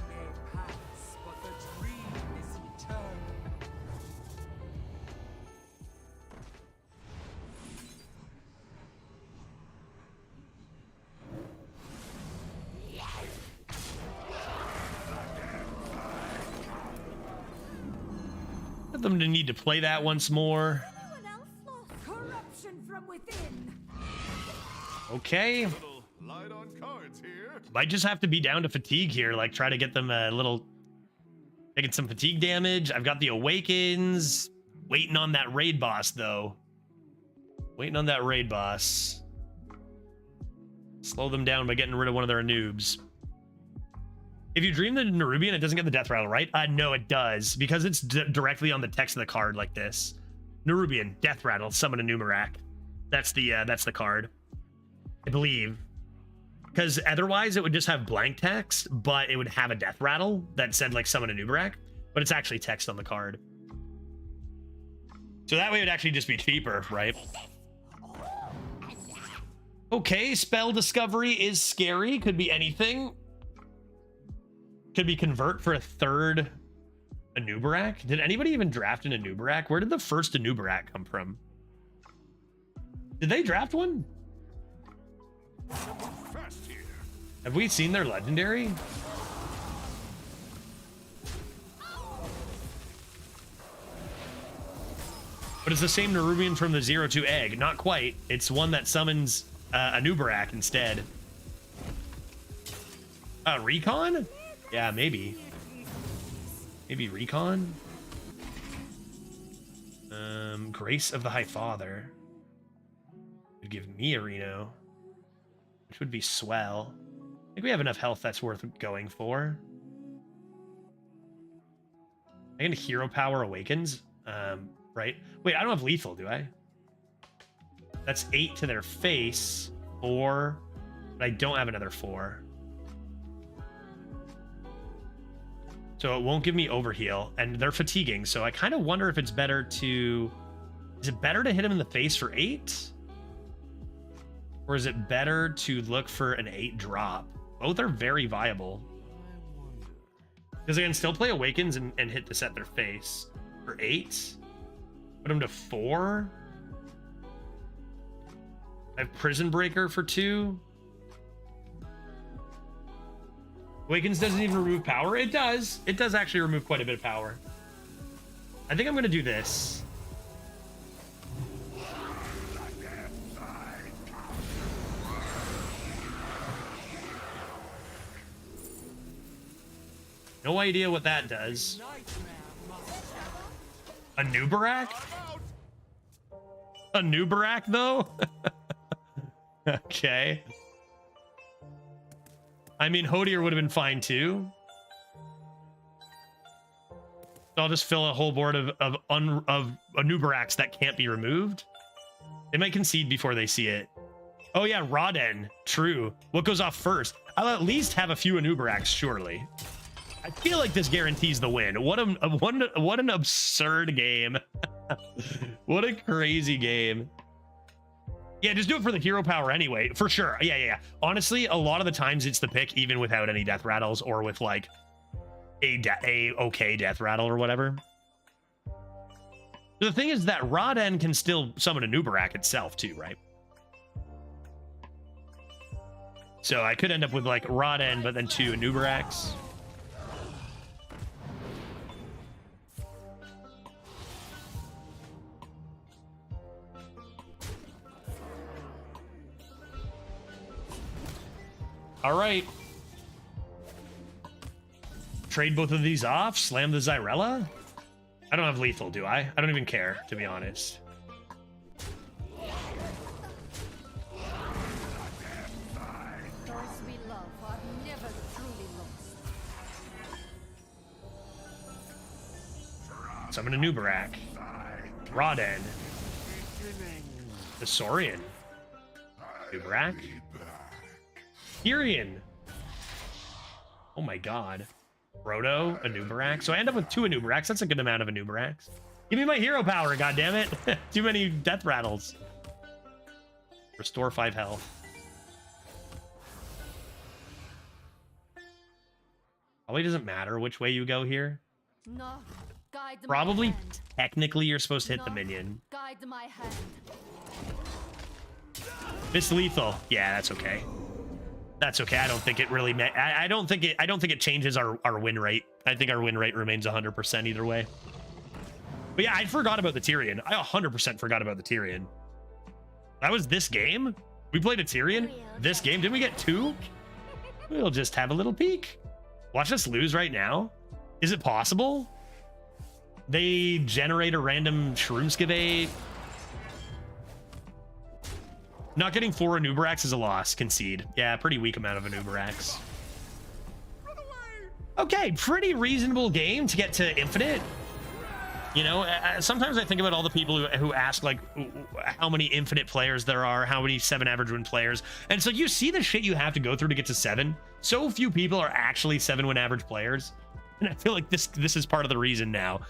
Them to need to play that once more. Corruption from within. Okay. Light on cards here. Might just have to be down to fatigue here, like try to get them a little, taking some fatigue damage. I've got the Awakens. Waiting on that raid boss, though. Waiting on that raid boss. Slow them down by getting rid of one of their noobs. If you dream the Nerubian, it doesn't get the death rattle, right? No, it does, because it's directly on the text of the card like this. Nerubian, death rattle, summon a Numerak. That's the card, I believe. Because otherwise it would just have blank text, but it would have a death rattle that said like summon a Numerak, but it's actually text on the card. So that way it would actually just be cheaper, right? Okay, spell discovery is scary. Could be anything. Could be convert for a third Anubarak. Did anybody even draft an Anubarak? Where did the first Anubarak come from? Did they draft one? Have we seen their legendary? But it's the same Nerubian from the 0-2 egg. Not quite. It's one that summons Anubarak instead. Recon? Yeah, maybe. Maybe Recon? Grace of the High Father. Would give me a Reno. Which would be swell. I think we have enough health that's worth going for. I can Hero Power Awakens. Right? Wait, I don't have lethal, do I? That's 8 to their face. 4. But I don't have another 4. So it won't give me overheal, and they're fatiguing, so I kind of wonder if it's better to... Is it better to hit him in the face for 8? Or is it better to look for an 8 drop? Both are very viable. Because I can still play Awakens and hit this at their face. For 8? Put him to 4? I have Prison Breaker for 2. Awakens doesn't even remove power. It does. It does actually remove quite a bit of power. I think I'm going to do this. No idea what that does. A Nubarak? A Nubarak, though? Okay. I mean, Hodier would have been fine too. So I'll just fill a whole board of Anubaraks that can't be removed. They might concede before they see it. Oh yeah, Rodden. True. What goes off first? I'll at least have a few Anubaraks, surely. I feel like this guarantees the win. What an absurd game. What a crazy game. Yeah, just do it for the hero power anyway, for sure. Yeah. Honestly, a lot of the times it's the pick, even without any death rattles or with like a okay death rattle or whatever. The thing is that Rodden can still summon a Nubarak itself too, right? So I could end up with like Rodden, but then 2 Nubaraks. All right. Trade both of these off. Slam the Zyrella. I don't have lethal, do I? I don't even care, to be honest. Those we love are never truly lost. Summon a Nubarak. Rodden. The Saurian. Nubarak. Tyrion. Oh my god. Roto, Anubarak. So I end up with 2 Anubaraks. That's a good amount of Anubaraks. Give me my hero power, goddammit. Too many death rattles. Restore 5 health. Probably doesn't matter which way you go here. No, guide my Probably hand. technically you're supposed to hit the No, minion. Guide my hand. Miss lethal. Yeah, that's okay. That's okay. I don't think it really I don't think it changes our win rate. I think our win rate remains 100% either way. But yeah, I forgot about the Tyrion. I 100% forgot about the Tyrion. That was this game? We played a Tyrion this game? Didn't we get 2? We'll just have a little peek. Watch us lose right now. Is it possible? They generate a random Shroomskivate. Not getting 4 Anubarax is a loss. Concede. Yeah, pretty weak amount of Anubarax. Okay, pretty reasonable game to get to infinite. You know, sometimes I think about all the people who ask, like, how many infinite players there are, how many 7 average win players. And so you see the shit you have to go through to get to 7. So few people are actually 7 win average players. And I feel like this is part of the reason now.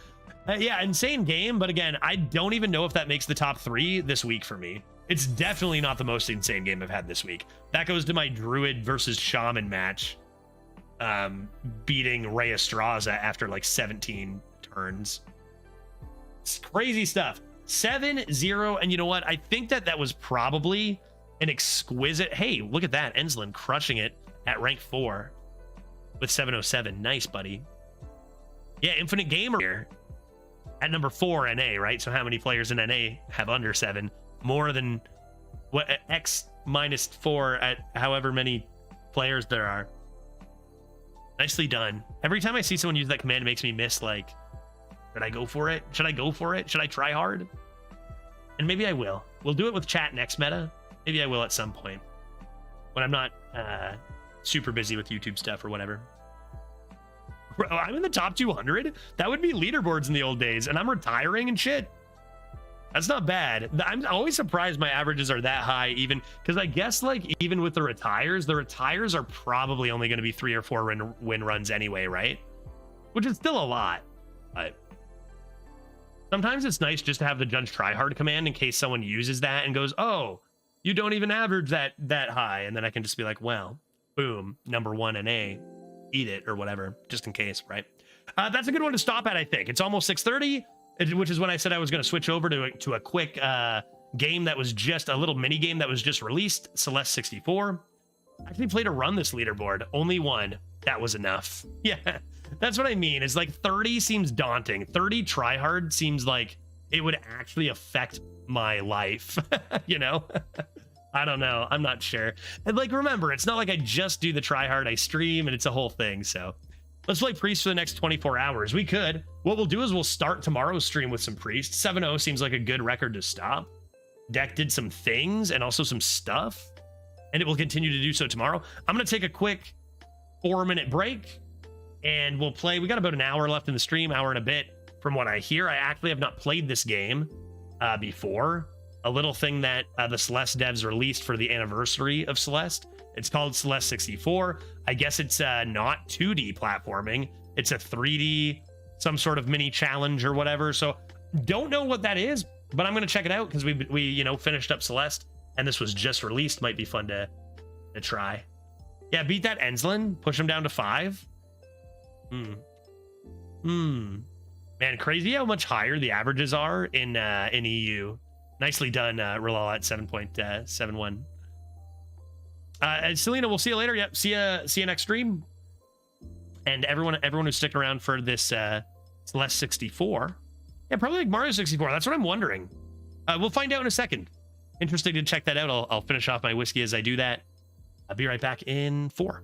Yeah, insane game. But again, I don't even know if that makes the top 3 this week for me. It's definitely not the most insane game I've had this week. That goes to my Druid versus Shaman match. Beating Ray Estraza after like 17 turns. It's crazy stuff. 7-0. And you know what? I think that was probably an exquisite. Hey, look at that. Ensland crushing it at rank 4 with 707. Nice, buddy. Yeah, Infinite Gamer here at number 4 NA, right? So how many players in NA have under 7? More than what X minus 4 at however many players there are. Nicely done. Every time I see someone use that command, it makes me miss, like, should I go for it? Should I go for it? Should I try hard? And maybe I will. We'll do it with chat next meta. Maybe I will at some point when I'm not super busy with YouTube stuff or whatever. Bro, I'm in the top 200. That would be leaderboards in the old days, and I'm retiring and shit. That's not bad. I'm always surprised my averages are that high, even because I guess, like, even with the retires are probably only going to be 3 or 4 win runs anyway, right? Which is still a lot. But sometimes it's nice just to have the Judge Tryhard command in case someone uses that and goes, oh, you don't even average that high. And then I can just be like, well, boom, number 1 in A, eat it or whatever, just in case, right? That's a good one to stop at, I think. It's almost 6:30. Which is when I said I was going to switch over to a quick game that was just a little mini game that was just released, Celeste 64. I actually played a run this leaderboard, only one. That was enough. Yeah, that's what I mean. It's like 30 seems daunting. 30 tryhard seems like it would actually affect my life, you know? I don't know. I'm not sure. And like, remember, it's not like I just do the tryhard. I stream and it's a whole thing, so. Let's play Priest for the next 24 hours. We could. What we'll do is we'll start tomorrow's stream with some Priest. 7-0 seems like a good record to stop. Deck did some things and also some stuff, and it will continue to do so tomorrow. I'm going to take a quick 4-minute break, and we'll play. We got about an hour left in the stream, hour and a bit. From what I hear, I actually have not played this game before. A little thing that the Celeste devs released for the anniversary of Celeste. It's called Celeste 64. I guess it's not 2D platforming. It's a 3D, some sort of mini challenge or whatever. So don't know what that is, but I'm going to check it out because we you know, finished up Celeste and this was just released. Might be fun to try. Yeah, beat that Ensland. Push him down to 5. Man, crazy how much higher the averages are in EU. Nicely done, Rilal at 7.71. Selena, we'll see you later. Yep, see you next stream. And everyone who's sticking around for this Celeste 64. Yeah, probably like Mario 64. That's what I'm wondering. We'll find out in a second. Interesting to check that out. I'll finish off my whiskey as I do that. I'll be right back in 4.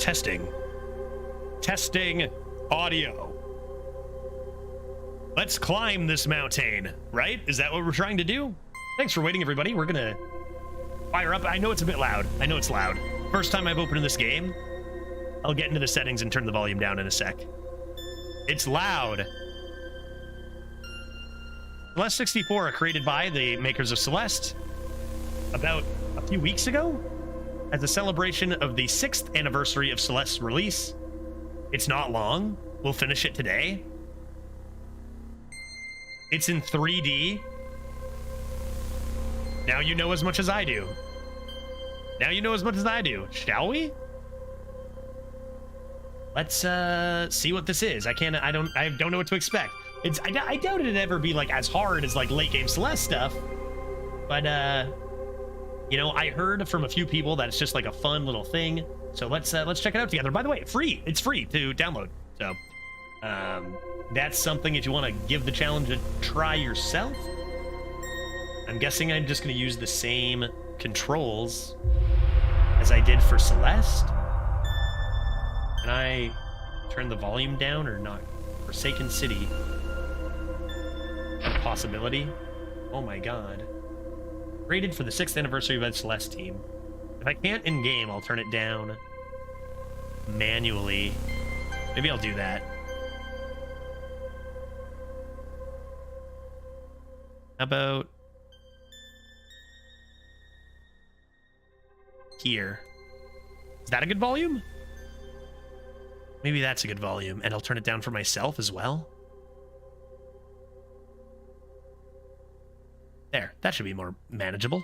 Testing. Testing audio. Let's climb this mountain, right? Is that what we're trying to do? Thanks for waiting, everybody. We're gonna fire up. I know it's a bit loud. I know it's loud. First time I've opened this game. I'll get into the settings and turn the volume down in a sec. It's loud. Celeste 64, created by the makers of Celeste about a few weeks ago as a celebration of the 6th anniversary of Celeste's release. It's not long. We'll finish it today. It's in 3D. Now you know as much as I do. Now you know as much as I do. Shall we? Let's see what this is. I don't know what to expect. I doubt it'd ever be like as hard as like late game Celeste stuff. But you know, I heard from a few people that it's just like a fun little thing. So let's check it out together. By the way, free. It's free to download. So that's something if you want to give the challenge a try yourself. I'm guessing I'm just going to use the same controls as I did for Celeste. Can I turn the volume down or not? Forsaken City. A possibility. Oh my god. Rated for the 6th anniversary of the Celeste team. If I can't in-game, I'll turn it down manually. Maybe I'll do that. How about here? Is that a good volume? Maybe that's a good volume, and I'll turn it down for myself as well. There, that should be more manageable.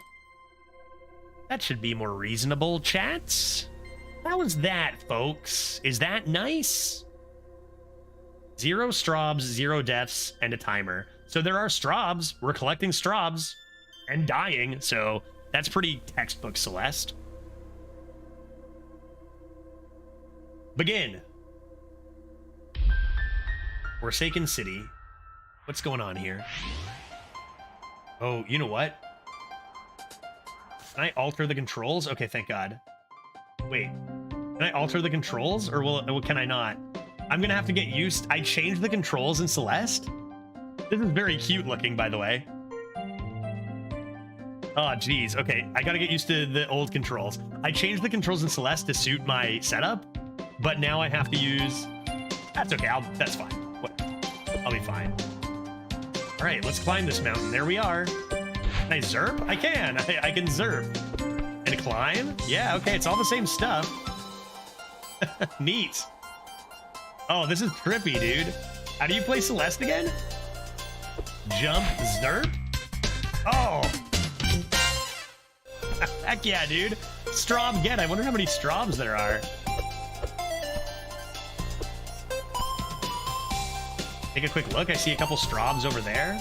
That should be more reasonable, chats. How was that, folks? Is that nice? 0 strobs, 0 deaths, and a timer. So there are strobs. We're collecting strobs and dying, so that's pretty textbook Celeste. Begin. Forsaken City. What's going on here? Oh, you know what? Can I alter the controls? Okay, thank God. Wait, can I alter the controls or can I not? I'm gonna have to get used. I changed the controls in Celeste. This is very cute looking, by the way. Oh, geez. Okay, I gotta get used to the old controls. I changed the controls in Celeste to suit my setup, but now I have to use... That's okay, that's fine. Whatever. I'll be fine. All right, let's climb this mountain. There we are. Can I zerp? I can. I can zerp. And climb? Yeah, okay, it's all the same stuff. Neat. Oh, this is trippy, dude. How do you play Celeste again? Jump, zerp? Oh. Heck yeah, dude. Strob get. I wonder how many strobs there are. Take a quick look. I see a couple strobs over there.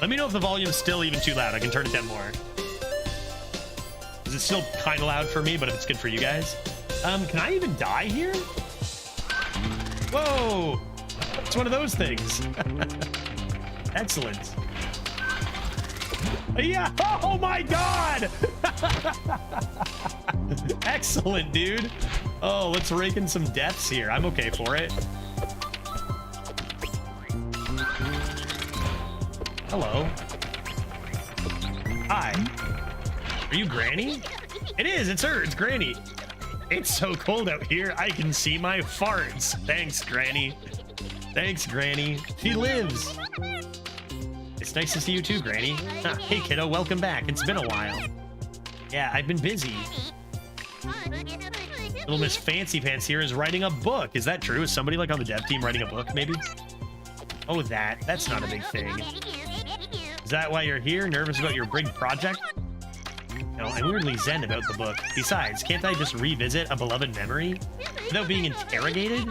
Let me know if the volume's still even too loud. I can turn it down more. Is it still kind of loud for me, but if it's good for you guys? Can I even die here? Whoa! It's one of those things. Excellent. Yeah! Oh my god! Excellent, dude. Oh, let's rake in some deaths here. I'm okay for it. Hello. Hi. Are you Granny? It is. It's her. It's Granny. It's so cold out here. I can see my farts. Thanks, Granny. Thanks, Granny. She lives. It's nice to see you too, Granny. Hey, kiddo. Welcome back. It's been a while. Yeah, I've been busy. Little Miss Fancy Pants here is writing a book. Is that true? Is somebody like on the dev team writing a book, maybe? Oh, that's not a big thing. Is that why you're here? Nervous about your big project? No, I'm weirdly zen about the book. Besides, can't I just revisit a beloved memory without being interrogated?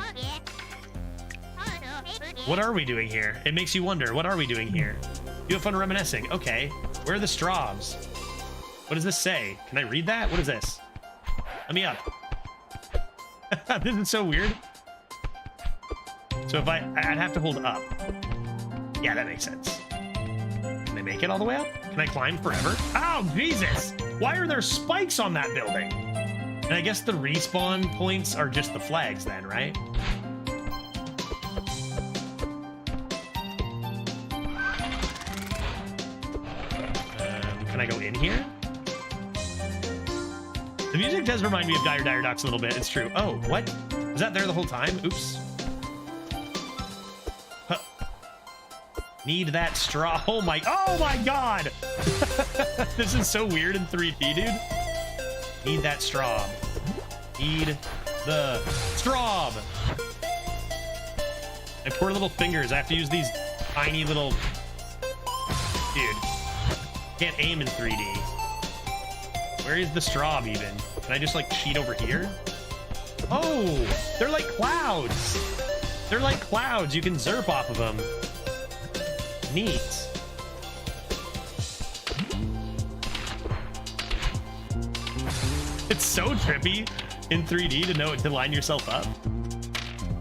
What are we doing here? It makes you wonder, what are we doing here? You have fun reminiscing. Okay. Where are the strobs? What does this say? Can I read that? What is this? Let me up. This is so weird. So if I'd have to hold up. Yeah, that makes sense. Can I make it all the way up? Can I climb forever? Oh, Jesus! Why are there spikes on that building? And I guess the respawn points are just the flags then, right? Can I go in here? The music does remind me of Dire Ducks a little bit. It's true. Oh, what? Was that there the whole time? Oops. Huh. Need that straw. Oh my God. This is so weird in 3D, dude. Need that straw. Need the straw. My poor little fingers. I have to use these tiny little... Dude. Can't aim in 3D. Where is the straw even? Can I just like cheat over here? Oh, they're like clouds. They're like clouds. You can zerp off of them. Neat. It's so trippy in 3D to know to line yourself up.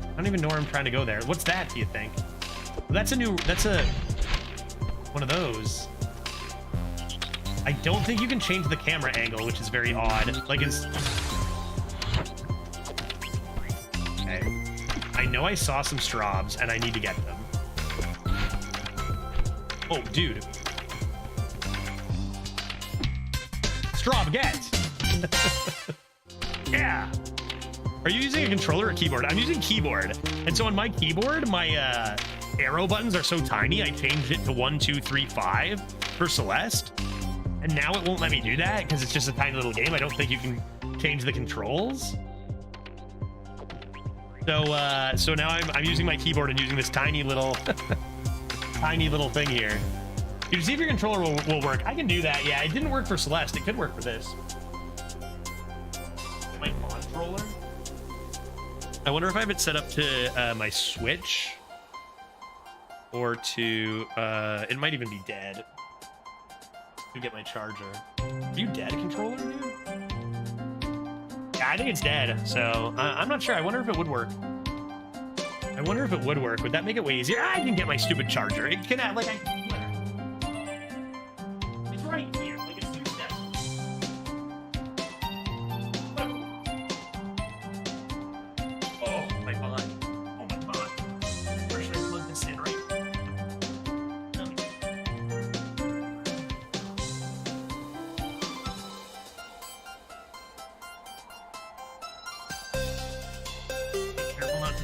I don't even know where I'm trying to go there. What's that, do you think? That's one of those. I don't think you can change the camera angle, which is very odd. Like, it's... Okay. I know I saw some strobs, and I need to get them. Oh, dude. Strob, get! Yeah! Are you using a controller or keyboard? I'm using keyboard. And so on my keyboard, my arrow buttons are so tiny, I changed it to 1, 2, 3, 5 for Celeste. And now it won't let me do that because it's just a tiny little game. I don't think you can change the controls. So now I'm using my keyboard and using this tiny little tiny little thing here. You see if your controller will work. I can do that. Yeah, it didn't work for Celeste. It could work for this. My controller. I wonder if I have it set up to my Switch or to it might even be dead. To get my charger. Are you dead, controller, dude? Yeah, I think it's dead, so I'm not sure. I wonder if it would work. I wonder if it would work. Would that make it way easier? I can get my stupid charger. It can add, like, it's right here. Like, it's 2 steps. Oh, my God. Oh, my God. Where should I plug this in, right?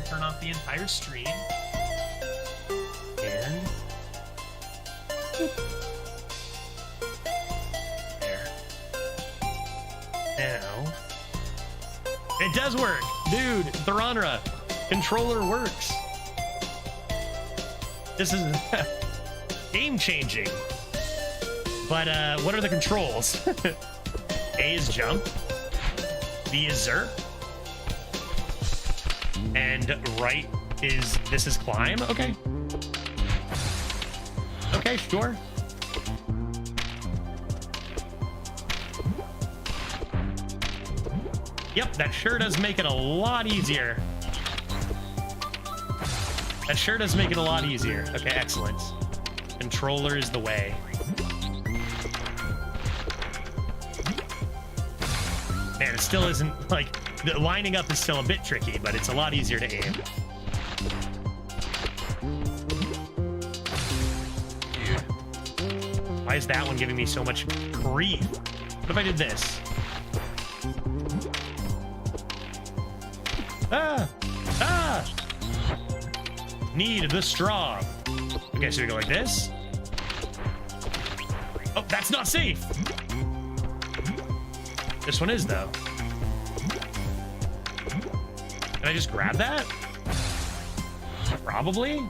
Turn off the entire stream. And there. Now it does work, dude. Theronra controller works. This is game changing. But what are the controls? A is jump. B is zerp. And right is this is climb. Okay. Okay, sure. Yep, that sure does make it a lot easier. That sure does make it a lot easier. Okay, excellent. Controller is the way. Man, it still isn't like the lining up is still a bit tricky, but it's a lot easier to aim. Dude. Why is that one giving me so much grief? What if I did this? Ah! Ah! Need the straw. Okay, so we go like this. Oh, that's not safe. This one is, though. Can I just grab that? Probably.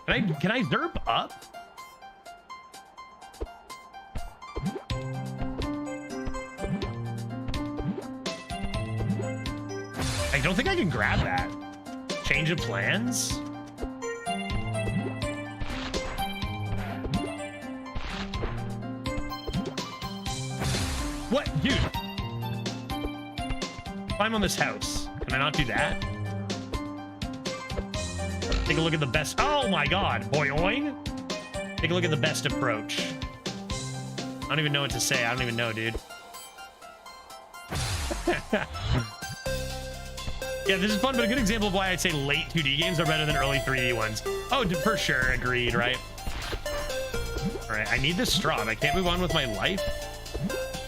Can I zerp up? I don't think I can grab that. Change of plans? What? Dude. Climb on this house. Can Can I not do that? Take a look at the best. Oh my god. Boing. Take a look at the best approach. I don't even know what to say. I don't even know, dude. Yeah, this is fun, but a good example of why I'd say late 2D games are better than early 3D ones. Oh, for sure. Agreed, right? All right, I need this straw. I can't move on with my life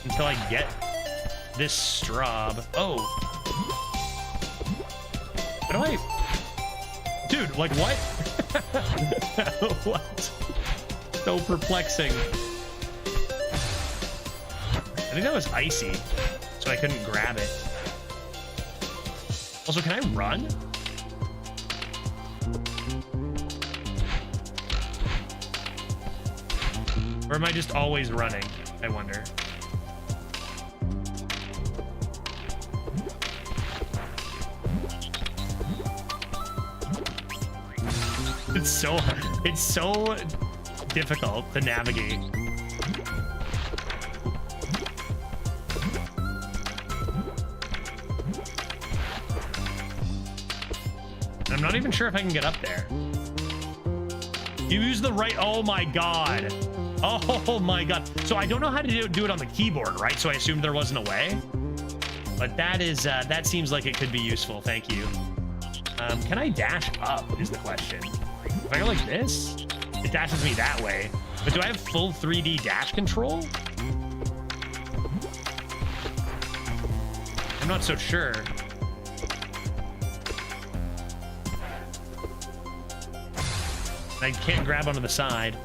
until I get this straw. Oh. How do I... Dude, like what? What? So perplexing. I think that was icy, so I couldn't grab it. Also, can I run? Or am I just always running? I wonder. It's so difficult to navigate. I'm not even sure if I can get up there. You use the right... Oh my god. Oh my god. So I don't know how to do it on the keyboard, right? So I assumed there wasn't a way. But that is... that seems like it could be useful. Thank you. Can I dash up is the question. If I go like this, it dashes me that way. But do I have full 3D dash control? I'm not so sure. I can't grab onto the side.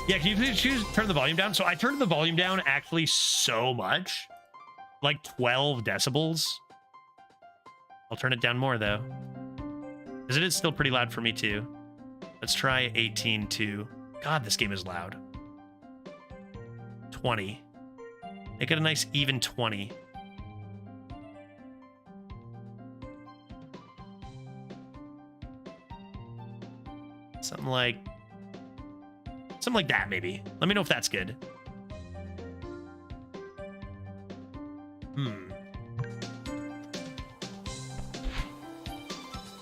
Yeah, can you please turn the volume down? So I turned the volume down actually so much. Like 12 decibels. I'll turn it down more though. Because it is still pretty loud for me too. Let's try 18 too. God, this game is loud. 20. Make it a nice even 20. Something like that, maybe. Let me know if that's good.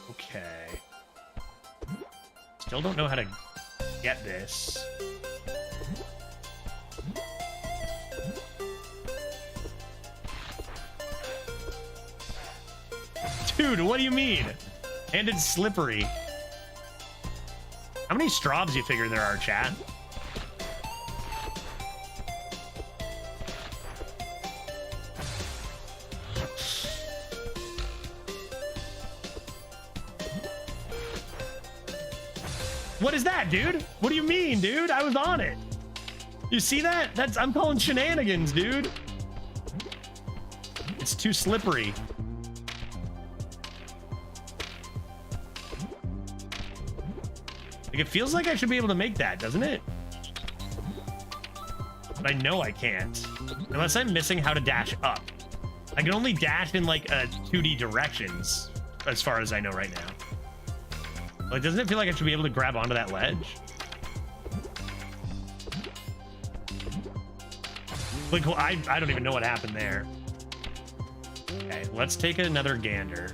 Okay. Still don't know how to get this. Dude, what do you mean? And it's slippery. How many straws do you figure there are, chat? What is that, dude? What do you mean, dude? I was on it. You see that? I'm calling shenanigans, dude. It's too slippery. Like, it feels like I should be able to make that, doesn't it? But I know I can't. Unless I'm missing how to dash up. I can only dash in, like, 2D directions, as far as I know right now. Like, doesn't it feel like I should be able to grab onto that ledge? Like, well, I don't even know what happened there. Okay, let's take another gander.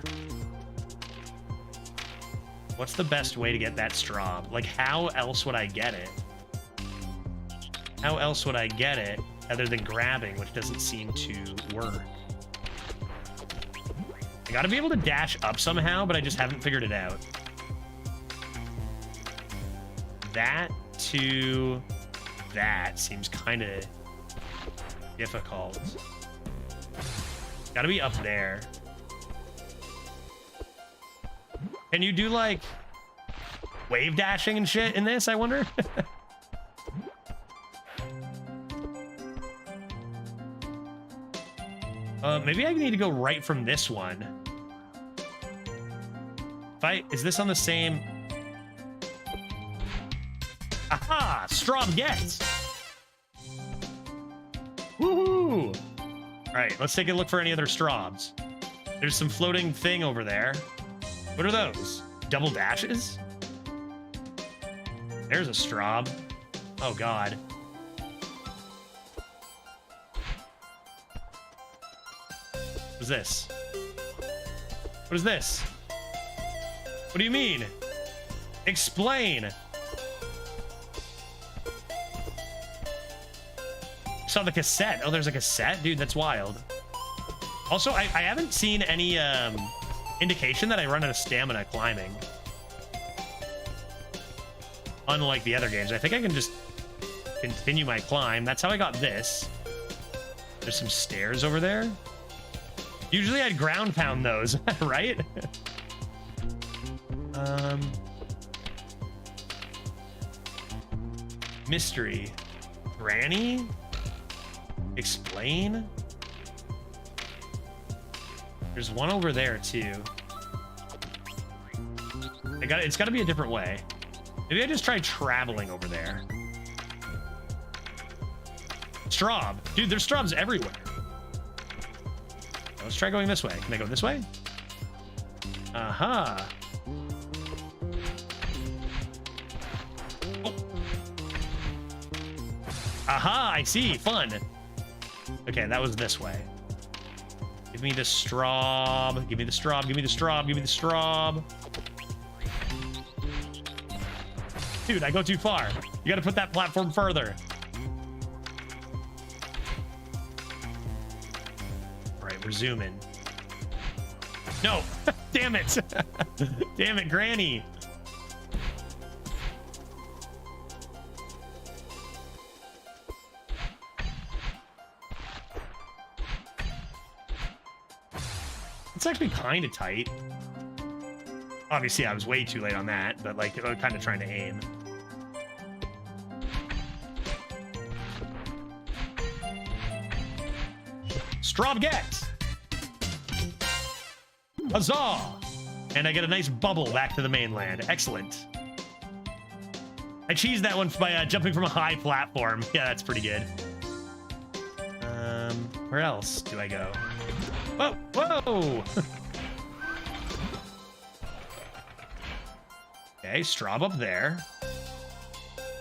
What's the best way to get that straw? Like, how else would I get it? How else would I get it other than grabbing, which doesn't seem to work? I gotta be able to dash up somehow, but I just haven't figured it out. That to that seems kind of difficult. Gotta be up there. Can you do like wave dashing and shit in this, I wonder? Maybe I need to go right from this one. Is this on the same? Aha! Straw gets! Woohoo! Alright, let's take a look for any other straws. There's some floating thing over there. What are those? Double dashes? There's a straw. Oh, God. What's this? What is this? What do you mean? Explain. Saw the cassette. Oh, there's a cassette? Dude, that's wild. Also, I haven't seen any indication that I run out of stamina climbing. Unlike the other games. I think I can just continue my climb. That's how I got this. There's some stairs over there. Usually I'd ground pound those, right? Mystery. Granny? Explain? There's one over there too. It's gotta be a different way. Maybe I just try traveling over there. Straub. Dude, there's straubs everywhere. Let's try going this way. Can I go this way? Uh-huh. Oh. Aha, I see. Fun. Okay, that was this way. Give me the straub. Give me the straub. Give me the straub. Give me the straub. Dude, I go too far. You gotta put that platform further. All right, we're zooming. No! Damn it! Damn it, Granny! It's actually kind of tight. Obviously, I was way too late on that, but like, I'm kind of trying to aim. Straub get! Huzzah! And I get a nice bubble back to the mainland. Excellent. I cheesed that one by jumping from a high platform. Yeah, that's pretty good. Where else do I go? Whoa! Whoa! Okay, straub up there.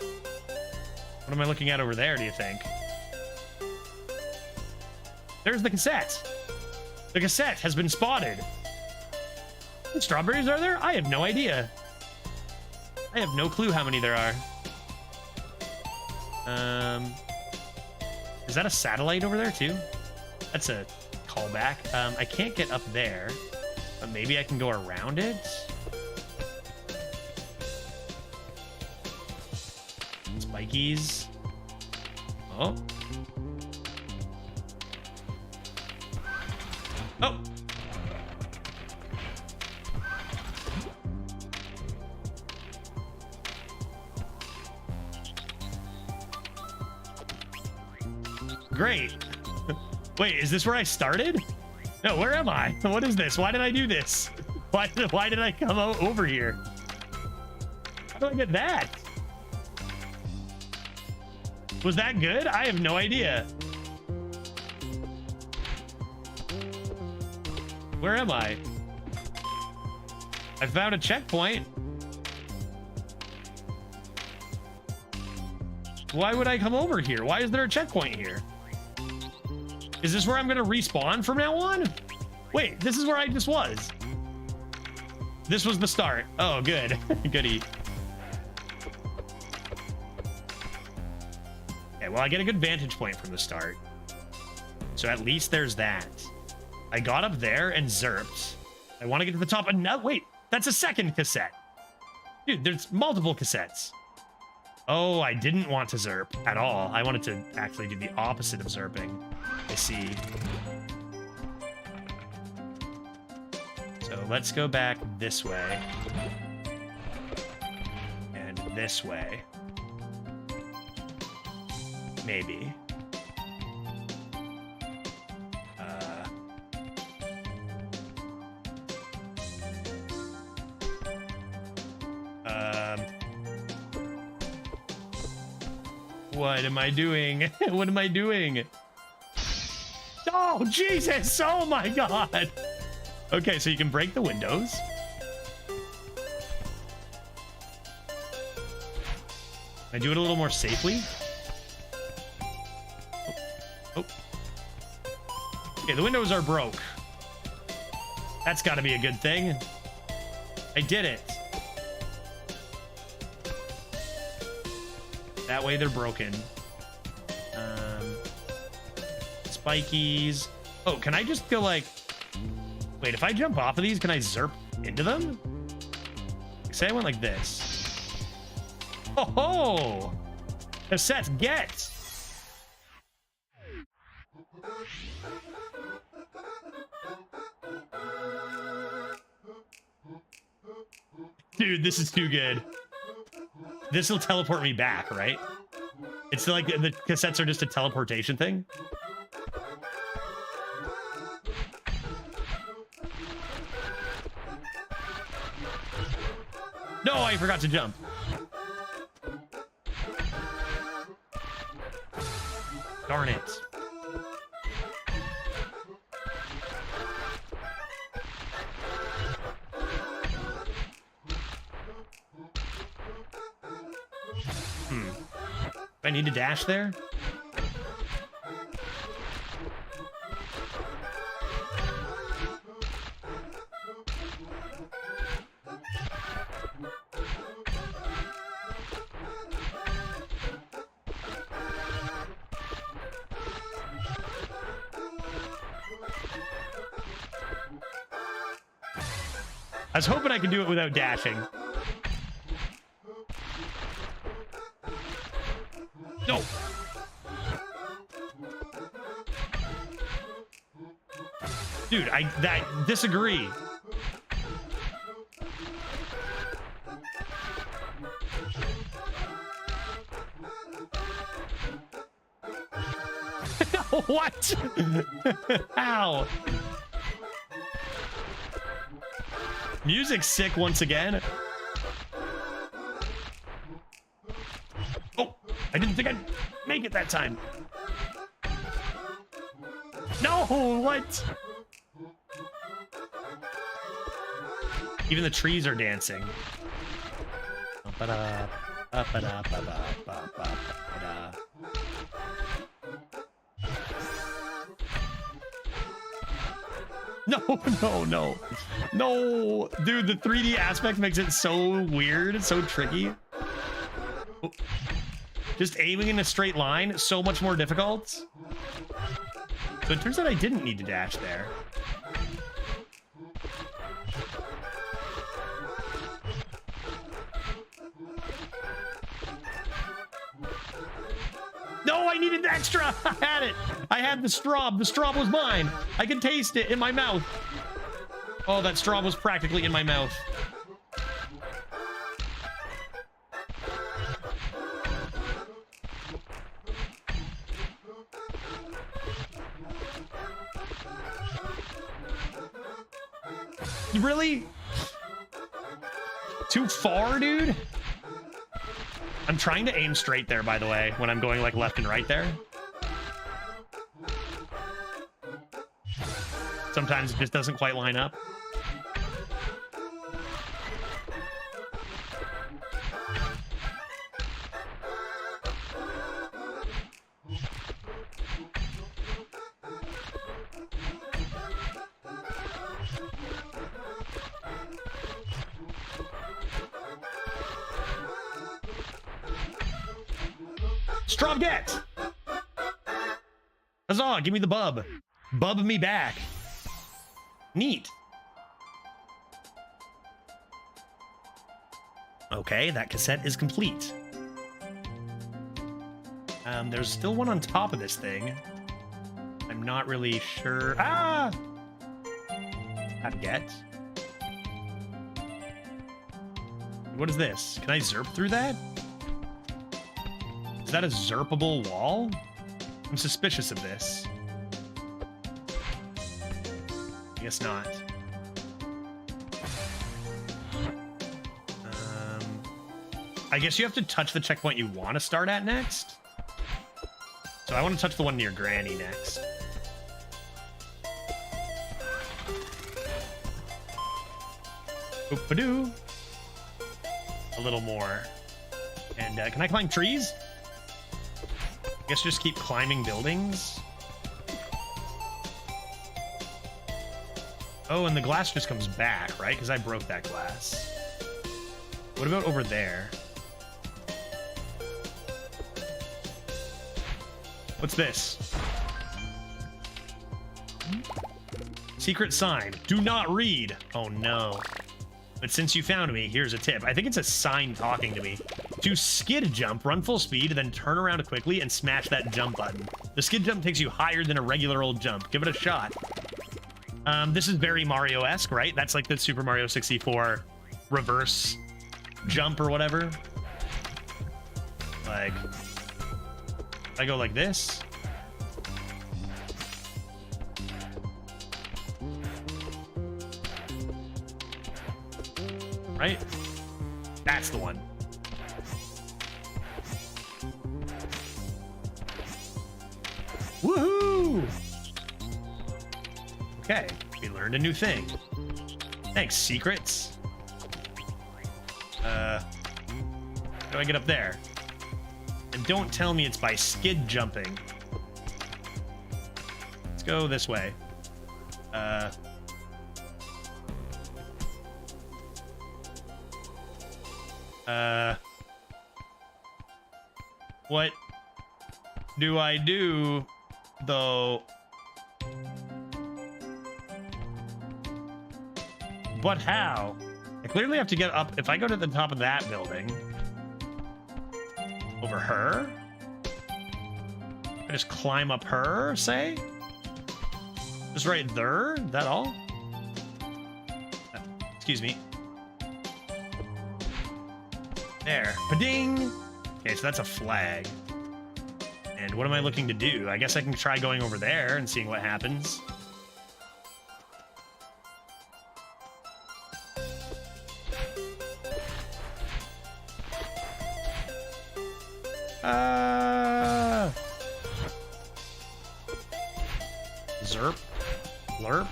What am I looking at over there, do you think? There's the cassette. The cassette has been spotted. What strawberries are there? I have no idea. I have no clue how many there are. Is that a satellite over there too? That's a callback. I can't get up there, but maybe I can go around it. Spikies. Oh. Oh. Great. Wait, is this where I started? No, where am I? What is this? Why did I do this? Why did I come over here? How do I get that? Was that good? I have no idea. Where am I? I found a checkpoint. Why would I come over here? Why is there a checkpoint here? Is this where I'm gonna respawn from now on? Wait, this is where I just was. This was the start. Oh, good. Goody. Okay, well, I get a good vantage point from the start. So at least there's that. I got up there and zerped. I want to get to the top. And now, wait, that's a second cassette. Dude, there's multiple cassettes. Oh, I didn't want to zerp at all. I wanted to actually do the opposite of zerping. I see. So let's go back this way. And this way. Maybe. What am I doing? What am I doing? Oh, Jesus! Oh my God! Okay, so you can break the windows. Can I do it a little more safely? Oh. Okay, the windows are broke. That's got to be a good thing. I did it. That way they're broken. Spikies. Oh, can I just go like... Wait, if I jump off of these, can I zerp into them? Say I went like this. Oh ho! Cassette, get! Dude, this is too good. This will teleport me back, right? It's like the cassettes are just a teleportation thing. No, I forgot to jump. Darn it. Do I need to dash there? I was hoping I could do it without dashing. No. Dude, I disagree. What? How? Music's sick once again. Oh, I didn't think I'd make it that time. No, what? Even the trees are dancing. No. No, dude, the 3D aspect makes it so weird. It's so tricky. Oh. Just aiming in a straight line, so much more difficult. So it turns out I didn't need to dash there. No, I needed the extra. I had it. I had the straw. The straw was mine. I could taste it in my mouth. Oh, that straw was practically in my mouth. Really? Too far, dude? I'm trying to aim straight there, by the way, when I'm going like left and right there. Sometimes it just doesn't quite line up. Straw get! Huzzah, give me the bub. Bub me back. Neat. Okay, that cassette is complete. There's still one on top of this thing. I'm not really sure. Ah! How to get. What is this? Can I zerp through that? Is that a zerpable wall? I'm suspicious of this. I guess not. I guess you have to touch the checkpoint you want to start at next. So I want to touch the one near Granny next. Oop-a-doo. A little more. And can I climb trees? I guess just keep climbing buildings. Oh, and the glass just comes back, right? Because I broke that glass. What about over there? What's this? Secret sign. Do not read. Oh, no. But since you found me, here's a tip. I think it's a sign talking to me. To skid jump, run full speed, then turn around quickly and smash that jump button. The skid jump takes you higher than a regular old jump. Give it a shot. This is very Mario-esque, right? That's like the Super Mario 64 reverse jump or whatever. Like, I go like this. Right? That's the one. Woohoo! Okay, we learned a new thing. Thanks, secrets. How do I get up there? And don't tell me it's by skid jumping. Let's go this way. What do I do, though? But how? I clearly have to get up. If I go to the top of that building, over her, I just climb up her, say? Just right there? That all? Excuse me. There. Ba-ding! Okay, so that's a flag. And what am I looking to do? I guess I can try going over there and seeing what happens. Zerp. Blurp.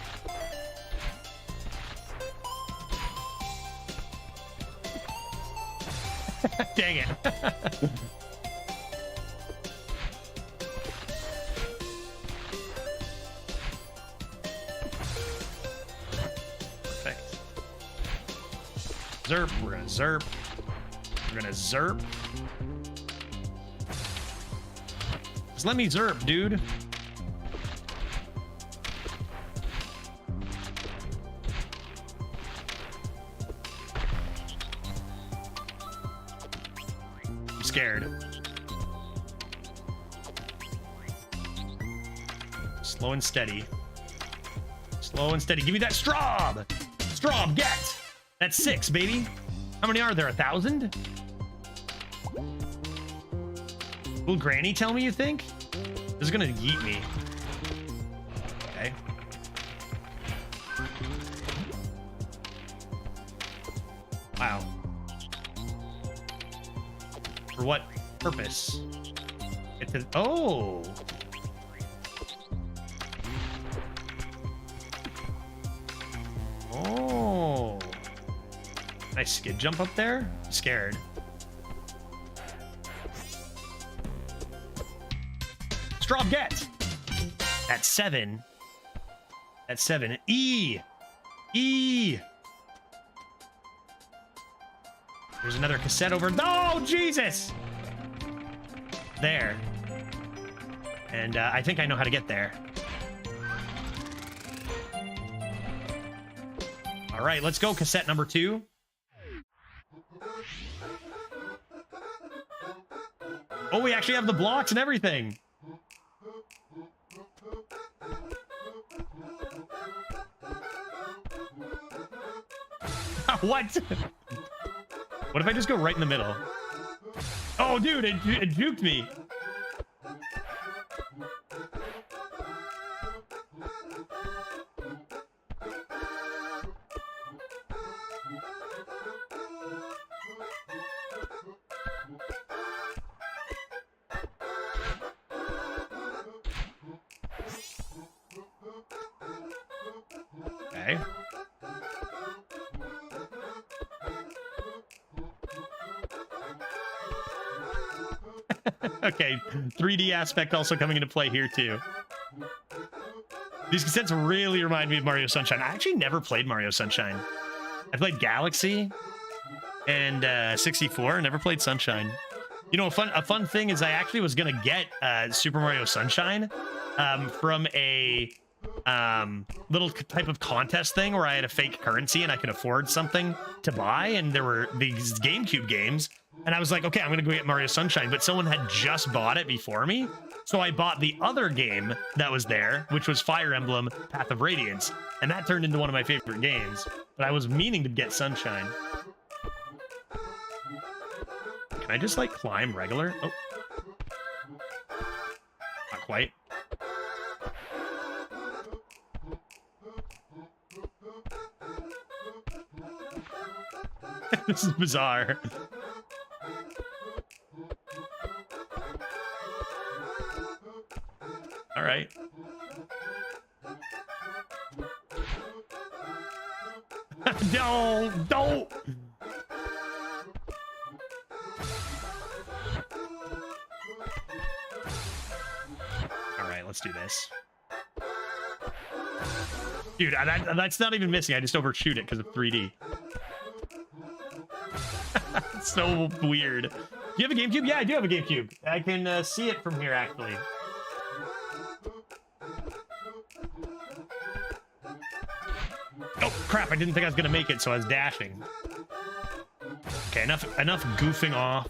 Dang it. Perfect. Zerp. We're gonna zerp. We're gonna zerp. Just let me zerp, dude. Scared. Slow and steady. Slow and steady. Give me that straw! Straw, get! That's 6, baby. How many are there? 1,000? Will Granny tell me, you think? This is gonna yeet me. Okay. Wow. For what purpose? It's an, oh! Oh! Can I skid jump up there? I'm scared. Straw get! That's 7. That's 7. E! E! There's another cassette over. Oh, Jesus! There. And I think I know how to get there. All right, let's go cassette number 2. Oh, we actually have the blocks and everything. What? What if I just go right in the middle? Oh, dude, it juked me. Okay. Okay, 3D aspect also coming into play here too. These cassettes really remind me of Mario Sunshine. I actually never played Mario Sunshine. I played Galaxy and 64. Never played Sunshine. You know, a fun thing is I actually was gonna get Super Mario Sunshine from a little type of contest thing where I had a fake currency and I could afford something to buy, and there were these GameCube games, and I was like, okay, I'm gonna go get Mario Sunshine, but someone had just bought it before me, so I bought the other game that was there, which was Fire Emblem Path of Radiance, and that turned into one of my favorite games. But I was meaning to get Sunshine. Can I just like climb regular? Oh, not quite. This is bizarre. All right. Don't. All right, let's do this. Dude, that's not even missing. I just overshoot it because of 3D. It's so weird. Do you have a GameCube? Yeah, I do have a GameCube. I can see it from here, actually. Oh, crap. I didn't think I was going to make it, so I was dashing. Okay, enough goofing off.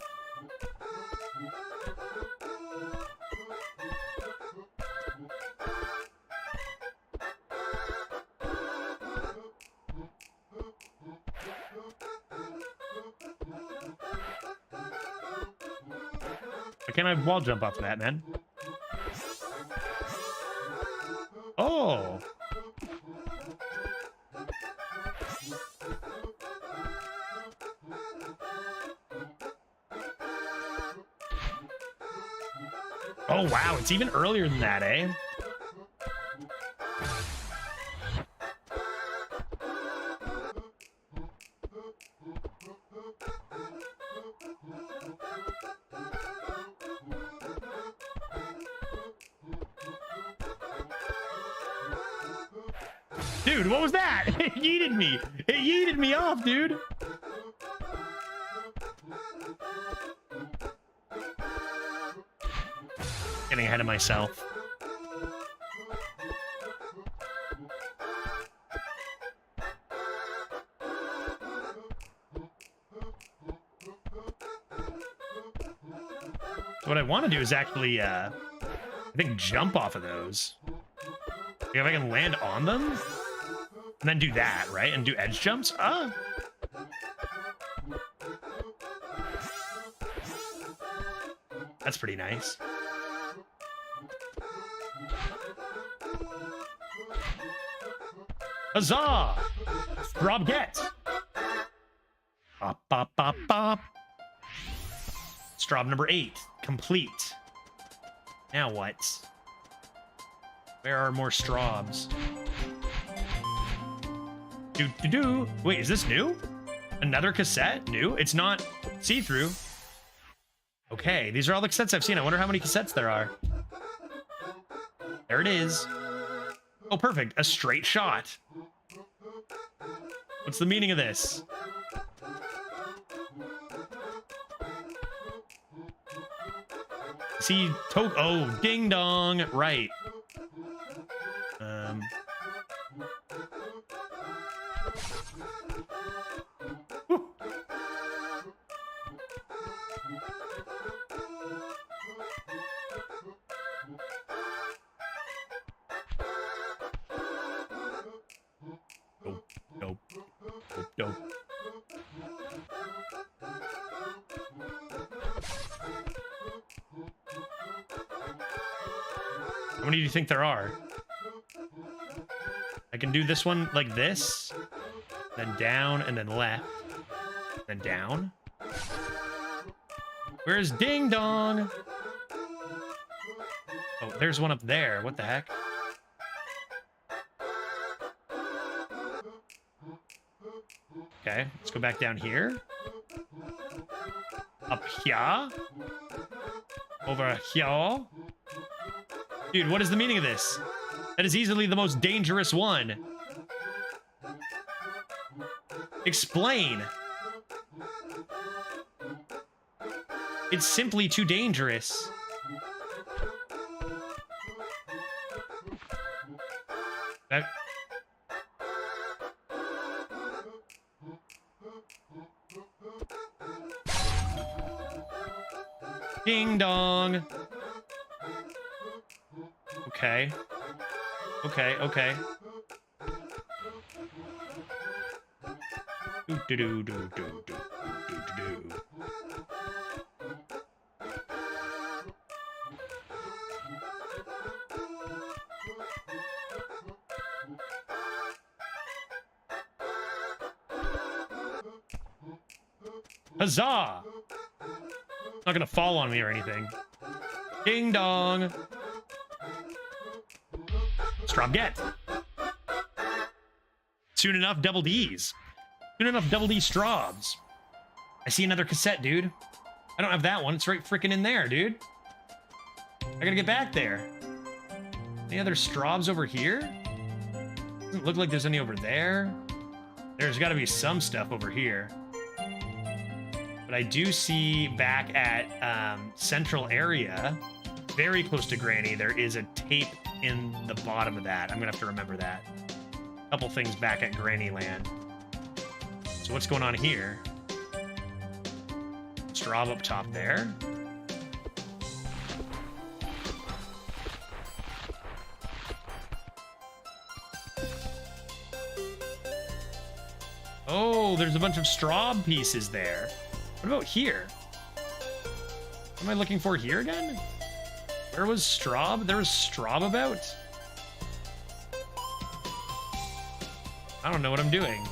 Why can't I wall jump off that, man? Oh! Oh, wow, it's even earlier than that, eh? Dude, what was that? It yeeted me. It yeeted me off, dude. Getting ahead of myself. So what I want to do is actually, I think, jump off of those. If I can land on them, and then do that, right? And do edge jumps? Ah. That's pretty nice. Huzzah! Rob get. Bop, bop, bop, bop. Straub number 8, complete. Now what? Where are more straubs? Do. Wait, is this new? Another cassette? New? It's not see-through. Okay, these are all the cassettes I've seen. I wonder how many cassettes there are. There it is. Oh, perfect. A straight shot. What's the meaning of this? See, oh, ding dong. Right. Whew. Dope. How many do you think there are? I can do this one like this, then down, and then left, then down. Where's Ding Dong? Oh, there's one up there. What the heck? Okay, let's go back down here. Up here. Over here. Dude, what is the meaning of this? That is easily the most dangerous one. Explain. It's simply too dangerous. That... Ding dong. Okay. Okay, okay. Do do do do do do do. Huzzah! It's not gonna fall on me or anything. Ding dong. Straw get. Soon enough, double D's. Soon enough, double D Straubs. I see another cassette, dude. I don't have that one. It's right freaking in there, dude. I gotta get back there. Any other Straubs over here? Doesn't look like there's any over there. There's gotta be some stuff over here. But I do see back at Central Area, very close to Granny, there is a tape in the bottom of that. I'm gonna have to remember that. A couple things back at Granny Land. So what's going on here? Straub up top there. Oh, there's a bunch of Straub pieces there. What about here? What am I looking for here again? Where was Straub? There was Straub about? I don't know what I'm doing.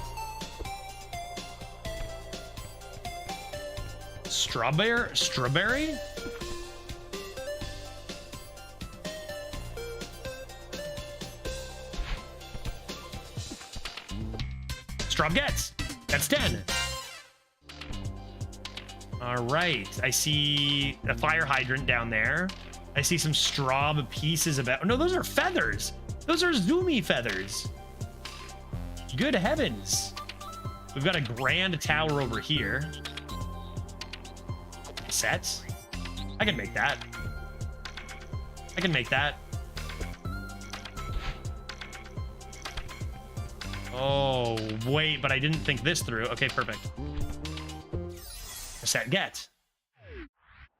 Strawberry? Strawberry? Straub gets. That's 10. All right. I see a fire hydrant down there. I see some Straub pieces about... Oh, no, those are feathers. Those are Zoomy feathers. Good heavens. We've got a grand tower over here. Sets. I can make that. I can make that. Oh, wait, but I didn't think this through. Okay, perfect. Set get.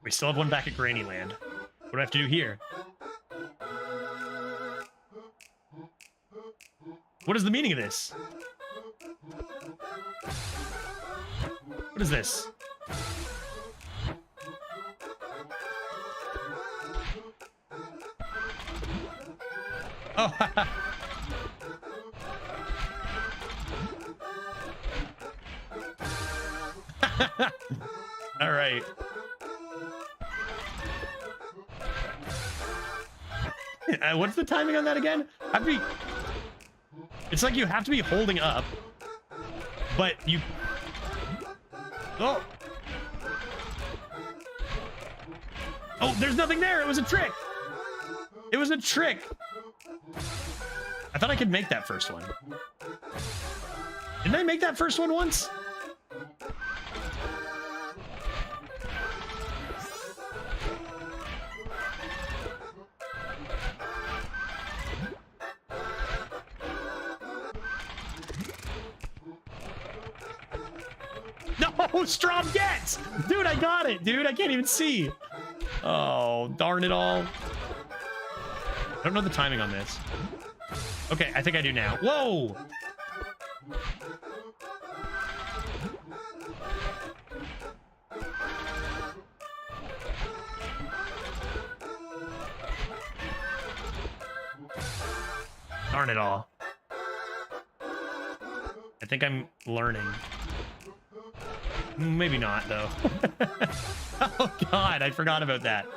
We still have one back at Granny Land. What do I have to do here? What is the meaning of this? What is this? Oh, all right. What's the timing on that again? It's like you have to be holding up, but you... Oh! Oh, there's nothing there! It was a trick! It was a trick! I thought I could make that first one. Didn't I make that first one once? No, Straub gets! Dude, I got it, dude. I can't even see. Oh, darn it all. I don't know the timing on this. Okay, I think I do now. Whoa! Darn it all. I think I'm learning. Maybe not, though. Oh, God, I forgot about that.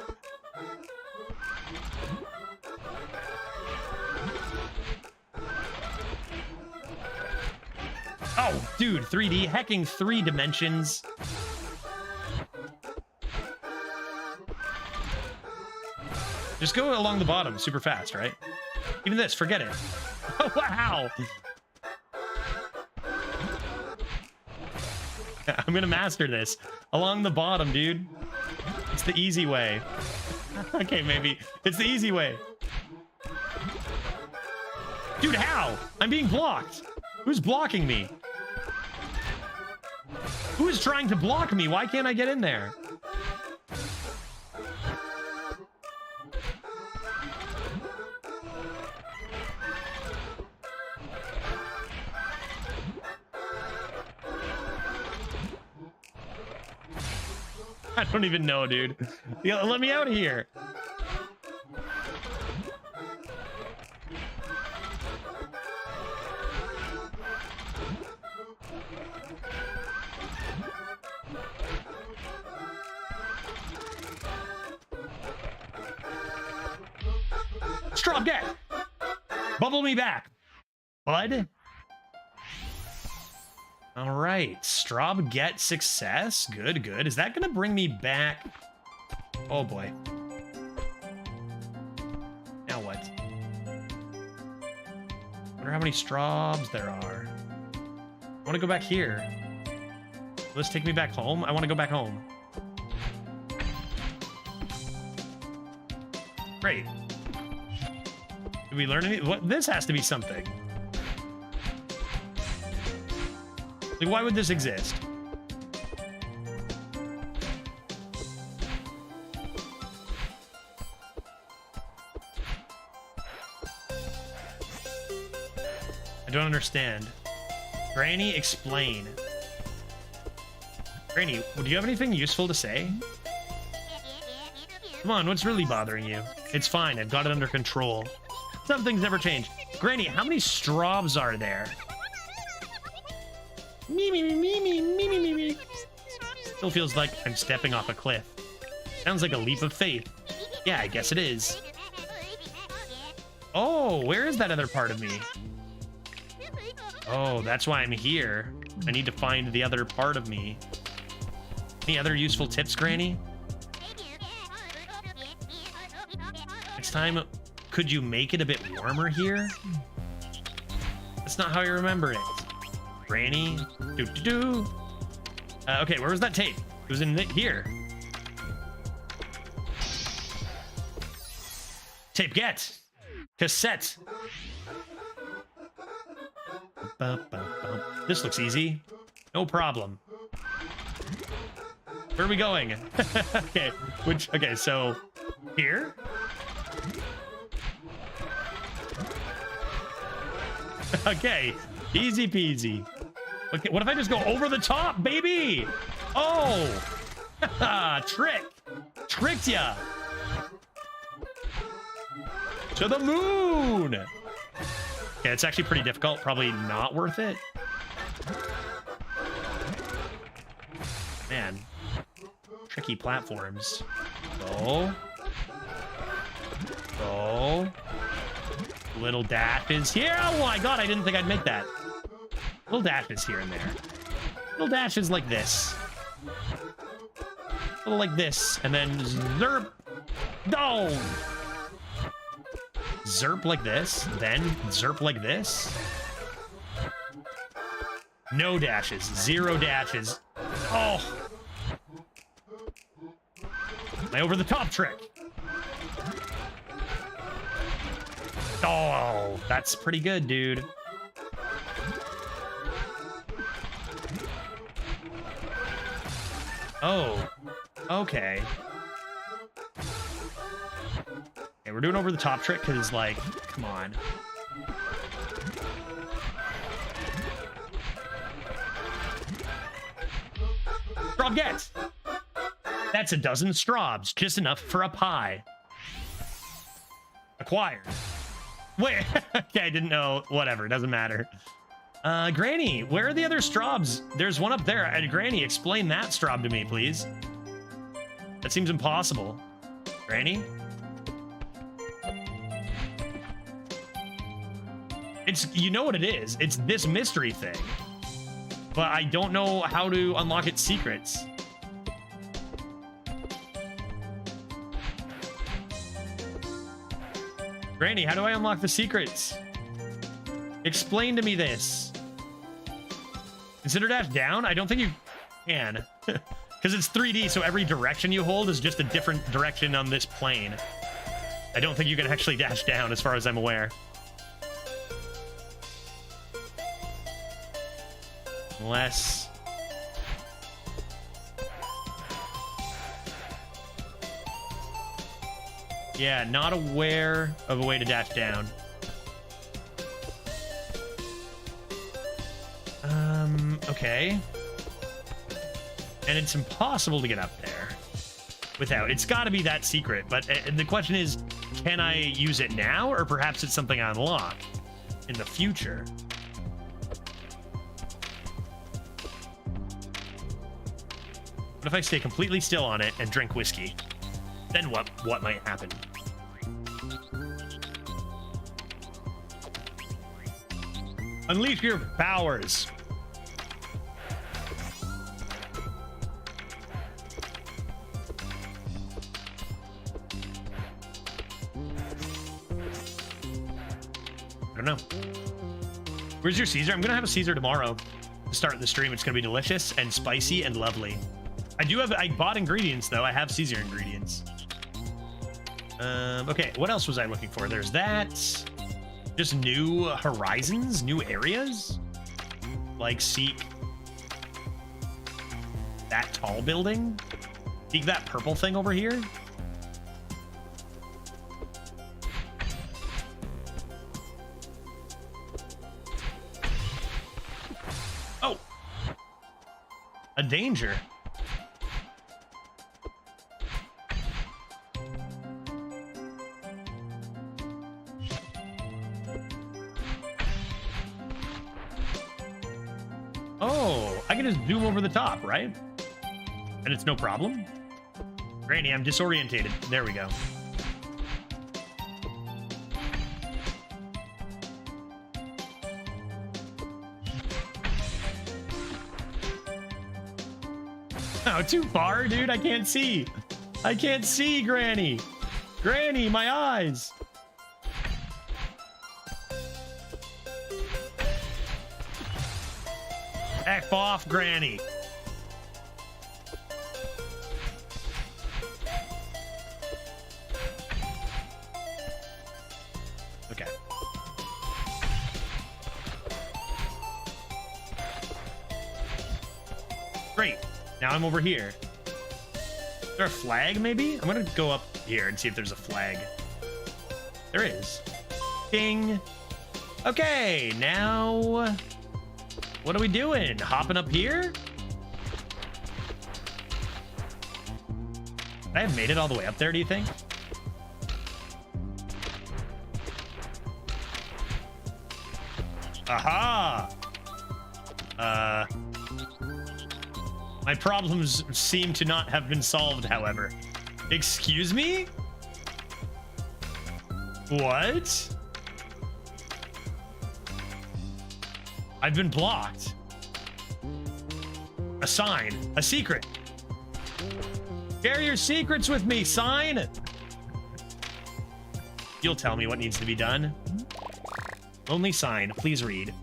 Oh, dude, 3D, hecking 3 dimensions. Just go along the bottom super fast, right? Even this, forget it. Oh, wow. I'm gonna master this. Along the bottom, dude. It's the easy way. Okay, maybe. It's the easy way. Dude, how? I'm being blocked. Who's blocking me? Who is trying to block me? Why can't I get in there? I don't even know, dude. Yeah, let me out of here. Straw, get! Bubble me back, bud. All right, Straub get success. Good, good. Is that gonna bring me back? Oh boy. Now what? Wonder how many Straubs there are. I want to go back here. Will this take me back home? I want to go back home. Great. Did we learn any? What? This has to be something. Like, why would this exist? I don't understand. Granny, explain. Granny, do you have anything useful to say? Come on, what's really bothering you? It's fine, I've got it under control. Some things never change. Granny, how many Straubs are there? Me, me, me, me, me, me, me, me, me. Still feels like I'm stepping off a cliff. Sounds like a leap of faith. Yeah, I guess it is. Oh, where is that other part of me? Oh, that's why I'm here. I need to find the other part of me. Any other useful tips, Granny? Next time, could you make it a bit warmer here? That's not how I remember it. Granny, do. Okay, where was that tape? It was in here. Tape get. Cassette. This looks easy. No problem. Where are we going? Okay, okay, so here? Okay, easy peasy. Okay, what if I just go over the top, baby? Oh, tricked ya. To the moon. Okay, it's actually pretty difficult. Probably not worth it. Man, tricky platforms. Go. Little dash is here. Oh my god, I didn't think I'd make that. Little dashes here and there. Little dashes like this. Little like this, and then zerp. No. Zerp like this, then zerp like this. No dashes, 0 dashes. Oh. My over the top trick. Oh, that's pretty good, dude. Oh, okay. Okay, we're doing over the top trick because, like, come on. Straub get. That's a dozen Straubs, just enough for a pie. Acquired. Wait, okay, I didn't know. Whatever, doesn't matter. Granny, where are the other Straubs? There's one up there. Granny, explain that Straub to me, please. That seems impossible. Granny? It's, you know what it is. It's this mystery thing. But I don't know how to unlock its secrets. Granny, how do I unlock the secrets? Explain to me this. Consider dash down? I don't think you can. Because it's 3D, so every direction you hold is just a different direction on this plane. I don't think you can actually dash down, as far as I'm aware. Unless... Yeah, not aware of a way to dash down. Okay. And it's impossible to get up there without. It's got to be that secret. But the question is, can I use it now? Or perhaps it's something I unlock in the future? What if I stay completely still on it and drink whiskey? Then what might happen? Unleash your powers. I don't know. Where's your Caesar? I'm gonna have a Caesar tomorrow to start the stream. It's gonna be delicious and spicy and lovely. I bought ingredients though. I have Caesar ingredients. Okay, what else was I looking for? There's that. Just new horizons, new areas. Like seek that tall building. Seek that purple thing over here. Oh, a danger. Oh, I can just zoom over the top, right? And it's no problem. Granny, I'm disorientated. There we go. Oh, too far, dude. I can't see. I can't see, Granny. Granny, my eyes. F off, Granny. Okay. Great. Now I'm over here. Is there a flag, maybe? I'm gonna go up here and see if there's a flag. There is. Ding. Okay, now... what are we doing? Hopping up here? I have made it all the way up there, do you think? Aha! My problems seem to not have been solved, however. Excuse me? What? I've been blocked. A sign. A secret. Share your secrets with me, sign. You'll tell me what needs to be done. Only sign. Please read.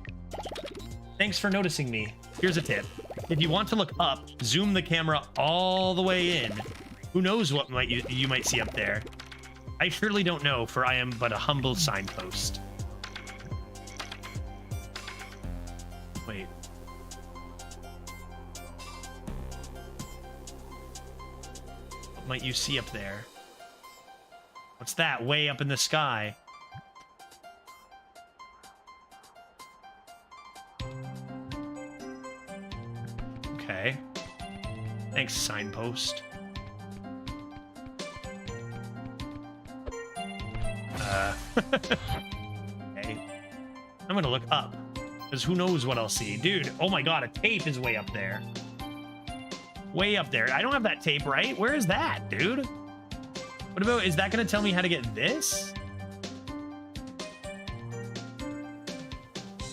Thanks for noticing me. Here's a tip. If you want to look up, zoom the camera all the way in. Who knows what you might see up there? I surely don't know, for I am but a humble signpost. Wait. What might you see up there? What's that way up in the sky? Okay. Thanks, signpost. Okay. I'm gonna look up. Because who knows what I'll see. Dude, oh my god, a tape is way up there. Way up there. I don't have that tape, right? Where is that, dude? What about, is that going to tell me how to get this?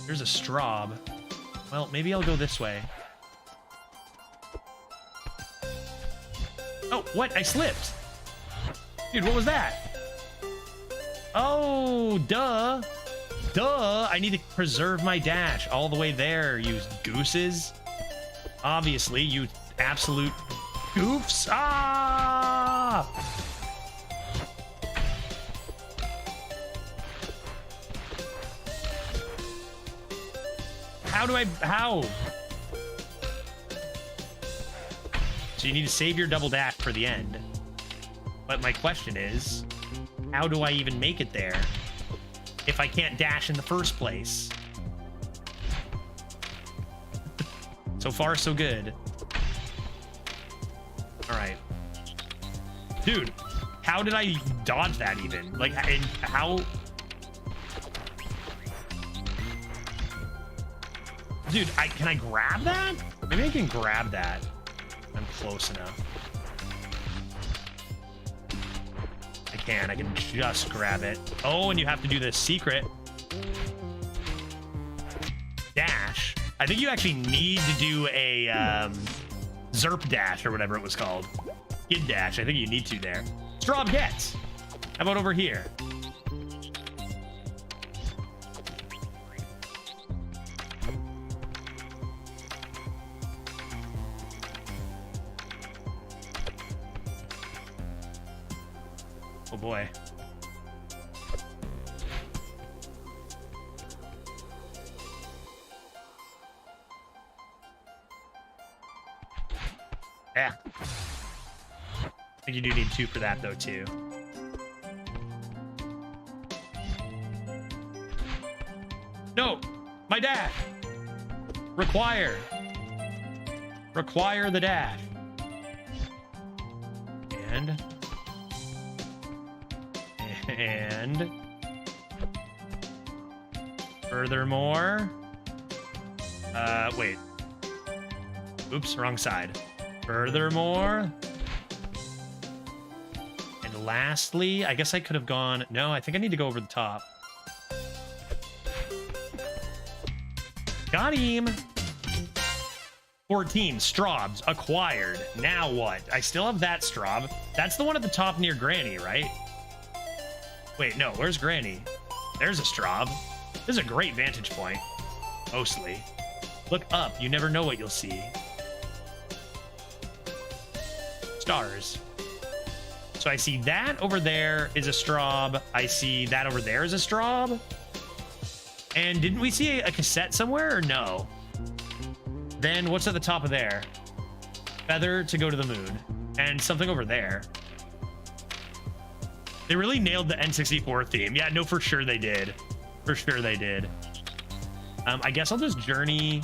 There's a straw. Well, maybe I'll go this way. Oh, what? I slipped. Dude, what was that? Oh, duh. Duh. I need to preserve my dash all the way there, you gooses. Obviously, you absolute goofs. Ah! How? So you need to save your double dash for the end. But my question is, how do I even make it there if I can't dash in the first place? So far, so good. All right. Dude, how did I dodge that even? Like, how... Dude, can I grab that? Maybe I can grab that. I'm close enough. I can just grab it. Oh, and you have to do this secret dash. I think you actually need to do a Zerp dash or whatever it was called. Skid dash. I think you need to there. Straub gets. How about over here? Oh boy. Yeah. I think you do need 2 for that though too. No! My dash! Require the dash. And furthermore, wait. Oops, wrong side. Furthermore, and lastly, I guess I could have gone. No, I think I need to go over the top. Got him. 14 Straubs acquired. Now what? I still have that Straub. That's the one at the top near Granny, right? Wait, no, where's Granny? There's a Straub. This is a great vantage point. Mostly. Look up, you never know what you'll see. Stars. So I see that over there is a Straub. I see that over there is a Straub. And didn't we see a cassette somewhere or no? Then what's at the top of there? Feather to go to the moon. And something over there. They really nailed the N64 theme. Yeah, no, for sure they did. For sure they did. I guess I'll just journey.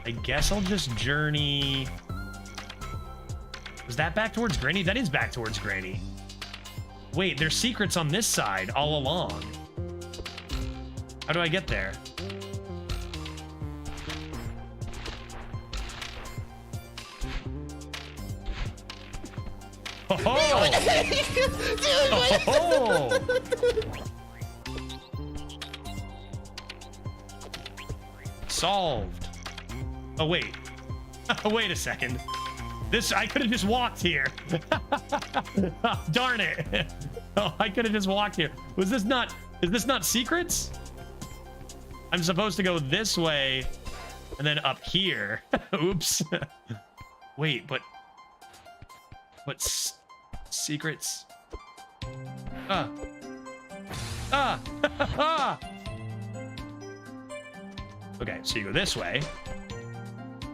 I guess I'll just journey. Was that back towards Granny? That is back towards Granny. Wait, there's secrets on this side all along. How do I get there? Oh! Oh! Solved. Oh, wait. Wait a second. I could have just walked here. Darn it. Oh, I could have just walked here. Is this not secrets? I'm supposed to go this way and then up here. Oops. Wait, but secrets? Okay, so you go this way.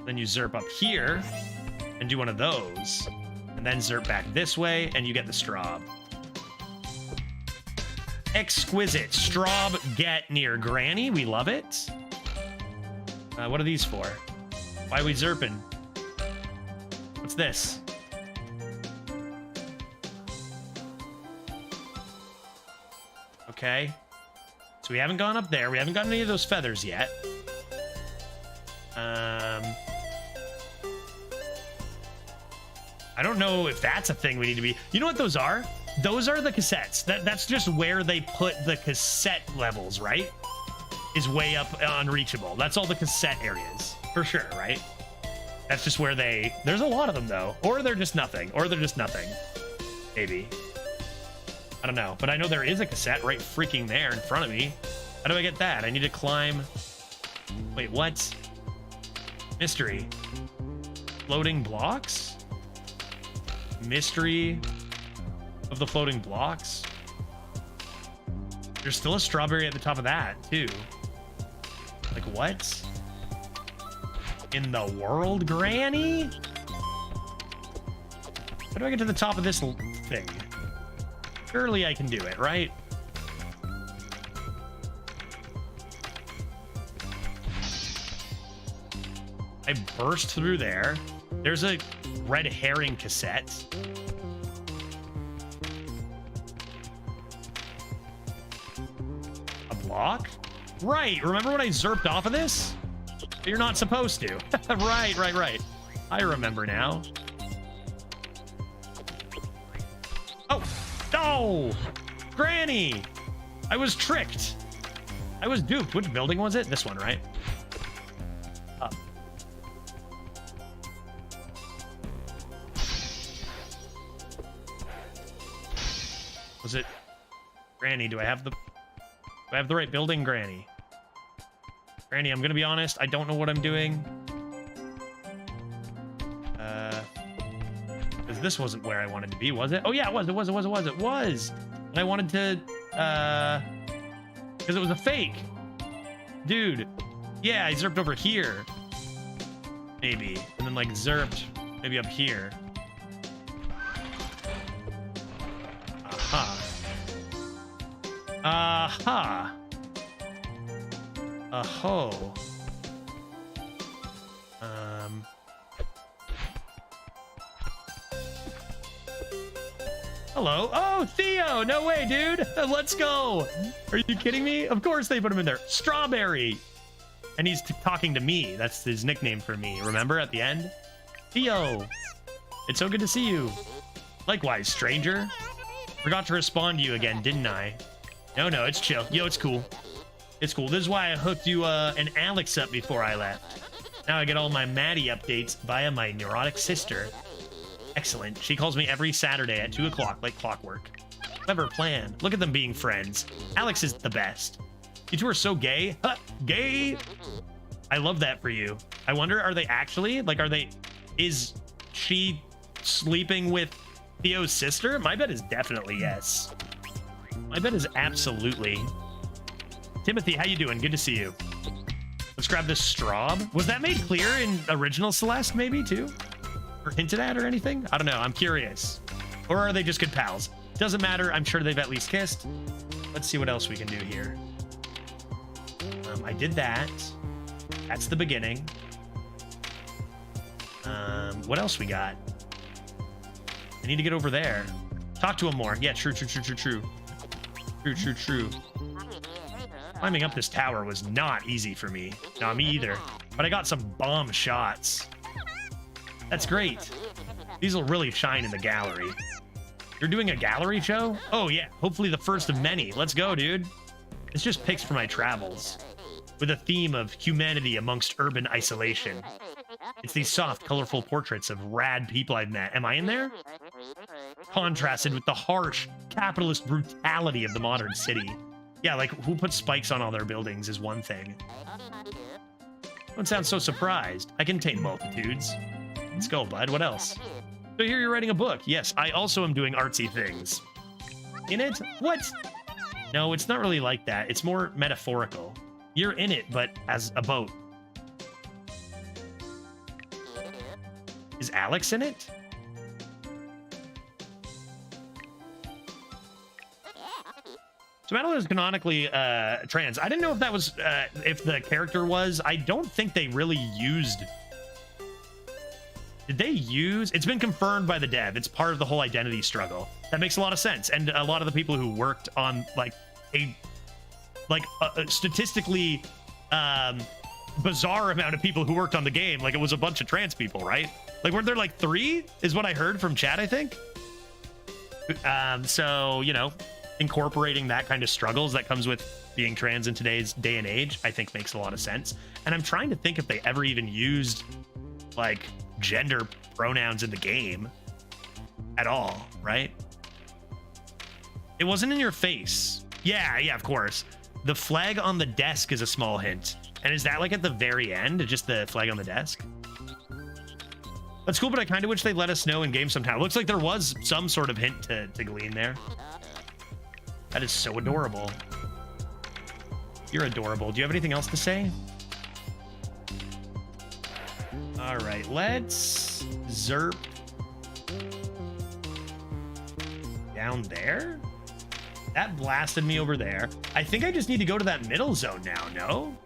Then you zerp up here and do one of those. And then zerp back this way and you get the Straub. Exquisite. Straub get near Granny. We love it. What are these for? Why are we zerping? What's this? Okay. So we haven't gone up there. We haven't gotten any of those feathers yet. I don't know if that's a thing we need to be. You know what those are? Those are the cassettes. That's just where they put the cassette levels, right? Is way up unreachable. That's all the cassette areas. For sure, right? That's just where there's a lot of them though. Or they're just nothing. Or they're just nothing. Maybe. I don't know. But I know there is a cassette right freaking there in front of me. How do I get that? I need to climb. Wait, what? Mystery. Floating blocks? Mystery of the floating blocks? There's still a strawberry at the top of that, too. Like, what? In the world, Granny? How do I get to the top of this thing? Surely I can do it, right? I burst through there. There's a red herring cassette. A block? Right, remember when I zerped off of this? You're not supposed to. Right. I remember now. Oh, no! Granny! I was tricked. I was duped. Which building was it? This one, right? Up. Was it Granny? Do I have the right building, Granny? Granny, I'm gonna be honest, I don't know what I'm doing. Because this wasn't where I wanted to be, was it? Oh yeah, it was. And I wanted to, because it was a fake. Dude, yeah, I zerped over here. Maybe. And then like zerped maybe up here. Aha. Aha. Aho. Hello. Oh, Theo. No way, dude. Let's go. Are you kidding me? Of course they put him in there. Strawberry. And he's talking to me. That's his nickname for me. Remember at the end? Theo. It's so good to see you. Likewise, stranger. Forgot to respond to you again, didn't I? No, it's chill. Yo, it's cool. It's cool. This is why I hooked you and Alex up before I left. Now I get all my Maddie updates via my neurotic sister. Excellent. She calls me every Saturday at 2 o'clock like clockwork. Clever plan. Look at them being friends. Alex is the best. You two are so gay. Huh, gay! I love that for you. I wonder, are they actually? Like, is she sleeping with Theo's sister? My bet is definitely yes. My bet is absolutely. Timothy, how you doing? Good to see you. Let's grab this straw. Was that made clear in original Celeste, maybe, too? Or hinted at or anything? I don't know. I'm curious. Or are they just good pals? Doesn't matter. I'm sure they've at least kissed. Let's see what else we can do here. I did that. That's the beginning. What else we got? I need to get over there. Talk to him more. Yeah, true. True. Climbing up this tower was not easy for me. Not me either. But I got some bomb shots. That's great. These will really shine in the gallery. You're doing a gallery show? Oh yeah, hopefully the first of many. Let's go, dude. It's just pics for my travels. With a theme of humanity amongst urban isolation. It's these soft, colorful portraits of rad people I've met. Am I in there? Contrasted with the harsh, capitalist brutality of the modern city. Yeah, like, who puts spikes on all their buildings is one thing. Don't sound so surprised. I contain multitudes. Let's go, bud. What else? So here you're writing a book. Yes, I also am doing artsy things. In it? What? No, it's not really like that. It's more metaphorical. You're in it, but as a boat. Is Alex in it? So Madeline is canonically trans. I didn't know if that was, if the character was. I don't think they really used. Did they use? It's been confirmed by the dev. It's part of the whole identity struggle. That makes a lot of sense. And a lot of the people who worked on like a statistically bizarre amount of people who worked on the game, like it was a bunch of trans people, right? Like, weren't there like 3 is what I heard from chat, I think. So, you know, incorporating that kind of struggles that comes with being trans in today's day and age, I think makes a lot of sense. And I'm trying to think if they ever even used like gender pronouns in the game at all, right? It wasn't in your face. Yeah, of course. The flag on the desk is a small hint. And is that like at the very end? Just the flag on the desk? That's cool, but I kind of wish they'd let us know in game sometime. It looks like there was some sort of hint to glean there. That is so adorable. You're adorable. Do you have anything else to say? All right, let's zerp down there. That blasted me over there. I think I just need to go to that middle zone now, no?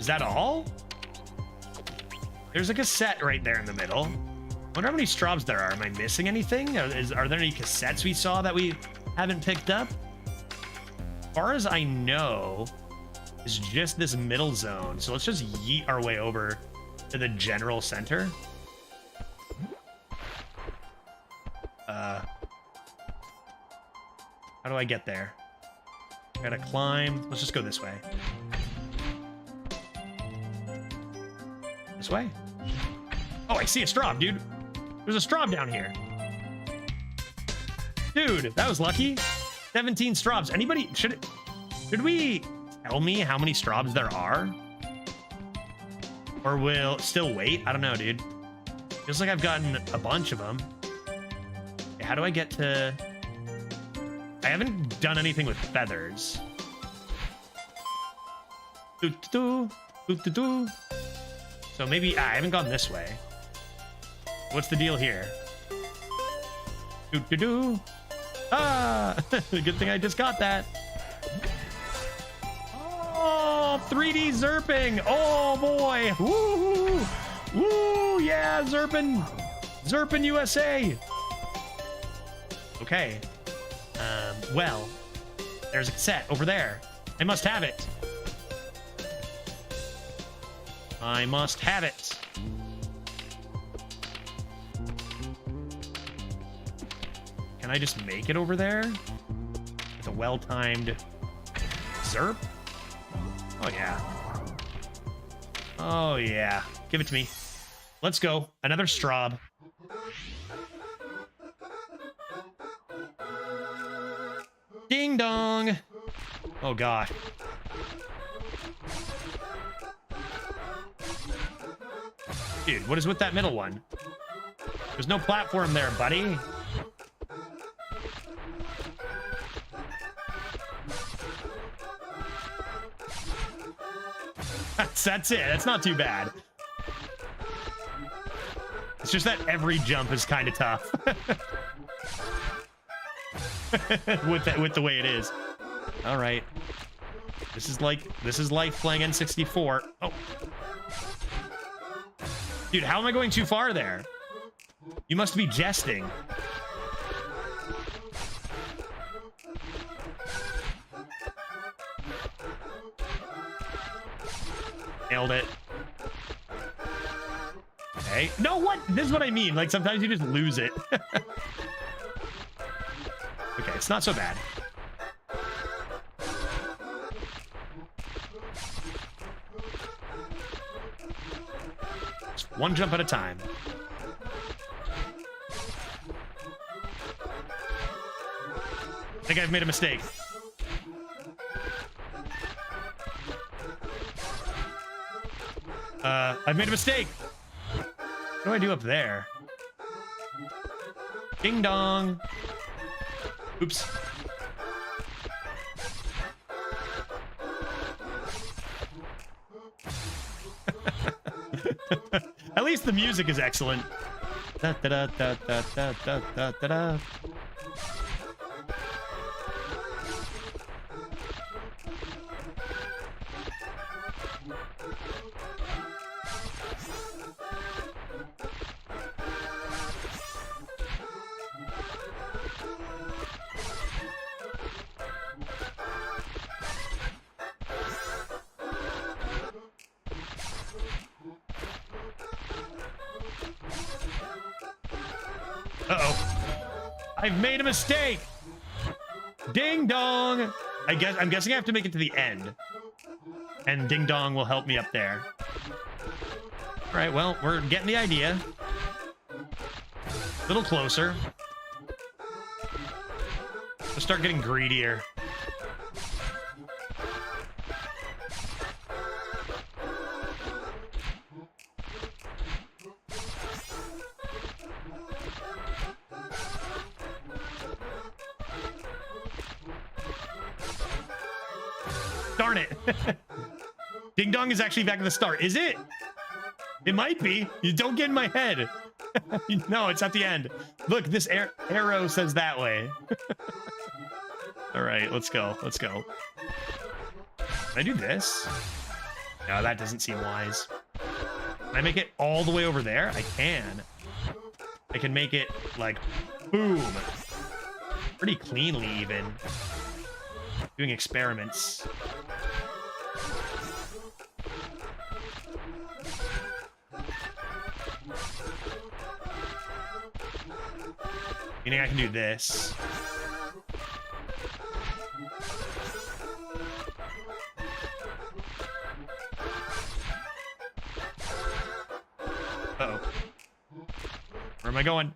Is that all? There's a cassette right there in the middle. Wonder how many strobs there are. Am I missing anything? Are there any cassettes we saw that we haven't picked up? As far as I know, it's just this middle zone. So let's just yeet our way over to the general center. How do I get there? I gotta climb. Let's just go this way. This way? Oh, I see a strob, dude. There's a strob down here. Dude, that was lucky. 17 strobs. Anybody, should we tell me how many strobs there are? Or will still wait? I don't know, dude. Feels like I've gotten a bunch of them. Okay, how do I get to... I haven't done anything with feathers. So maybe I haven't gone this way. What's the deal here? Ah! Good thing I just got that. Oh, 3D zerping. Oh boy. Woo! Woo! Yeah, zerping. Zerping USA. Okay. Well, there's a cassette over there. I must have it. I must have it. Can I just make it over there? With a well-timed zerp? Oh, yeah. Oh, yeah. Give it to me. Let's go. Another strob. Ding dong. Oh, God. Dude, what is with that middle one? There's no platform there, buddy. That's it. That's not too bad. It's just that every jump is kind of tough. with the way it is. All right. This is life playing N64. Oh. Dude, how am I going too far there? You must be jesting. Nailed it. Okay. No, what? This is what I mean. Like, sometimes you just lose it. Okay, it's not so bad. Just one jump at a time. I think I've made a mistake. I've made a mistake. What do I do up there? Ding dong. Oops. At least the music is excellent. Da, da, da, da, da, da, da, da, da. Uh-oh. I've made a mistake. Ding dong. I'm guessing I have to make it to the end. and Ding Dong will help me up there. All right, well, we're getting the idea. A little closer. Let's start getting greedier. Darn it. Ding Dong is actually back at the start. Is it? It might be. You don't get in my head. No, it's at the end. Look, this arrow says that way. All right, let's go. Let's go. Can I do this? No, that doesn't seem wise. Can I make it all the way over there? I can. I can make it like boom. Pretty cleanly even. Doing experiments. Meaning I can do this. Uh-oh. Where am I going?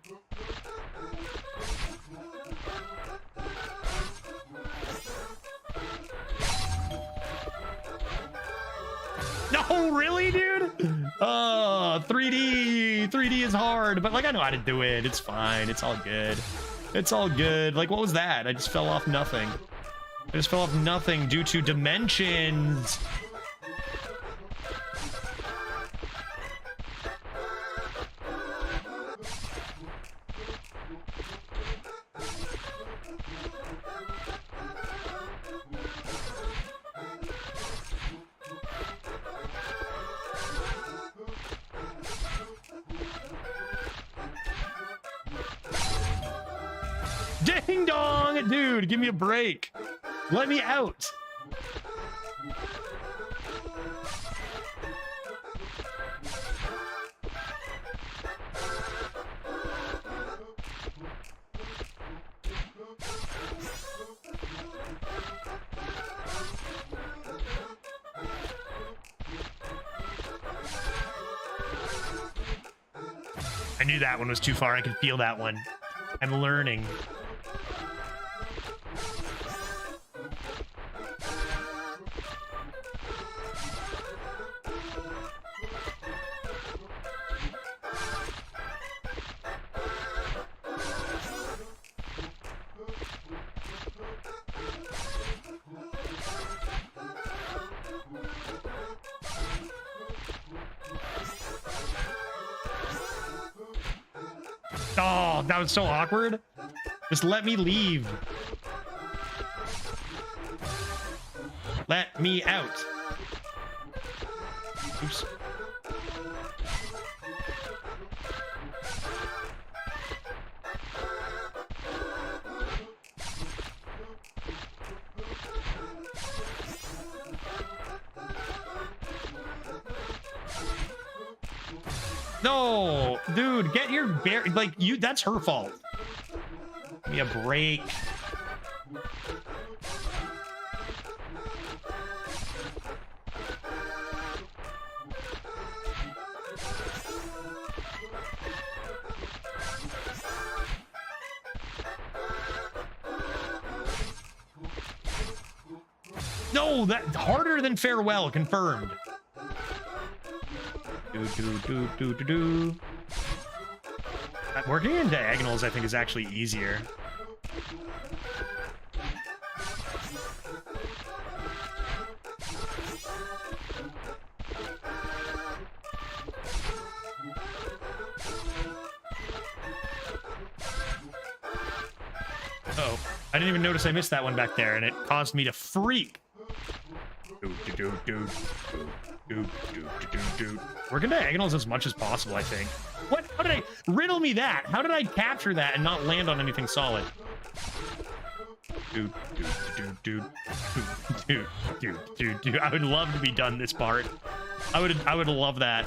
No, really, dude? Oh, 3D. 3D is hard, but like I know how to do it. It's fine. It's all good. It's all good. Like, what was that? I just fell off nothing. I just fell off nothing due to dimensions. Ding dong, dude, give me a break. Let me out. I knew that one was too far. I could feel that one. I'm learning. Oh, that was so awkward. Just let me leave. Let me out. Oops. No, dude, get your bear. Like, you, that's her fault. Give me a break. No, that harder than farewell, confirmed. Working in diagonals, I think, is actually easier. Oh, I didn't even notice I missed that one back there, and it caused me to freak. Working diagonals as much as possible, I think. What? How did I riddle me that? How did I capture that and not land on anything solid? Dude. I would love to be done this part. I would love that.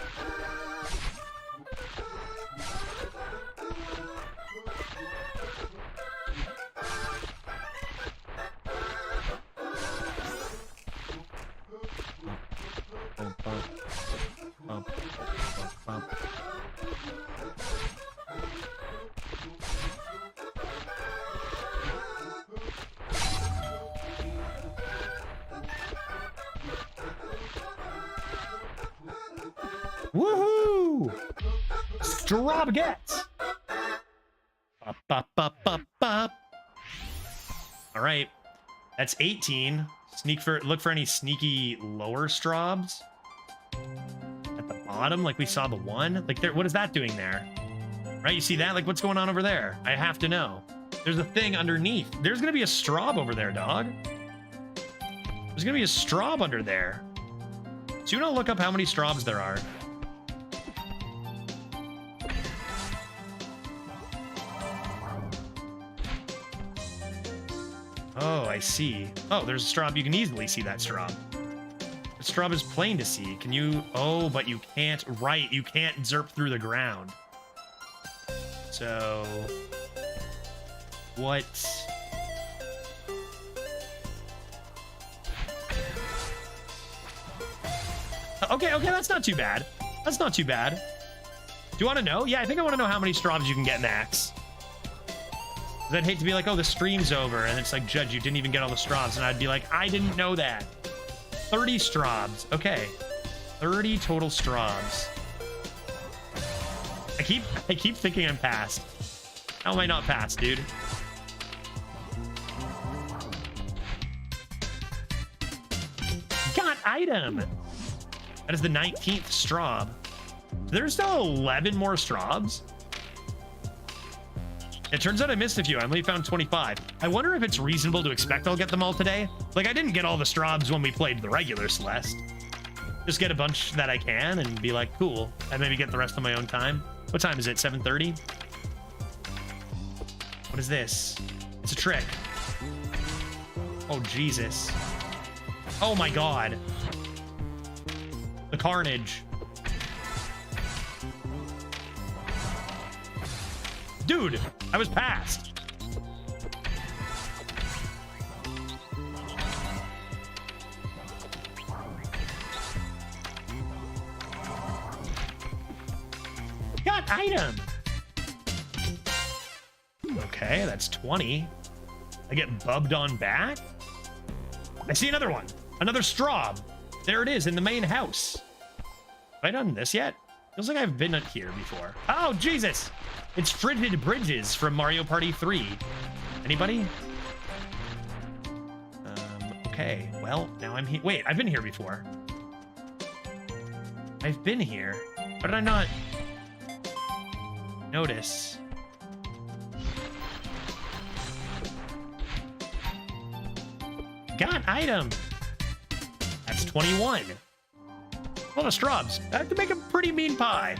Woo! Straw gets. Up, up, up, up, up. All right, that's 18. Look for any sneaky lower strobs at the bottom, like we saw the one. Like there, what is that doing there? Right, you see that? Like what's going on over there? I have to know. There's a thing underneath. There's gonna be a strob over there, dog. There's gonna be a strob under there. So you want to look up how many strobs there are. Oh, I see. Oh, there's a strob. You can easily see that strob. The strob is plain to see. Can you... Oh, but you can't... Right, you can't zerp through the ground. So... What... Okay, that's not too bad. That's not too bad. Do you want to know? Yeah, I think I want to know how many strobs you can get max. I'd hate to be like, oh, the stream's over, and it's like, Judge, you didn't even get all the strobs, and I'd be like, I didn't know that. 30 strobs. Okay. 30 total strobs. I keep thinking I'm passed. How am I not passed, dude? Got item. That is the 19th strob. There's still 11 more strobs. It turns out I missed a few. I only found 25. I wonder if it's reasonable to expect I'll get them all today. Like, I didn't get all the strobs when we played the regular Celeste. Just get a bunch that I can and be like, cool. And maybe get the rest on my own time. What time is it? 7:30? What is this? It's a trick. Oh, Jesus. Oh, my God. The carnage. Dude, I was passed. Got item. Okay, that's 20. I get bubbed on back. I see another one. Another strob. There it is in the main house. Have I done this yet? Feels like I've been here before. Oh, Jesus. It's Frigid Bridges from Mario Party 3. Anybody? Okay. Well, now I'm here. Wait, I've been here before. I've been here. Why did I not notice? Got item. That's 21. Well, the strobs. I have to make a pretty mean pie.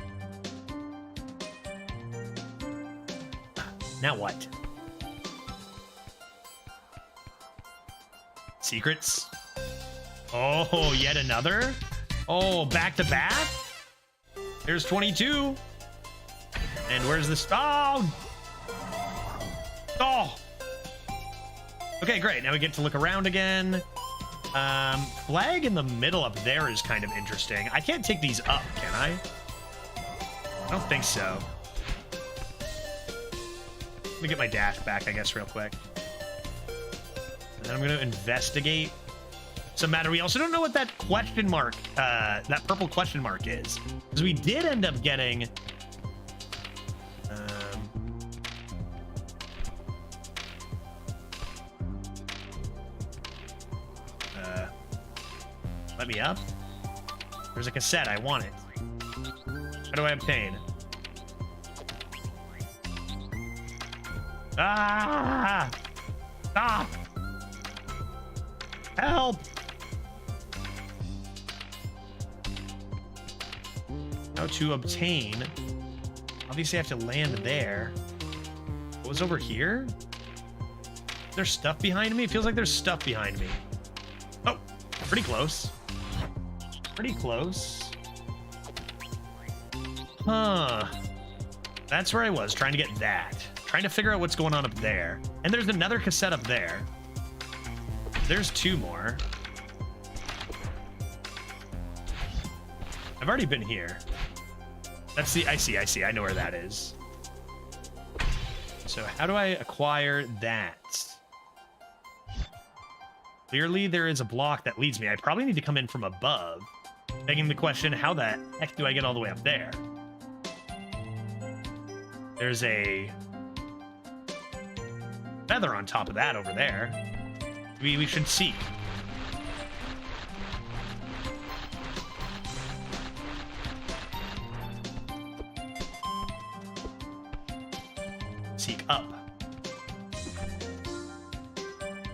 Now what? Secrets? Oh, yet another? Oh, back to back? There's 22. And where's this? Oh! Oh! Okay, great. Now we get to look around again. Flag in the middle up there is kind of interesting. I can't take these up, can I? I don't think so. Let me get my dash back, I guess, real quick. And then I'm going to investigate some matter. We also don't know what that question mark, that purple question mark is. Because we did end up getting... let me up. There's a cassette. I want it. How do I obtain? Ah! Stop! Help! How to obtain? Obviously, I have to land there. What was over here? Is there stuff behind me? It feels like there's stuff behind me. Oh, pretty close. Pretty close. Huh. That's where I was, trying to get that. Trying to figure out what's going on up there. And there's another cassette up there. There's two more. I've already been here. That's the... I see. I know where that is. So how do I acquire that? Clearly there is a block that leads me. I probably need to come in from above. Begging the question, how the heck do I get all the way up there? There's a feather on top of that over there. We should seek. Seek up.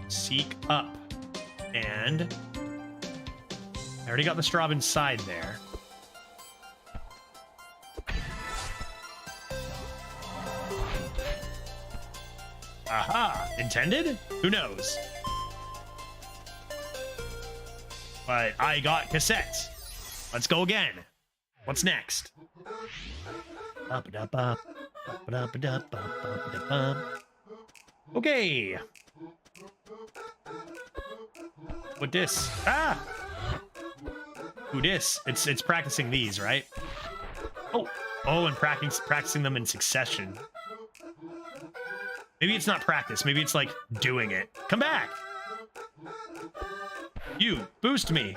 Seek up. And I already got the straw inside there. Aha! Intended? Who knows? But I got cassettes. Let's go again. What's next? Okay. What this? Ah! Who this? It's practicing these, right? Oh, and practicing them in succession. Maybe it's not practice. Maybe it's like doing it. Come back! You, boost me.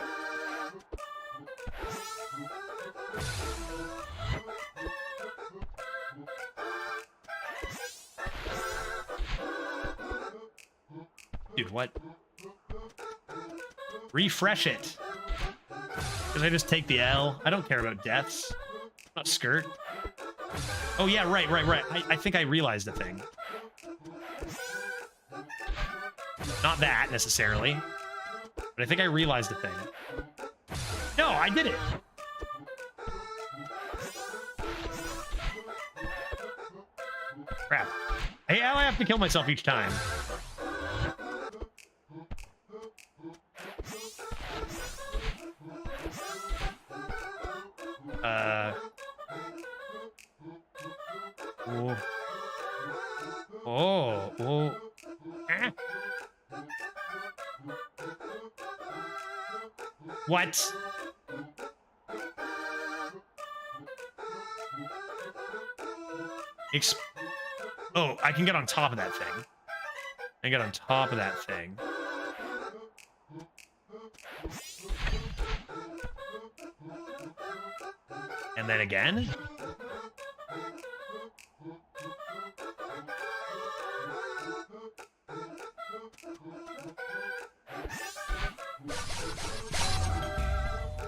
Dude, what? Refresh it. Because I just take the L. I don't care about deaths. Not skirt. Oh, yeah, right. I think I realized a thing. Not that, necessarily. But I think I realized a thing. No, I did it! Crap. Hey, I have to kill myself each time. Oh. Ah. What? Oh, I can get on top of that thing. I can get on top of that thing. And then again.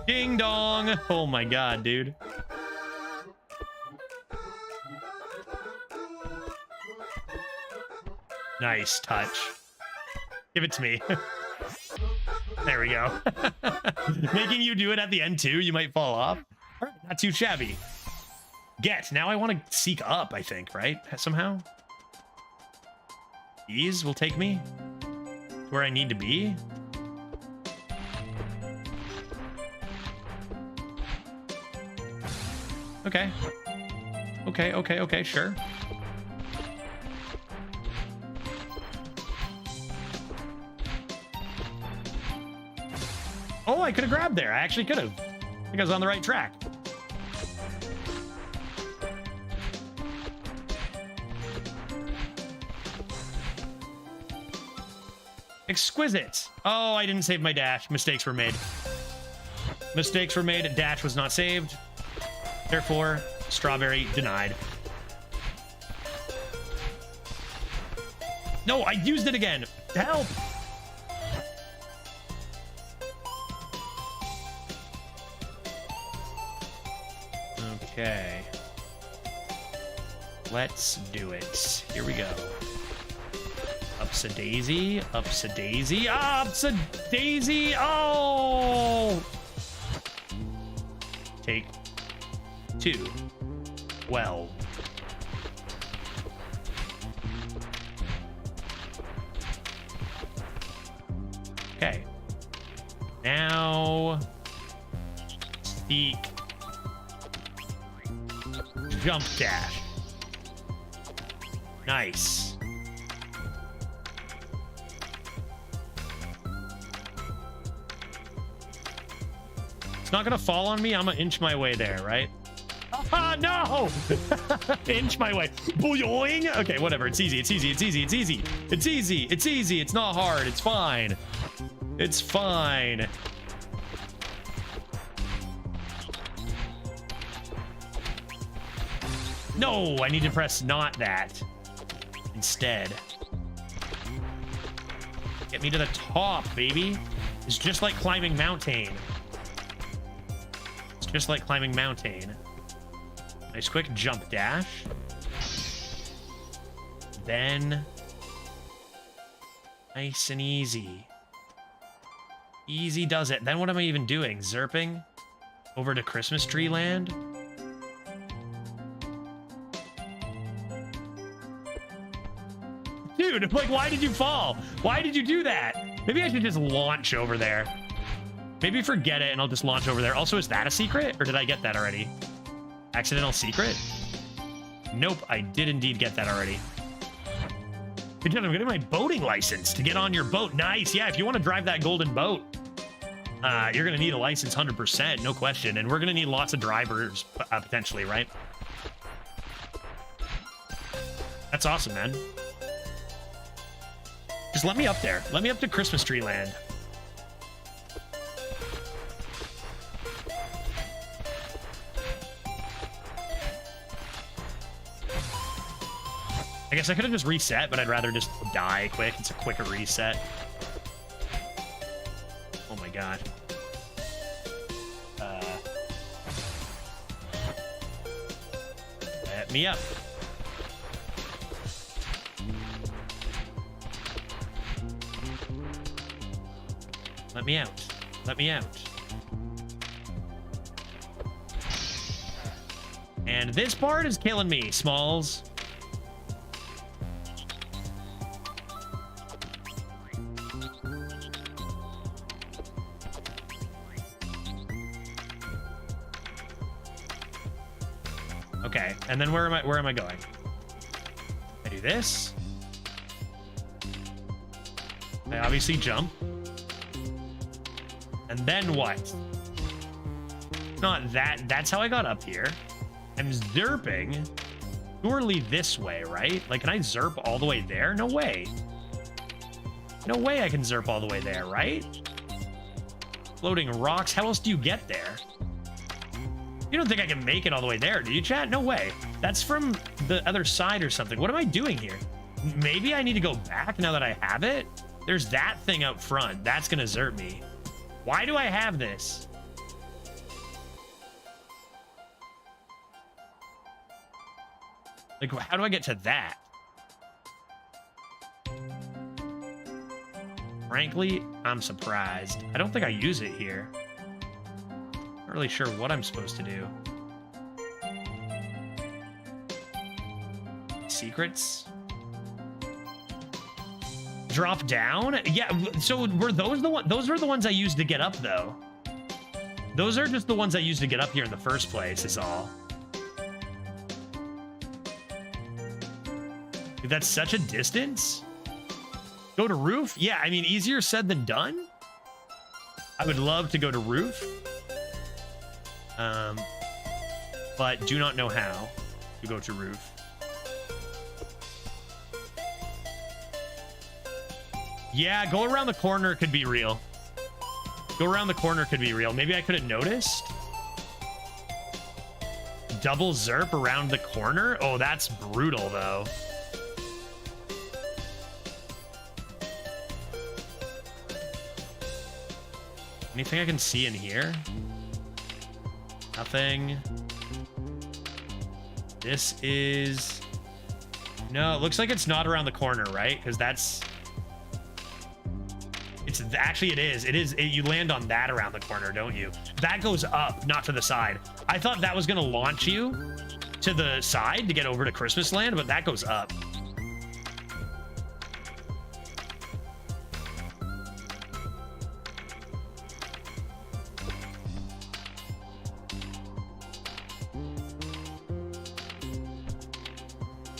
Ding dong! Oh my god, dude. Nice touch. Give it to me. There we go. Making you do it at the end too, you might fall off. All right, not too shabby. Get. Now I want to seek up, I think, right? Somehow? These will take me to where I need to be. Okay, sure. Oh, I could have grabbed there. I actually could have. I think I was on the right track. Exquisite. Oh, I didn't save my dash. Mistakes were made. Mistakes were made. Dash was not saved. Therefore, strawberry denied. No, I used it again. Help! Okay. Let's do it. Here we go. Ups a daisy, ups a daisy, ups a daisy. Oh! Take 2. 12. Okay. Now seek jump dash. Nice. It's not gonna fall on me. I'm gonna inch my way there, right? Ah, no! Inch my way. Boing! Okay, whatever. It's easy. It's easy. It's easy. It's easy. It's easy. It's easy. It's not hard. It's fine. It's fine. No, I need to press not that instead. Get me to the top, baby. It's just like climbing mountain. It's just like climbing mountain. Nice quick jump dash. Then nice and easy. Easy does it. Then what am I even doing? Zerping over to Christmas Tree Land? Dude, like, why did you fall? Why did you do that? Maybe I should just launch over there. Maybe forget it and I'll just launch over there. Also, is that a secret? Or did I get that already? Accidental secret? Nope, I did indeed get that already. Good job, I'm getting my boating license to get on your boat. Nice, yeah, if you want to drive that golden boat, you're going to need a license 100%, no question. And we're going to need lots of drivers, potentially, right? That's awesome, man. Just let me up there. Let me up to Christmas Tree Land. I guess I could have just reset, but I'd rather just die quick. It's a quicker reset. Oh my god. Let me up. Let me out. Let me out. And this part is killing me, Smalls. Okay, and then where am I going? I do this. I obviously jump. And then what? Not that. That's how I got up here. I'm zerping. Surely this way, right? Like, can I zerp all the way there? No way. No way I can zerp all the way there, right? Floating rocks. How else do you get there? You don't think I can make it all the way there, do you, chat? No way. That's from the other side or something. What am I doing here? Maybe I need to go back now that I have it? There's that thing up front. That's gonna zerp me. Why do I have this? Like, how do I get to that? Frankly, I'm surprised. I don't think I use it here. Not really sure what I'm supposed to do. Secrets? Drop down? Yeah, so were those the one? Those were the ones I used to get up, though. Those are just the ones I used to get up here in the first place, is all. Dude, that's such a distance. Go to roof? Yeah, I mean, easier said than done. I would love to go to roof. But do not know how to go to roof. Yeah, go around the corner could be real. Go around the corner could be real. Maybe I could have noticed. Double zerp around the corner? Oh, that's brutal, though. Anything I can see in here? Nothing. This is... No, it looks like it's not around the corner, right? Because that's... It's actually, it is. You land on that around the corner, don't you? That goes up, not to the side. I thought that was going to launch you to the side to get over to Christmas Land, but that goes up.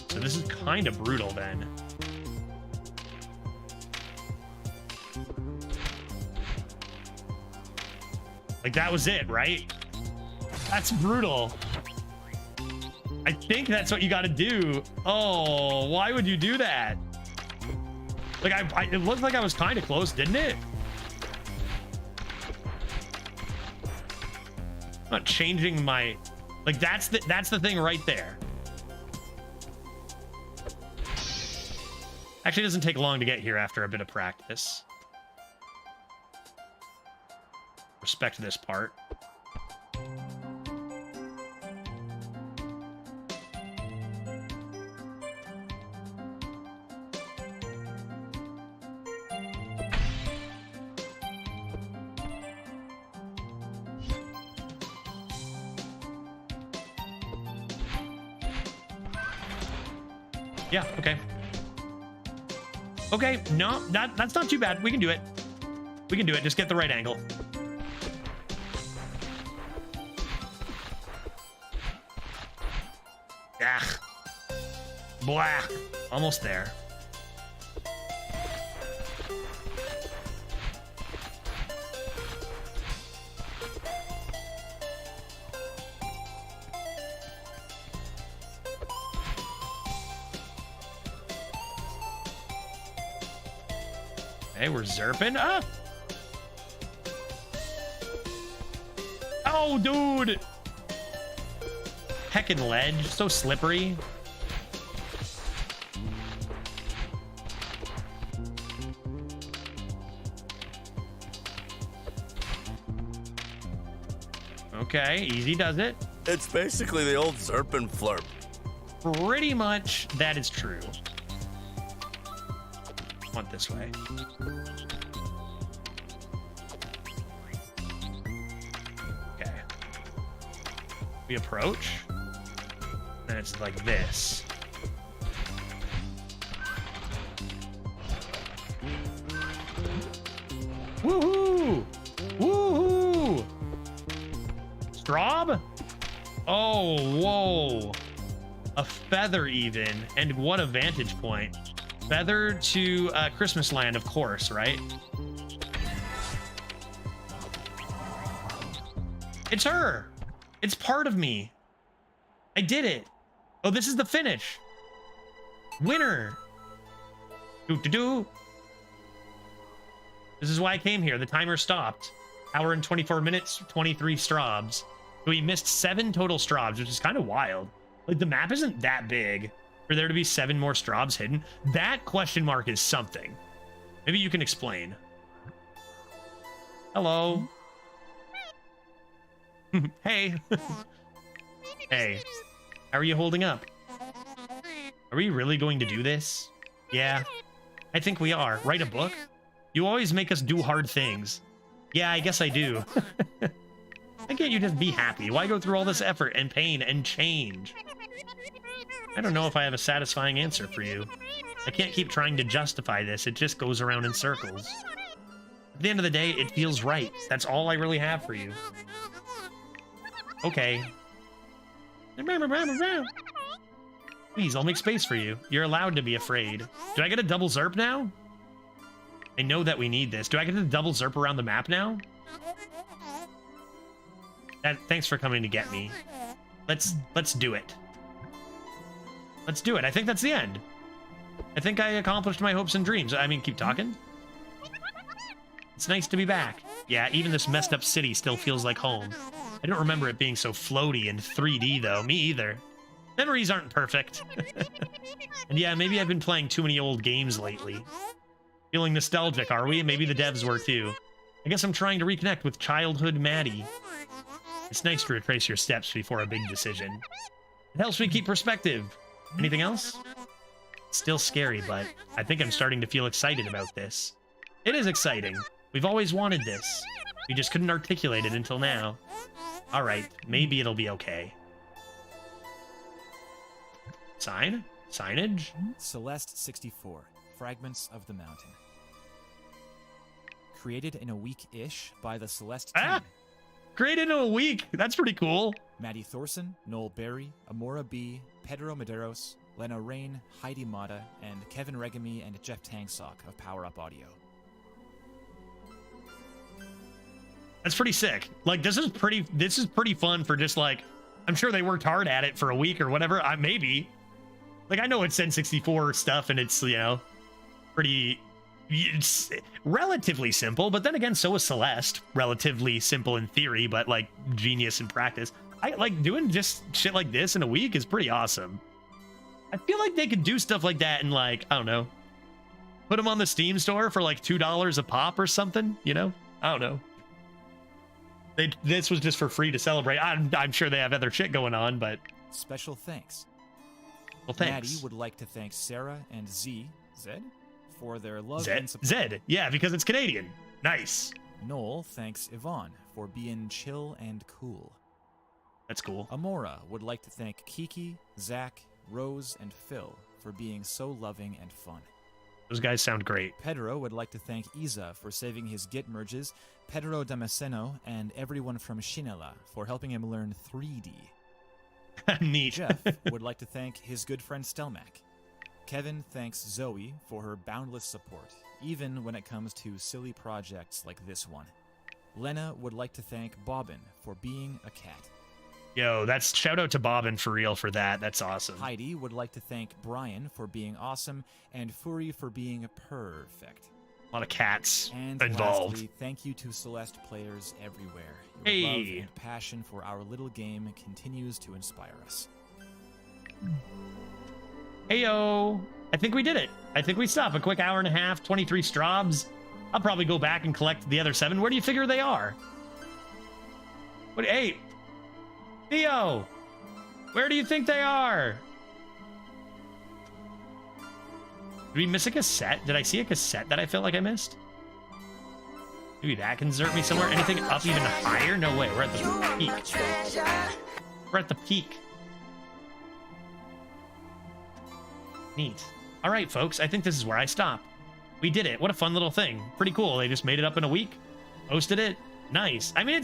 So this is kind of brutal then. Like, that was it, right? That's brutal. I think that's what you got to do. Oh, why would you do that? Like, it looked like I was kind of close, didn't it? I'm not changing my... Like, that's the thing right there. Actually, it doesn't take long to get here after a bit of practice. Respect this part. Yeah, okay. Okay, no, that's not too bad. We can do it. We can do it. Just get the right angle. Ah. Blah. Almost there. Hey, we're zerping. Ah! Oh, dude! Heckin' ledge. So slippery. Okay, easy does it. It's basically the old Zerp and Flurp. Pretty much that is true. Want this way. Okay. We approach. And it's like this. Woohoo! Woohoo! Straub? Oh, whoa. A feather even. And what a vantage point. Feather to Christmas Land, of course, right? It's her. It's part of me. I did it. Oh, this is the finish. Winner. Do-do-do. This is why I came here. The timer stopped. Hour and 24 minutes, 23 Straubs. So we missed 7 total Straubs, which is kind of wild. Like, the map isn't that big for there to be 7 more Straubs hidden. That question mark is something. Maybe you can explain. Hello. Hey. Hey. How are you holding up? Are we really going to do this? Yeah. I think we are. Write a book? You always make us do hard things. Yeah, I guess I do. Why can't you just be happy? Why go through all this effort and pain and change? I don't know if I have a satisfying answer for you. I can't keep trying to justify this. It just goes around in circles. At the end of the day, it feels right. That's all I really have for you. Okay. Please, I'll make space for you. You're allowed to be afraid. Do I get a double Zerp now? I know that we need this. Do I get a double Zerp around the map now? Thanks for coming to get me. Let's do it. Let's do it. I think that's the end. I think I accomplished my hopes and dreams. I mean, keep talking. It's nice to be back. Yeah, even this messed up city still feels like home. I don't remember it being so floaty and 3D, though. Me either. Memories aren't perfect. And yeah, maybe I've been playing too many old games lately. Feeling nostalgic, are we? Maybe the devs were too. I guess I'm trying to reconnect with childhood Maddie. It's nice to retrace your steps before a big decision. It helps me keep perspective. Anything else? It's still scary, but I think I'm starting to feel excited about this. It is exciting. We've always wanted this. We just couldn't articulate it until now. All right, maybe it'll be okay. Sign? Signage? Celeste 64, Fragments of the Mountain. Created in a week-ish by the Celeste team. Ah! Created in a week! That's pretty cool. Maddie Thorson, Noel Berry, Amora B., Pedro Medeiros, Lena Rain, Heidi Mata, and Kevin Regami and Jeff Tangsock of Power Up Audio. That's pretty sick. Like, this is pretty fun for just, like, I'm sure they worked hard at it for a week or whatever. Maybe. Like, I know it's N64 stuff and it's, you know, it's relatively simple, but then again, so is Celeste. Relatively simple in theory, but, like, genius in practice. I like doing just shit like this in a week is pretty awesome. I feel like they could do stuff like that in, like, I don't know, Put them on the Steam store for like $2 a pop or something, you know? I don't know. This was just for free to celebrate. I'm sure they have other shit going on, but... Special thanks. Well, thanks. Maddie would like to thank Sarah and Zed, for their love Zed? and support. Zed, yeah, because it's Canadian. Nice. Noel thanks Yvonne for being chill and cool. That's cool. Amora would like to thank Kiki, Zach, Rose, and Phil for being so loving and fun. Those guys sound great. Pedro would like to thank Isa for saving his Git merges, Pedro Damasceno, and everyone from Shinela for helping him learn 3D. Neat. Jeff would like to thank his good friend Stelmack. Kevin thanks Zoe for her boundless support, even when it comes to silly projects like this one. Lena would like to thank Bobbin for being a cat. Yo, that's shout out to Bobbin for real for that. That's awesome. Heidi would like to thank Brian for being awesome and Furi for being perfect. A lot of cats And involved. lastly, thank you to Celeste players everywhere. Your love and passion for our little game continues to inspire us. Heyo. I think we did it. I think we stopped. A quick hour and a half, 23 strobs. I'll probably go back and collect the other 7. Where do you figure they are? What? Hey, Theo, where do you think they are? Did we miss a cassette? Did I see a cassette that I feel like I missed? Maybe that can desert me somewhere. Anything up even higher? No way. We're at the peak. We're at the peak. Neat. All right, folks. I think this is where I stop. We did it. What a fun little thing. Pretty cool. They just made it up in a week. Posted it. Nice. I mean,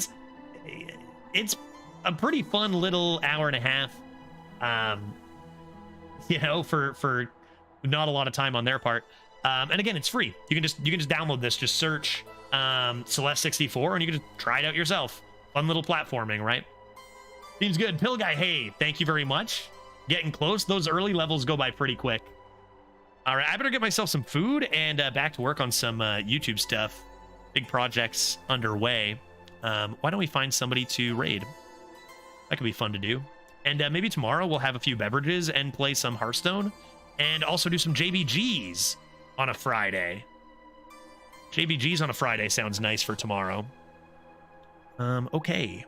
it's a pretty fun little hour and a half. You know, for not a lot of time on their part. And again, it's free. You can just download this. Just search Celeste 64 and you can just try it out yourself. Fun little platforming, right? Seems good. Pill Guy, hey, thank you very much. Getting close. Those early levels go by pretty quick. All right, I better get myself some food and back to work on some YouTube stuff. Big projects underway. Why don't we find somebody to raid? That could be fun to do. And maybe tomorrow we'll have a few beverages and play some Hearthstone and also do some JBGs on a Friday. JBGs on a Friday sounds nice for tomorrow. Okay.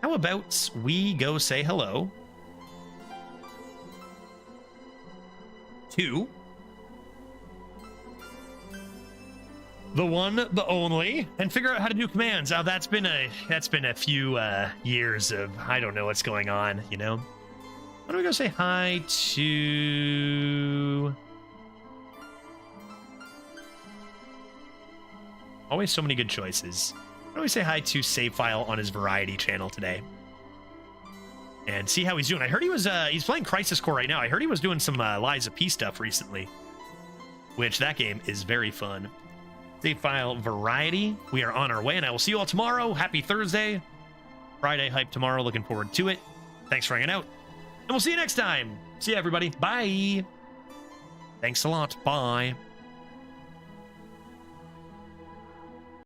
How about we go say hello to the one, the only, and figure out how to do commands. Now that's been a few years of I don't know what's going on, you know. Why don't we go say hi to? Always so many good choices. Why don't we say hi to Save File on his Variety channel today? And see how he's doing. I heard he's playing Crisis Core right now. I heard he was doing some Lies of P stuff recently, which that game is very fun. Save File Variety. We are on our way, and I will see you all tomorrow. Happy Thursday. Friday hype tomorrow. Looking forward to it. Thanks for hanging out, and we'll see you next time. See you, everybody. Bye. Thanks a lot. Bye.